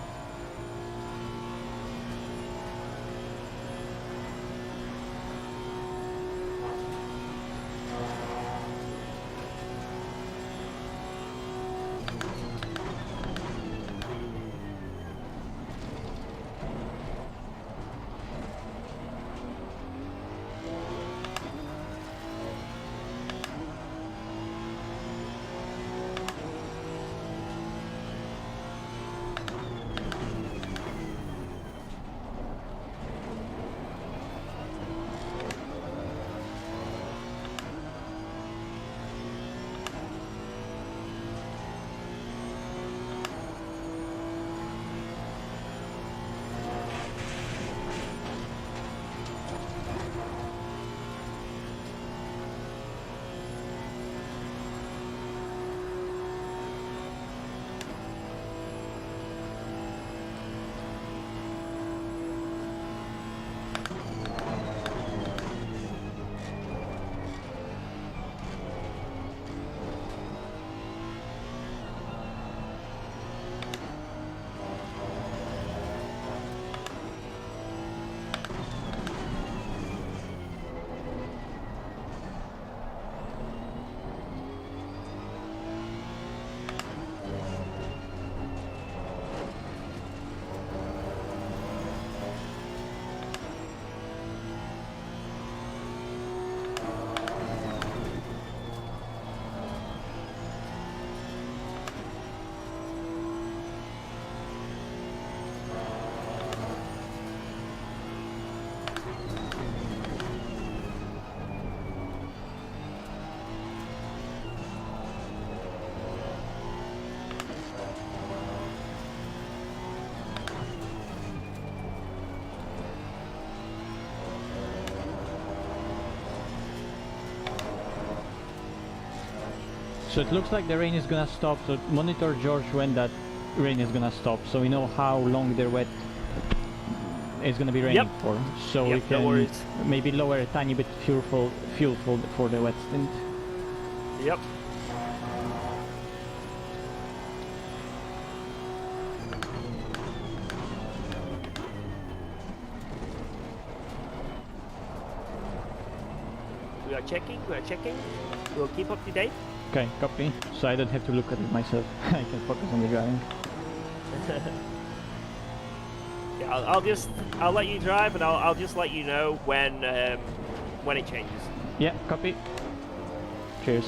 So it looks like the rain is gonna stop, so monitor George when that rain is gonna stop, so we know how long the wet is gonna be raining for. So we can maybe lower a tiny bit fuel for the wet stint. Yep. We are checking. We'll keep up to date. Okay, copy. So I don't have to look at it myself. I can focus on the driving. Yeah, I'll let you drive, and I'll just let you know when it changes. Yeah, copy. Cheers.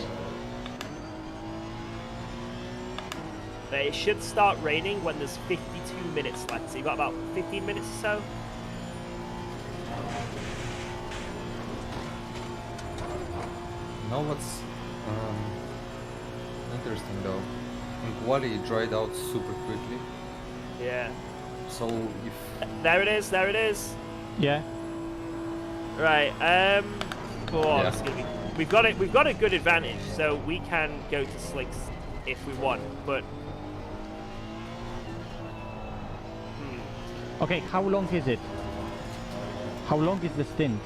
It should start raining when there's 52 minutes left. So you've got about 15 minutes or so. You know what's interesting though? In quali it dried out super quickly. Yeah. So if There it is. Yeah. Right. Go on. Yeah. It's gonna be, we've got a good advantage, so we can go to slicks if we want. But Okay, how long is it? How long is the stint?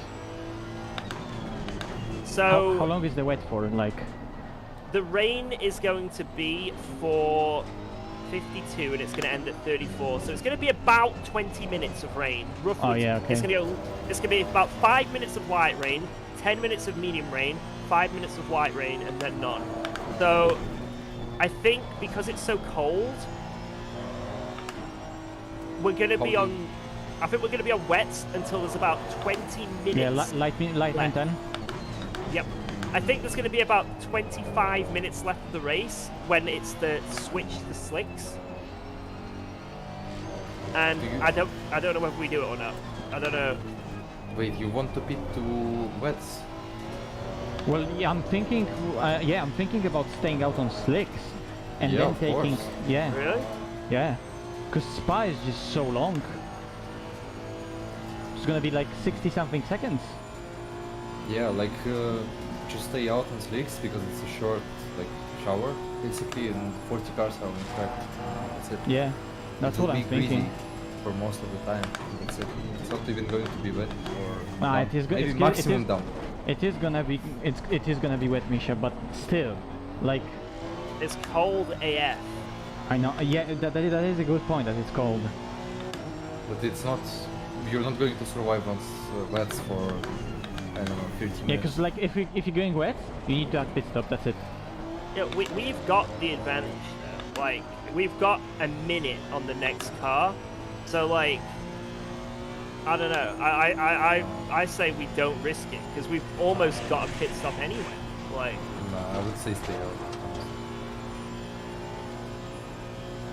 so How long is the wet for? Like, the rain is going to be for 52, and it's going to end at 34. So it's going to be about 20 minutes of rain, roughly. Oh, yeah, okay. It's going to be about 5 minutes of light rain, 10 minutes of medium rain, 5 minutes of light rain, and then none. So I think because it's so cold, we're going to be on. I think we're going to be on wets until there's about 20 minutes. yeah, light rain left. 10. Yep. I think there's going to be about 25 minutes left of the race when it's the switch to slicks. And I don't know whether we do it or not. I don't know. wait, you want to pit to wets? Well, yeah, I'm thinking about staying out on slicks and Yeah, then of taking. course. Yeah, Really? yeah. Because Spa is just so long. It's gonna be like 60-something seconds. Yeah, like just stay out on slicks because it's a short like shower basically, and 40 cars are on track. That's it. Yeah, that's It will what I'm be greasy thinking. for most of the time. That's it. It's not even going to be wet or Nah, damp. it is Maybe it's maximum it down. It is gonna be it is gonna be wet, Misha, but still, like It's cold AF. I know. Yeah, that is a good point. That it's cold. But it's not. You're not going to survive on wets for I don't know 30 minutes. Yeah, because like if you're going wet, you need to have pit stop. That's it. Yeah, we've got the advantage though. Like we've got a minute on the next car, so like I don't know. I say we don't risk it because we've almost got a pit stop anyway. Like Nah, I would say stay out.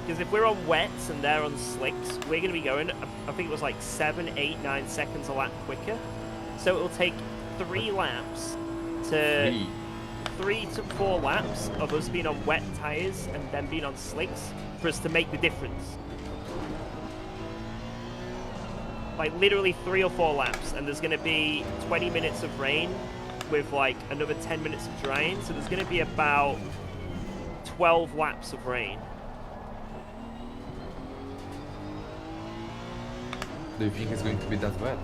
because if we're on wets and they're on slicks, we're going to be going. I think it was like 7, 8, 9 seconds a lap quicker. So it'll take 3 laps to. 3 to 4 laps of us being on wet tyres and then being on slicks for us to make the difference. Like literally 3 or 4 laps, and there's going to be 20 minutes of rain with like another 10 minutes of drying, so there's going to be about 12 laps of rain. Do you think it's going to be that wet?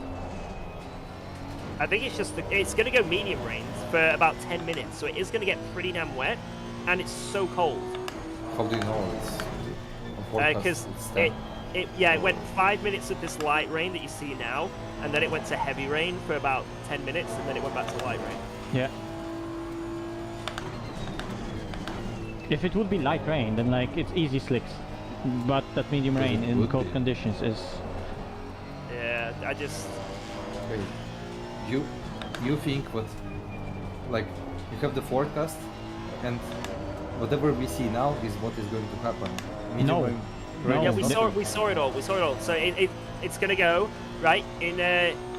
I think it's just it's going to go medium rain for about 10 minutes, so it is going to get pretty damn wet, and it's so cold. How do you know it's? Because it went 5 minutes of this light rain that you see now, and then it went to heavy rain for about 10 minutes, and then it went back to light rain. Yeah. If it would be light rain, then like it's easy slicks. But that medium rain in cold conditions is. Yeah, I just. Okay. You think what? Like you have the forecast, and whatever we see now is what is going to happen. No. Yeah, No. we saw it all. So it's gonna go right in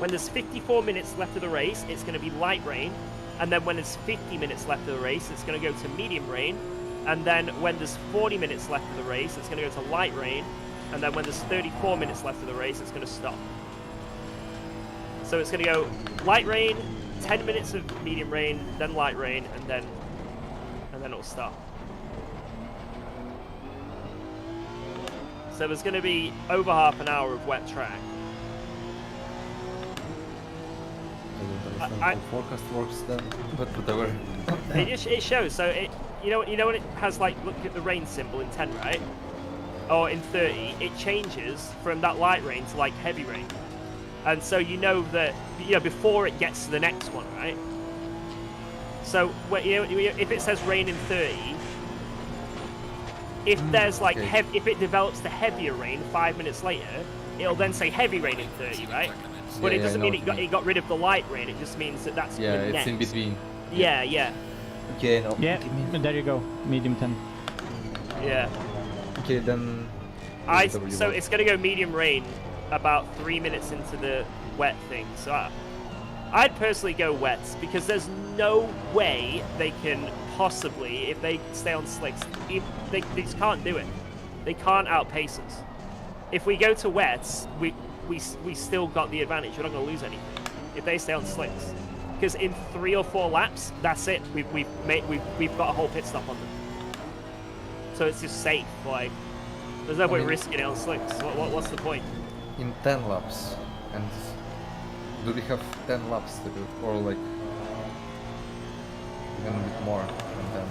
when there's 54 minutes left of the race, it's gonna be light rain, and then when there's 50 minutes left of the race, it's gonna go to medium rain, and then when there's 40 minutes left of the race, it's gonna go to light rain, and then when there's 34 minutes left of the race, it's gonna stop. So it's gonna go light rain, 10 minutes of medium rain, then light rain, and then it'll stop. So there's going to be over half an hour of wet track. I don't understand how forecast works then, but whatever. It shows. So you know when it has like look at the rain symbol in 10, right? Or in 30, it changes from that light rain to like heavy rain, and so you know that before it gets to the next one, right? So if it says rain in 30. If there's like if it develops to heavier rain 5 minutes later, it'll then say heavy rain in 30, right? But it doesn't mean it got rid of the light rain. It just means that that's the it's next. in between. Yeah. Okay, no. Yeah, there you go. Medium 10. Yeah. Okay, then. So it's gonna go medium rain about 3 minutes into the wet thing. So I'd personally go wets because there's no way they can possibly, if they stay on slicks, they just can't do it. They can't outpace us. If we go to wets, we still got the advantage. We're not going to lose anything if they stay on slicks. Because in 3 or 4 laps, that's it. We've got a whole pit stop on them. So it's just safe. Like there's no point risking it on slicks. What's the point? In 10 laps, and do we have 10 laps to do, or like even a bit more than 10?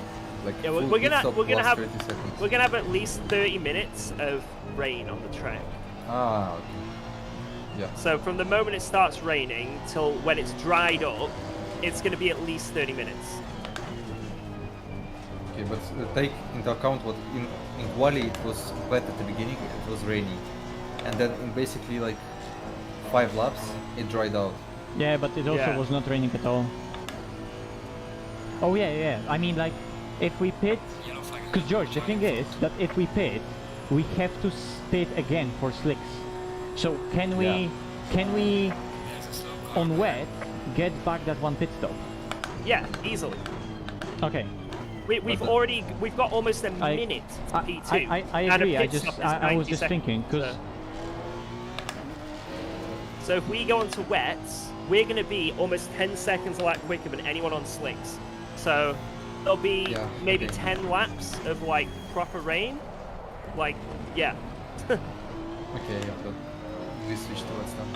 Like Yeah, we're gonna have at least 30 minutes of rain on the track. Ah, okay. Yeah. So from the moment it starts raining till when it's dried up, it's gonna be at least 30 minutes. Okay, but take into account what in quali it was wet at the beginning, it was raining, and then in basically like 5 laps it dried out. Yeah, but it also was not raining at all. Oh yeah. I mean, like, if we pit, because George, the thing is that if we pit, we have to pit again for slicks. So can we on wet get back that one pit stop? Yeah, easily. Okay. We've got almost a minute to P2. I agree. I was just thinking because. So if we go onto wets, we're going to be almost 10 seconds a lap quicker than anyone on slicks. So there'll be maybe 10 laps of like proper rain. Like, yeah. Okay, yeah, but we switch to wets then.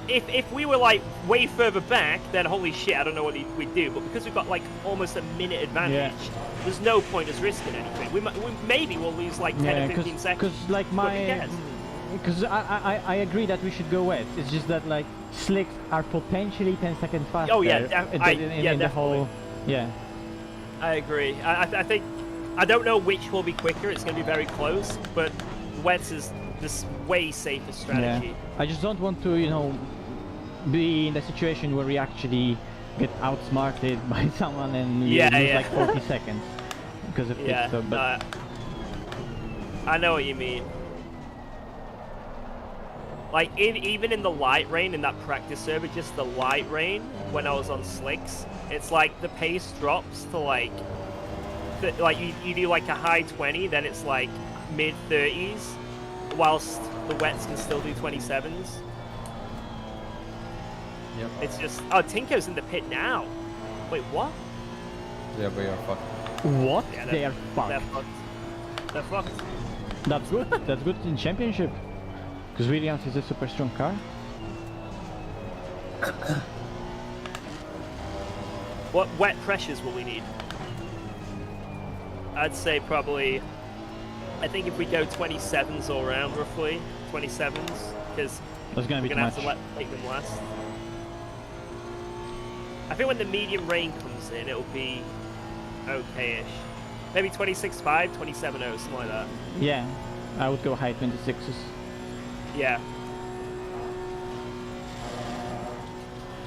if we were like way further back, then holy shit, I don't know what we'd do. But because we've got like almost a minute advantage, there's no point us risking anything. Maybe we'll lose like 10 or 15 seconds. Because like because I agree that we should go wet. It's just that like slicks are potentially 10 seconds faster. Oh yeah, in the whole, yeah. I agree. I think I don't know which will be quicker. It's going to be very close, but wets is this way safer strategy. Yeah. I just don't want to, you know, be in the situation where we actually get outsmarted by someone and we lose like 40 seconds because of pit stop. But I know what you mean. Like even in the light rain in that practice server, just the light rain when I was on slicks, it's like the pace drops to like you do like a high 20, then it's like mid 30s, whilst the wets can still do 27s. Yep. It's just Tinko's in the pit now. Wait, what? Yeah, we are fucked. What? Yeah, they are fucked. They're fucked. That's good. That's good in championship. Because Williams is a super strong car. What wet pressures will we need? I'd say probably, I think if we go 27s all around roughly, 27s, because we're going to have to make them last. I think when the medium rain comes in, it'll be okay-ish. Maybe 26.5, 27.0, something like that. Yeah, I would go high 26s. Yeah.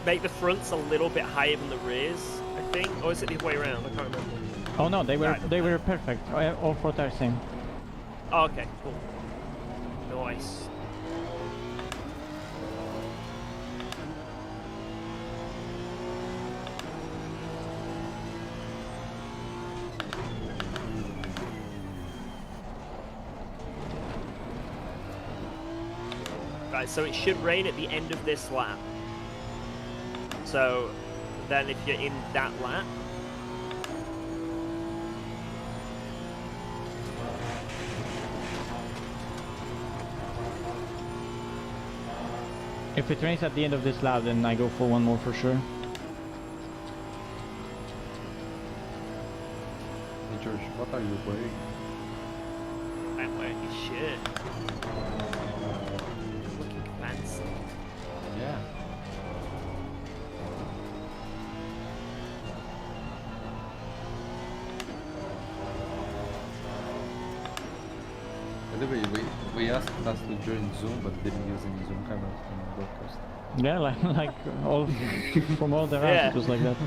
Make the fronts a little bit higher than the rears, I think, or is it the other way around? I can't remember. Oh no, they were perfect. All four tires same. Oh, okay, cool. Nice. Right, so it should rain at the end of this lap. So then if you're in that lap, if it rains at the end of this lap, then I go for one more for sure. Hey George, what are you wearing? I'm wearing his shit. Looking fancy. Yeah. By the way, we asked us to join Zoom, but didn't use any Zoom cameras in the broadcast. Yeah, like all from all the rounds, it was like that.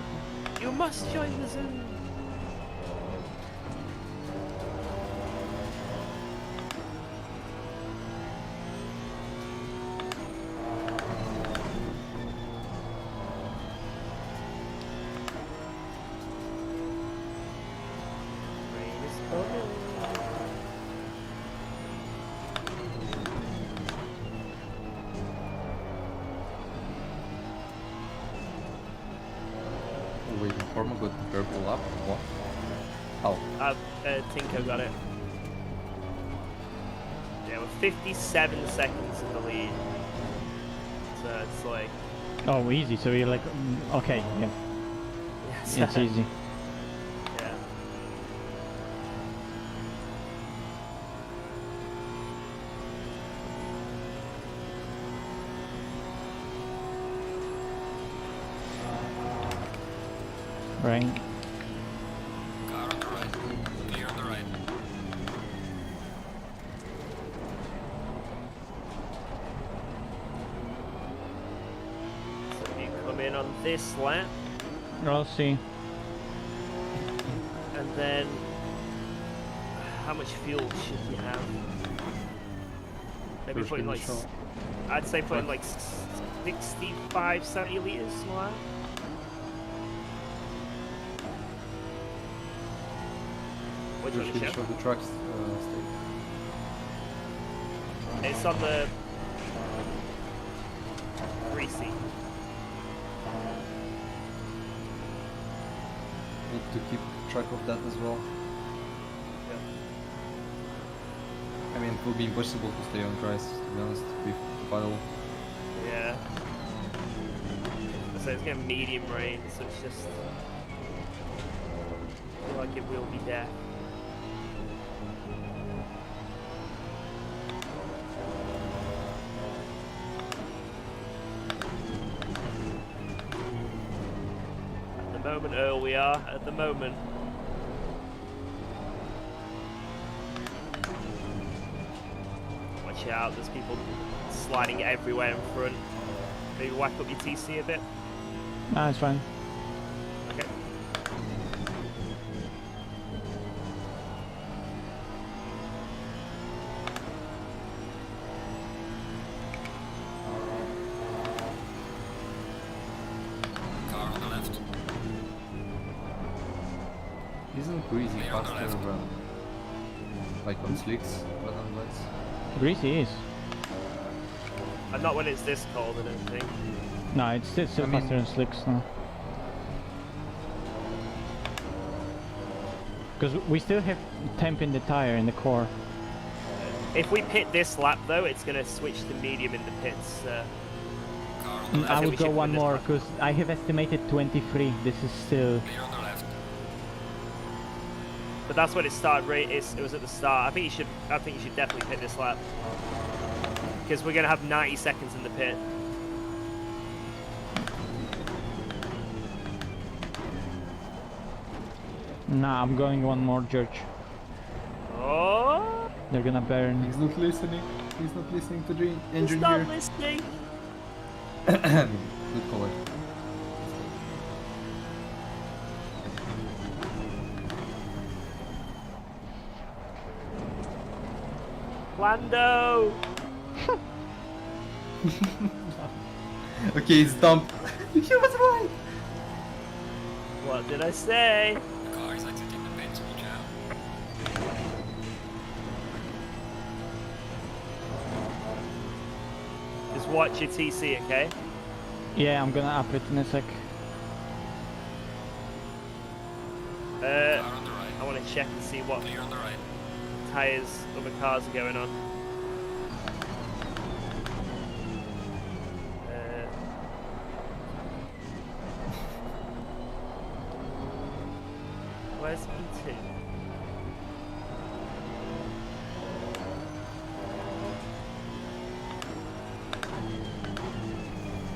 You must join the Zoom. Wait, Informa got the purple up? What? How? Tinko got it. Yeah, we're 57 seconds in the lead. So it's like... Oh, easy. So you're like, okay, yeah. Yes. It's easy. Yeah. Right. Car on the right. Clear on the right. So you come in on this lap, I'll see. and then how much fuel should you have? Maybe First putting like, initial. I'd say putting like 65, 70 liters, something like that. Which one Just is finish it? of the trucks state. It's on the greasy. Need to keep track of that as well. I mean, it will be impossible to stay on price, to be honest, with the battle. Yeah. So it's getting medium rain, so it's just... I feel like it will be death. At the moment, Earl, we are. At the moment. Watch out, there's people sliding everywhere in front. Maybe whack up your TC a bit. Nah, it's fine. Okay. Car on the left. Isn't Greasy Clear on the faster left. like on slicks than on wets? Greasy is. And not when it's this cold, I don't think. No, it's still I mean- faster than slicks now. Because we still have temp in the tire in the core. If we pit this lap though, it's gonna switch to medium in the pits. Car on the left. I think would we go should one put this more back. because I have estimated 23. This is still. Clear on the left. But that's when it started. It was at the start. I think you should definitely pit this lap because we're gonna have 90 seconds in the pit. Nah, I'm going one more, George. Oh, They're gonna burn. He's not listening. He's not listening to the he's engineer. not listening. Good call. Lando. Okay, it's dumped. He was right. What did I say? The car is exiting the pits. Watch out. Just watch your TC, okay? Yeah, I'm gonna up it in a sec. Car on the right. I want to check and see what Clear on the right. tires other cars are going on. Where's P2?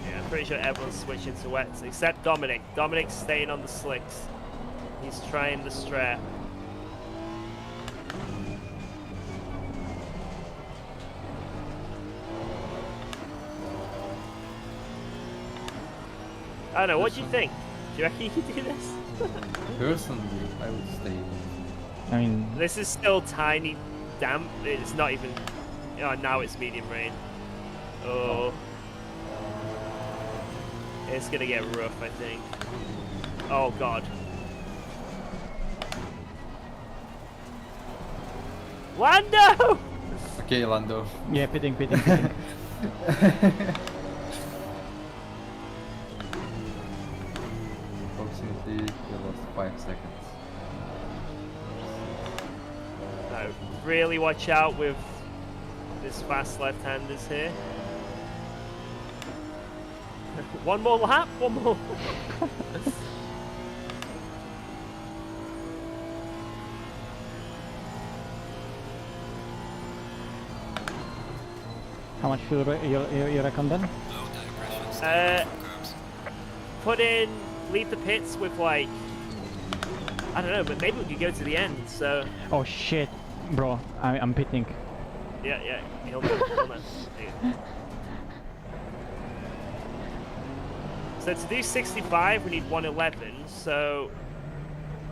Yeah, I'm pretty sure everyone's switching to wets except Dominic. Dominic's staying on the slicks. He's trying the strap. I don't know, what do you think? Do you reckon you could do this? Personally, I would stay. I mean, This is still tiny damp. It's not even... Oh, now it's medium rain. Oh. It's gonna get rough, I think. Oh, God. Lando! Okay, Lando. yeah, pitting. Approximately, we lost 5 seconds. No, really watch out with this fast left-handers here. One more lap, one more. How much fuel you reckon then? Low tire pressure. Stay away from curbs. Leave the pits with like, I don't know, but maybe we could go to the end, so. Oh shit, bro, I'm pitting. Yeah, he'll know. There you go. So to do 65, we need 111, so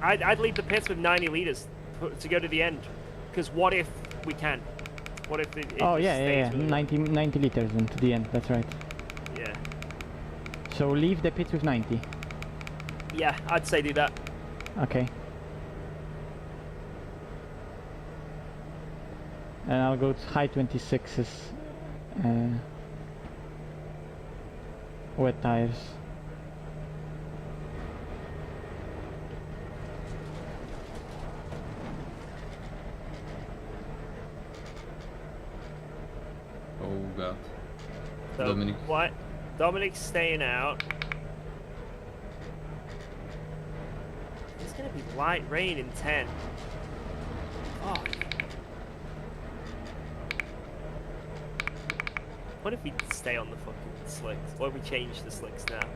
I'd leave the pits with 90 litres to go to the end, because what if we can? What if it Oh just yeah, stays really 90 liters into the end, that's right. low? Yeah. So leave the pits with 90. Yeah, I'd say do that. Okay. And I'll go to high 26s. Wet tires. Oh god. So Dominic. What? Dominic's staying out. Light rain in 10. Fuck. What if we stay on the fucking slicks? What if we change the slicks now?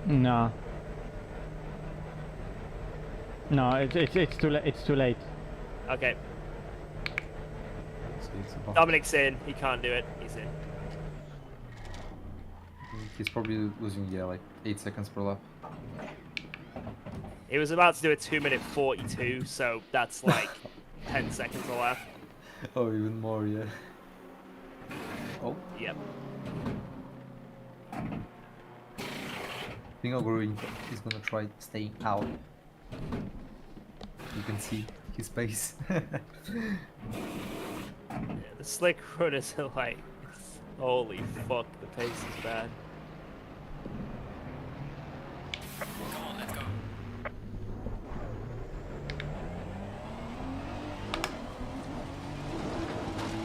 No. No, it's too late. It's too late. Okay. So it's about, Dominic's in. He can't do it. He's in. he's probably losing, yeah, like 8 seconds per lap. He was about to do a 2-minute 42, so that's like 10 seconds a lap. Oh, even more, yeah. Oh, Yep. I think Oguri is gonna try staying out. You can see his pace. Yeah, the slick runners are like, holy fuck, the pace is bad. Come on, let's go.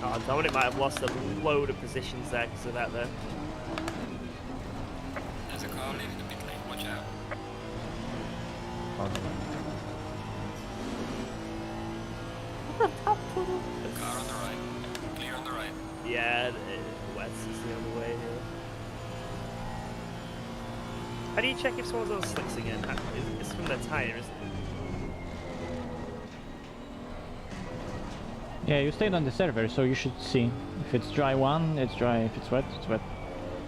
Oh, Dominic might have lost a load of positions there because of that though. There's a car leaving the pit lane. Watch out. Car on the right. Clear on the right. Yeah, West is the other way here. How do you check if someone's on slicks again? It's from their tyre, isn't it? Yeah, you stayed on the server, so you should see. If it's dry one, it's dry. If it's wet, it's wet.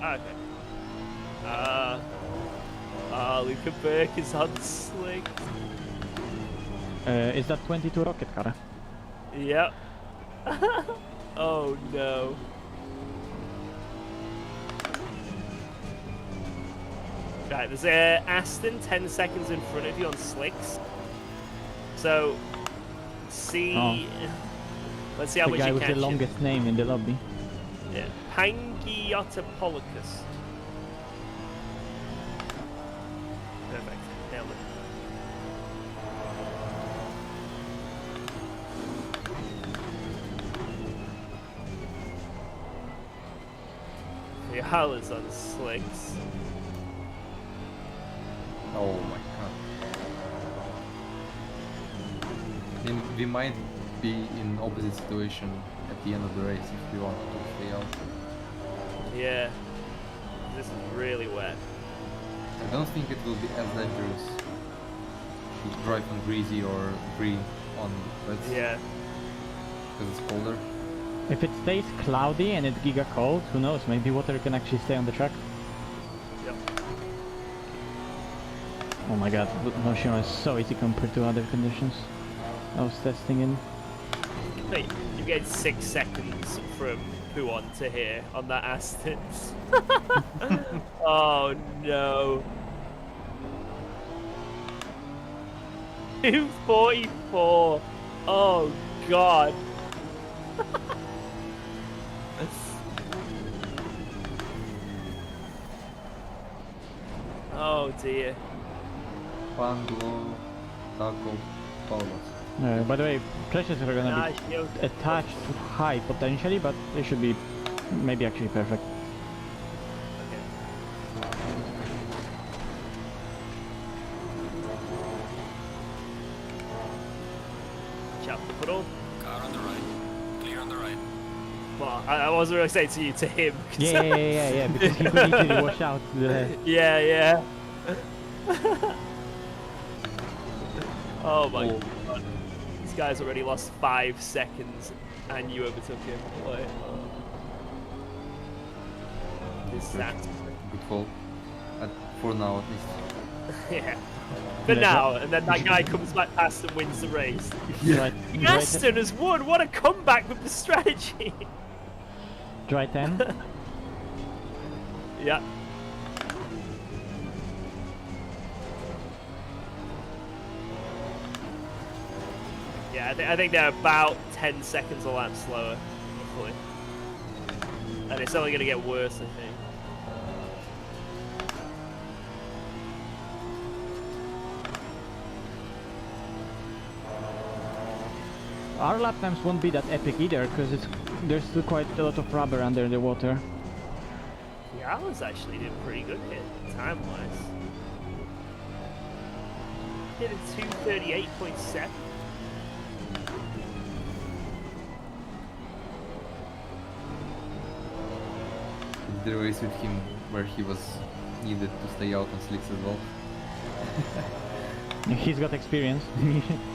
Ah, okay. Luca Burke is on slick. Is that 22 rocket car? Yep. Oh no. Right, there's a Aston 10 seconds in front of you on slicks. So, see. Oh. Let's see how The much guy you with catch. the longest name in the lobby. Yeah. Pangiotopoulos. Perfect. Nailed it. The Howlers on slicks. Oh my god. We might be in opposite situation at the end of the race if we want to stay out. Yeah. This is really wet. I don't think it will be as dangerous to drive on greasy or green on wet Yeah. because it's colder. If it stays cloudy and it's giga cold, who knows? Maybe water can actually stay on the track. Yep. Oh my god, Noshima is so easy compared to other conditions. I was testing in. Wait, you get 6 seconds from Huon to here on that Aston. Oh no. 244. Oh god. Oh dear. Panglo, Taco, Paulos. By the way, crashes are gonna Nice, yo. be attached to high potentially, but they should be maybe actually perfect. Okay. Chap the puddle. Car on the right. Clear on the right. Well, I wasn't really saying to you, to him. 'Cause Yeah, because he could easily wash out the... yeah. Oh my god. This guy's already lost 5 seconds and you overtook him. Like, disaster. Good call. For now at least. Yeah. For now, and then that guy comes back past and wins the race. Dry, Aston has won! What a comeback with the strategy! dry 10. Yeah. Yeah, I think they're about 10 seconds a lap slower, roughly. And it's only going to get worse, I think. Our lap times won't be that epic either, because there's still quite a lot of rubber under the water. Yeah, I was actually doing pretty good here, time-wise. did a 238.7. The race with him where he was needed to stay out on slicks as well. He's got experience.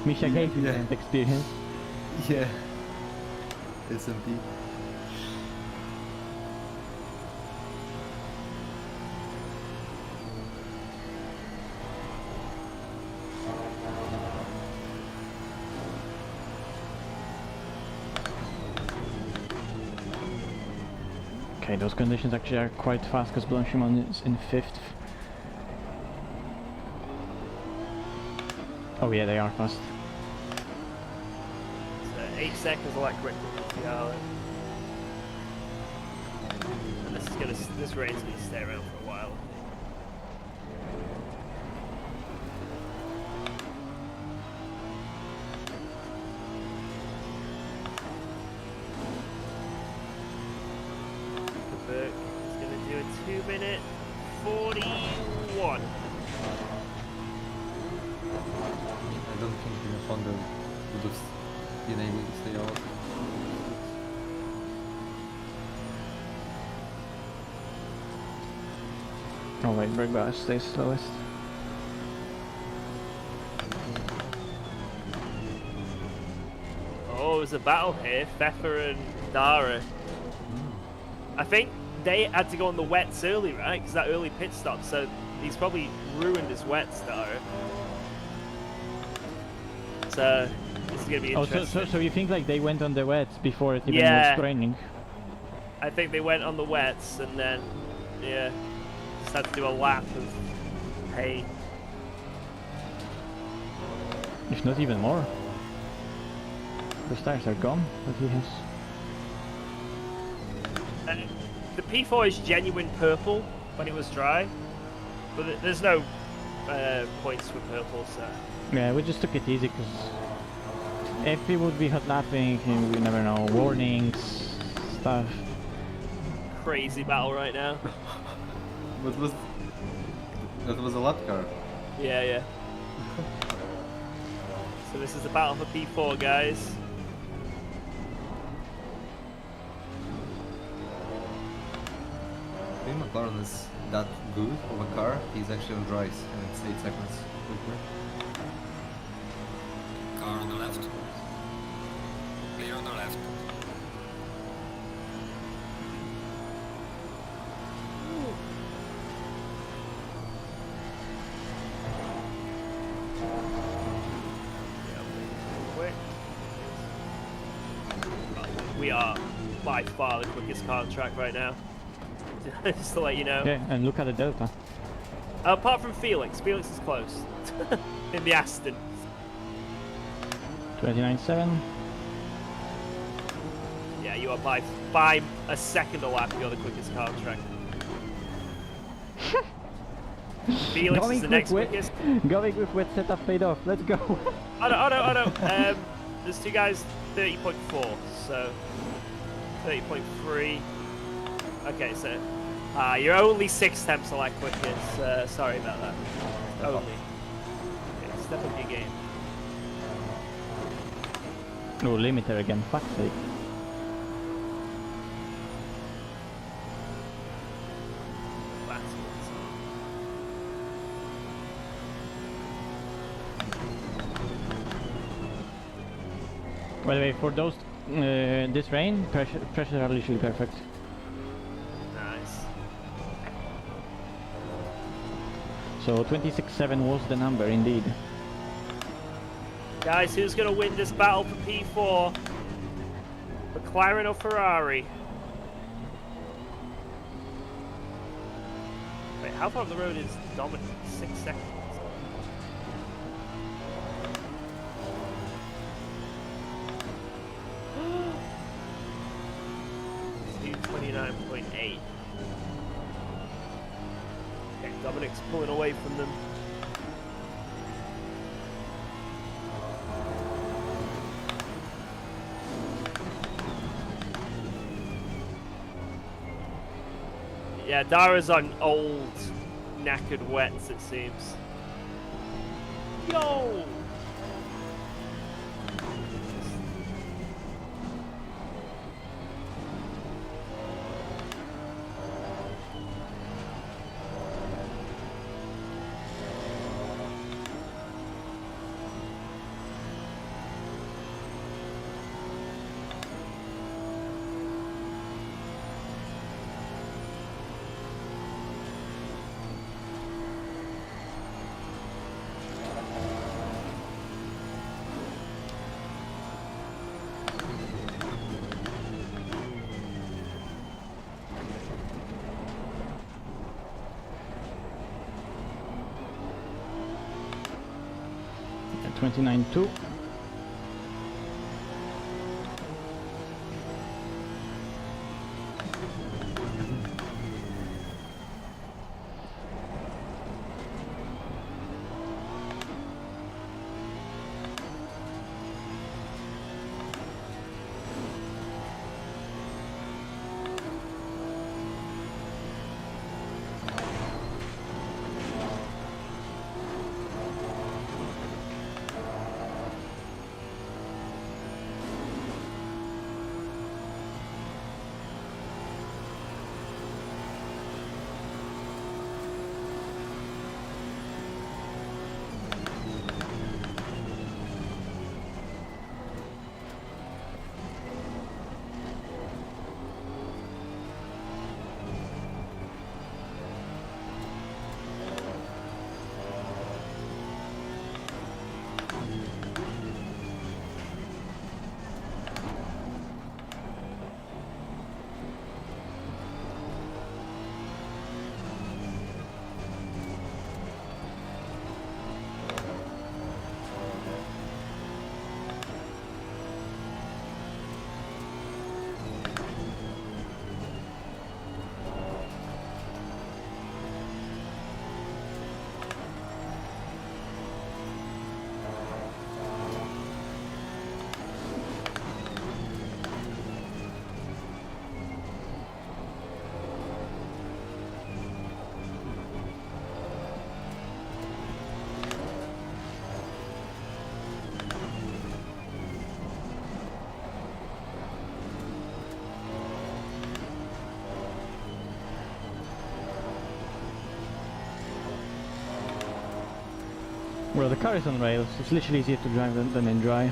Misha gave him that experience. Yeah. SMP. Okay, those conditions actually are quite fast because Blanchimon is in 5th. Oh yeah, they are fast. So 8 seconds a lot quicker than the Arlen. And this rain's gonna stay around for a while. Burke is gonna do a 2-minute 41. I don't think the Honda would have been able to stay out. Oh wait, brake bias stays slowest. Oh, there's a battle here, Pfeffer and Dara. I think they had to go on the wets early, right? Because that early pit stop, so he's probably ruined his wets, Dara. So this is gonna be interesting. So you think like they went on the wets before it even Yeah. was raining? I think they went on the wets and then, yeah, just had to do a lap of hay. If not even more. The tires are gone, but he has. The P4 is genuine purple when it was dry, but there's no points for purple, so. Yeah, we just took it easy because if he would be hot lapping, we never know. Warnings, stuff. Crazy battle right now. That was a lap car. Yeah, yeah. So this is the battle for P4, guys. I think McLaren is that good of a car. He's actually on dries and it's 8 seconds quicker. Car on the left. Clear on the left. We are by far the quickest car on track right now. Just to let you know. Yeah, and look at the delta. Apart from Felix. Felix is close. In the Aston. 29.7. Yeah, you are by a second a lap, you're the quickest car on track. Felix is the next quickest. Going with wet setup paid off. Let's go. Oh no. There's two guys 30.4, so 30.3. Okay, so you're only 6 tenths a lap quickest. Sorry about that. Only. Okay, step up your game. Oh, limiter again. Fuck's sake. By the way, for those this rain, pressures are literally perfect. Nice. So 26.7 was the number indeed. Guys, who's going to win this battle for P4? McLaren or Ferrari? Wait, how far up the road is Dominic? 6 seconds. Speed 29.8. Okay, Dominic's pulling away from them. Yeah, Dara's on old, knackered wets, it seems. Yo! At 29.2. Well, the car is on rails. It's literally easier to drive than in dry.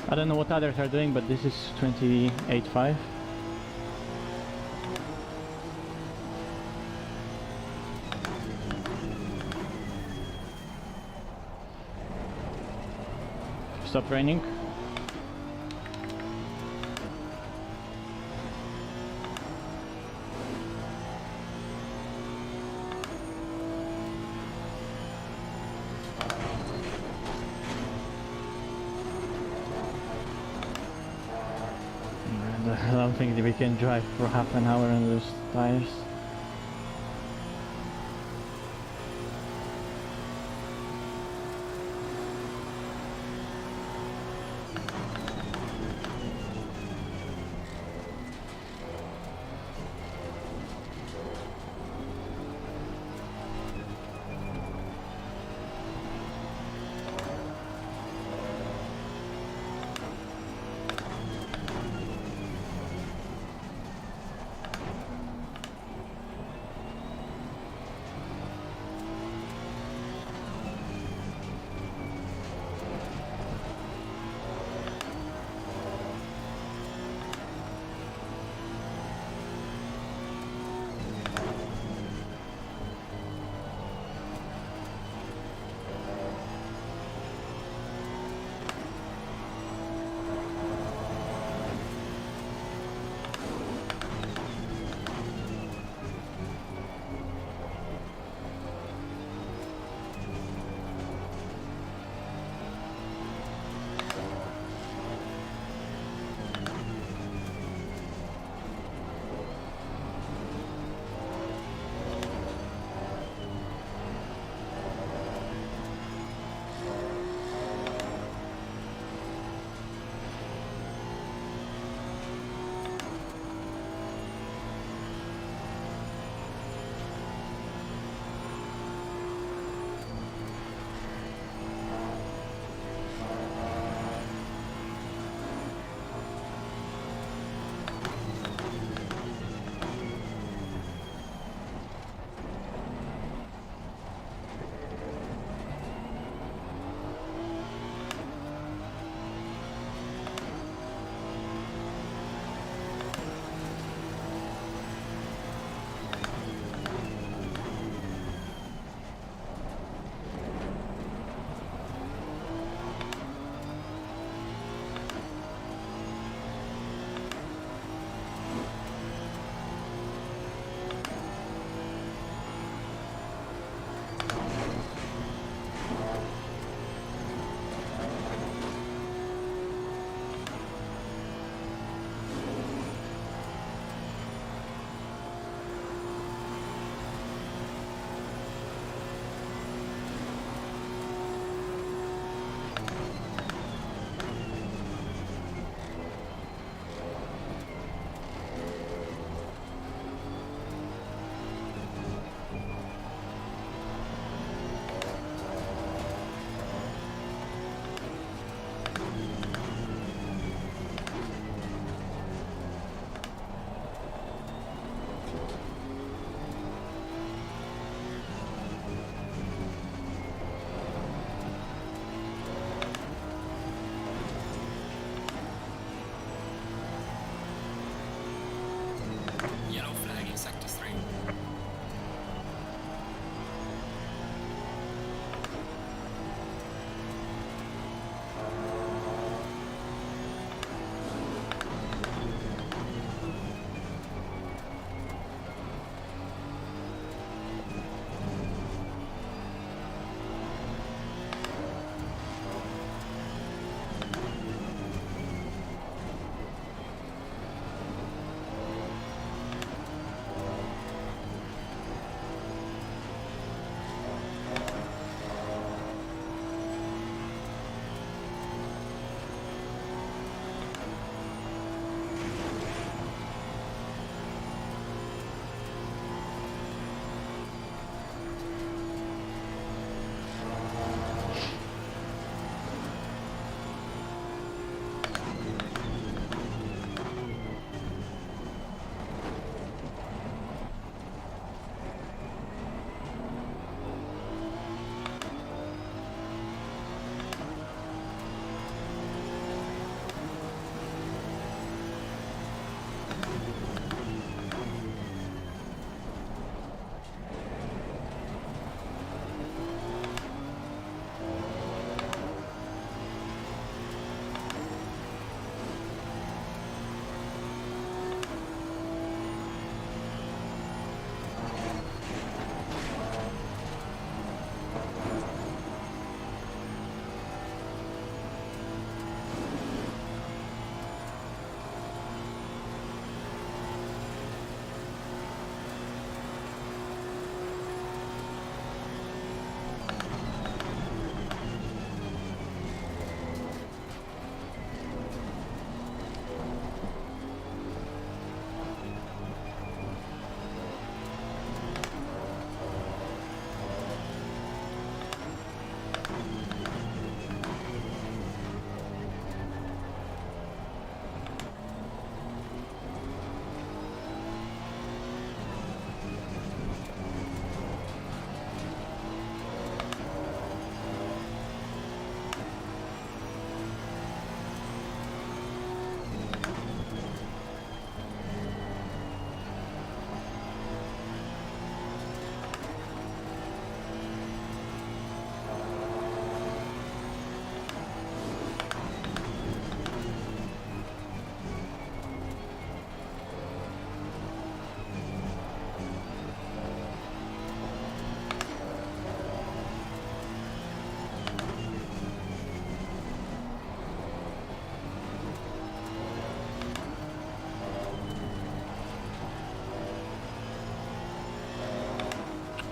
I don't know what others are doing, but this is 28.5. Stop raining. I don't think that we can drive for half an hour on those tires.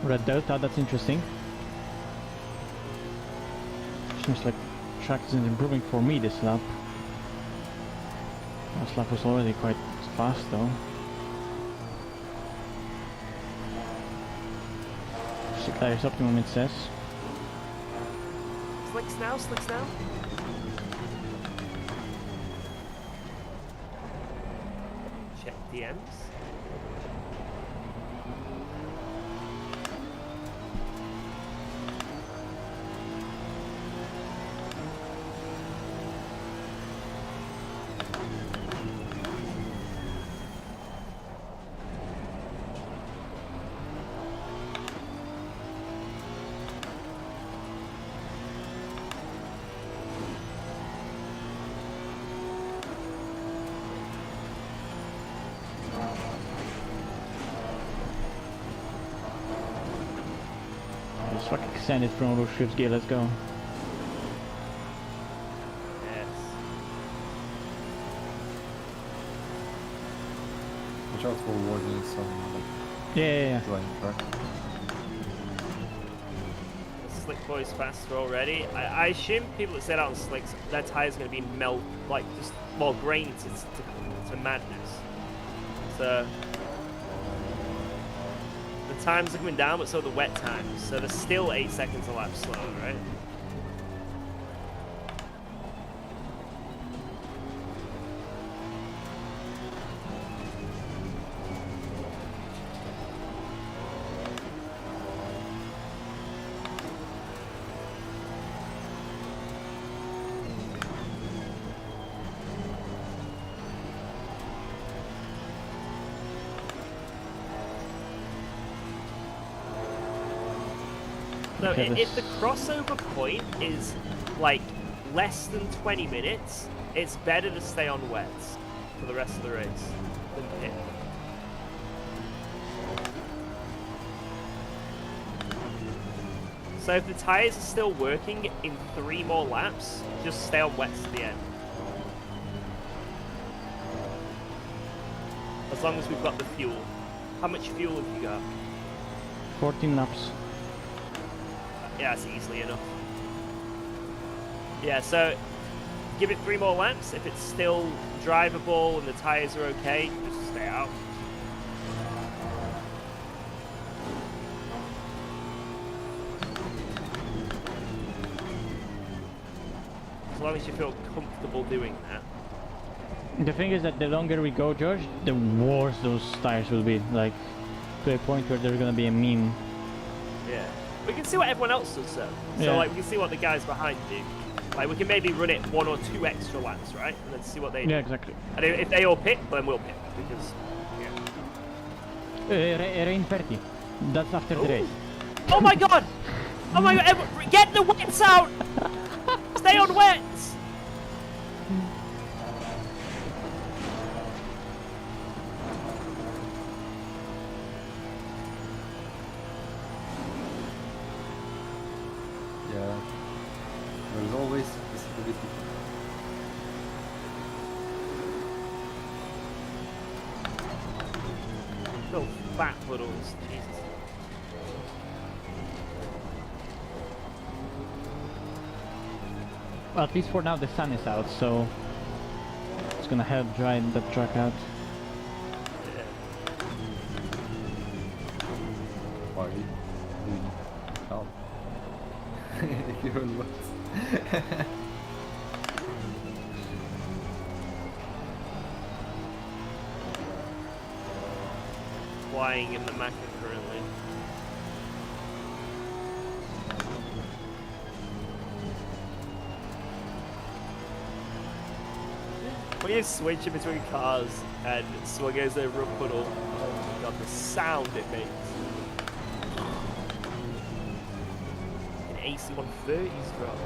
Red Delta, that's interesting. Seems like track isn't improving for me this lap. Last lap was already quite fast though. 6 tires optimum it says. Slicks now, slicks now. Check DMs. Let's fucking extend it from those shifts gear, let's go. Yes. Watch out for warnings on like Yeah. drying track. The slick boy's faster already. I assume people that set out on slicks, their tires are going to be like just grained to madness. So the times are coming down, but so are the wet times. So they're still 8 seconds a lap slower, right? So Okay, if the crossover point is like less than 20 minutes, it's better to stay on wets for the rest of the race than pit. So if the tyres are still working in 3 more laps, just stay on wets to the end. As long as we've got the fuel. How much fuel have you got? 14 laps. Yeah, that's easily enough. Yeah, so give it 3 more laps. If it's still drivable and the tyres are okay, just stay out. As long as you feel comfortable doing that. The thing is that the longer we go, George, the worse those tires will be. Like, to a point where they're gonna be a meme. Yeah. We can see what everyone else does though. So Yeah. like we can see what the guys behind do. Like we can maybe run it 1 or 2 extra laps, right? And then see what they do. Yeah, exactly. And if they all pit, then we'll pit. Because yeah. Rain 30. That's after the race. Oh my god! Oh my god, get the wets out! Stay on wets! Yeah. There's always possibility. Little fat puddles, Jesus. Well, at least for now the sun is out, so it's gonna help dry that track out. Yeah. Why are you doing help? You're on what? Flying in the Maca currently. When you're switching between cars and someone goes over a puddle, oh my god, the sound it makes. An AC-130's drop.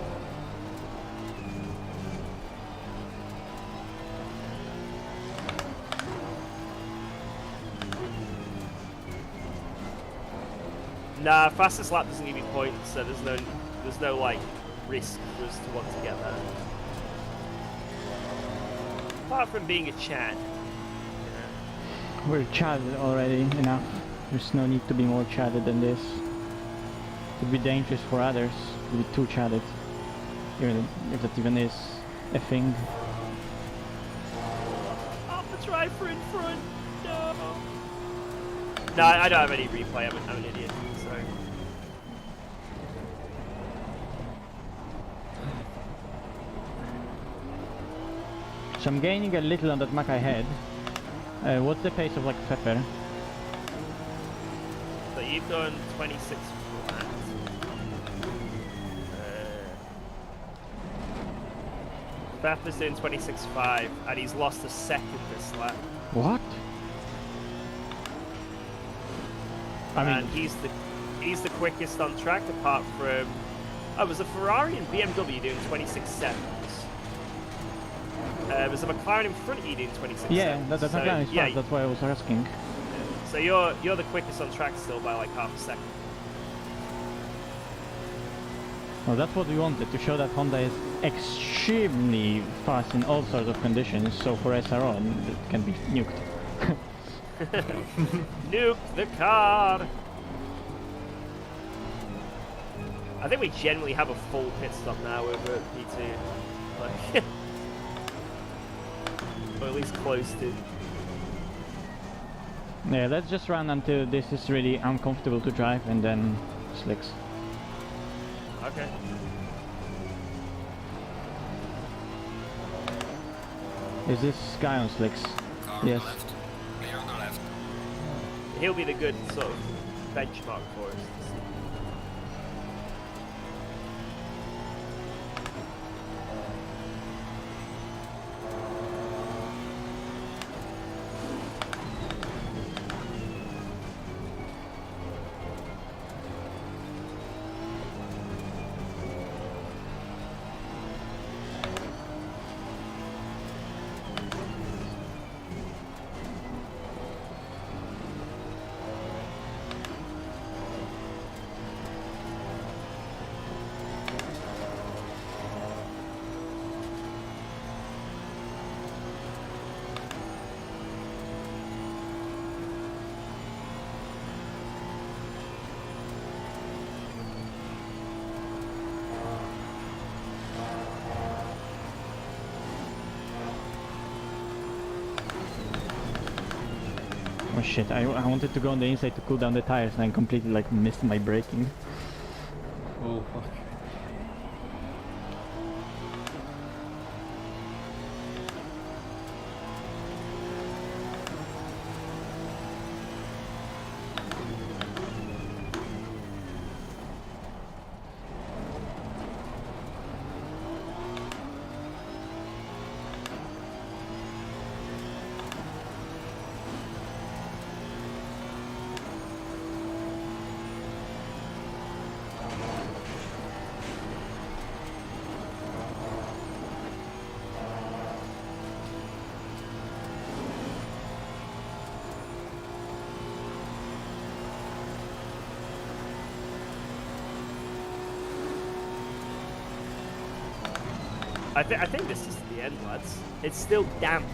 Nah, fastest lap doesn't give you points, so there's no like risk for us to want to get there. Apart from being a Chad. We're chatted already enough. There's no need to be more chatted than this. Could be dangerous for others. Could be too chatted. Even if that even is a thing. Off the driver in front. No. No, I don't have any replay. I'm an idiot. Sorry. So I'm gaining a little on that Mac ahead. What's the pace of like Pepper? So you've done 26 flat. Pepper's doing 26.5 and he's lost a second this lap. What? I mean, And he's the quickest on track apart from... Oh, was a Ferrari and BMW doing 26 seconds. Was a McLaren in front of you doing 26 yeah, seconds. that's So, McLaren is yeah, fast, that's why I was asking. So you're the quickest on track still by like half a second. Well, that's what we wanted, to show that Honda is extremely fast in all sorts of conditions, so for SRO it can be nuked. Nuke the car! I think we generally have a full pit stop now over at P2. Like, or at least close to. Yeah, let's just run until this is really uncomfortable to drive and then slicks. Okay. Is this guy on slicks? Car Yes. on the left. Clear on the left. He'll be the good sort of benchmark for us. Oh shit, I wanted to go on the inside to cool down the tires and I completely like missed my braking. Oh fuck. I think this is the end, lads. It's still damp.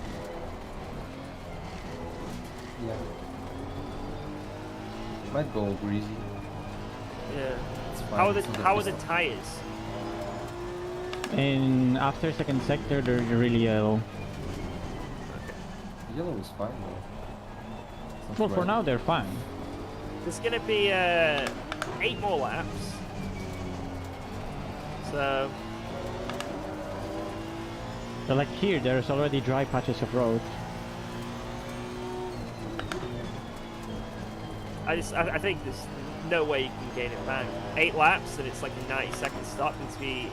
Yeah. Might go greasy. Yeah. It's fine. How are it's not the pistol. tires? And after second sector they're really yellow. Yellow is fine though. It's not Well, for red. now they're fine. There's gonna be 8 more laps. So So like here, there's already dry patches of road. I think there's no way you can gain it back. 8 laps and it's like a 90-second stop. Needs to be,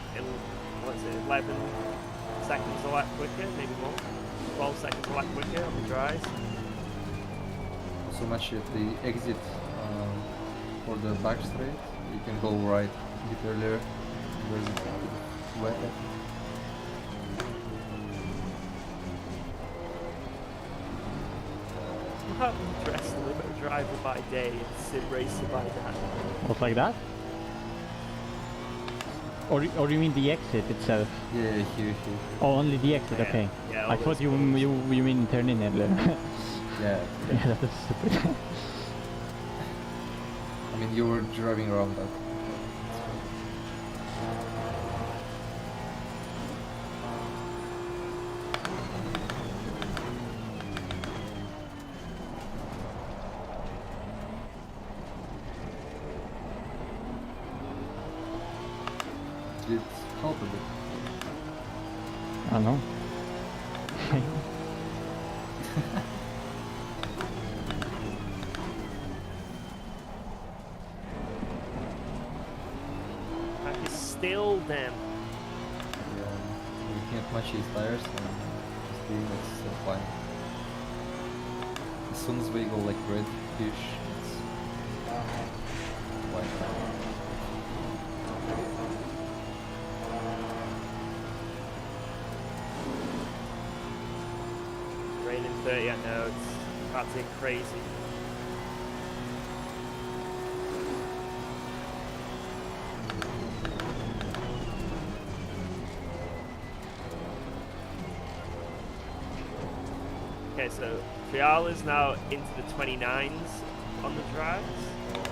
what is it, 11 seconds a lap quicker, maybe more. 12 seconds a lap quicker on the dries. So much at the exit for the back straight. You can go right a bit earlier. There's a wet. How dressed limo driver by day and sim racer by night. What, like that? Or you mean the exit itself? Yeah, here. Oh, only the exit, Yeah. okay. Yeah, I all thought those you mean turn in earlier. Yeah. Yeah, that was stupid. I mean, you were driving around that. it help a bit? I don't know. Back is still damn. Yeah, we can't match his tires, and just doing it so fine. As soon as we go like reddish, it's white. Raining 30, I know, it's about to get crazy. Okay, so Fiala's now into the 29s on the drives,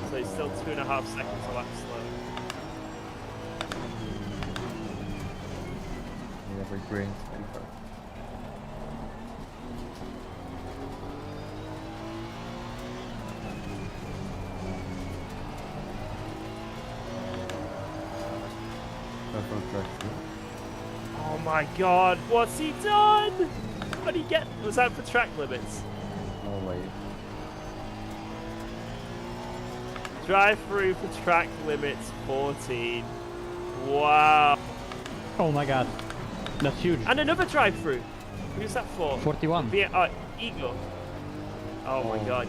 so he's still 2.5 seconds a lap slow. Yeah, we're green too far. Oh my god, what's he done? What did he get? Was that for track limits? No way. Drive through for track limits 14. Wow. Oh my god. That's huge. And another drive through. Who's that for? 41. Eagle. Oh my god.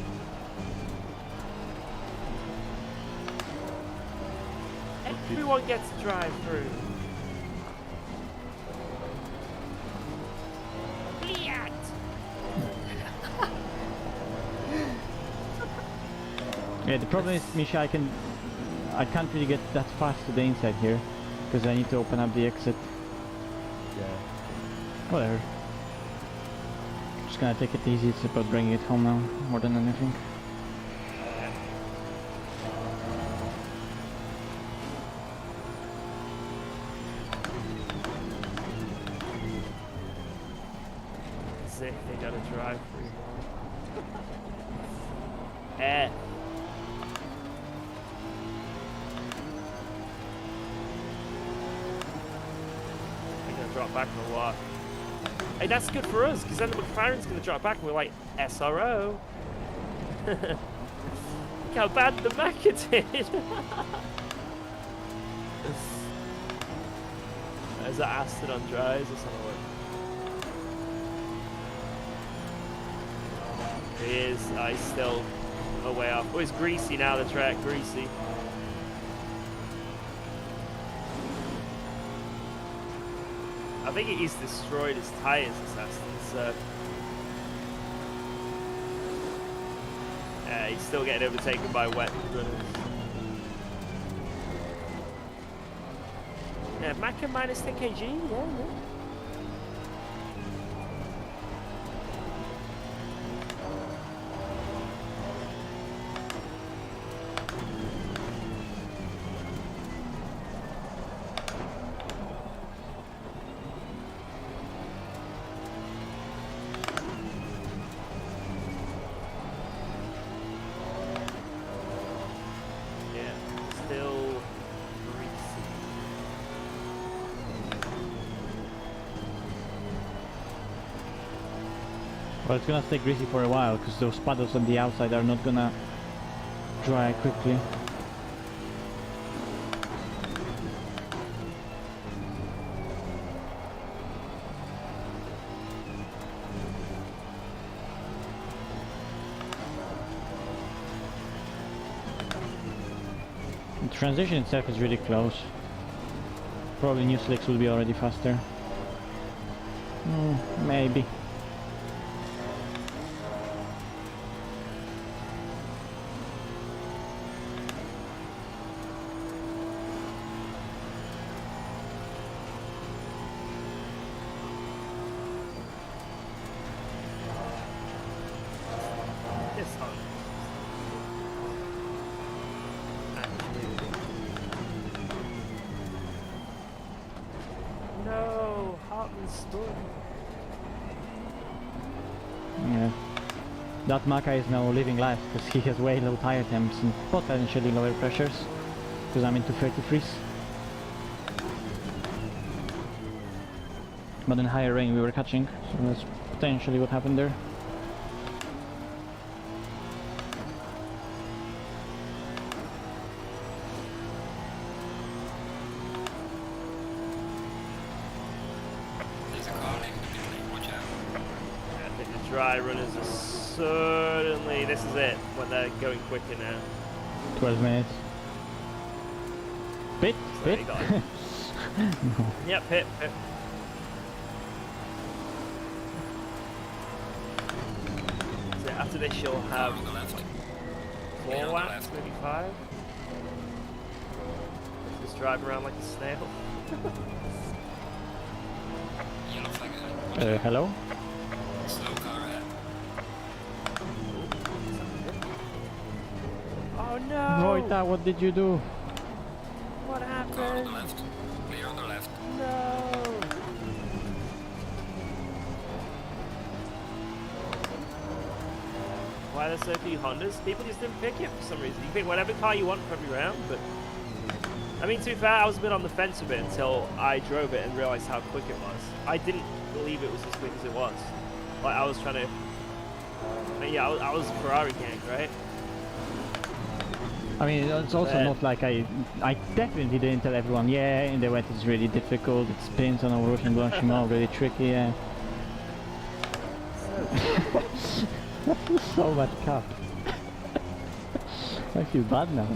Everyone gets to drive through. Yeah, the problem is, Misha, I can't really get that fast to the inside here, because I need to open up the exit. Yeah. Whatever. Just gonna take it easy. It's about bringing it home now, more than anything. Sick, they gotta drive through. Eh. Drop back or what? Hey, that's good for us, because then the McLaren's going to drop back and we're like, SRO. Look how bad the Macca did. Is that Aston on dries or something? He is. He's still a way off. Oh, it's greasy now, the track. Greasy. I think he's destroyed his tyres, Assassin, so... Yeah, he's still getting overtaken by wet runners. Yeah, Macca minus 10 kg, yeah. Well, it's gonna stay greasy for a while, because those puddles on the outside are not gonna dry quickly. The transition itself is really close. Probably new slicks will be already faster. Maybe. No, Hartman's story. Yeah. That Macca is now living life, because he has way low tire temps and potentially lower pressures, because I'm into 33s. but in higher range we were catching, so that's potentially what happened there. There's a car leaving the pit lane, watch out. I think the dry runners are certainly, this is it, when they're going quicker now. 12 minutes. Pit? So Pit? you got it. No. Yep, pit. So after this you'll Car have on the left. 4 Clear on the laps, left. maybe 5. Just drive around like a snail. Yellow flag ahead. Hello? Slow car ahead. Oh no! Voita, what did you do? What Car on happened? the left. Clear on the left. No! Why are there so few Hondas? People just didn't pick it for some reason. You pick whatever car you want for every round, but... I mean, to be fair, I was a bit on the fence with it until I drove it and realised how quick it was. I didn't believe it was as quick as it was. Like, I was trying to... I mean, yeah, I was a Ferrari gang, right? I mean, it's also not like I definitely didn't tell everyone, yeah, in the wet it's really difficult, it spins on overworking Blanchiment, really tricky, yeah. So much cup. I feel bad now.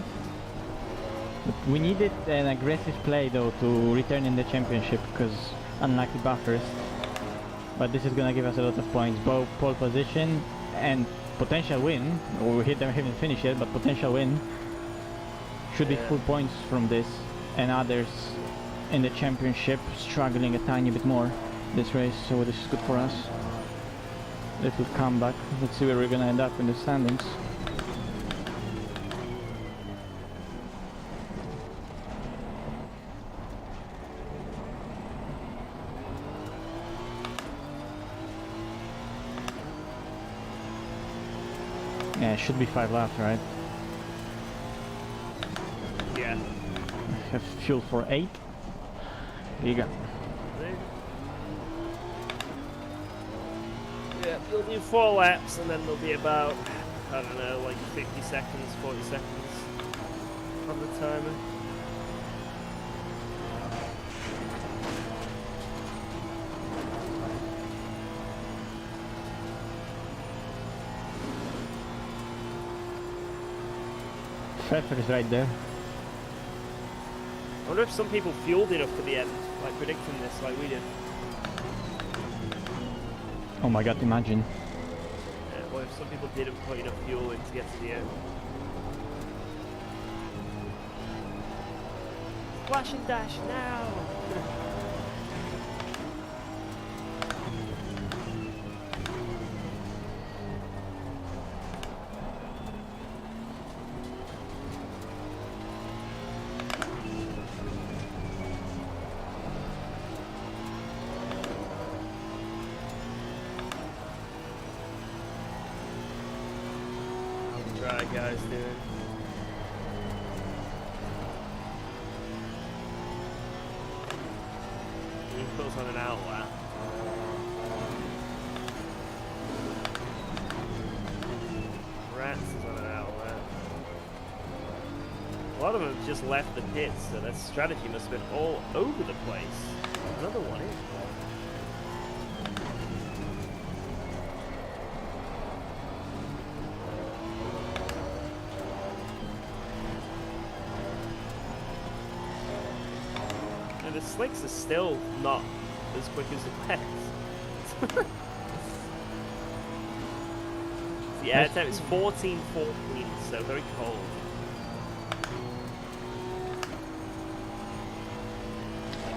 But we needed an aggressive play though to return in the championship, because unlucky buffers. But this is gonna give us a lot of points, both pole position and potential win. Or we haven't finished yet, but potential win. Should be full points from this, and others in the championship struggling a tiny bit more this race, so this is good for us. Little comeback. Let's see where we're gonna end up in the standings. Yeah, it should be 5 laps, right? Yeah. Have fuel for 8. Here you go. Yeah, you'll do 4 laps and then there'll be about, I don't know, like 50 seconds, 40 seconds on the timer. Pfeffer is right there. I wonder if some people fueled enough for the end, like predicting this, like we did. Oh my god, imagine. Or if some people didn't put enough fuel in to get to the end. Flash and dash now! Try guys, dude. He pulls on an outlet. Rats is on an outlet. A lot of them have just left the pits, so their strategy must have been all over the place. Another one in. The slicks are still not as quick as the wets. The air temp is 14, so very cold.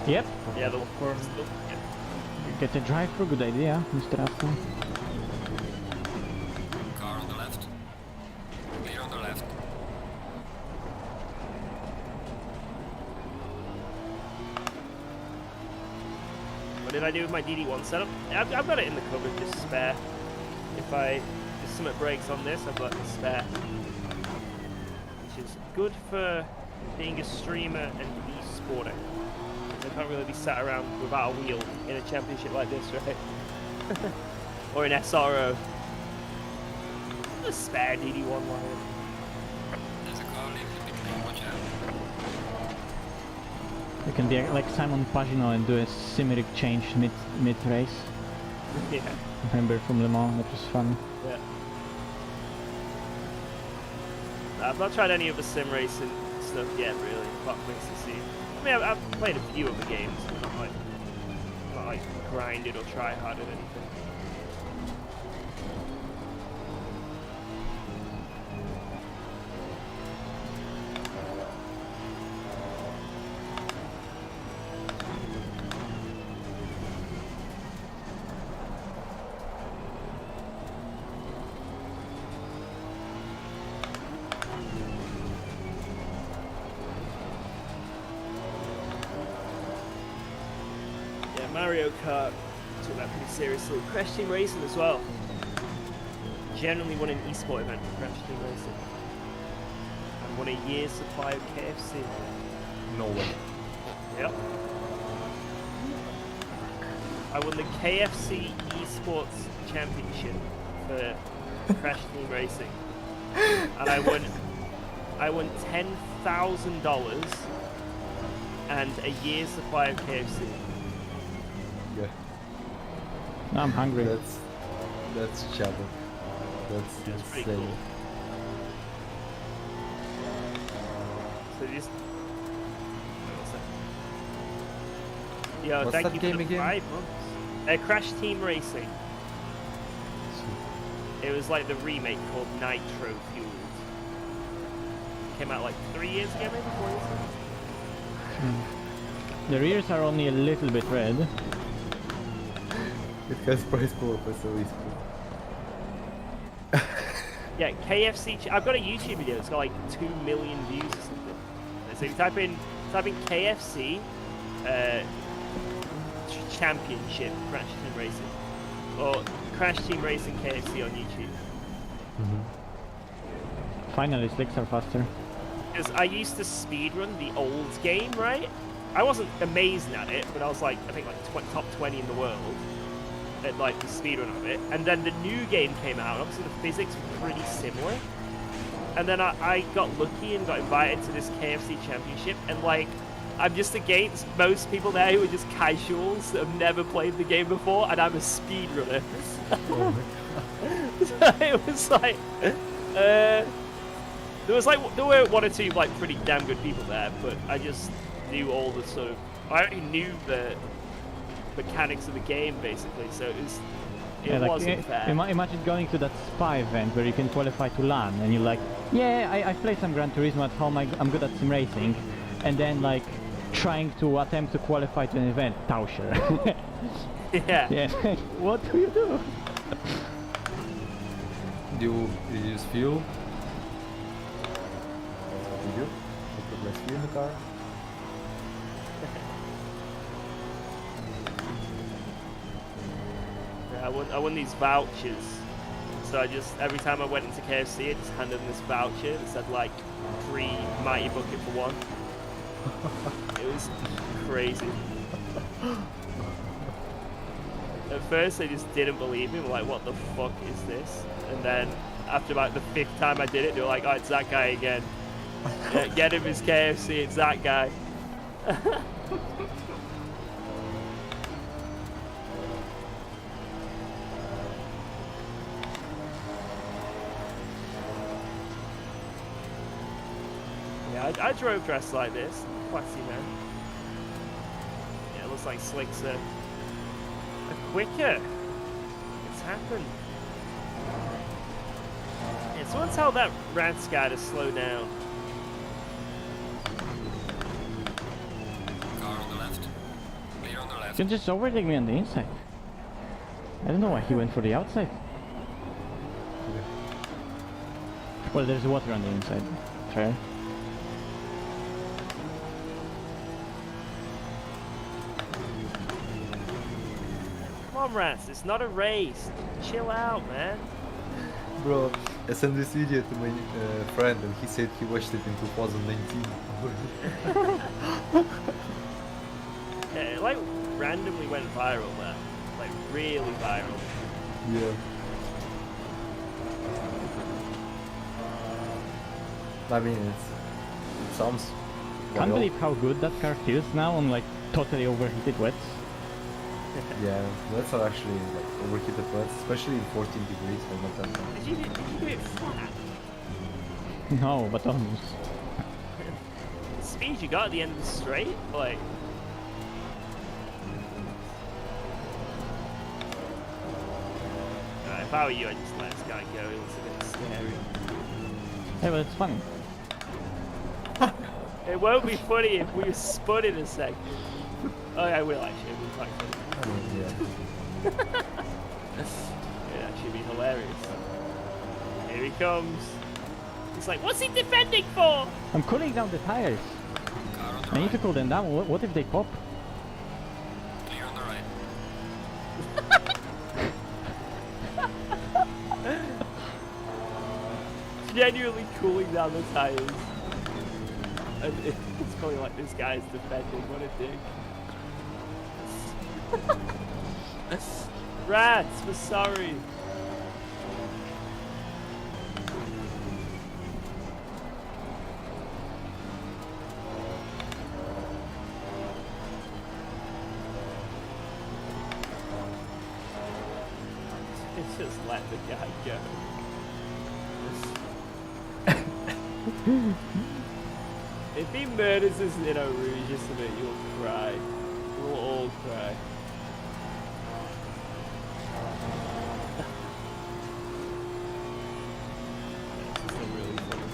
Yep. Yeah, the For get a drive through, good idea, Mr. Aston. Car on the left. Clear on the left. What did I do with my DD1 setup? I've got it in the cupboard, just spare. If something breaks on this, I've got it spare. Which is good for being a streamer and e-sporter. They can't really be sat around without a wheel in a championship like this, right? Or an SRO. A spare DD1 line. There's a car leaving between, watch out. We can be like Simon Pagino and do a symmetric change mid race. Yeah. Remember from Le Mans, that was fun. Yeah. I've not tried any of the sim racing stuff yet, really. Apart from ACC. I mean, I've played a few of the games, but not like grinded or try hard at anything. Mario Kart, took that pretty seriously. Crash Team Racing as well. Generally won an esport event for Crash Team Racing. And won a year's supply of KFC. No way. Yep. I won the KFC Esports Championship for Crash Team Racing. And I won $10,000 and a year's supply of KFC. Yeah. Now I'm hungry. That's shabby. That's pretty insane. cool. So just. Yo, What's thank that you game for the again? 5 months. Crash Team Racing. It was like the remake called Nitro Fueled. Came out like 3 years ago, maybe 4 years ago. The rears are only a little bit red. It has price pool for so Yeah, KFC. I've got a YouTube video. It's got like 2 million views or something. So if you type in KFC Championship Crash Team Racing or Crash Team Racing KFC on YouTube. Finally, slicks are faster. Because I used to speedrun the old game, right? I wasn't amazing at it, but I was like, I think like top 20 in the world at like the speedrun of it. And then the new game came out, and obviously the physics were pretty similar. And then I got lucky and got invited to this KFC Championship, and like, I'm just against most people there who are just casuals that have never played the game before, and I'm a speedrunner. So it was like, there were 1 or 2 like pretty damn good people there, but I just knew all the sort of, I already knew the mechanics of the game basically, so it wasn't fair. Imagine going to that spa event where you can qualify to LAN and you're like, yeah, I played some Gran Turismo at home, I'm good at sim racing, and then like trying to attempt to qualify to an event, Tauscher. Yeah. Yeah. What do you do? You use fuel? Did you? You put less fuel in the car? Yeah, I won these vouchers, so I just, every time I went into KFC, I just handed them this voucher that said like 3 Mighty Bucket for 1. It was crazy. At first they just didn't believe me, like, what the fuck is this? And then after about the 5th time I did it, they were like, oh, it's that guy again. Yeah, get him his KFC, it's that guy. Yeah, I drove dressed like this. Classy, man. Yeah, it looks like Slick's a quicker. It's happened. Yeah, someone tell that Rats guy to slow down. Car on the left. Clear on the left. You can just overtake me on the inside. I don't know why he went for the outside. Well, there's water on the inside. Fair. Come on, Rats, it's not a race. Chill out, man. Bro, I sent this video to my friend and he said he watched it in 2019. like randomly went viral, man. Like really viral. Yeah. I mean, it sounds. Can't wild. believe how good that car feels now on like totally overheated wets. Yeah, wets are actually like overheated wets, especially in 14 degrees or not that bad. Did you do it flat? No, but almost. The speed you got at the end of the straight, like. Alright, if I were you, I'd just let this guy go. He looks a bit scary. Yeah, but it's funny. It won't be funny if we spun in a second. Oh, yeah, I will actually. It will be quite funny. I mean, yeah. It'd actually be hilarious. Here he comes. He's like, what's he defending for? I'm cooling down the tires. Car on the I need right. to cool them down. What if they pop? Clear on the right. Genuinely cooling down the tires. And it's probably like this guy's defending. What a dick. Rats, we're sorry. Just let the guy go. If he murders us in Eau Rouge, just a bit, you'll cry. We'll all cry. This is really funny.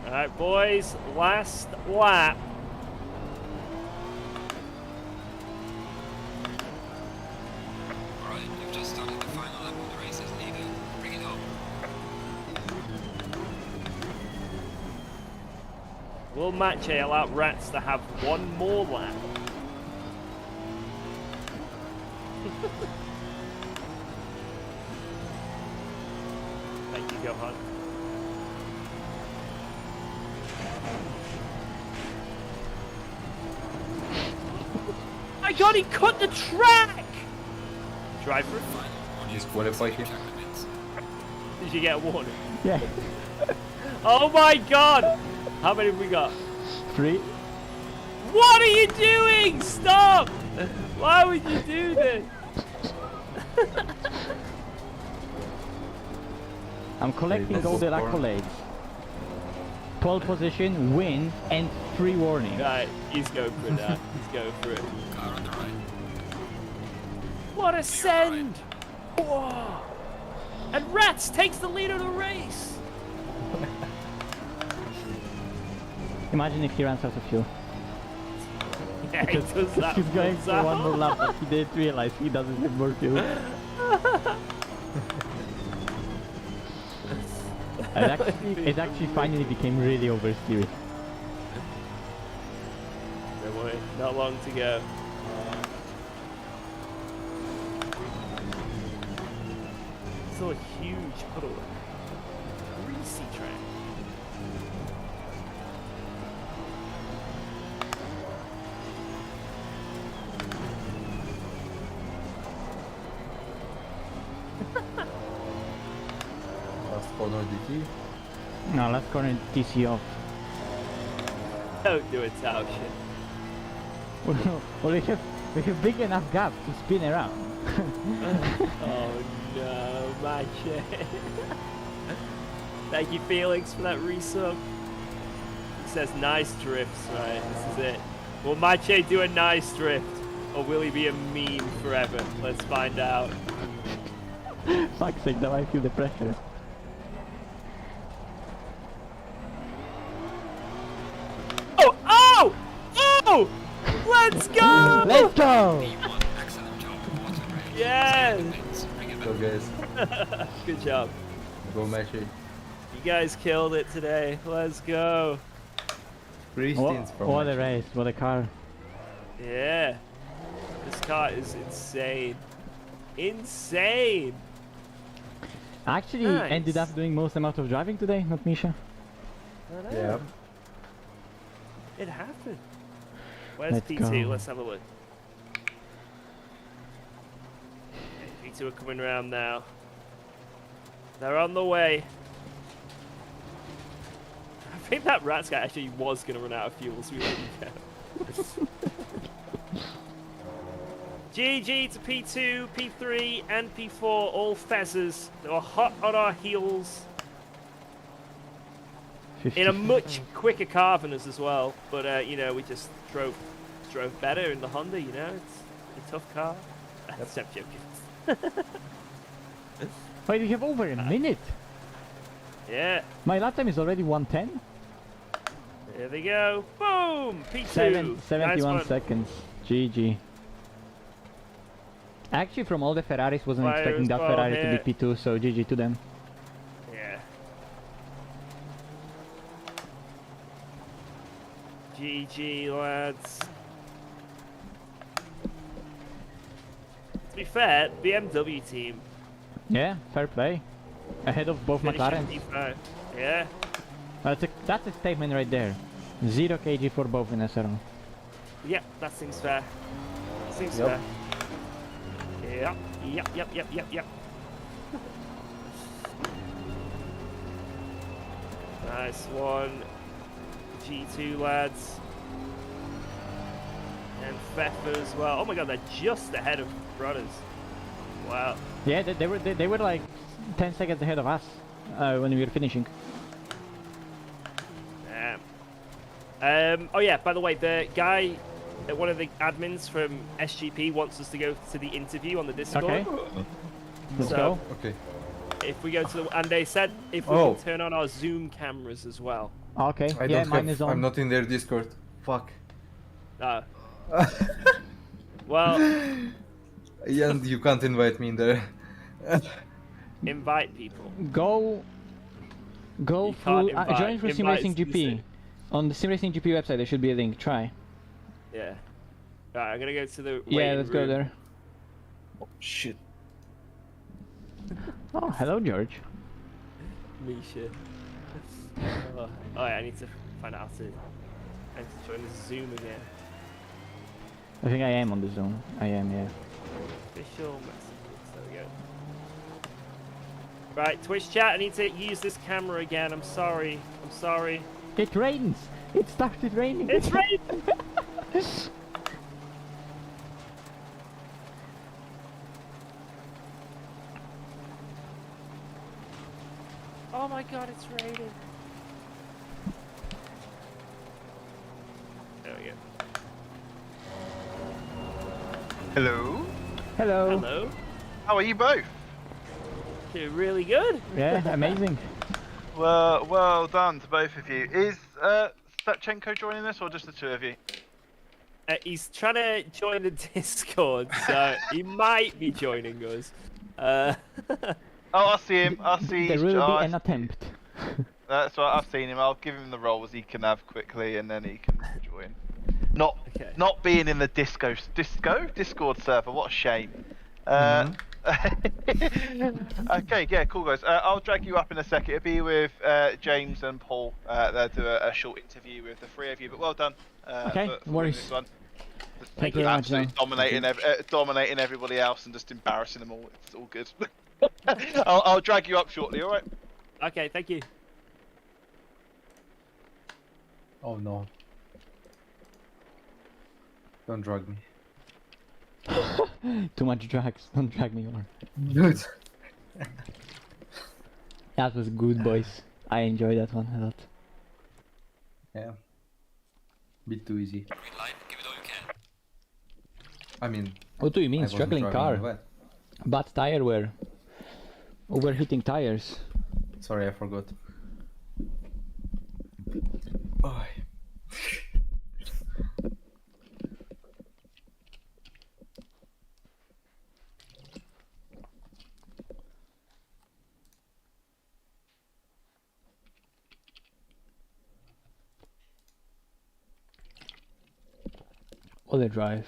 Alright, boys, last lap. Alright, you've just started the final lap of the race as needed. Bring it home. Will Match allow Rats to have one more lap? Thank you, Gohan. My god, he cut the track! Driver, Disqualify him. did you get a warning? Yeah. Oh my god! How many have we got? 3. What are you doing? Stop! Why would you do this? I'm collecting Hey, all the this is accolades. 12 position, win, and 3 warnings. Right, he's going for it now. He's going for it. Car on the right. What a send! Whoa! And Rats takes the lead of the race! Imagine if he runs out of fuel. Yeah, he does that. He's going for one more lap. lap, but he didn't realize he doesn't have more fuel. It actually finally became really oversteery. Don't worry, not long to go. Still a huge puddle. Greasy track. Last corner DT. No, let's go and TC off. Don't do it, Tao shit. Well, we have big enough gap to spin around. Oh no, my shit. Thank you, Felix, for that resub. It says nice drifts, right? This is it. Will Mache do a nice drift? Or will he be a meme forever? Let's find out. Fuck's sake, now I feel the pressure. Oh! Oh! Oh! Let's go! Let's go! P1, excellent job. Watch the rails. Yes! Bring it Go back. guys. Good job. Go match it. You guys killed it today. Let's go. 3 stints from What a match. race, what a car. Yeah. This car is insane. Insane! I actually Nice. ended up doing most amount of driving today, not Misha. I know. Yeah. It happened. Where's Let's P2? go. Let's have a look. Okay, P2 are coming around now. They're on the way. I think that Rats guy actually was going to run out of fuel, so we let him go. GG to P2, P3, and P4, all fezzers. They were hot on our heels. In a much quicker car than us as well, but you know, we just drove better in the Honda. You know, it's a tough car. Except joking. Wait, we have over a minute. Yeah. My lap time is already 110. There they go. Boom. P2. 71 nice one. seconds. GG. Actually, from all the Ferraris, wasn't Fire expecting as that well Ferrari here. to be P2, so GG to them. Yeah. GG, lads. To be fair, BMW team. Yeah, fair play. Ahead of both finishing McLarens. P5. Yeah. That's a statement right there. 0 kg for both in SRO. Yep, that seems fair. Seems Yep. fair. Yep. Nice one. G2 lads. And Pfeffer as well. Oh my god, they're just ahead of Brothers. Wow. Yeah, they were like 10 seconds ahead of us when we were finishing. Damn. Oh yeah, by the way, the guy, one of the admins from SGP wants us to go to the interview on the Discord. Okay. Let's So- go. Okay. If we go to the, and they said if we Oh. can turn on our Zoom cameras as well. Okay. I Yeah, don't mine have, is on. I'm not in their Discord. Fuck. Well, And you can't invite me in there. invite people. Go You can't through. invite- Join through invite's SimRacing GP. missing. On the SimRacing GP website, there should be a link. Try. Yeah. Right, I'm gonna go to the. Yeah, waiting let's go room. there. Oh, shit. Oh, hello, George. Misha. Oh, yeah, I need to find out how to. I need to join the Zoom again. I think I am on the zone. I am, yeah. Official messages. There we go. Right, Twitch chat. I need to use this camera again. I'm sorry. I'm sorry. It rains. It started raining. It's raining. Oh my god, it's raining. There we go. Hello. Hello. Hello. How are you both? Doing really good. Yeah, amazing. Well done to both of you. Is Statchenko joining us or just the two of you? He's trying to join the Discord, so he might be joining us. Oh, I see him. I see. There will oh, be an attempt. That's right. I've seen him. I'll give him the roles he can have quickly, and then he can join. Not Okay. not being in the Discord server. What a shame. Okay, yeah, cool guys. I'll drag you up in a sec. It'll be with James and Paul. They'll do a short interview with the three of you. But well done. Okay, for no worries. this one. Thank you very much, Absolutely John. dominating everybody else and just embarrassing them all. It's all good. I'll drag you up shortly. All right. Okay, thank you. Oh no. Don't drag me. Too much drags. Don't drag me more. Dude. That was good, boys. I enjoyed that one a lot. Yeah. Bit too easy. Green light, give it all you can. I mean, What do you I mean, wasn't struggling driving car? in the wet. Bad tire wear. Overheating tires. Sorry, I forgot. Oh. What a drive.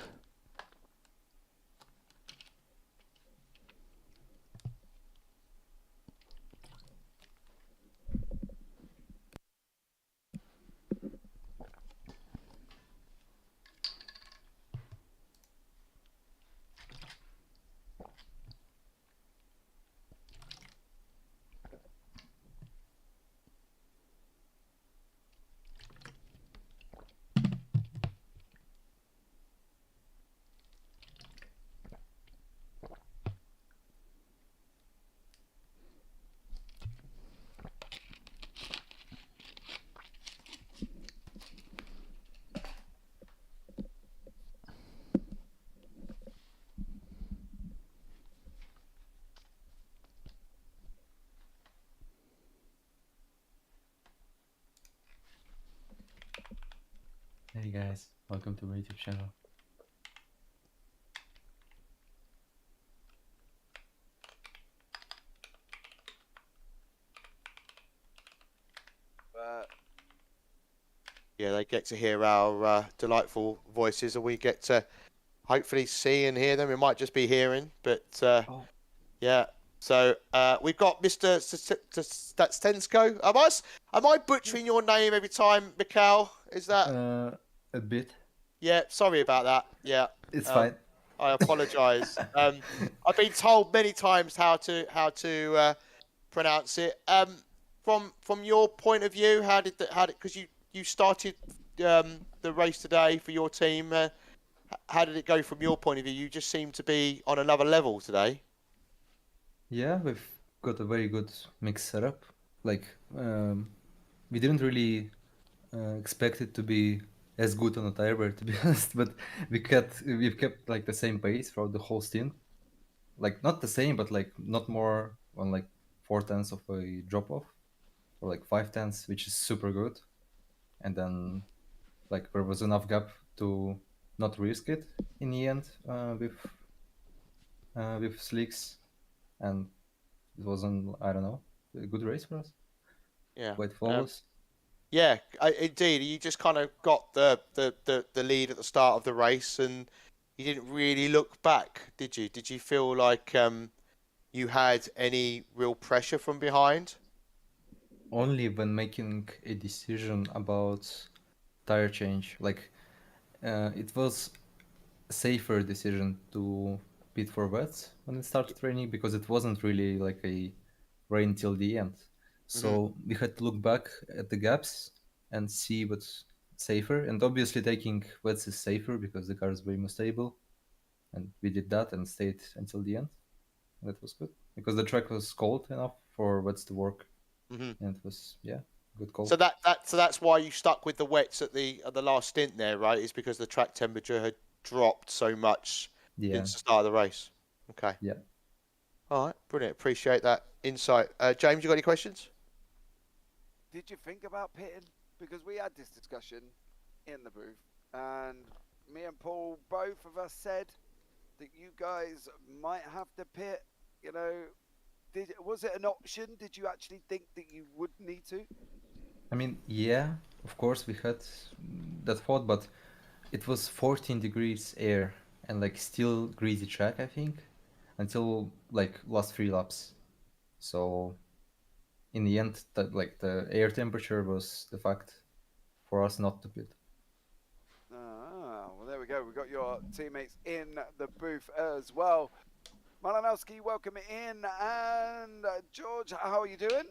Hey guys, welcome to my YouTube channel. Yeah, they get to hear our delightful voices, and we get to hopefully see and hear them. It might just be hearing, but yeah. So we've got Mr. Stensko. Am I butchering your name every time, Mikhail? Is that? A bit. Yeah, sorry about that. Yeah, It's fine. I apologise. I've been told many times how to pronounce it. From your point of view, how did because you started the race today for your team? How did it go from your point of view? You just seem to be on another level today. Yeah, we've got a very good mix setup. Like, we didn't really expect it to be as good on a tire wear, to be honest, but we've kept like the same pace throughout the whole stint. Like not the same, but like not more on like 4/10 of a drop off, or like 5/10, which is super good. And then like there was enough gap to not risk it in the end with slicks, and it wasn't, I don't know, a good race for us. Yeah, Quite flawless. yeah, indeed. You just kind of got the lead at the start of the race, and you didn't really look back, did you? Did you feel like you had any real pressure from behind? Only when making a decision about tire change. Like, it was a safer decision to pit for wets when it started raining, because it wasn't really like a rain till the end. So we had to look back at the gaps and see what's safer. And obviously taking wets is safer because the car is way more stable. And we did that and stayed until the end. That was good because the track was cold enough for wets to work. And it was, yeah, good call. So that's why you stuck with the wets at the last stint there, right? Is because the track temperature had dropped so much since the start of the race. Okay. Yeah. All right, brilliant. Appreciate that insight. James, you got any questions? Did you think about pitting? Because we had this discussion in the booth, and me and Paul, both of us said that you guys might have to pit. You know, was it an option? Did you actually think that you would need to? I mean, yeah, of course we had that thought, but it was 14 degrees air and like still greasy track, I think, until like last 3 laps. So in the end, that like the air temperature was the fact for us not to pit. Well, there we go. We've got your teammates in the booth as well. Malinowski, welcome in. And George, how are you doing?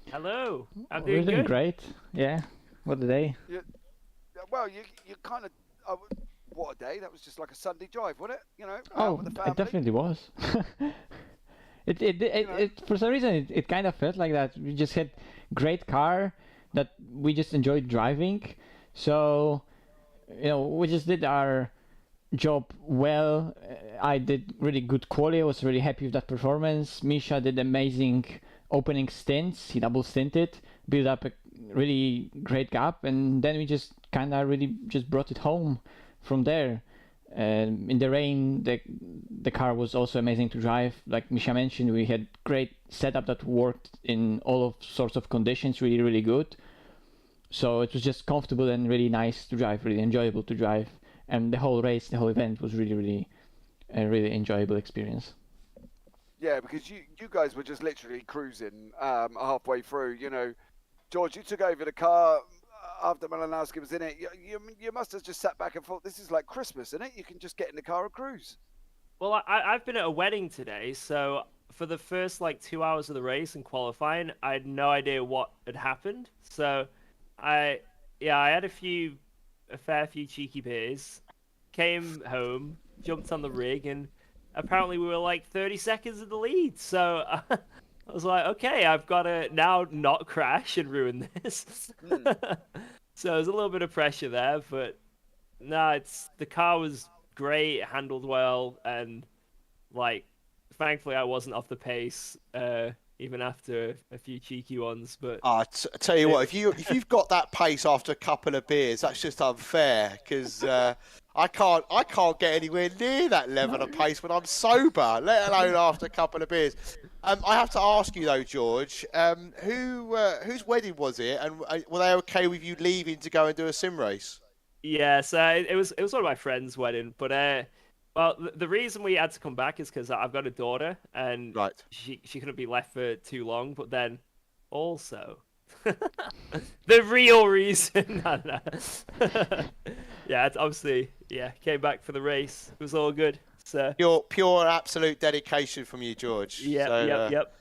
Hello. I'm We're doing doing good. great. Yeah. What a day. Well, you kind of... what a day. That was just like a Sunday drive, wasn't it? You know, out Oh, with the family. it definitely was. It for some reason it kind of felt like that. We just had great car that we just enjoyed driving. So, you know, we just did our job well. I did really good quality. I was really happy with that performance. Misha did amazing opening stints. He double stinted, built up a really great gap, and then we just kind of really just brought it home from there. In the rain, the car was also amazing to drive. Like Misha mentioned, we had great setup that worked in all of sorts of conditions, really, really good. So it was just comfortable and really nice to drive, really enjoyable to drive. And the whole race, the whole event was really, really a really enjoyable experience. Yeah, because you guys were just literally cruising halfway through. You know, George, you took over the car after Malinowski was in it. You must have just sat back and thought, this is like Christmas, isn't it? You can just get in the car and cruise. Well, I've been at a wedding today, so for the first like 2 hours of the race and qualifying, I had no idea what had happened. So I had a fair few cheeky beers, came home, jumped on the rig, and apparently we were like 30 seconds in the lead. So I was like, okay, I've got to now not crash and ruin this. So there's a little bit of pressure there, but no, the car was great, it handled well, and like thankfully I wasn't off the pace even after a few cheeky ones. But I tell you what, if you've got that pace after a couple of beers, that's just unfair. Because I can't get anywhere near that level of pace when I'm sober, let alone after a couple of beers. I have to ask you though, George, whose wedding was it, and were they okay with you leaving to go and do a sim race? yeah, so it was one of my friend's wedding. But well, the reason we had to come back is because I've got a daughter, and Right. she couldn't be left for too long. But then also the real reason, no, no. Yeah, it's obviously, yeah, came back for the race. It was all good. So Pure absolute dedication from you, George. yeah, So, yep.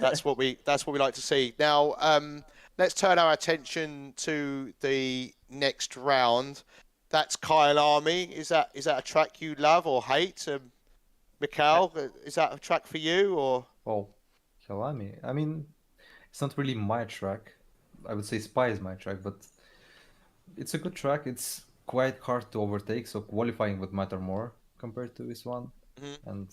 that's what we like to see. Now, let's turn our attention to the next round. That's Kyle Army. Is that a track you love or hate? Mikhail, is that a track for you or? Oh, Kalami. I mean, it's not really my track. I would say Spy is my track, but it's a good track. It's quite hard to overtake, so qualifying would matter more compared to this one. And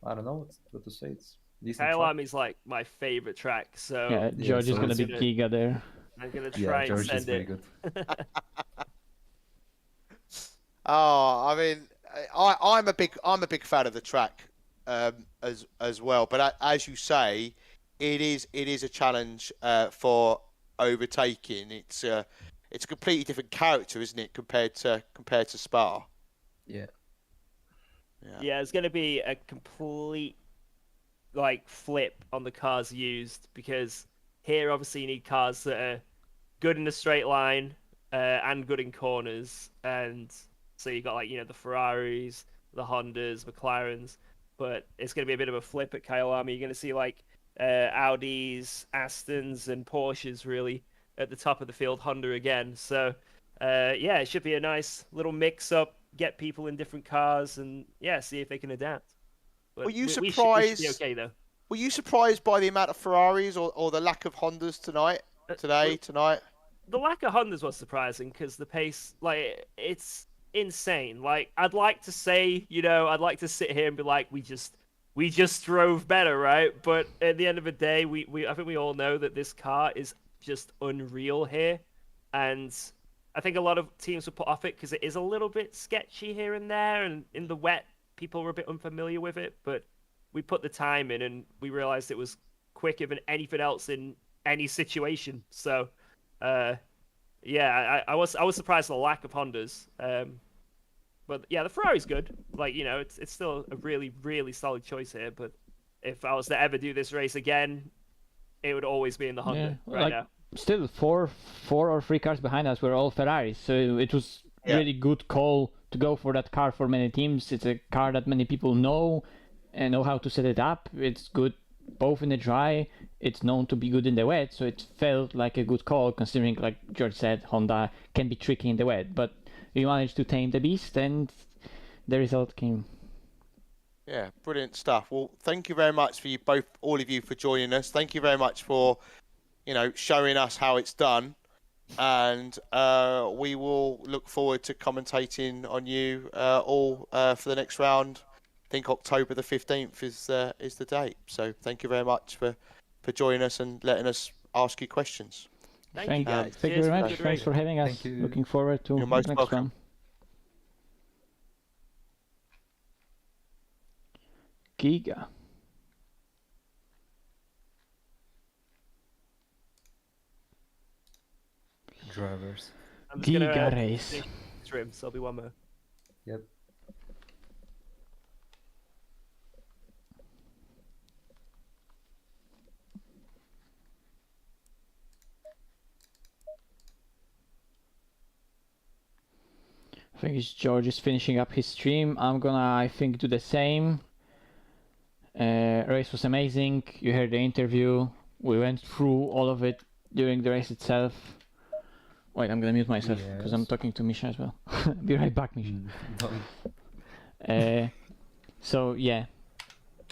I don't know what to say. It's decent. Kyle Army's like my favorite track. So Yeah, George is so gonna be it's- Giga there. I'm gonna Yeah, try and George is send very it. good. Oh, I mean, I'm a big fan of the track as well. But as you say, it is a challenge for overtaking. It's a completely different character, isn't it, compared to Spa? Yeah. Yeah, it's gonna be a complete like flip on the cars used, because here obviously you need cars that are good in a straight line and good in corners, and so you got like, you know, the Ferraris, the Hondas, McLarens, but it's gonna be a bit of a flip at Kyle Army. You're gonna see like Audis, Astons, and Porsches really at the top of the field. Honda again. So yeah, it should be a nice little mix-up. Get people in different cars and yeah, see if they can adapt. But Were you we should be surprised? okay though. Were you surprised by the amount of Ferraris or the lack of Hondas tonight? Tonight? The lack of Hondas was surprising because the pace, like, it's insane. Like, I'd like to say, you know, I'd like to sit here and be like, we just drove better, right? But at the end of the day, I think we all know that this car is just unreal here, and I think a lot of teams were put off it because it is a little bit sketchy here and there, and in the wet, people were a bit unfamiliar with it. But we put the time in, and we realized it was quicker than anything else in any situation. So, yeah, I was surprised at the lack of Hondas. But yeah, the Ferrari's good. Like, you know, it's still a really, really solid choice here. But if I was to ever do this race again, it would always be in the Honda now. Still, four or three cars behind us were all Ferraris, so it was really good call to go for that car for many teams. It's a car that many people know and know how to set it up. It's good both in the dry. It's known to be good in the wet, so it felt like a good call, considering, like George said, Honda can be tricky in the wet, but we managed to tame the beast, and the result came. Yeah, brilliant stuff. Well, thank you very much for all of you for joining us. Thank you very much for, you know, showing us how it's done, and we will look forward to commentating on you all for the next round. I think October the 15th is the date. So thank you very much for joining us and letting us ask you questions. Thank you guys. Thank you very much. Thanks for having us. Thank you. Looking forward to You're the most next welcome. one. Giga. Drivers. I'm just gonna, Giga race. trim, so there'll be one more. Yep. I think it's George is finishing up his stream. I'm gonna, I think, do the same. Race was amazing. You heard the interview. We went through all of it during the race itself. Wait, I'm gonna mute myself because I'm Yes. talking to Misha as well. Be right back, Misha. Done. So yeah,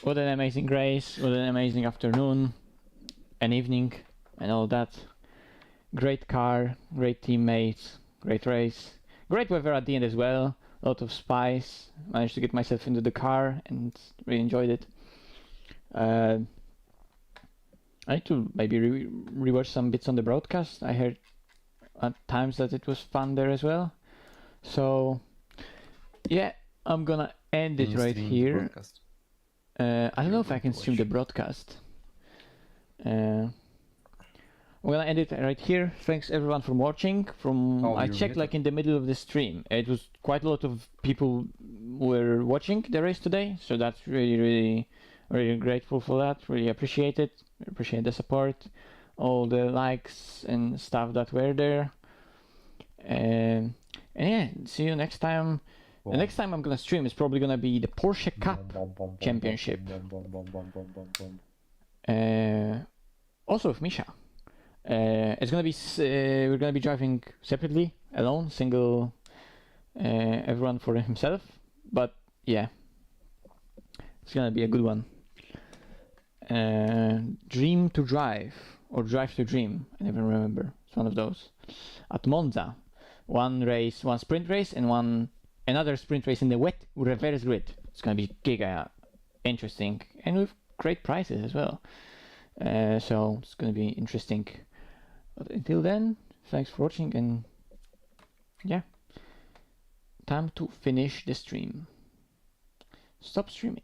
what an amazing race, what an amazing afternoon and evening and all that. Great car, great teammates, great race, great weather at the end as well. A lot of spice. Managed to get myself into the car and really enjoyed it. I need to maybe rewatch some bits on the broadcast. I heard at times that it was fun there as well. So yeah, I'm gonna end Can it you right stream the here. broadcast? I don't know if I want can to stream the watch. broadcast. I'm gonna end it right here. Thanks everyone for watching. Oh, I you're checked muted. like in the middle of the stream. It was quite a lot of people were watching the race today, so that's really grateful for that. Really appreciate it. Appreciate the support, all the likes and stuff that were there. And yeah, see you next time. The next time I'm gonna stream is probably gonna be the Porsche Cup Championship. Also with Misha. It's gonna be we're gonna be driving separately, alone, single, everyone for himself. But yeah, it's gonna be a good one. Dream to Drive or Drive to Dream. I never remember. It's one of those. At Monza, one sprint race and another sprint race in the wet reverse grid. It's gonna be giga interesting and with great prizes as well. So it's gonna be interesting. But until then, thanks for watching, and yeah, time to finish the stream. Stop streaming.